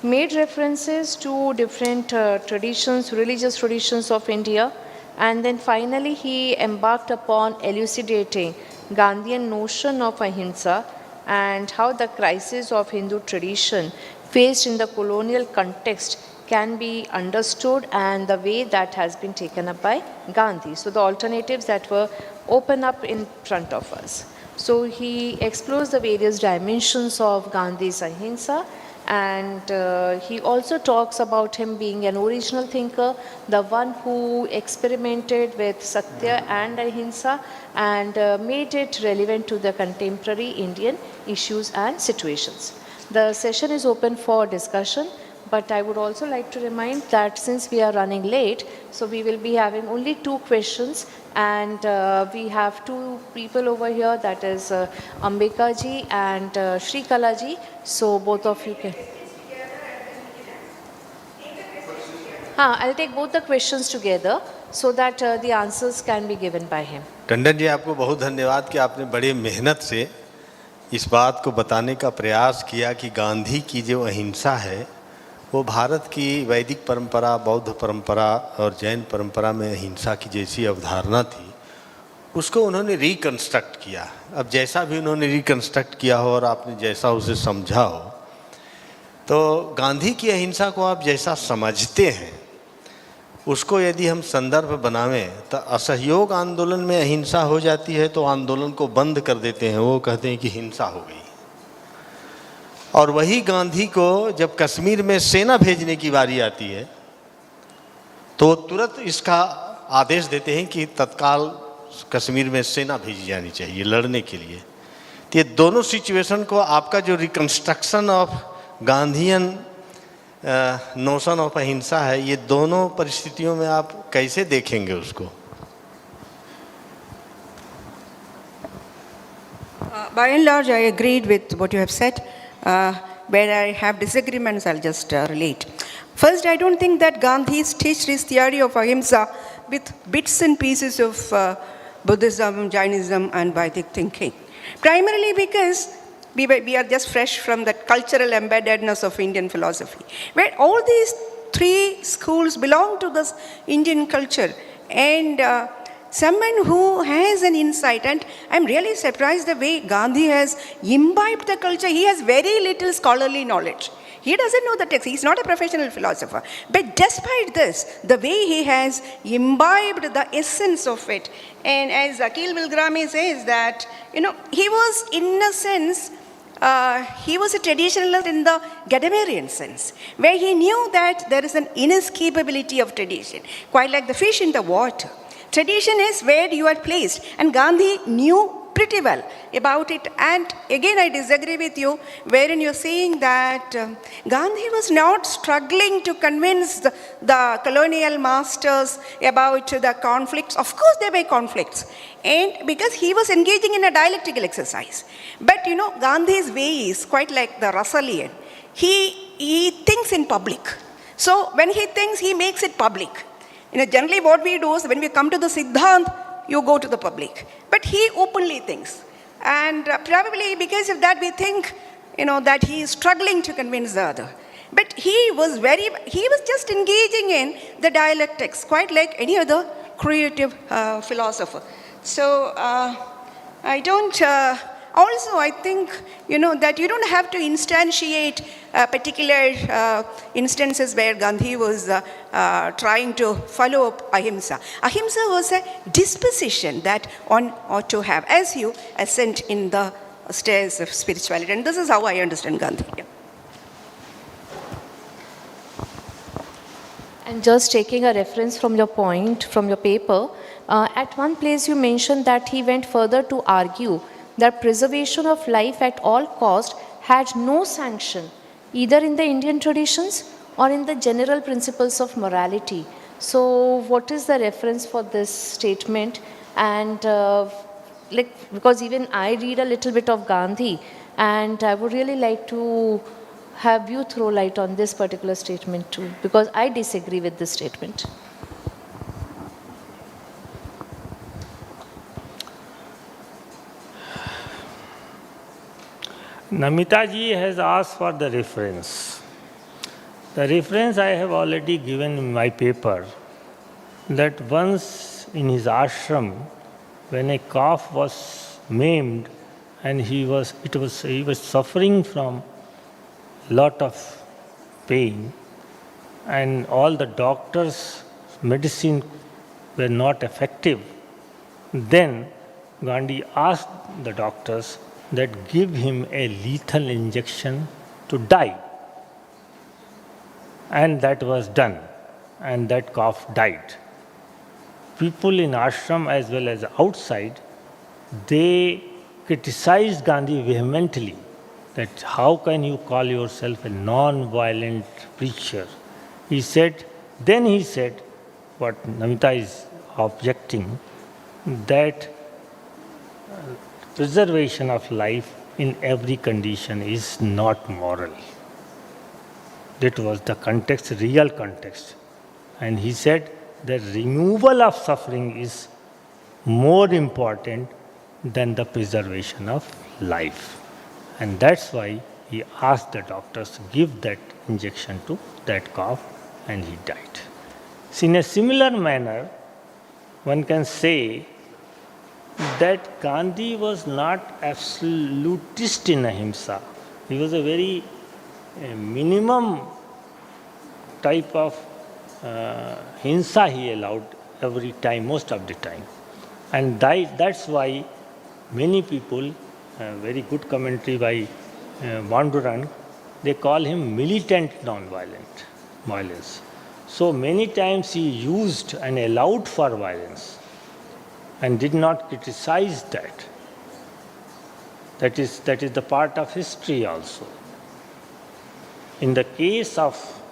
made references to different traditions, religious traditions of India, and then finally he embarked upon elucidating Gandhian notion of ahimsa and how the crisis of Hindu tradition faced in the colonial context can be understood and the way that has been taken up by Gandhi. So the alternatives that were open up in front of us. So he explores the various dimensions of Gandhi's ahimsa, and he also talks about him being an original thinker, the one who experimented with Satya and ahimsa and made it relevant to the contemporary Indian issues and situations. The session is open for discussion. But I would also like to remind that since we are running late, so we will be having only 2 questions, and we have 2 people over here, that is Ambika ji and Shri Kala ji. So both of you can. I'll take both the questions together so that the answers can be given by him. Tandon ji, आपको बहुत धन्यवाद कि आपने बड़े मेहनत से इस बात को बताने का प्रयास किया कि गांधी की जो अहिंसा है वो भारत की वैदिक परंपरा, बौद्ध परंपरा और जैन परंपरा में अहिंसा की जैसी अवधारणा थी, उसको उन्होंने रिकंस्ट्रक्ट किया। अब जैसा भी उन्होंने रिकंस्ट्रक्ट किया हो और आपने जैसा उसे समझा हो, तो गांधी की अहिंसा को आप जैसा समझते हैं उसको यदि हम संदर्भ बनावें तो असहयोग आंदोलन में अहिंसा हो जाती है तो आंदोलन को बंद कर देते हैं, वो कहते हैं कि हिंसा हो गई। और वही गांधी को जब कश्मीर में सेना भेजने की बारी आती है तो तुरंत इसका आदेश देते हैं कि तत्काल कश्मीर में सेना भेजी जानी चाहिए लड़ने के लिए। तो ये दोनों सिचुएशन को आपका जो reconstruction of Gandhian notion of अहिंसा है, ये दोनों परिस्थितियों में आप कैसे देखेंगे उसको? By and large, I agreed with what you have said. Where I have disagreements, I'll just relate. First, I don't think that Gandhi stitched his theory of ahimsa with bits and pieces of Buddhism, Jainism, and Vedic thinking. Primarily because we are just fresh from that cultural embeddedness of Indian philosophy, where all these three schools belong to this Indian culture. And someone who has an insight, and I'm really surprised the way Gandhi has imbibed the culture. He has very little scholarly knowledge. He doesn't know the text. He's not a professional philosopher. But despite this, the way he has imbibed the essence of it, and as Akil Vilgrami says that, he was in a sense, he was a traditionalist in the Gadamerian sense, where he knew that there is an inescapability of tradition, quite like the fish in the water. Tradition is where you are placed, and Gandhi knew pretty well about it. And again, I disagree with you, wherein you're saying that Gandhi was not struggling to convince the colonial masters about the conflicts. Of course, there were conflicts, and because he was engaging in a dialectical exercise. But Gandhi's way is quite like the Russellian. He thinks in public. So when he thinks, he makes it public. Generally what we do is when we come to the Siddhant, you go to the public. But he openly thinks. And probably because of that we think, that he is struggling to convince the other. But he was just engaging in the dialectics, quite like any other creative philosopher. So I don't, also I think, that you don't have to instantiate particular instances where Gandhi was trying to follow up ahimsa. Ahimsa was a disposition that one ought to have as you ascend in the stairs of spirituality. And this is how I understand Gandhi. Yeah. And just taking a reference from your point, from your paper, at one place you mentioned that he went further to argue that preservation of life at all cost had no sanction, either in the Indian traditions or in the general principles of morality. So what is the reference for this statement? And because even I read a little bit of Gandhi, and I would really like to have you throw light on this particular statement too, because I disagree with this statement. Namita ji has asked for the reference. The reference I have already given in my paper, that once in his ashram, when a calf was maimed and he was suffering from lot of pain, and all the doctors' medicine were not effective, then Gandhi asked the doctors that give him a lethal injection to die. And that was done, and that calf died. People in ashram as well as outside, they criticized Gandhi vehemently, that how can you call yourself a non-violent preacher? He said, what Namita is objecting, that preservation of life in every condition is not moral. That was the context, real context. And he said that removal of suffering is more important than the preservation of life. And that's why he asked the doctors to give that injection to that calf, and he died. So in a similar manner, one can say that Gandhi was not absolutist in ahimsa. He was a very minimum type of hinsa he allowed every time, most of the time. And that's why many people, very good commentary by Bandurang, they call him militant violence. So many times he used and allowed for violence and did not criticize that. That is the part of history also. In the case of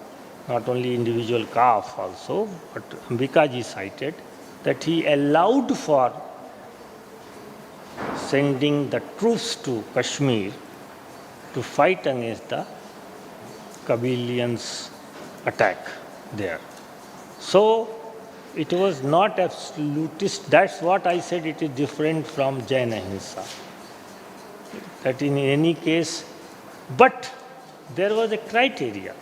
not only individual calf also, but Ambikaji cited that he allowed for sending the troops to Kashmir to fight against the Kabilians' attack there. So it was not absolutist. That's what I said, it is different from Jain Ahimsa. That in any case, but there was a criteria.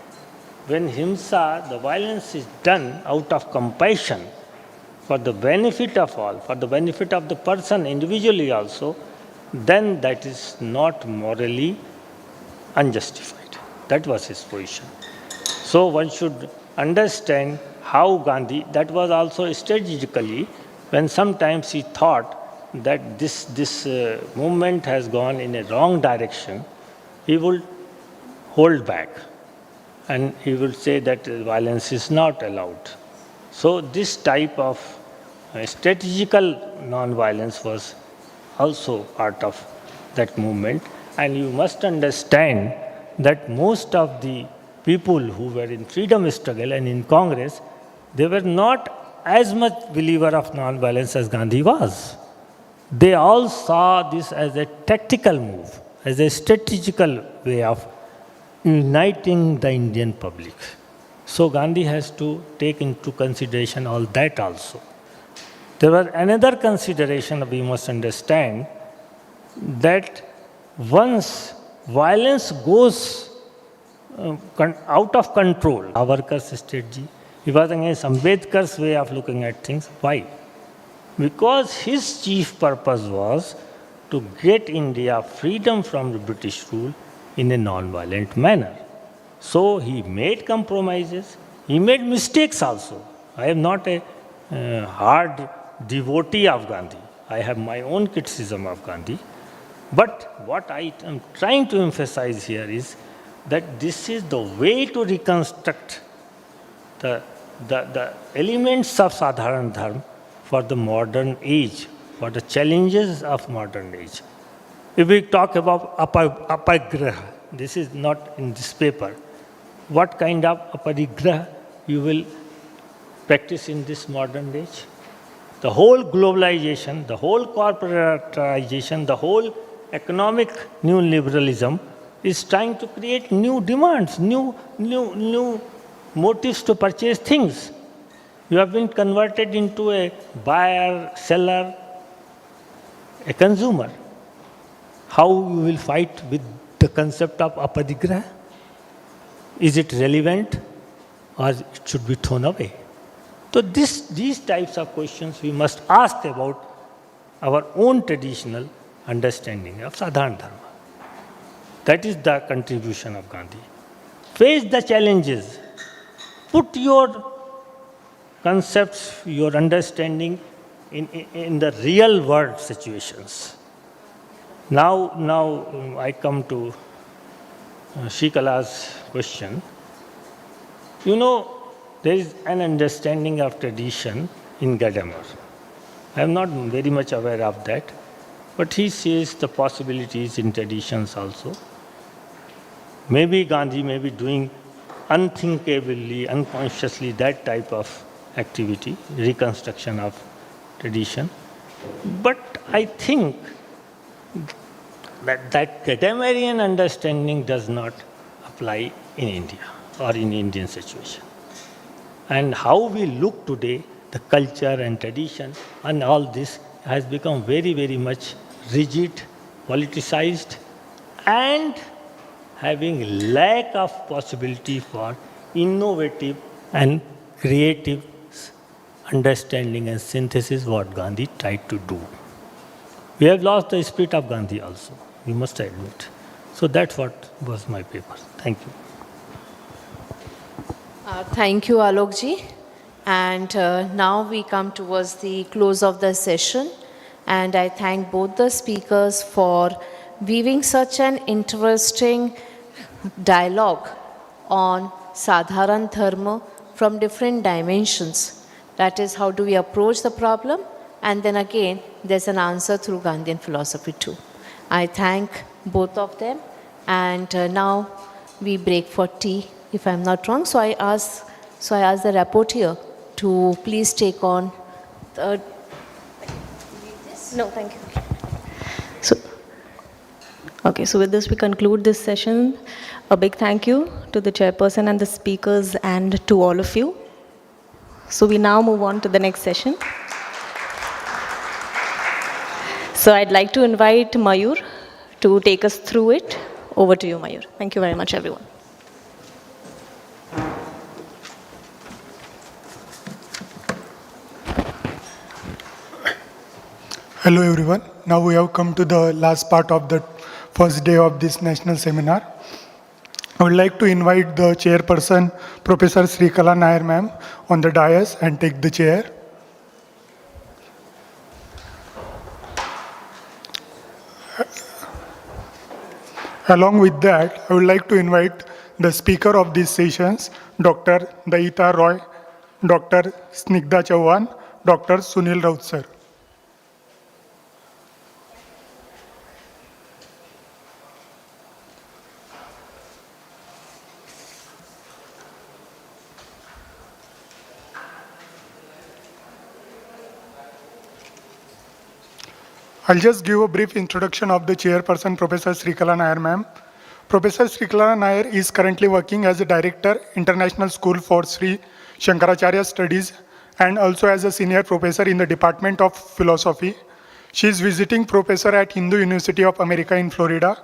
When himsa, the violence is done out of compassion for the benefit of all, for the benefit of the person individually also, then that is not morally unjustified. That was his position. So one should understand how Gandhi, that was also strategically, when sometimes he thought that this movement has gone in a wrong direction, he would hold back and he would say that violence is not allowed. So this type of strategical non-violence was also part of that movement. And you must understand that most of the people who were in freedom struggle and in Congress, they were not as much believer of non-violence as Gandhi was. They all saw this as a tactical move, as a strategical way of uniting the Indian public. So Gandhi has to take into consideration all that also. There was another consideration we must understand, that once violence goes out of control, Savarkar's strategy, he was against Ambedkar's way of looking at things. Why? Because his chief purpose was to get India freedom from the British rule in a non-violent manner. So he made compromises, he made mistakes also. I am not a hard devotee of Gandhi. I have my own criticism of Gandhi. But what I am trying to emphasize here is that this is the way to reconstruct the elements of Sadharana Dharma for the modern age, for the challenges of modern age. If we talk about aparigraha, this is not in this paper. What kind of aparigraha you will practice in this modern age? The whole globalization, the whole corporatization, the whole economic neoliberalism is trying to create new demands, new motives to purchase things. You have been converted into a buyer, seller, a consumer. How you will fight with the concept of aparigraha? Is it relevant or it should be thrown away? So these types of questions we must ask about our own traditional understanding of Sadharana Dharma. That is the contribution of Gandhi. Face the challenges. Put your concepts, your understanding in the real world situations. Now I come to Shikala's question. You know, there is an understanding of tradition in Gadamer. I am not very much aware of that, but he sees the possibilities in traditions also. Maybe Gandhi may be doing unthinkably, unconsciously that type of activity, reconstruction of tradition. But I think that Gadamerian understanding does not apply in India or in Indian situation. And how we look today, the culture and tradition and all this has become very, very much rigid, politicized, and having lack of possibility for innovative and creative understanding and synthesis what Gandhi tried to do. We have lost the spirit of Gandhi also, we must admit. So that's what was my paper. Thank you. Thank you, Alokji. And now we come towards the close of the session. And I thank both the speakers for weaving such an interesting dialogue on Sadharana Dharma from different dimensions. That is, how do we approach the problem? And then again, there's an answer through Gandhian philosophy too. I thank both of them. And now we break for tea, if I'm not wrong. So I ask the rapporteur to please take on the... No, thank you. So with this, we conclude this session. A big thank you to the chairperson and the speakers and to all of you. So we now move on to the next session. So I'd like to invite Mayur to take us through it. Over to you, Mayur. Thank you very much, everyone. Hello everyone. Now we have come to the last part of the first day of this national seminar. I would like to invite the chairperson, Professor Srikala Nair ma'am, on the dais and take the chair. Along with that, I would like to invite the speaker of these sessions, Dr. Daita Roy, Dr. Snigdha Chauhan, Dr. Sunil Raut sir. I'll just give a brief introduction of the chairperson, Professor Srikala Nair ma'am. Professor Srikala Nair is currently working as a director, International School for Sri Shankaracharya Studies, and also as a senior professor in the Department of Philosophy. She is visiting professor at Hindu University of America in Florida,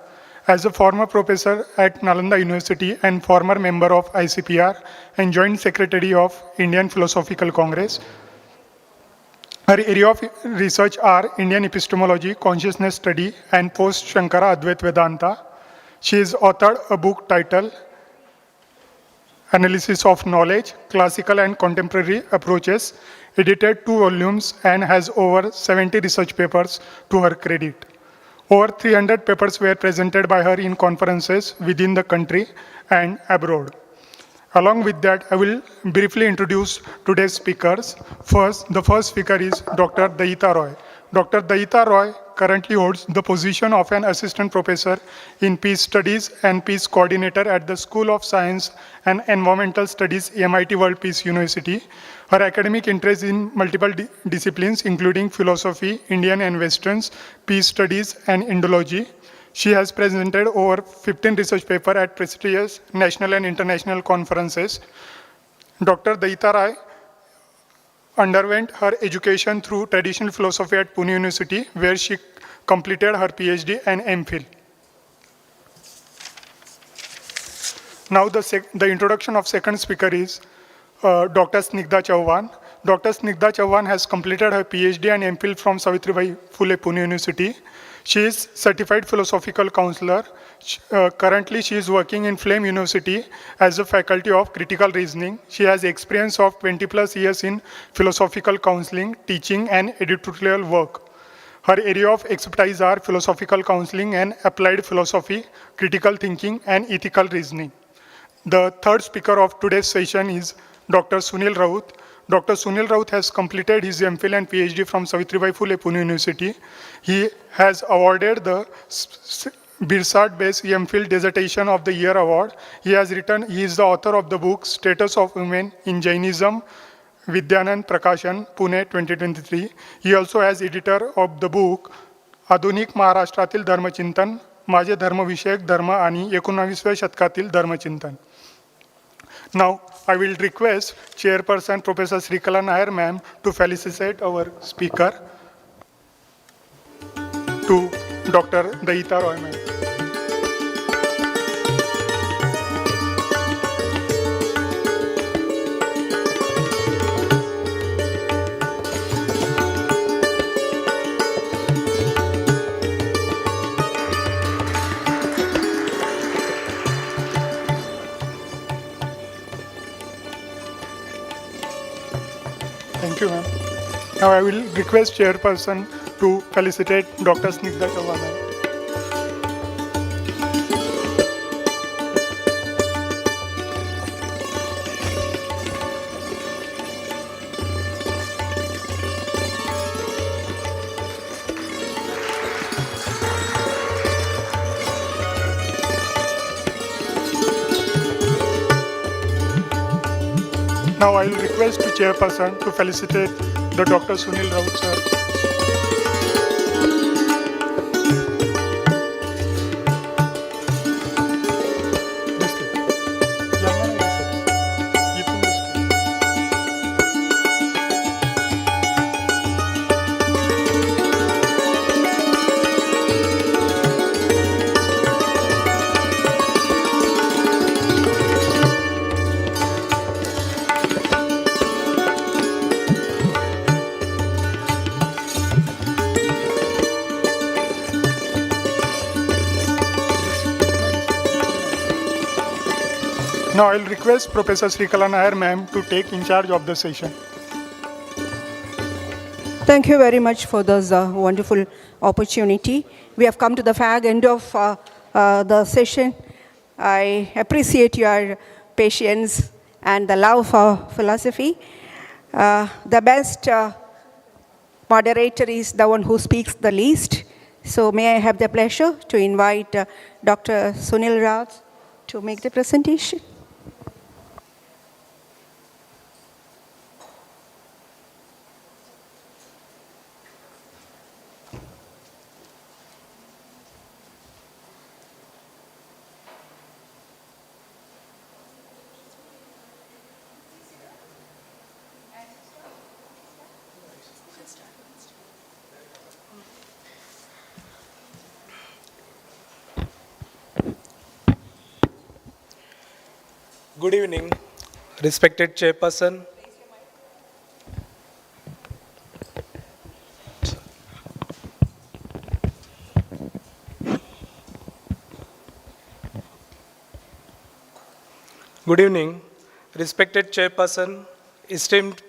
as a former professor at Nalanda University and former member of ICPR and joint secretary of Indian Philosophical Congress. Her area of research are Indian epistemology, consciousness study, and post-Shankara Advaita Vedanta. She has authored a book titled Analysis of Knowledge, Classical and Contemporary Approaches, edited 2 volumes, and has over 70 research papers to her credit. Over 300 papers were presented by her in conferences within the country and abroad. Along with that, I will briefly introduce today's speakers. The first speaker is Dr. Daita Roy. Dr. Daita Roy currently holds the position of an assistant professor in Peace Studies and Peace Coordinator at the School of Science and Environmental Studies, MIT World Peace University. Her academic interests in multiple disciplines, including philosophy, Indian and Westerns, peace studies, and Indology. She has presented over 15 research papers at prestigious national and international conferences. Dr. Daita Roy underwent her education through traditional philosophy at Pune University, where she completed her PhD and MPhil. Now the introduction of second speaker is Dr. Snigdha Chauhan. Dr. Snigdha Chauhan has completed her PhD and MPhil from Savitribai Phule Pune University. She is certified philosophical counselor. Currently, she is working in Flame University as a faculty of critical reasoning. She has experience of 20+ years in philosophical counseling, teaching, and editorial work. Her area of expertise are philosophical counseling and applied philosophy, critical thinking, and ethical reasoning. The third speaker of today's session is Dr. Sunil Raut. Dr. Sunil Raut has completed his MPhil and PhD from Savitribai Phule Pune University. He has awarded the Birsad-based MPhil Dissertation of the Year Award. He is the author of the book Status of Women in Jainism, Vidyanand Prakashan, Pune 2023. He also has editor of the book आधुनिक महाराष्ट्रातील धर्मचिंतन, माझे धर्मविषयक धर्म आणि 19व्या शतकातील धर्मचिंतन. Now, I will request Chairperson Professor Srikala Nair ma'am to felicitate our speaker. Dr. Dahita Roy ma'am. Thank you, ma'am. Now I will request chairperson to felicitate Dr. Snigdha Chauhan ma'am. Now I will request the chairperson to felicitate the Dr. Sunil Raut sir. Now I will request Professor Srikala Nair ma'am to take in charge of the session. Thank you very much for this wonderful opportunity. We have come to the fag end of the session. I appreciate your patience and the love for philosophy. The best moderator is the one who speaks the least. So may I have the pleasure to invite Dr. Sunil Raut to make the presentation. Good evening, respected chairperson. Good evening, respected chairperson, esteemed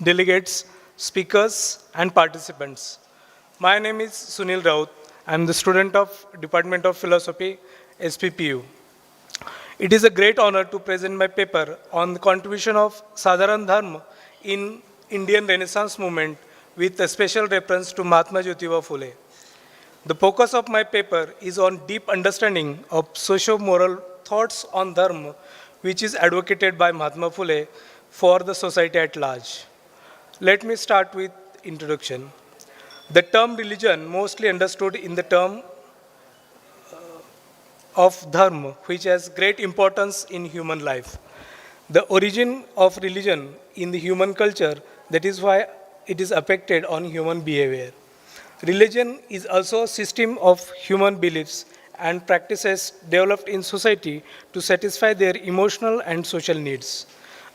delegates, speakers, and participants. My name is Sunil Raut. I am the student of Department of Philosophy, SPPU. It is a great honor to present my paper on the contribution of Sadharana Dharma in Indian Renaissance movement with a special reference to Mahatma Jyotiba Phule. The focus of my paper is on deep understanding of socio-moral thoughts on Dharma, which is advocated by Mahatma Phule for the society at large. Let me start with introduction. The term religion, mostly understood in the term of Dharma, which has great importance in human life. The origin of religion in the human culture, that is why it is affected on human behavior. Religion is also a system of human beliefs and practices developed in society to satisfy their emotional and social needs.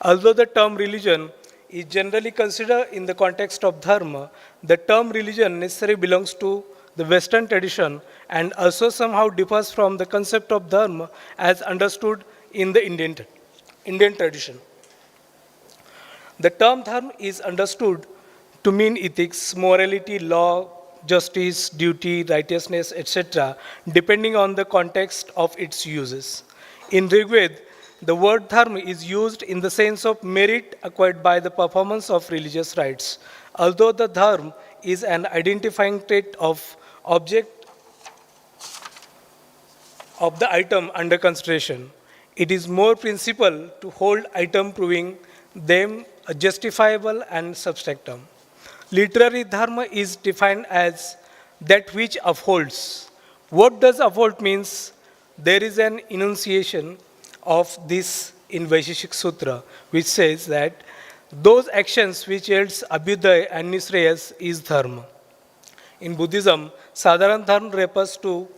Although the term religion is generally considered in the context of Dharma, the term religion necessarily belongs to the Western tradition and also somehow differs from the concept of Dharma as understood in the Indian tradition. The term Dharma is understood to mean ethics, morality, law, justice, duty, righteousness, etc., depending on the context of its uses. In Rigveda, the word Dharma is used in the sense of merit acquired by the performance of religious rites. Although the Dharma is an identifying trait of object of the item under consideration, it is more principle to hold item proving them a justifiable and substractum. Literary Dharma is defined as that which upholds. What does uphold means? There is an enunciation of this in Vaisheshik Sutra, which says that those actions which yields Abhyudaya and Nisrayas is Dharma. In Buddhism, Sadharana Dharma refers to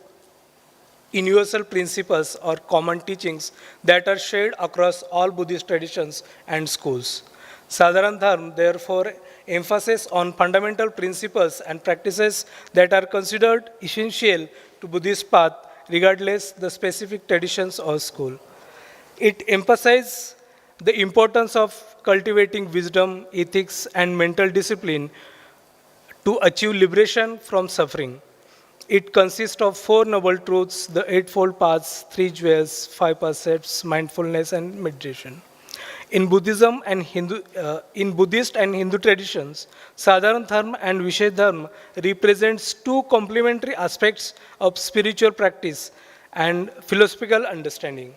universal principles or common teachings that are shared across all Buddhist traditions and schools. Sadharana Dharma therefore emphasizes on fundamental principles and practices that are considered essential to Buddhist path regardless the specific traditions or school. It emphasizes the importance of cultivating wisdom, ethics, and mental discipline to achieve liberation from suffering. It consists of 4 noble truths, the Eightfold Paths, 3 jewels, 5 precepts, mindfulness, and meditation. In Buddhism and in Buddhist and Hindu traditions, Sadharana Dharma and Vishay Dharma represents 2 complementary aspects of spiritual practice and philosophical understanding.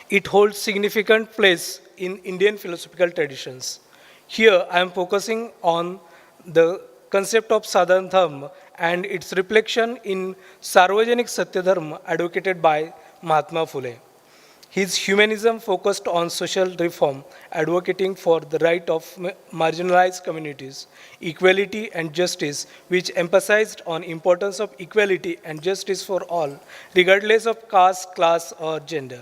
It holds significant place in Indian philosophical traditions. Here, I am focusing on the concept of Sadharana Dharma and its reflection in Sarvajanik Satya Dharma advocated by Mahatma Phule. His humanism focused on social reform, advocating for the right of marginalized communities, equality and justice, which emphasized on importance of equality and justice for all, regardless of caste, class, or gender.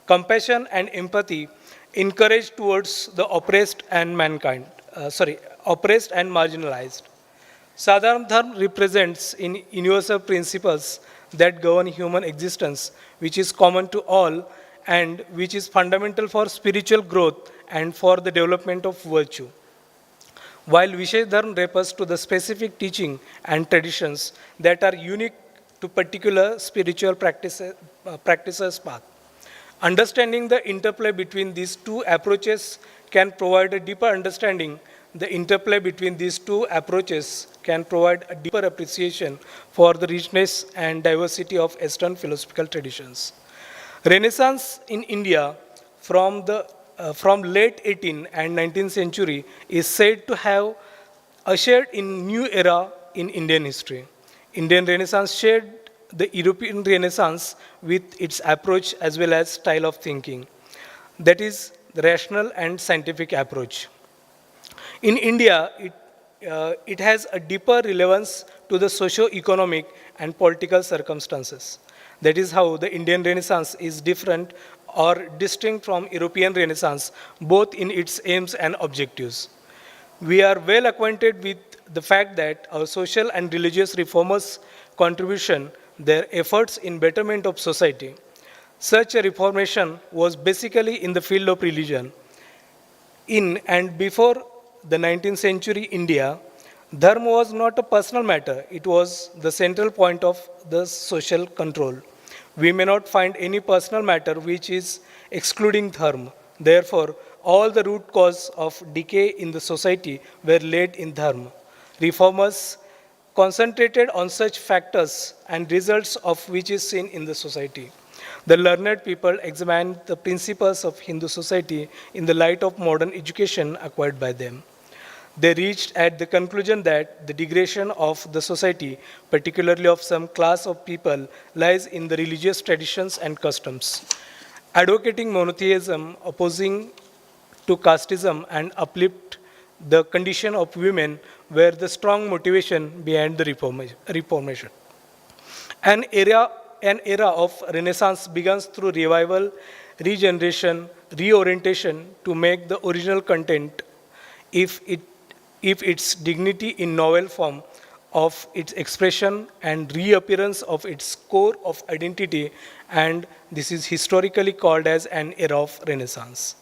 Compassion and empathy encouraged towards the oppressed and oppressed and marginalized. Sadharana Dharma represents in universal principles that govern human existence, which is common to all and which is fundamental for spiritual growth and for the development of virtue. While Vishay Dharma refers to the specific teaching and traditions that are unique to particular spiritual practices' path. Understanding the interplay between these 2 approaches can provide a deeper understanding. The interplay between these 2 approaches can provide a deeper appreciation for the richness and diversity of Eastern philosophical traditions. Renaissance in India from late 18th and 19th century is said to have ushered in new era in Indian history. Indian Renaissance shared the European Renaissance with its approach as well as style of thinking, that is, the rational and scientific approach. In India, it has a deeper relevance to the socio-economic and political circumstances. That is how the Indian Renaissance is different or distinct from European Renaissance, both in its aims and objectives. We are well acquainted with the fact that our social and religious reformers' contribution, their efforts in betterment of society. Such a reformation was basically in the field of religion. In and before the 19th century India, Dharma was not a personal matter, it was the central point of the social control. We may not find any personal matter which is excluding Dharma. Therefore, all the root cause of decay in the society were laid in Dharma. Reformers concentrated on such factors and results of which is seen in the society. The learned people examined the principles of Hindu society in the light of modern education acquired by them. They reached at the conclusion that the degradation of the society, particularly of some class of people, lies in the religious traditions and customs. Advocating monotheism, opposing to casteism, and uplift the condition of women were the strong motivation behind the reformation. An era of Renaissance begins through revival, regeneration, reorientation to make the original content, if its dignity in novel form of its expression and reappearance of its core of identity, and this is historically called as an era of Renaissance.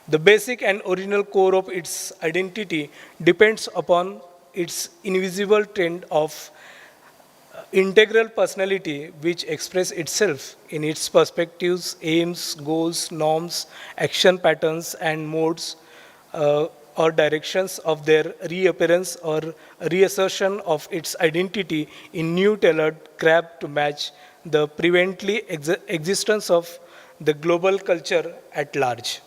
The basic and original core of its identity depends upon its invisible trend of integral personality which expresses itself in its perspectives, aims, goals, norms, action patterns, and modes or directions of their reappearance or reassertion of its identity in new tailored craft to match the prevalently existence of the global culture at large.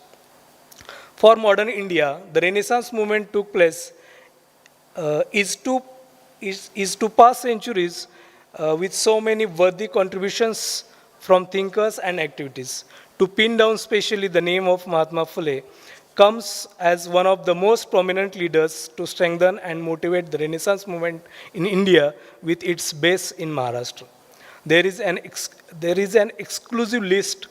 For modern India, the Renaissance movement took place is to past centuries with so many worthy contributions from thinkers and activities. To pin down specially the name of Mahatma Phule, comes as one of the most prominent leaders to strengthen and motivate the Renaissance movement in India with its base in Maharashtra. There is an exhaustive list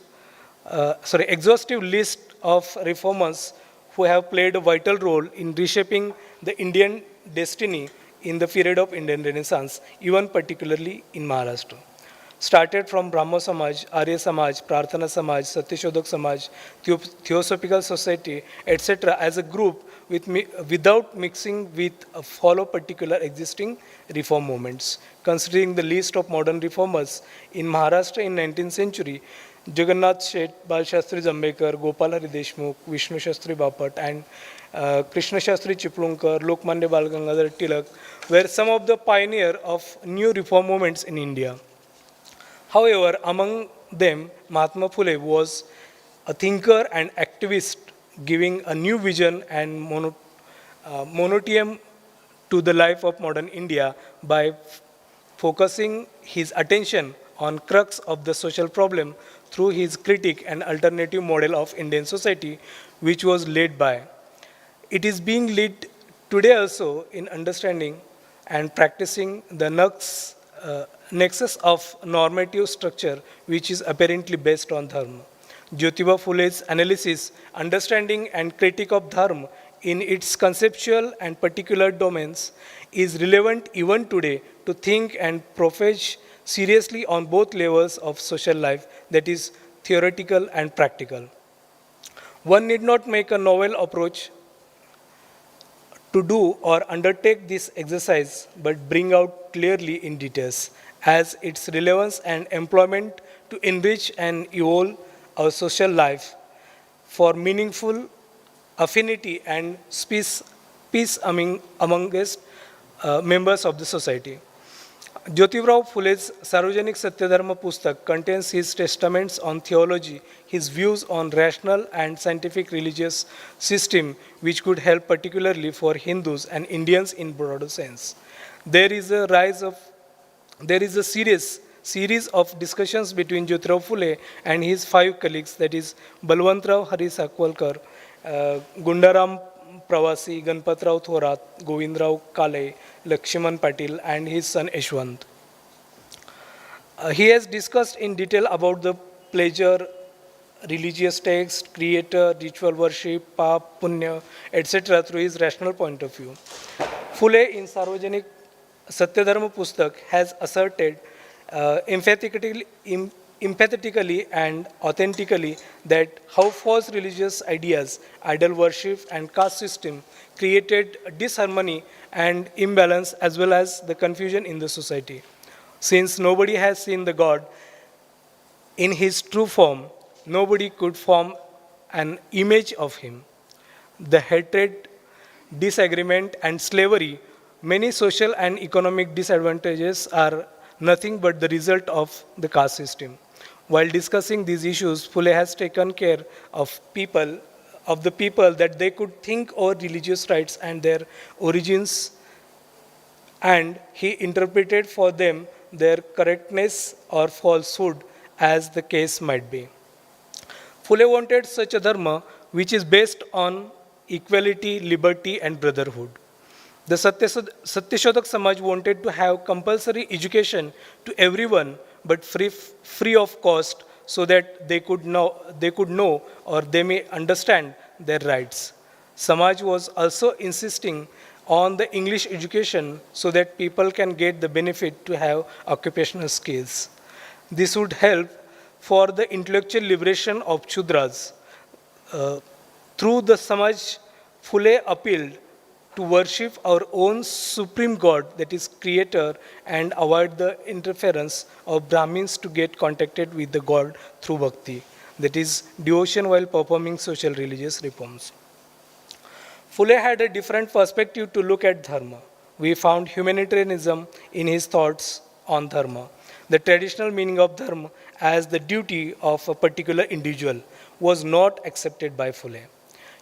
of reformers who have played a vital role in reshaping the Indian destiny in the period of Indian Renaissance, even particularly in Maharashtra. Started from Brahmo Samaj, Arya Samaj, Prarthana Samaj, Satyashodhak Samaj, Theosophical Society, etc. as a group without mixing with follow particular existing reform movements. Considering the list of modern reformers in Maharashtra in 19th century, Jagannath Sheth, Bal Shastri Jambekar, Gopal Hari Deshmukh, Vishnu Shastri Bapat, and Krishna Shastri Chiplunkar, Lokmanya Bal Gangadhar Tilak were some of the pioneers of new reform movements in India. However, among them, Mahatma Phule was a thinker and activist, giving a new vision and monotheism to the life of modern India by focusing his attention on crux of the social problem through his critique and alternative model of Indian society, which was led by. It is being led today also in understanding and practicing the nexus of normative structure, which is apparently based on Dharma. Jyotiba Phule's analysis, understanding and critique of Dharma in its conceptual and particular domains is relevant even today to think and profess seriously on both levels of social life, that is, theoretical and practical. One need not make a novel approach to do or undertake this exercise, but bring out clearly in details as its relevance and employment to enrich and evolve our social life for meaningful affinity and peace amongst members of the society. Jyotirao Phule's Sarvajanik Satyadharma Pustak contains his testaments on theology, his views on rational and scientific religious system, which could help particularly for Hindus and Indians in broader sense. There is a series of discussions between Jyotirao Phule and his 5 colleagues, that is Balwantrao Hari Sakwalkar, Gundaram Pravasi, Ganpatrao Thorat, Govindrao Kale, Lakshman Patil, and his son Yashwant. He has discussed in detail about the pleasure, religious text, creator, ritual worship, pap, punya, etc. through his rational point of view. Phule in Sarvajanik Satyadharma Pustak has asserted empathetically and authentically that how false religious ideas, idol worship and caste system created disharmony and imbalance as well as the confusion in the society. Since nobody has seen the God in his true form, nobody could form an image of him. The hatred, disagreement and slavery, many social and economic disadvantages are nothing but the result of the caste system. While discussing these issues, Phule has taken care of the people that they could think over religious rights and their origins, and he interpreted for them their correctness or falsehood as the case might be. Phule wanted such a dharma which is based on equality, liberty and brotherhood. The Satyashodhak Samaj wanted to have compulsory education to everyone but free of cost so that they could know or they may understand their rights. Samaj was also insisting on the English education so that people can get the benefit to have occupational skills. This would help for the intellectual liberation of Shudras. Through the Samaj, Phule appealed to worship our own supreme God, that is creator, and avoid the interference of Brahmins to get contacted with the God through bhakti, that is devotion while performing social religious reforms. Phule had a different perspective to look at dharma. We found humanitarianism in his thoughts on dharma. The traditional meaning of dharma as the duty of a particular individual was not accepted by Phule.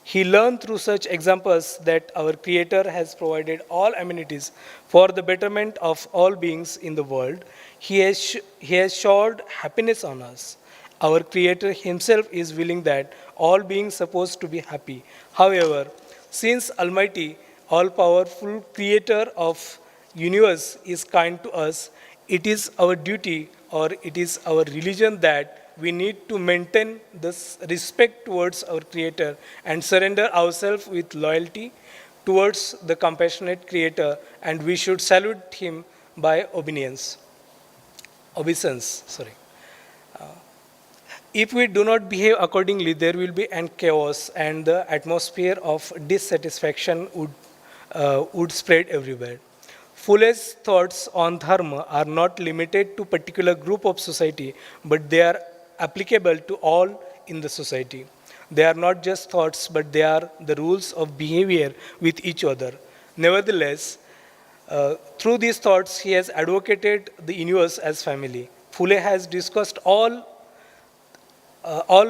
He learned through such examples that our Creator has provided all amenities for the betterment of all beings in the world. He has showered happiness on us, Our Creator Himself is willing that all beings supposed to be happy. However, since Almighty, all-powerful Creator of universe is kind to us, it is our duty or it is our religion that we need to maintain this respect towards our Creator and surrender ourselves with loyalty towards the compassionate Creator, and we should salute Him by obedience. If we do not behave accordingly, there will be an chaos, and the atmosphere of dissatisfaction would spread everywhere. Fulle's thoughts on Dharma are not limited to particular group of society, but they are applicable to all in the society. They are not just thoughts, but they are the rules of behavior with each other. Nevertheless, through these thoughts, he has advocated the universe as family. Fulle has discussed all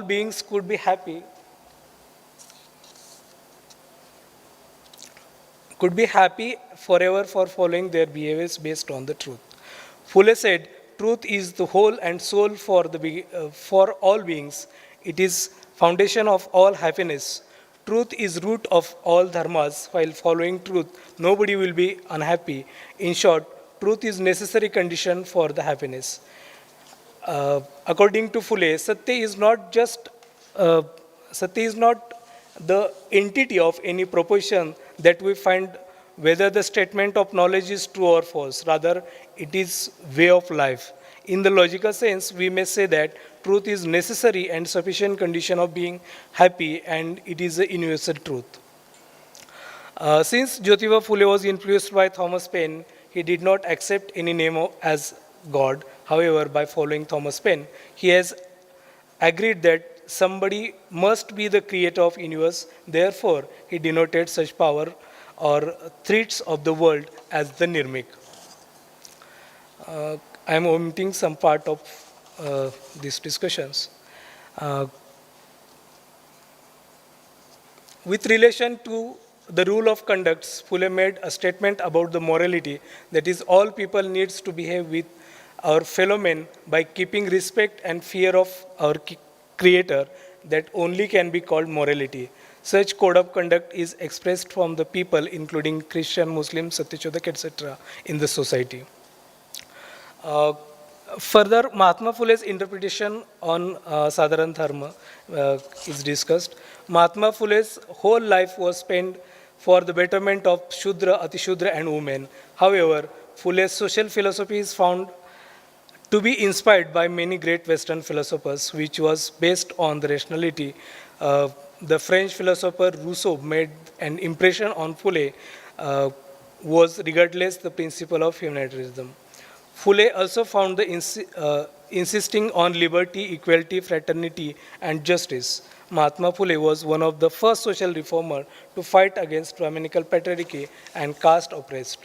beings could be happy forever for following their behaviors based on the truth. Fulle said, truth is the whole and soul for all beings. It is foundation of all happiness. Truth is root of all dharmas. While following truth, nobody will be unhappy. In short, truth is necessary condition for the happiness. According to Fulle, Satya is not the entity of any proposition that we find whether the statement of knowledge is true or false. Rather, it is way of life. In the logical sense, we may say that truth is necessary and sufficient condition of being happy, and it is a universal truth. Since Jyotiba Phule was influenced by Thomas Paine, he did not accept any name as God. However, by following Thomas Paine, he has agreed that somebody must be the creator of universe. Therefore, he denoted such power or threats of the world as the Nirmik. I am omitting some part of these discussions. With relation to the rule of conduct, Phule made a statement about the morality, that is, all people needs to behave with our fellow men by keeping respect and fear of our Creator, that only can be called morality. Such code of conduct is expressed from the people, including Christian, Muslims, Satyachodak, etc., in the society. Further, Mahatma Phule's interpretation on Sadharana Dharma is discussed. Mahatma Phule's whole life was spent for the betterment of Shudra, Atishudra, and women. However, Phule's social philosophy is found to be inspired by many great Western philosophers, which was based on the rationality. The French philosopher Rousseau made an impression on Phule, was regardless the principle of humanitarianism. Phule also found the insisting on liberty, equality, fraternity, and justice. Mahatma Phule was one of the first social reformers to fight against Brahminical patriarchy and caste oppressed.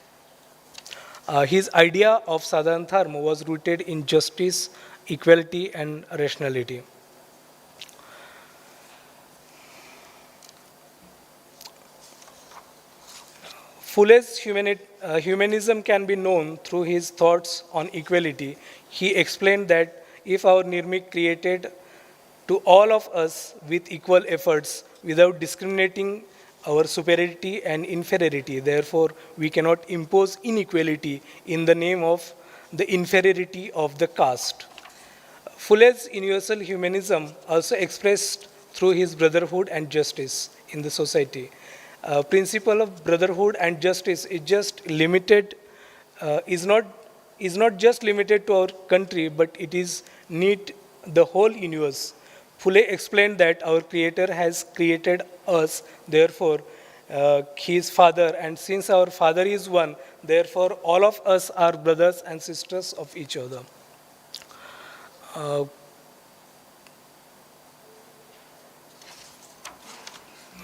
His idea of Sadharana Dharma was rooted in justice, equality, and rationality. Phule's humanism can be known through his thoughts on equality. He explained that if our Nirmik created to all of us with equal efforts without discriminating our superiority and inferiority, therefore we cannot impose inequality in the name of the inferiority of the caste. Phule's universal humanism also expressed through his brotherhood and justice in the society. Principle of brotherhood and justice is just limited, is not just limited to our country, but it is need the whole universe. Phule explained that our Creator has created us, therefore He is Father, and since our Father is one, therefore all of us are brothers and sisters of each other.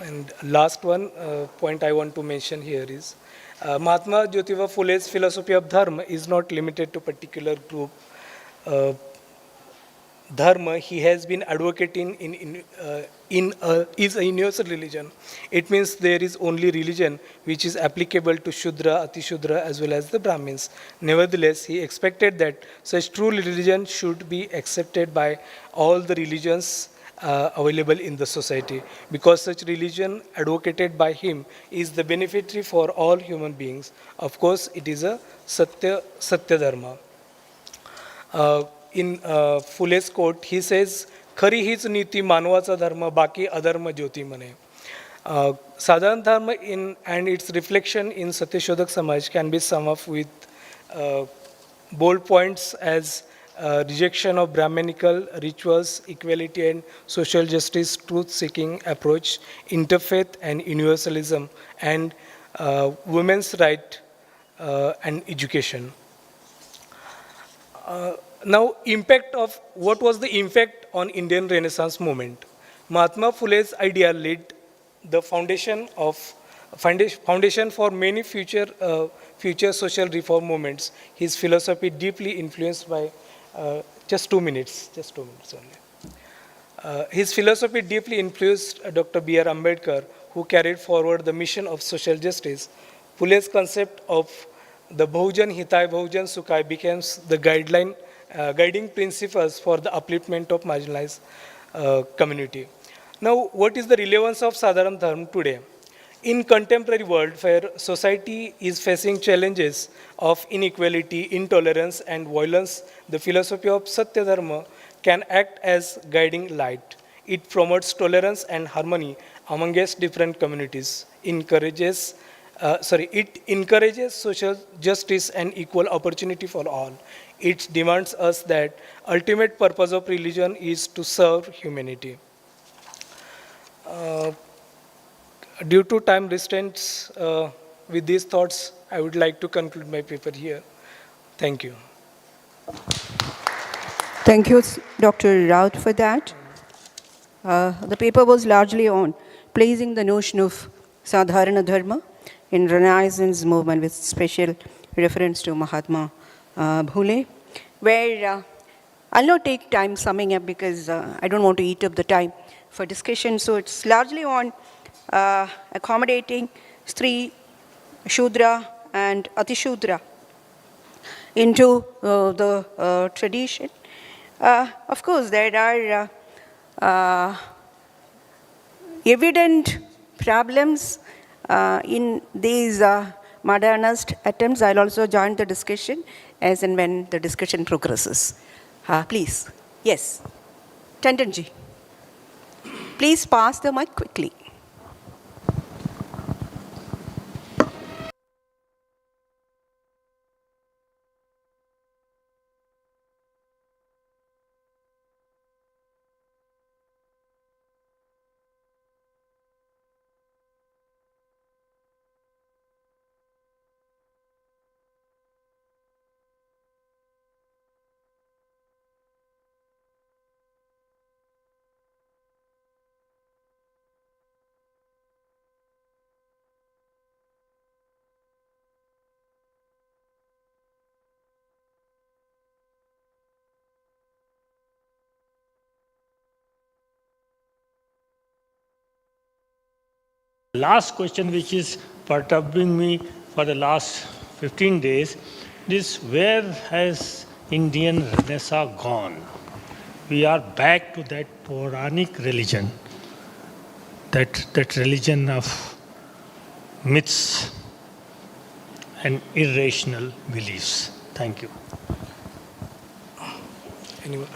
And last one point I want to mention here is Mahatma Jyotiba Phule's philosophy of Dharma is not limited to particular group. Dharma he has been advocating is a universal religion. It means there is only religion which is applicable to Shudra, Atishudra as well as the Brahmins. Nevertheless, he expected that such true religion should be accepted by all the religions available in the society, because such religion advocated by him is the beneficiary for all human beings. Of course, it is a Satya Dharma. In Fule's quote, he says, "Khari हीच नीती मानवाचा धर्म, बाकी अधर्म ज्योती म्हणे." Sadharana Dharma and its reflection in Satyashodhak Samaj can be summed up with bold points as rejection of Brahmanical rituals, equality and social justice, truth-seeking approach, interfaith and universalism, and women's right and education. Now, what was the impact on Indian Renaissance movement? Mahatma Phule's idea laid the foundation for many future social reform movements. His philosophy deeply influenced by just 2 minutes only. His philosophy deeply influenced Dr. B.R. Ambedkar, who carried forward the mission of social justice. Phule's concept of the Bahujan Hitai, Bahujan Sukhai becomes the guiding principles for the upliftment of marginalized community. Now, what is the relevance of Sadharana Dharma today? In contemporary world where society is facing challenges of inequality, intolerance and violence, the philosophy of Satya Dharma can act as guiding light. It promotes tolerance and harmony amongst different communities, it encourages social justice and equal opportunity for all. It demands us that ultimate purpose of religion is to serve humanity. Due to time restraints, with these thoughts, I would like to conclude my paper here. Thank you. Thank you, Dr. Raut, for that. The paper was largely on placing the notion of Sadharana Dharma in Renaissance movement with special reference to Mahatma Phule, where I'll not take time summing up because I don't want to eat up the time for discussion. So it's largely on accommodating Stri, Shudra and Atishudra into the tradition. Of course, there are evident problems in these modernist attempts. I'll also join the discussion as and when the discussion progresses. Please. Yes. Tandonji. Please pass the mic quickly. Last question, which is perturbing me for the last 15 days, is where has Indian Renaissance gone? We are back to that Puranic religion, that religion of myths and irrational beliefs. Thank you. Anyway,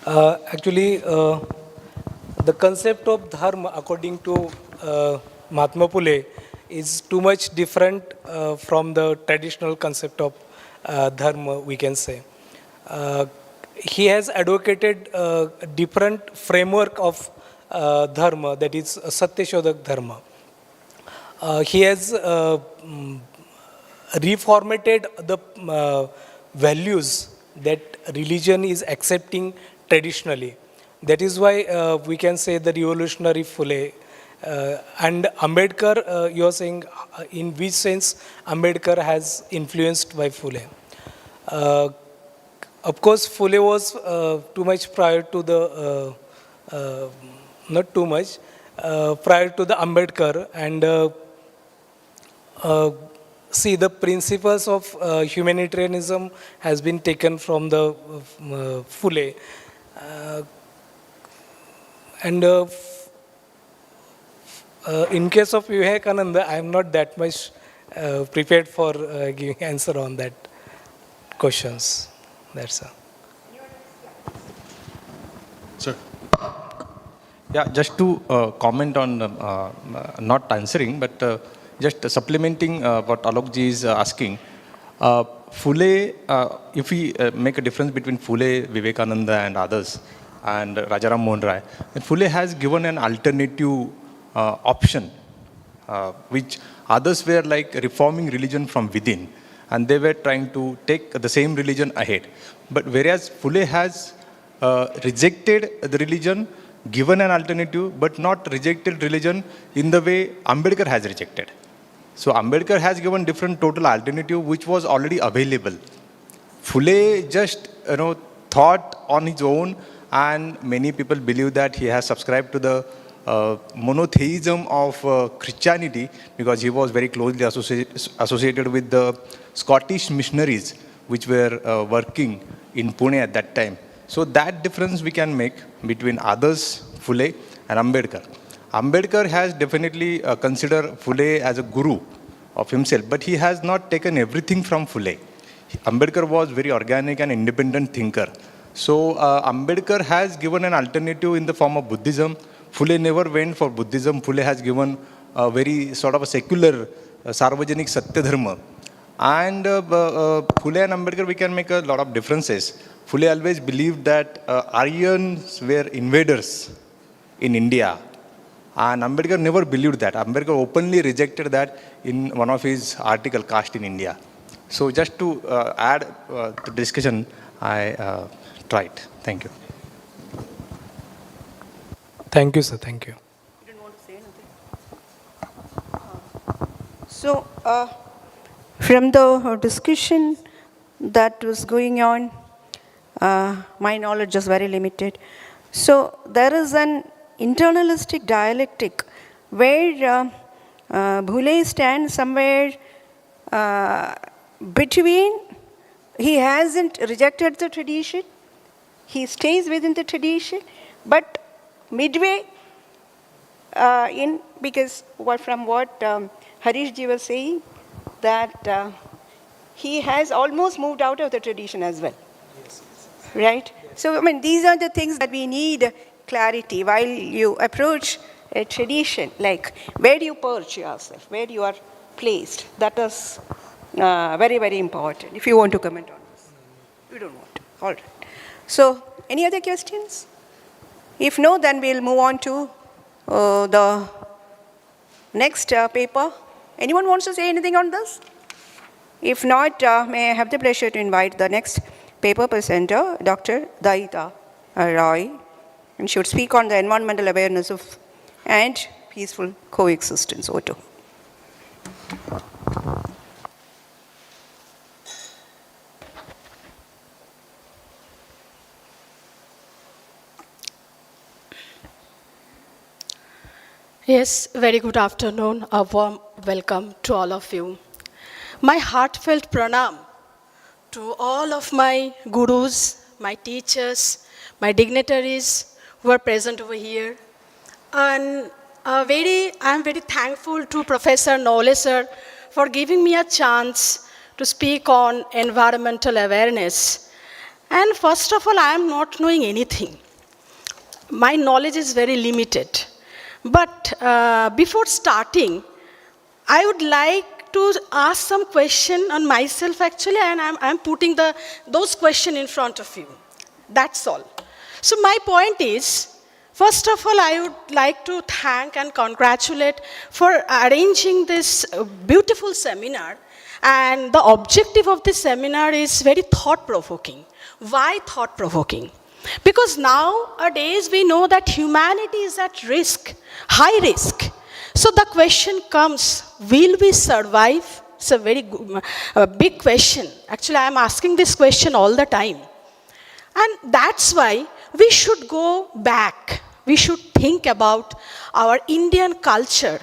actually, the concept of Dharma, according to Mahatma Phule, is too much different from the traditional concept of Dharma, we can say. He has advocated a different framework of Dharma, that is Satyashodhak Dharma. He has reformatted the values that religion is accepting traditionally. That is why we can say the revolutionary Phule. And Ambedkar, you are saying in which sense Ambedkar has influenced by Phule. Of course, Phule was too much prior to the, not too much, prior to the Ambedkar, and see, the principles of humanitarianism has been taken from the Phule. And in case of Vivekananda, I am not that much prepared for giving answer on that questions. That's all. Sir. Yeah, just to comment on, not answering, but just supplementing what Alokji is asking. Phule, if we make a difference between Phule, Vivekananda and others, and Rajaram Mohan Rai, then Phule has given an alternative option, which others were like reforming religion from within, and they were trying to take the same religion ahead. But whereas Phule has rejected the religion, given an alternative, but not rejected religion in the way Ambedkar has rejected. So Ambedkar has given different total alternative which was already available. Phule just thought on his own, and many people believe that he has subscribed to the monotheism of Christianity, because he was very closely associated with the Scottish missionaries which were working in Pune at that time. So that difference we can make between others, Phule and Ambedkar. Ambedkar has definitely considered Phule as a guru of himself, but he has not taken everything from Phule. Ambedkar was very organic and independent thinker. So Ambedkar has given an alternative in the form of Buddhism. Phule never went for Buddhism. Phule has given a very sort of a secular Sarvajanik Satya Dharma. And Phule and Ambedkar, we can make a lot of differences. Phule always believed that Aryans were invaders in India. And Ambedkar never believed that. Ambedkar openly rejected that in one of his articles, Caste in India. So just to add to the discussion, I tried. Thank you. Thank you, sir. Thank you. You didn't want to say anything? So, from the discussion that was going on, my knowledge is very limited. So, there is an internalistic dialectic where Phule stands somewhere between, he hasn't rejected the tradition, he stays within the tradition, but midway because from what Harish ji was saying, that he has almost moved out of the tradition as well. Yes. Right? So, I mean, these are the things that we need clarity while you approach a tradition, like where do you perch yourself, where you are placed. That is very, very important. If you want to comment on this. You don't want to. All right. So, any other questions? If no, then we'll move on to the next paper. Anyone wants to say anything on this? If not, may I have the pleasure to invite the next paper presenter, Dr. Daita Roy, and she would speak on the environmental awareness of and peaceful coexistence. Over to. Yes, very good afternoon. A warm welcome to all of you. My heartfelt pranam to all of my gurus, my teachers, my dignitaries who are present over here. And I'm very thankful to Professor Nole sir for giving me a chance to speak on environmental awareness. And first of all, I am not knowing anything. My knowledge is very limited. But before starting, I would like to ask some question on myself actually, and I'm putting those questions in front of you. That's all. So my point is, first of all, I would like to thank and congratulate for arranging this beautiful seminar. And the objective of this seminar is very thought-provoking. Why thought-provoking? Because nowadays we know that humanity is at risk, high risk. So the question comes, will we survive? It's a very big question. Actually, I am asking this question all the time. And that's why we should go back. We should think about our Indian culture,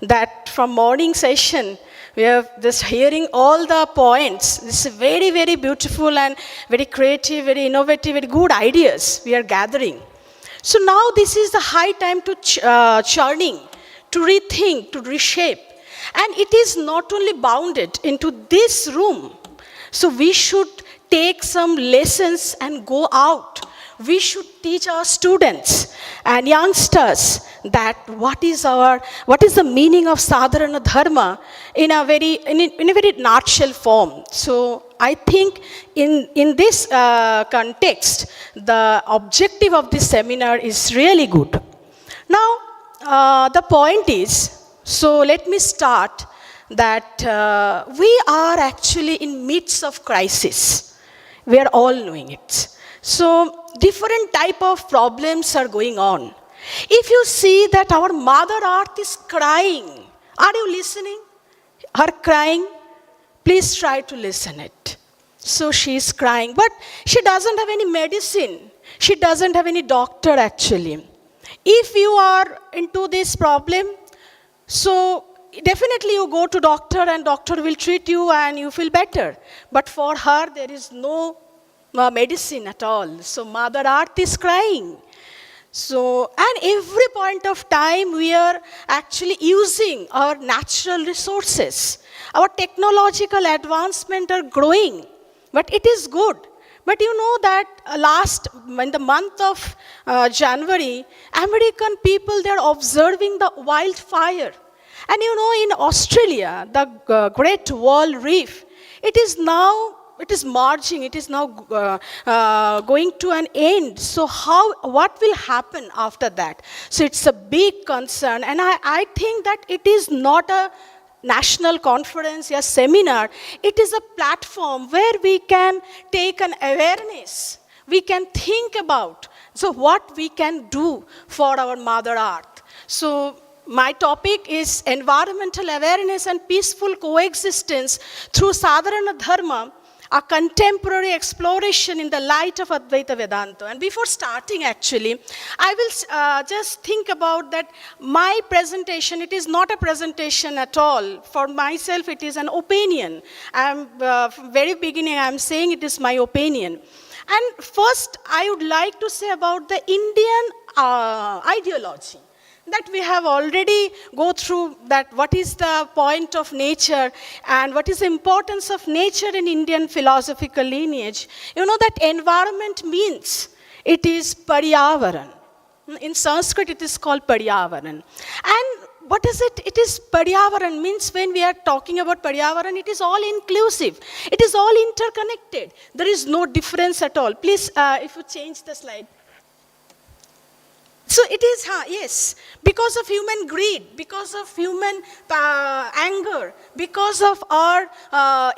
that from morning session, we are just hearing all the points. This is very, very beautiful and very creative, very innovative, very good ideas we are gathering. So now this is the high time to churning, to rethink, to reshape. And it is not only bounded into this room. So we should take some lessons and go out. We should teach our students and youngsters that what is the meaning of Sadharana Dharma in a very nutshell form. So I think in this context, the objective of this seminar is really good. Now, the point is, so let me start that we are actually in midst of crisis. We are all knowing it. So different type of problems are going on. If you see that our Mother Earth is crying, are you listening? Her crying, please try to listen it. So she is crying, but she doesn't have any medicine. She doesn't have any doctor actually. If you are into this problem, so definitely you go to doctor and doctor will treat you and you feel better. But for her, there is no medicine at all. So Mother Earth is crying. So, and every point of time we are actually using our natural resources. Our technological advancement are growing, but it is good. But you know that in the month of January, American people, they are observing the wildfire. And you know, in Australia, the Great Wall Reef, it is now going to an end. So what will happen after that? So it's a big concern. And I think that it is not a national conference or seminar. It is a platform where we can take an awareness. We can think about what we can do for our Mother Earth. So my topic is environmental awareness and peaceful coexistence through Sadharana Dharma, a contemporary exploration in the light of Advaita Vedanta. And before starting actually, I will just think about that my presentation, it is not a presentation at all. For myself, it is an opinion. From very beginning, I am saying it is my opinion. And first, I would like to say about the Indian ideology. That we have already go through that what is the point of nature and what is the importance of nature in Indian philosophical lineage. You know that environment means it is Paryavaran. In Sanskrit it is called Paryavaran. And what is it? It is Paryavaran means when we are talking about Paryavaran, it is all inclusive. It is all interconnected. There is no difference at all. Please, if you change the slide. So it is, yes, because of human greed, because of human anger, because of our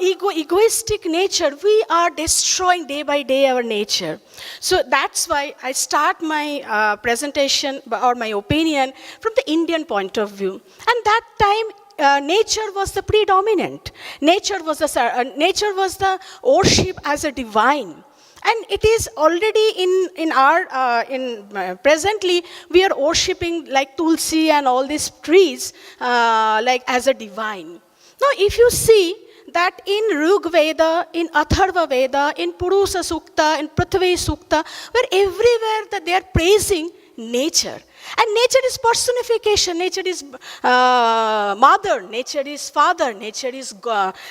egoistic nature, we are destroying day by day our nature. So that's why I start my presentation or my opinion from the Indian point of view. And that time, nature was the predominant. Nature was the worship as a divine. And it is already presently, we are worshipping like Tulsi and all these trees like as a divine. Now, if you see that in Rig Veda, in Atharva Veda, in Purusha Sukta, in Prithvi Sukta, where everywhere that they are praising nature. And nature is personification, nature is mother, nature is father, nature is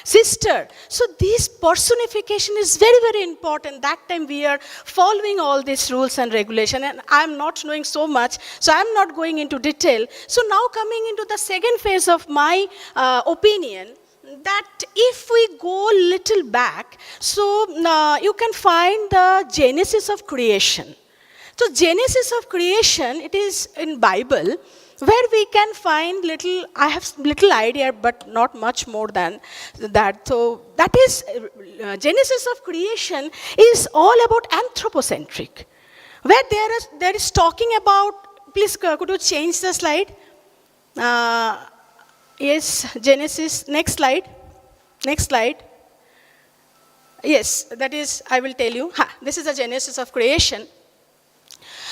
sister. So this personification is very, very important. That time we are following all these rules and regulation. And I'm not knowing so much, so I'm not going into detail. So now coming into the second phase of my opinion, that if we go little back, so you can find the genesis of creation. So Genesis of creation, it is in Bible, where we can find little, I have little idea, but not much more than that. So that is, Genesis of creation is all about anthropocentric, where there is talking about, please could you change the slide? Yes, Genesis, next slide. yes, that is, I will tell you. This is the genesis of creation.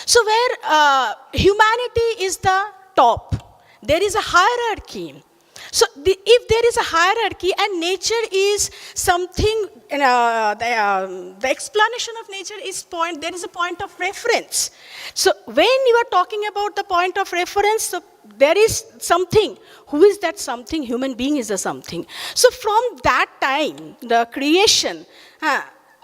So where humanity is the top, there is a hierarchy. So if there is a hierarchy and nature is something, the explanation of nature is there is a point of reference. So when you are talking about the point of reference, so there is something. Who is that something? Human being is a something. So from that time, the creation,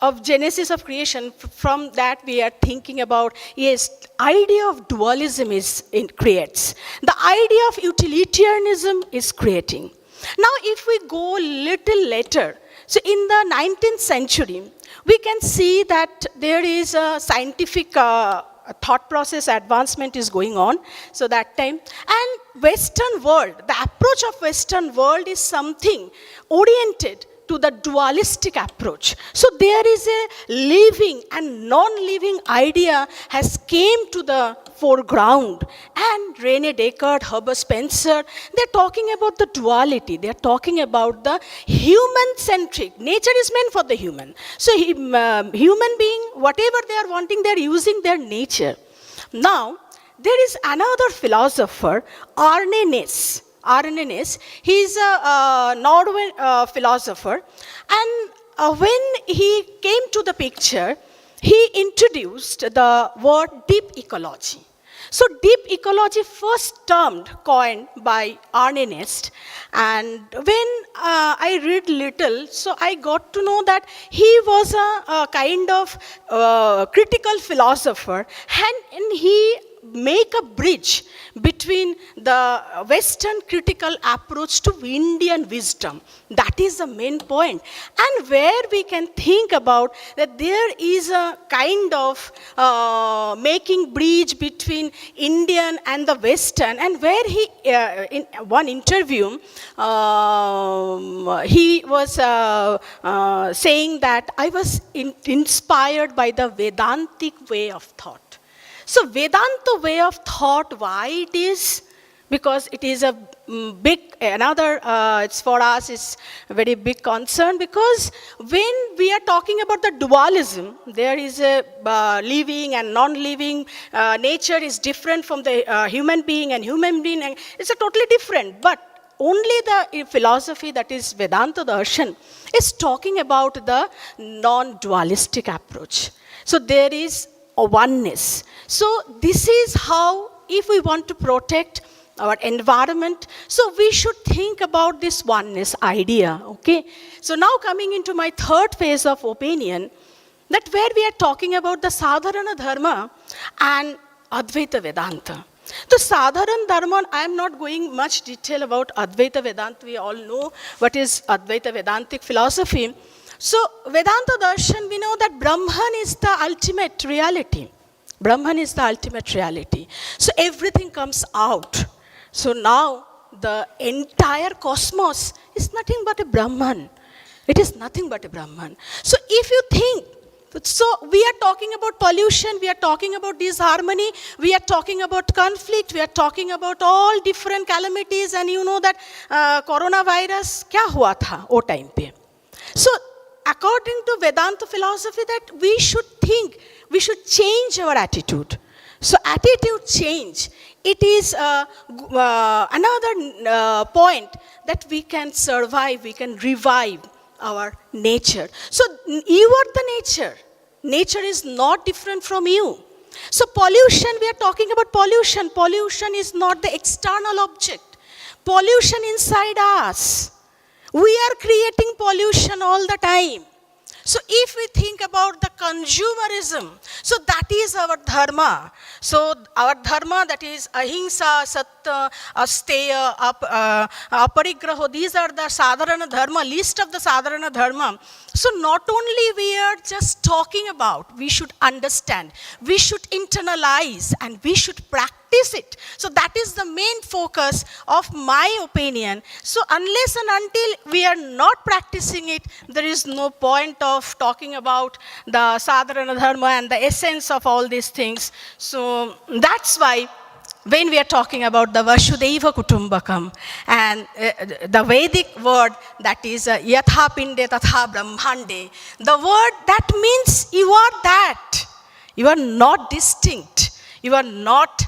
of genesis of creation, from that we are thinking about, yes, idea of dualism creates. The idea of utilitarianism is creating. Now if we go little later, so in the 19th century, we can see that there is a scientific thought process advancement is going on. So that time, and Western world, the approach of Western world is something oriented to the dualistic approach. So there is a living and non-living idea has came to the foreground. And Rene Descartes, Herbert Spencer, they're talking about the duality. They're talking about the human-centric. Nature is meant for the human. So human being, whatever they are wanting, they're using their nature. Now, there is another philosopher, Arne Næss. He is a Norwegian philosopher, and when he came to the picture, he introduced the word deep ecology. So deep ecology first coined by Arne Næss, and when I read little, so I got to know that he was a kind of critical philosopher, and he make a bridge between the Western critical approach to Indian wisdom. That is the main point. And where we can think about that there is a kind of making bridge between Indian and the Western, and where he, in one interview, he was saying that I was inspired by the Vedantic way of thought. So Vedanta way of thought, why it is? Because it is a big, it's for us, it's a very big concern, because when we are talking about the dualism, there is a living and non-living, nature is different from the human being, and human being, and it's a totally different. But only the philosophy, that is Vedanta Darshan, is talking about the non-dualistic approach. So there is a oneness. So this is how, if we want to protect our environment, so we should think about this oneness idea, okay? So now coming into my third phase of opinion, that where we are talking about the Sadharana Dharma and Advaita Vedanta. The Sadharana Dharma, I am not going much detail about Advaita Vedanta. We all know what is Advaita Vedantic philosophy. So Vedanta Darshan, we know that Brahman is the ultimate reality. Brahman is the ultimate reality. So everything comes out. So now the entire cosmos is nothing but a Brahman. It is nothing but a Brahman. So if you think, so we are talking about pollution, we are talking about disharmony, we are talking about conflict, we are talking about all different calamities, and you know that coronavirus, kya hua tha wo time pe. So according to Vedanta philosophy, that we should think, we should change our attitude. So attitude change, it is another point that we can survive, we can revive our nature. So you are the nature. Nature is not different from you. So pollution, we are talking about pollution. Pollution is not the external object. Pollution inside us. We are creating pollution all the time. So if we think about the consumerism, so that is our dharma. So our dharma, that is ahimsa, sattva, asteya, aparigraho, these are the sadharana dharma, list of the sadharana dharma. So not only we are just talking about, we should understand, we should internalize, and we should practice it. So that is the main focus of my opinion. So unless and until we are not practicing it, there is no point of talking about the sadharana dharma and the essence of all these things. So that's why when we are talking about the Vasudhaiva Kutumbakam and the Vedic word that is Yatha Pinde Tatha Brahmande, the word that means you are that. You are not distinct. You are not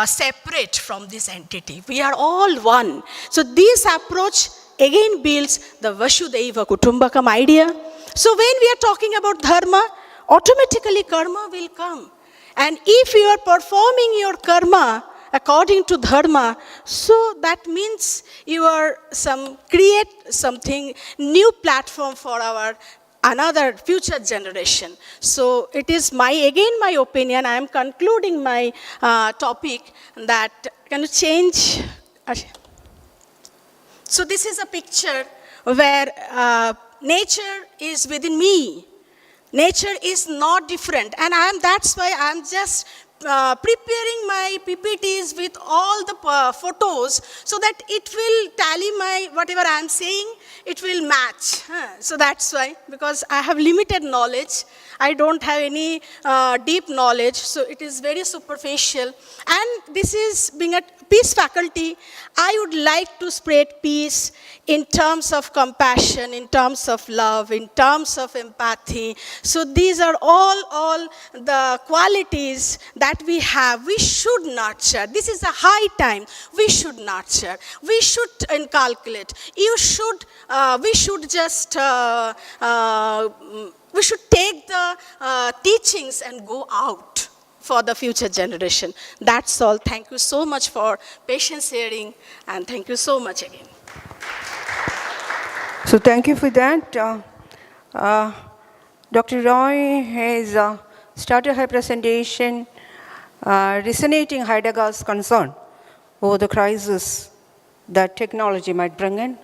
separate from this entity. We are all one. So this approach again builds the Vasudhaiva Kutumbakam idea. So when we are talking about dharma, automatically karma will come. And if you are performing your karma according to dharma, so that means you are create something new platform for our another future generation. So it is my opinion. I am concluding my topic that can you change? So this is a picture where nature is within me. Nature is not different, and that's why I'm just preparing my PPTs with all the photos so that it will tally my whatever I'm saying, it will match. So that's why, because I have limited knowledge, I don't have any deep knowledge, so it is very superficial. And this is being a peace faculty, I would like to spread peace in terms of compassion, in terms of love, in terms of empathy. So these are all the qualities that we have. We should nurture. This is a high time. We should nurture. We should inculcate. We should just we should take the teachings and go out for the future generation. That's all. Thank you so much for patience hearing, and thank you so much again. So thank you for that. Dr. Roy has started her presentation resonating Heidegger's concern over the crisis that technology might bring in.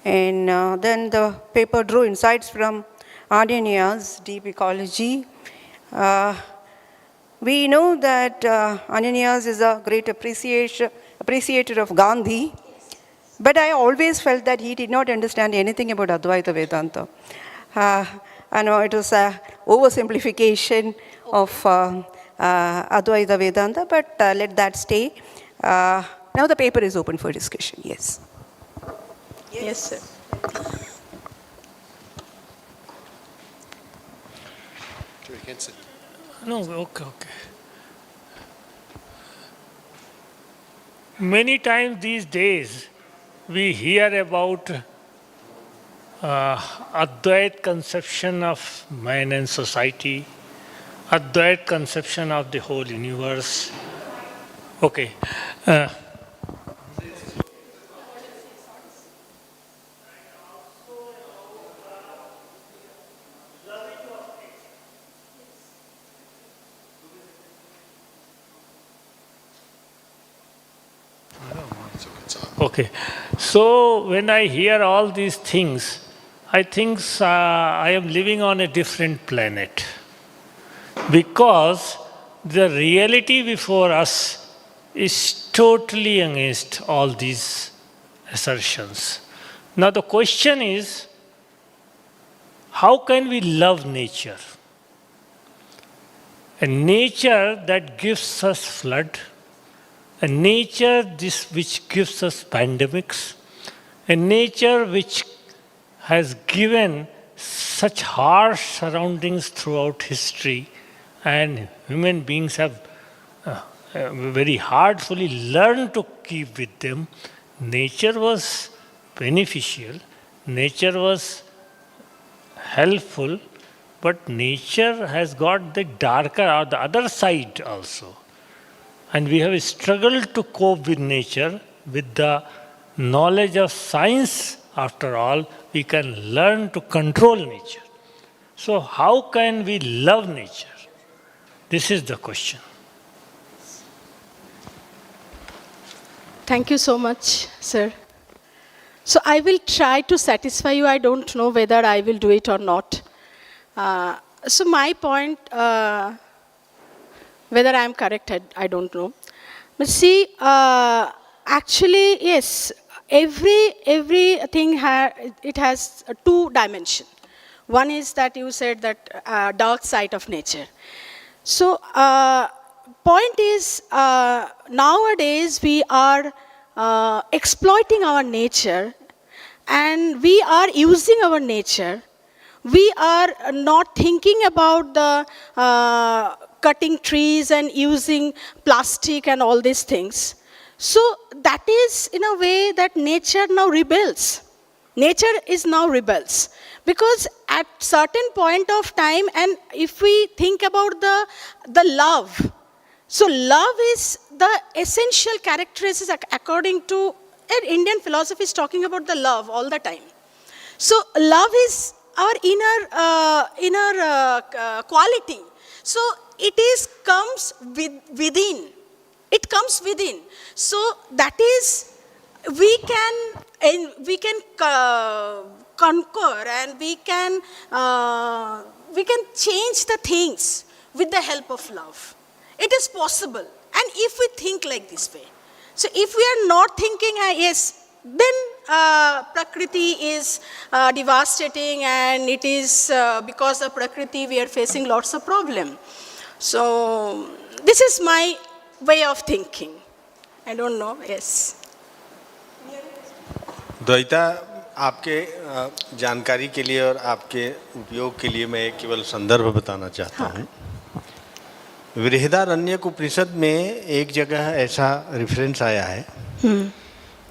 And then the paper drew insights from Anania's deep ecology. We know that Ananias is a great appreciator of Gandhi, but I always felt that he did not understand anything about Advaita Vedanta. I know it was an oversimplification of Advaita Vedanta, but let that stay. Now the paper is open for discussion. Yes. Yes, sir. No, okay. Many times these days, we hear about Advait conception of man and society, Advait conception of the whole universe. Okay. Okay, so when I hear all these things, I think I am living on a different planet, because the reality before us is totally against all these assertions. Now the question is, how can we love nature? A nature that gives us flood, a nature which gives us pandemics, a nature which has given such harsh surroundings throughout history, and human beings have very hardly learned to keep with them. Nature was beneficial, nature was helpful, but nature has got the darker or the other side also. And we have struggled to cope with nature. With the knowledge of science, after all, we can learn to control nature. So how can we love nature? This is the question. Thank you so much, sir. So I will try to satisfy you. I don't know whether I will do it or not. So my point, whether I am correct, I don't know. But see, actually, yes, everything it has two dimensions. One is that you said that dark side of nature. So point is, nowadays we are exploiting our nature, and we are using our nature. We are not thinking about the cutting trees and using plastic and all these things. So that is in a way that nature now rebels. Nature is now rebels. Because at certain point of time, and if we think about the love, so love is the essential characteristic according to, Indian philosophy is talking about the love all the time. So love is our inner quality. So it is comes within. It comes within. So that is, we can conquer, and we can change the things with the help of love. It is possible. And if we think like this way, so if we are not thinking, yes, then Prakriti is devastating, and it is because of Prakriti we are facing lots of problems. So this is my way of thinking. I don't know, yes. Dvaita, आपके जानकारी के लिए और आपके उपयोग के लिए मैं केवल संदर्भ बताना चाहता हूँ। बृहदारण्यक उपनिषद में एक जगह ऐसा रेफरेंस आया है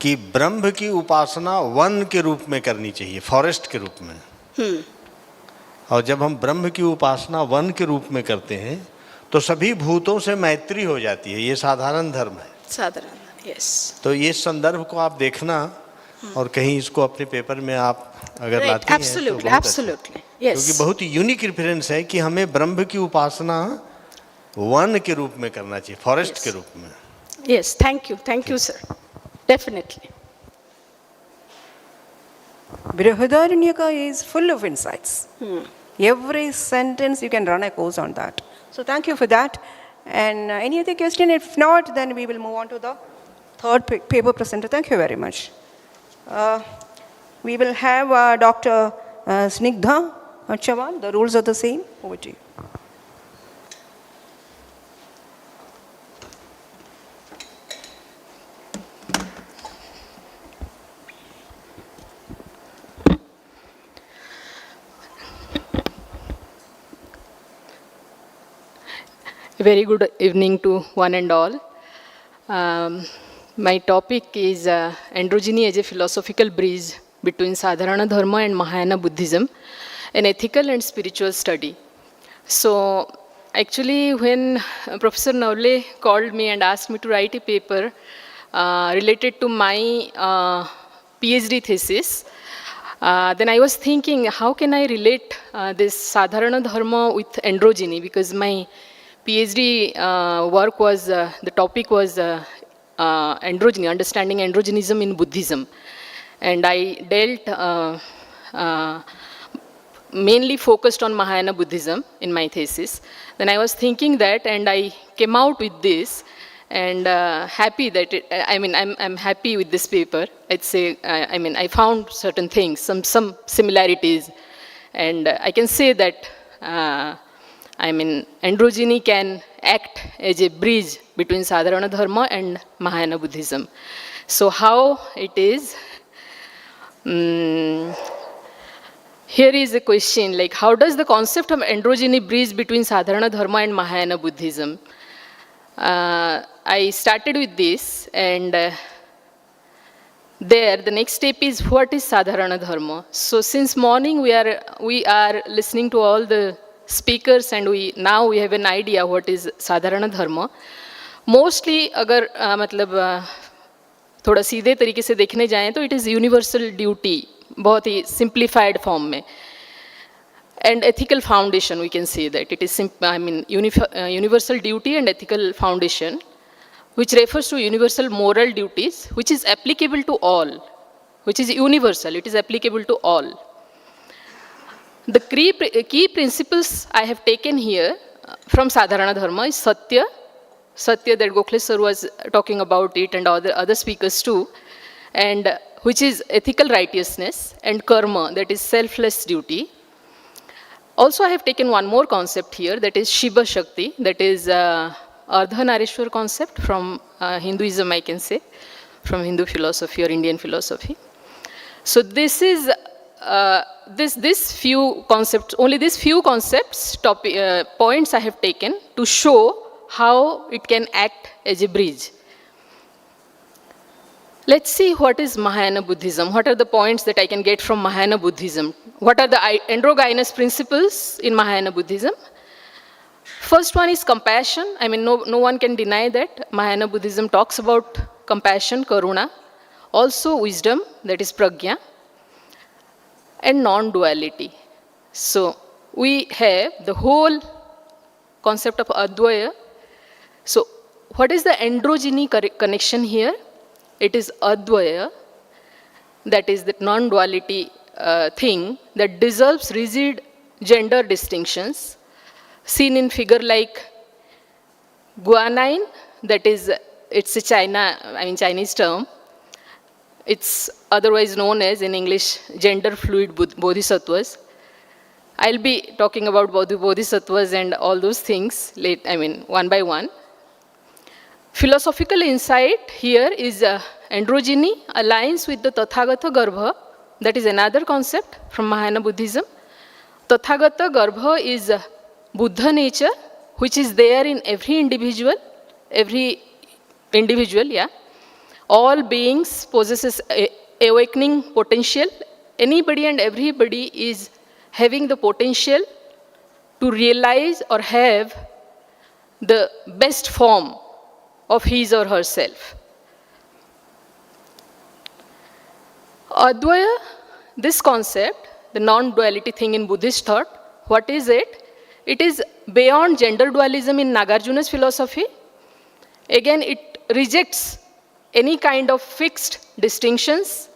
कि ब्रह्म की उपासना वन के रूप में करनी चाहिए, फॉरेस्ट के रूप में। और जब हम ब्रह्म की उपासना वन के रूप में करते हैं तो सभी भूतों से मैत्री हो जाती है। ये साधारण धर्म है। साधारण, यस। तो ये संदर्भ को आप देखना, और कहीं इसको अपने पेपर में आप अगर लाती हैं तो बहुत एब्सोल्युटली, यस। क्योंकि बहुत ही यूनिक रेफरेंस है कि हमें ब्रह्म की उपासना वन के रूप में करना चाहिए, फॉरेस्ट के रूप में। Yes, thank you sir, definitely. Brihadaranyaka is full of insights. Every sentence you can run a course on that. So thank you for that. And any other question? If not, then we will move on to the third paper presenter. Thank you very much. We will have Dr. Snigdha Chauhan. The rules are the same. Over to you. Very good evening to one and all. My topic is androgyny as a philosophical bridge between Sadharana Dharma and Mahayana Buddhism, an ethical and spiritual study. So actually when Professor Navle called me and asked me to write a paper related to my PhD thesis, then I was thinking, how can I relate this Sadharana Dharma with androgyny, because my PhD work was, the topic was androgyny, understanding androgynism in Buddhism. And I dealt, mainly focused on Mahayana Buddhism in my thesis. Then I was thinking that, and I came out with this, and happy that I'm happy with this paper. I found certain things, some similarities, and I can say that androgyny can act as a bridge between Sadharana Dharma and Mahayana Buddhism. So how it is? Here is a question, like how does the concept of androgyny bridge between Sadharana Dharma and Mahayana Buddhism? I started with this, and there the next step is, what is Sadharana Dharma? So since morning we are listening to all the speakers, and now we have an idea what is Sadharana Dharma. Mostly अगर थोड़ा सीधे तरीके से देखने जाएं तो it is universal duty, बहुत ही simplified form में, and ethical foundation we can say that it is universal duty and ethical foundation, which refers to universal moral duties, which is applicable to all, which is universal, it is applicable to all. The key principles I have taken here from Sadharana Dharma is Satya that Gokhale sir was talking about it, and other speakers too, and which is ethical righteousness, and Karma, that is selfless duty. Also I have taken one more concept here, that is Shiva Shakti, that is Ardhanarishwar concept from Hinduism, I can say, from Hindu philosophy or Indian philosophy. So this is this few concepts, only these few concepts, points I have taken to show how it can act as a bridge. Let's see what is Mahayana Buddhism. What are the points that I can get from Mahayana Buddhism? What are the androgynous principles in Mahayana Buddhism? First one is compassion. I mean, no one can deny that. Mahayana Buddhism talks about compassion, karuna. Also wisdom, that is prajna. And non-duality. So we have the whole concept of Advaya. So what is the androgyny connection here? It is Advaya, that is the non-duality thing that dissolves rigid gender distinctions seen in figure like guanine, that is, it's a Chinese term. It's otherwise known as, in English, gender fluid bodhisattvas. I'll be talking about bodhisattvas and all those things one by one. Philosophical insight here is androgyny aligns with the Tathagata Garbha, that is another concept from Mahayana Buddhism. Tathagata Garbha is Buddha nature, which is there in every individual, yeah. All beings possesses awakening potential. Anybody and everybody is having the potential to realize or have the best form of his or herself. Advaya, this concept, the non-duality thing in Buddhist thought, what is it? It is beyond gender dualism in Nagarjuna's philosophy. Again, it rejects any kind of fixed distinctions.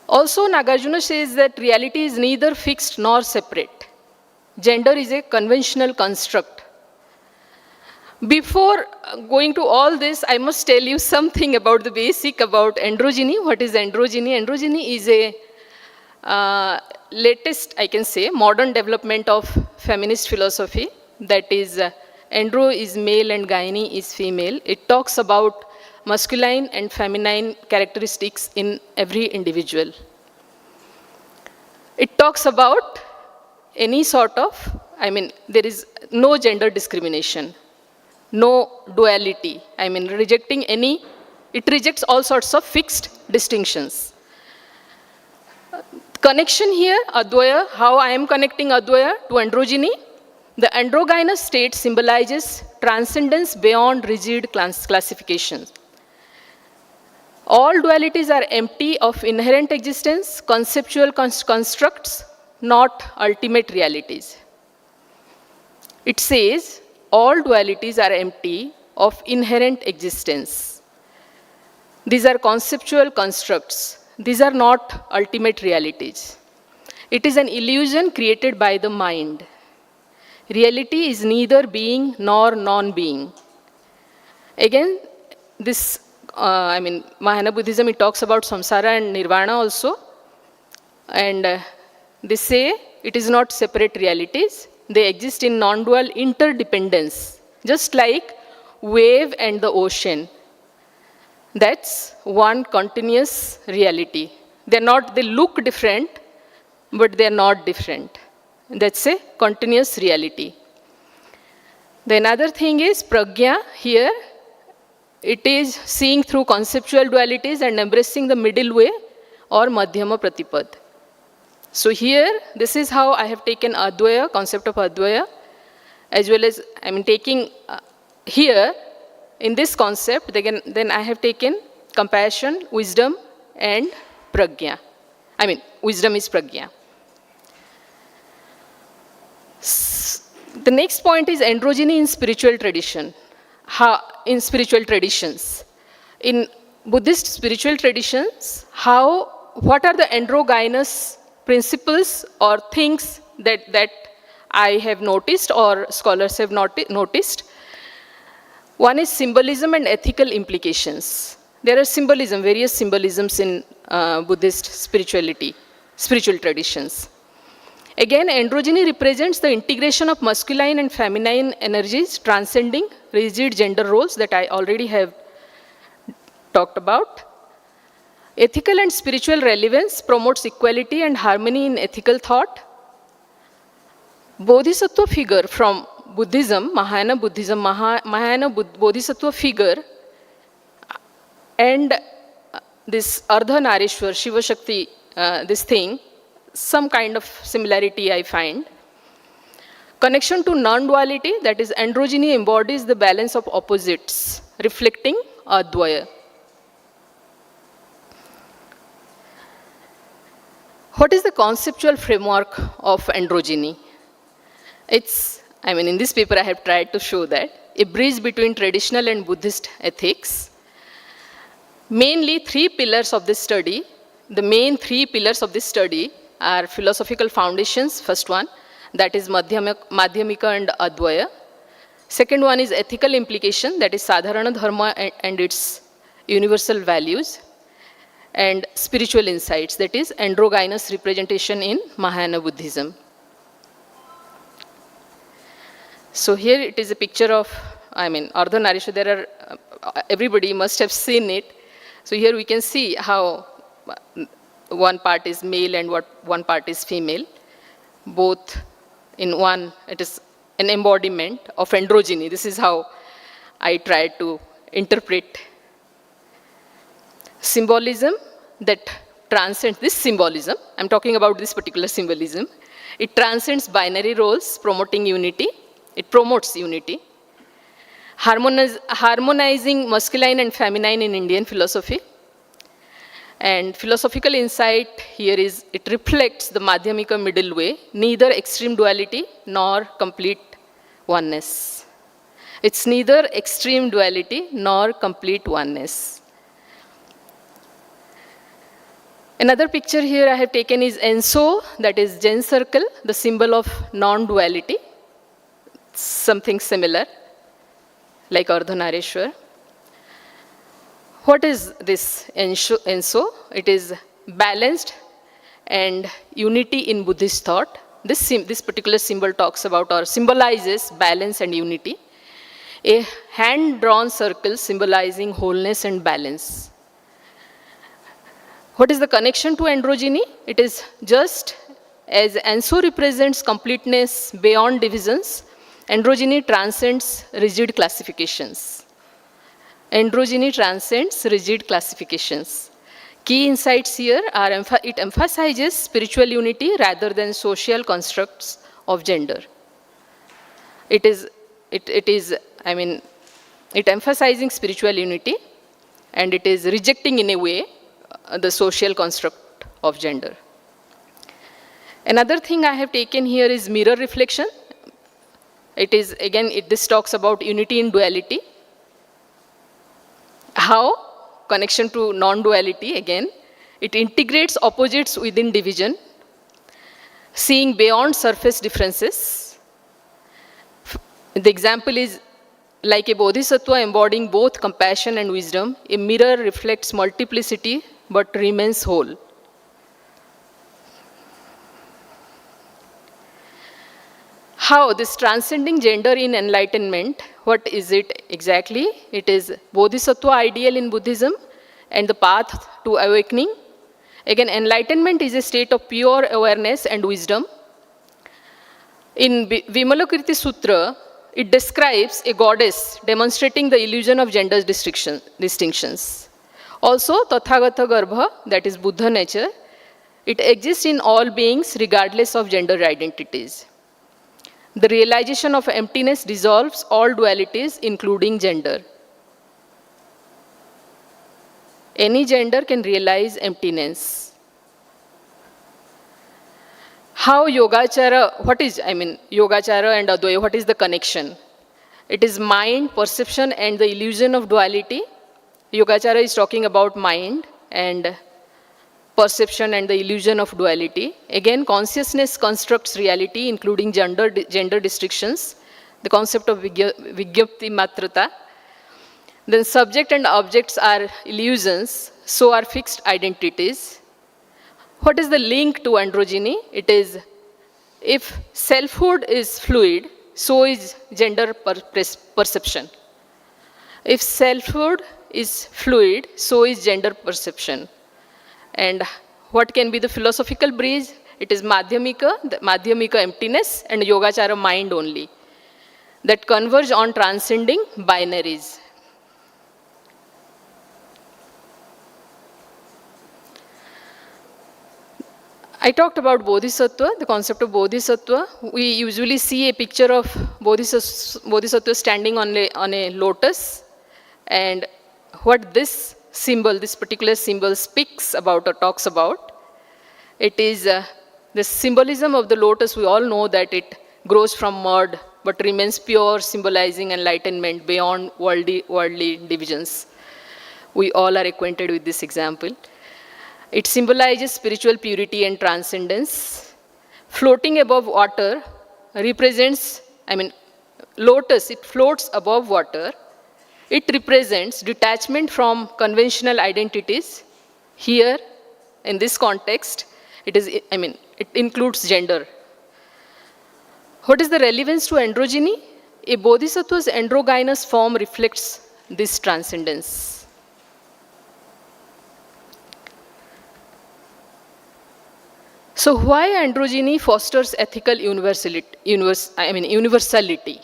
Also, Nagarjuna says that reality is neither fixed nor separate. Gender is a conventional construct. Before going to all this, I must tell you something about the basic about androgyny. What is androgyny? Androgyny is a latest, I can say, modern development of feminist philosophy. That is, andro is male and gyne is female. It talks about masculine and feminine characteristics in every individual. It talks about any sort of, there is no gender discrimination, no duality. It rejects all sorts of fixed distinctions. Connection here, Advaya, how I am connecting Advaya to androgyny. The androgynous state symbolizes transcendence beyond rigid classifications. All dualities are empty of inherent existence, conceptual constructs, not ultimate realities. It says, all dualities are empty of inherent existence. These are conceptual constructs. These are not ultimate realities. It is an illusion created by the mind. Reality is neither being nor non-being. Again, this, Mahayana Buddhism, it talks about samsara and nirvana also. And they say it is not separate realities. They exist in non-dual interdependence, just like wave and the ocean. That's one continuous reality. They look different, but they're not different. That's a continuous reality. The another thing is prajna here. It is seeing through conceptual dualities and embracing the middle way or madhyama pratipad. So here, this is how I have taken Advaya, concept of Advaya, as well as taking here, in this concept, then I have taken compassion, wisdom, and prajna. Wisdom is prajna. The next point is androgyny in spiritual tradition. In spiritual traditions. In Buddhist spiritual traditions, what are the androgynous principles or things that I have noticed or scholars have noticed? One is symbolism and ethical implications. There are various symbolisms in Buddhist spiritual traditions. Again, androgyny represents the integration of masculine and feminine energies transcending rigid gender roles that I already have talked about. Ethical and spiritual relevance promotes equality and harmony in ethical thought. Bodhisattva figure from Buddhism, Mahayana Buddhism, Bodhisattva figure, and this Ardhanarishwar, Shiva Shakti, this thing, some kind of similarity I find. Connection to non-duality, that is androgyny embodies the balance of opposites, reflecting Advaya. What is the conceptual framework of androgyny? It's, in this paper I have tried to show that, a bridge between traditional and Buddhist ethics. Mainly three pillars of this study. The main three pillars of this study are philosophical foundations, first one, that is Madhyamika and Advaya. Second one is ethical implication, that is Sadharana Dharma and its universal values. And spiritual insights, that is androgynous representation in Mahayana Buddhism. So here it is a picture of, Ardhanarishwar, there are, everybody must have seen it. So here we can see how one part is male and one part is female. Both in one, it is an embodiment of androgyny. This is how I tried to interpret symbolism that transcends this symbolism. I'm talking about this particular symbolism. It transcends binary roles, promoting unity. It promotes unity. Harmonizing masculine and feminine in Indian philosophy. And philosophical insight here is, it reflects the Madhyamika middle way, neither extreme duality nor complete oneness. It's neither extreme duality nor complete oneness. Another picture here I have taken is Enso, that is Gen circle, the symbol of non-duality. Something similar, like Ardhanarishwar. What is this Enso? It is balanced and unity in Buddhist thought. This particular symbol talks about or symbolizes balance and unity. A hand-drawn circle symbolizing wholeness and balance. What is the connection to androgyny? It is just as Enso represents completeness beyond divisions, androgyny transcends rigid classifications. Androgyny transcends rigid classifications. Key insights here are it emphasizes spiritual unity rather than social constructs of gender. It emphasizing spiritual unity, and it is rejecting in a way the social construct of gender. Another thing I have taken here is mirror reflection. It is, again, this talks about unity in duality. How? Connection to non-duality, again. It integrates opposites within division, seeing beyond surface differences. The example is like a bodhisattva embodying both compassion and wisdom. A mirror reflects multiplicity but remains whole. How this transcending gender in enlightenment, what is it exactly? It is bodhisattva ideal in Buddhism and the path to awakening. Again, enlightenment is a state of pure awareness and wisdom. In Vimalakirti Sutra, it describes a goddess demonstrating the illusion of gender distinctions. Also, Tathagata Garbha, that is Buddha nature, it exists in all beings regardless of gender identities. The realization of emptiness dissolves all dualities, including gender. Any gender can realize emptiness. How Yogachara, Yogachara and Advaya, what is the connection? It is mind, perception, and the illusion of duality. Yogachara is talking about mind and perception and the illusion of duality. Again, consciousness constructs reality, including gender distinctions, the concept of Vigyapti Matrata. Then subject and objects are illusions, so are fixed identities. What is the link to androgyny? It is If selfhood is fluid, so is gender perception. If selfhood is fluid, so is gender perception. And what can be the philosophical bridge? It is Madhyamika emptiness, and Yogacara mind only, that converge on transcending binaries. I talked about Bodhisattva, the concept of Bodhisattva. We usually see a picture of Bodhisattva standing on a lotus, and what this symbol, this particular symbol speaks about or talks about, it is the symbolism of the lotus. We all know that it grows from mud but remains pure, symbolizing enlightenment beyond worldly divisions. We all are acquainted with this example. It symbolizes spiritual purity and transcendence. Floating above water represents, lotus, it floats above water. It represents detachment from conventional identities. Here, in this context, it includes gender. What is the relevance to androgyny? A bodhisattva's androgynous form reflects this transcendence. So why androgyny fosters ethical universality?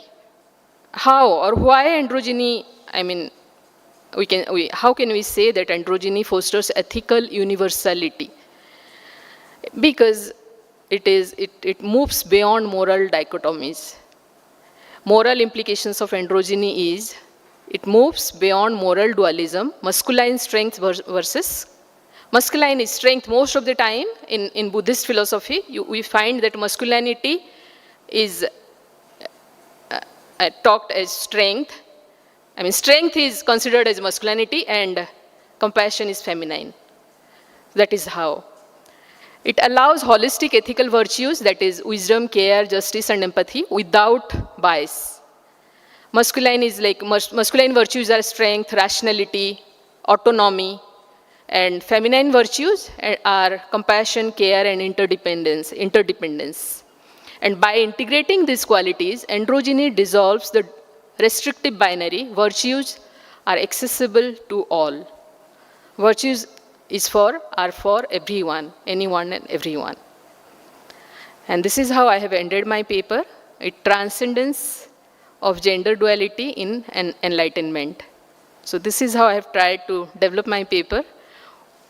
How or why androgyny, how can we say that androgyny fosters ethical universality? Because it moves beyond moral dichotomies. Moral implications of androgyny is, it moves beyond moral dualism, masculine strength versus masculine is strength. Most of the time in Buddhist philosophy, we find that masculinity is talked as strength. Strength is considered as masculinity and compassion is feminine. That is how. It allows holistic ethical virtues, that is wisdom, care, justice and empathy without bias. Masculine virtues are strength, rationality, autonomy, and feminine virtues are compassion, care and interdependence. And by integrating these qualities, androgyny dissolves the restrictive binary. Virtues are accessible to all. Virtues are for everyone, anyone and everyone. And this is how I have ended my paper. It transcendence of gender duality in enlightenment. So this is how I have tried to develop my paper.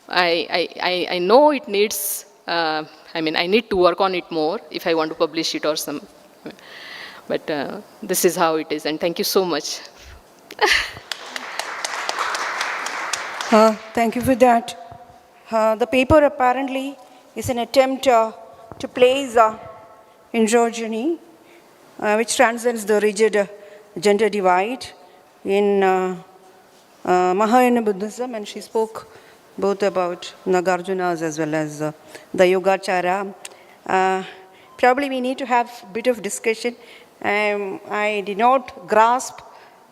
I know it needs, I need to work on it more if I want to publish it or some, but this is how it is, and thank you so much. Thank you for that. The paper apparently is an attempt to place androgyny, which transcends the rigid gender divide in Mahayana Buddhism, and she spoke both about Nagarjunas as well as the Yogacara. Probably we need to have a bit of discussion. I did not grasp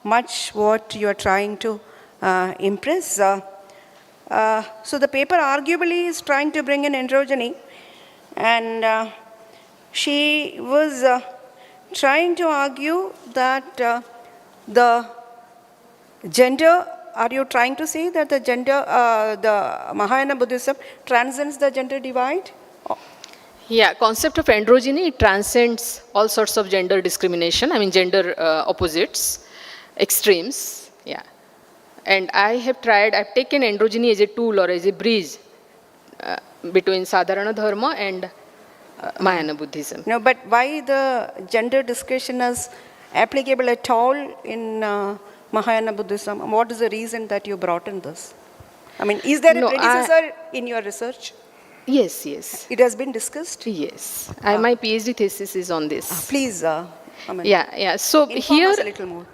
much what you are trying to impress. So the paper arguably is trying to bring in androgyny, and she was trying to argue that the gender, are you trying to say that the gender, the Mahayana Buddhism transcends the gender divide? Yeah, concept of androgyny, it transcends all sorts of gender discrimination, gender opposites, extremes, yeah. And I've taken androgyny as a tool or as a bridge between Sadharana Dharma and Mahayana Buddhism. No, but why the gender discussion is applicable at all in Mahayana Buddhism? What is the reason that you brought in this? Is there a predecessor in your research? Yes, yes. It has been discussed? Yes. My PhD thesis is on this. Please. Yeah. So inform us a little more.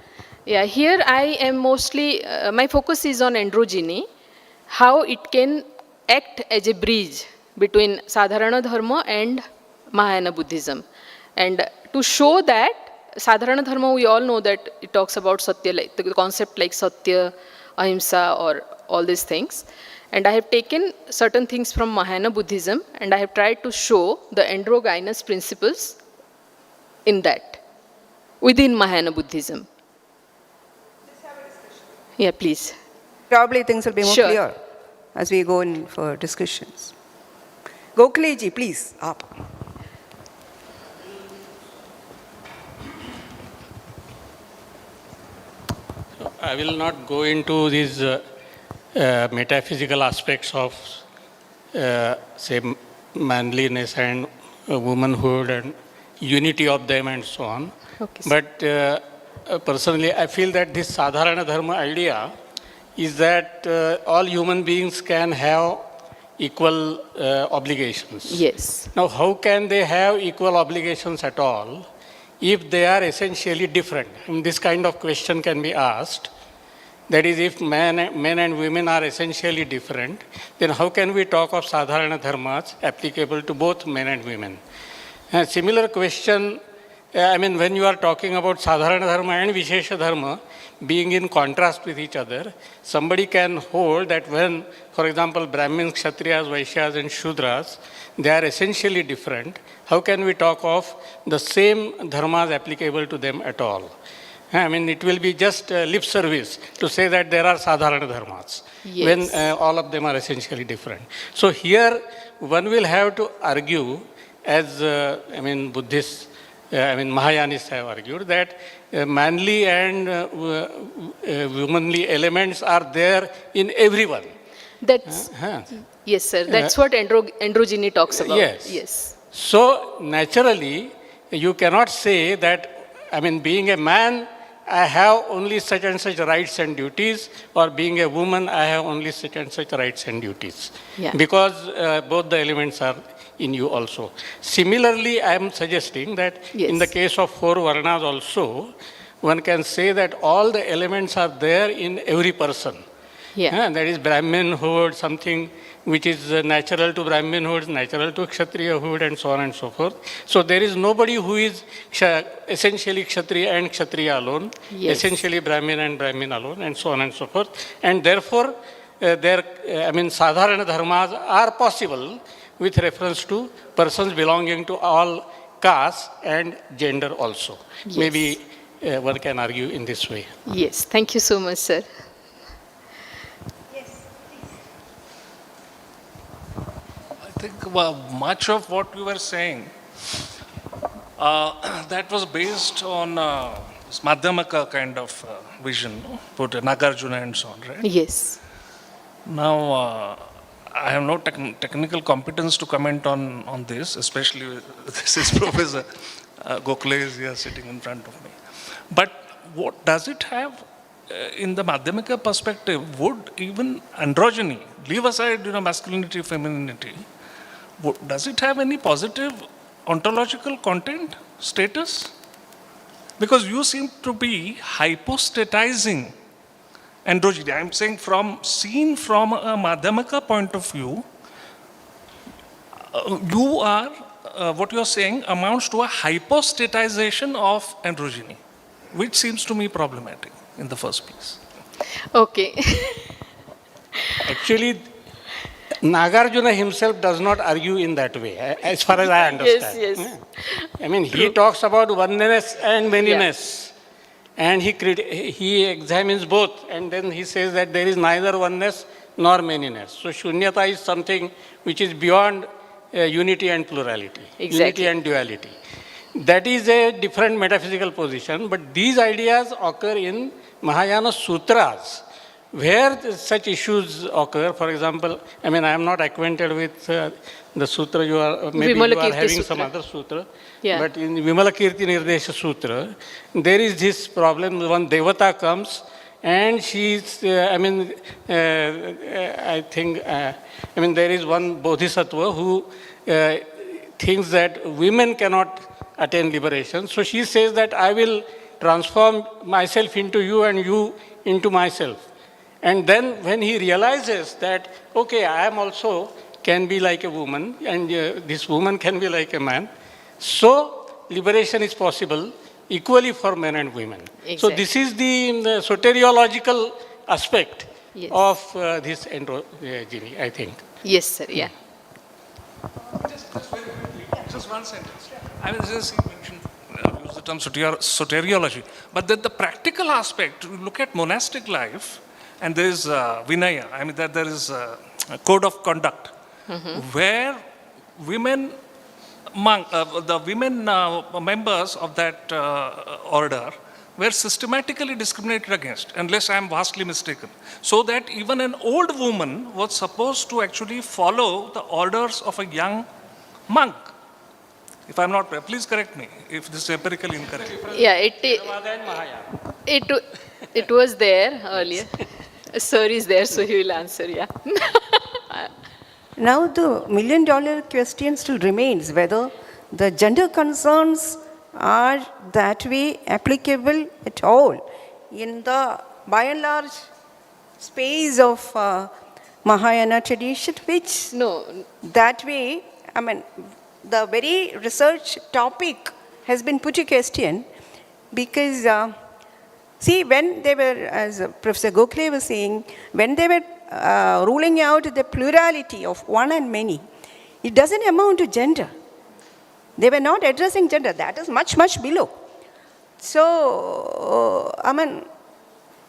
Yeah, here I am mostly, my focus is on androgyny, how it can act as a bridge between Sadharana Dharma and Mahayana Buddhism. And to show that, Sadharana Dharma, we all know that it talks about Satya, like the concept like Satya, Ahimsa, or all these things. And I have taken certain things from Mahayana Buddhism and I have tried to show the androgynous principles in that, within Mahayana Buddhism. Yeah, please. Probably things will be more Sure. clear as we go in for discussions. Gokhaleji, please. Up. I will not go into these metaphysical aspects of, say, manliness and womanhood and unity of them and so on. Okay, But personally, I feel that this Sadharana Dharma idea is that all human beings can have equal obligations. Yes. Now, how can they have equal obligations at all if they are essentially different? And this kind of question can be asked. That is, if men and women are essentially different, then how can we talk of Sadharana Dharmas applicable to both men and women? A similar question, when you are talking about Sadharana Dharma and Vishesha Dharma being in contrast with each other, somebody can hold that when, for example, Brahmins, Kshatriyas, Vaishyas and Shudras, they are essentially different, how can we talk of the same dharmas applicable to them at all? It will be just lip service to say that there are Sadharana Dharmas, Yes. when all of them are essentially different. So here, one will have to argue, as Buddhists, Mahayanists have argued, that manly and womanly elements are there in everyone. That's, yes, sir. That's what androgyny talks about. Yes. Yes. So naturally, you cannot say that, being a man, I have only such and such rights and duties, or being a woman, I have only such and such rights and duties. Yeah. Because both the elements are in you also. Similarly, I am suggesting that Yes. in the case of 4 Varnas also, one can say that all the elements are there in every person. Yeah. That is Brahminhood, something which is natural to Brahminhood, natural to Kshatriyahood, and so on and so forth. So there is nobody who is essentially Kshatriya and Kshatriya alone, Yes. essentially Brahmin and Brahmin alone, and so on and so forth. And therefore, Sadharana Dharmas are possible with reference to persons belonging to all castes and gender also. Yes. Maybe one can argue in this way. Yes. Thank you so much, sir. I think much of what you were saying, that was based on this Madhyamaka kind of vision, no? Put Nagarjuna and so on, right? Yes. Now, I have no technical competence to comment on this, especially this is Professor Gokhale is here sitting in front of me. But what does it have in the Madhyamaka perspective? Would even androgyny, leave aside masculinity, femininity, does it have any positive ontological content, status? Because you seem to be hypostatizing androgyny. I'm saying seen from a Madhyamaka point of view, you are, what you're saying amounts to a hypostatization of androgyny, which seems to me problematic in the first place. Okay. Actually, Nagarjuna himself does not argue in that way, as far as I understand. Yes, yes. He talks about oneness and manyness, and he examines both, and then he says that there is neither oneness nor manyness. So shunyata is something which is beyond unity and plurality, Exactly. unity and duality. That is a different metaphysical position, but these ideas occur in Mahayana sutras, where such issues occur. For example, I am not acquainted with the sutra you are, maybe you are Vimalakirti having Sutra. some other sutra, Yeah. but in Vimalakirti Nirdesha Sutra, there is this problem. One Devata comes and she's, I think, there is one Bodhisattva who thinks that women cannot attain liberation. So she says that I will transform myself into you and you into myself. And then when he realizes that, okay, I am also can be like a woman and this woman can be like a man, so liberation is possible equally for men and women. So Exactly. this is the soteriological aspect Yes. of this androgyny, I think. Yes, sir. Yeah. Just one sentence. I mean, just you mentioned, use the term soteriology, but then the practical aspect, you look at monastic life, and there is Vinaya, I mean, that there is a code of conduct, where women, the women members of that order were systematically discriminated against, unless I am vastly mistaken. So that even an old woman was supposed to actually follow the orders of a young monk. If I'm not, please correct me if this is empirically incorrect. Yeah, it was there earlier. Sir is there, so he will answer. Yeah. Now the million-dollar question still remains whether the gender concerns are that way applicable at all in the by and large space of Mahayana tradition, which that way, I mean, the very research topic has been put to question because, see, when they were, as Professor Gokhale was saying, when they were ruling out the plurality of one and many, it doesn't amount to gender. They were not addressing gender. That is much, much below. So, I mean,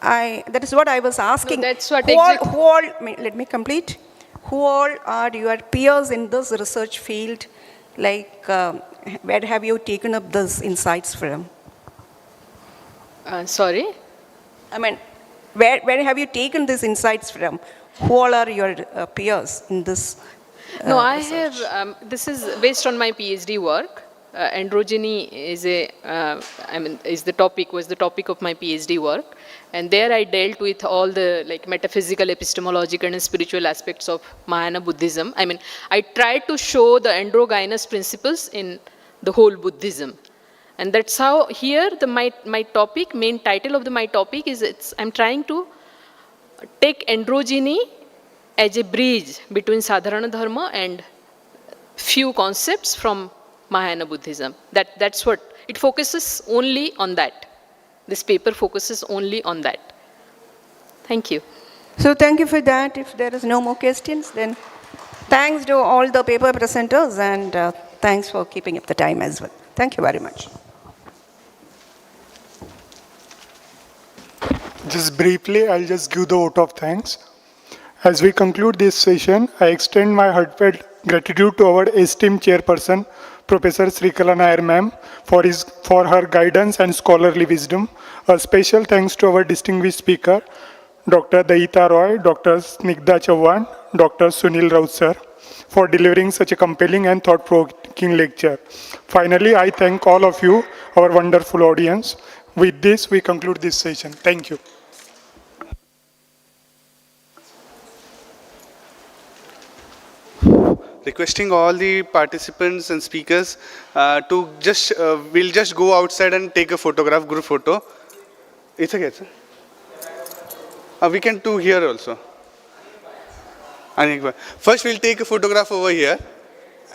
that is what I was asking. No, that's what let me complete. Who all are your peers in this research field? Like, where have you taken up these insights from? Sorry? I mean, where have you taken these insights from? Who all are your peers in this? No, I have, this is based on my PhD work. Androgyny is was the topic of my PhD work. And there I dealt with all the metaphysical, epistemological and spiritual aspects of Mahayana Buddhism. I mean, I tried to show the androgynous principles in the whole Buddhism. And that's how here my topic, main title of my topic is, I'm trying to take androgyny as a bridge between Sadharana Dharma and few concepts from Mahayana Buddhism. That's what, it focuses only on that. This paper focuses only on that. Thank you. So thank you for that. If there is no more questions, then thanks to all the paper presenters and thanks for keeping up the time as well. Thank you very much. Just briefly, I'll just give the vote of thanks. As we conclude this session, I extend my heartfelt gratitude to our esteemed chairperson, Professor Srikala Nair ma'am, for her guidance and scholarly wisdom. A special thanks to our distinguished speaker, Dr. Daita Roy, Dr. Snigdha Chauhan, Dr. Sunil Raut sir, for delivering such a compelling and thought-provoking lecture. Finally, I thank all of you, our wonderful audience. With this, we conclude this session. Thank you. Requesting all the participants and speakers to just, we'll just go outside and take a photograph, group photo. It's okay, sir. We can do here also. First, we'll take a photograph over here,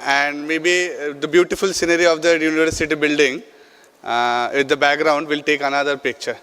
and maybe the beautiful scenery of the university building with the background, we'll take another picture.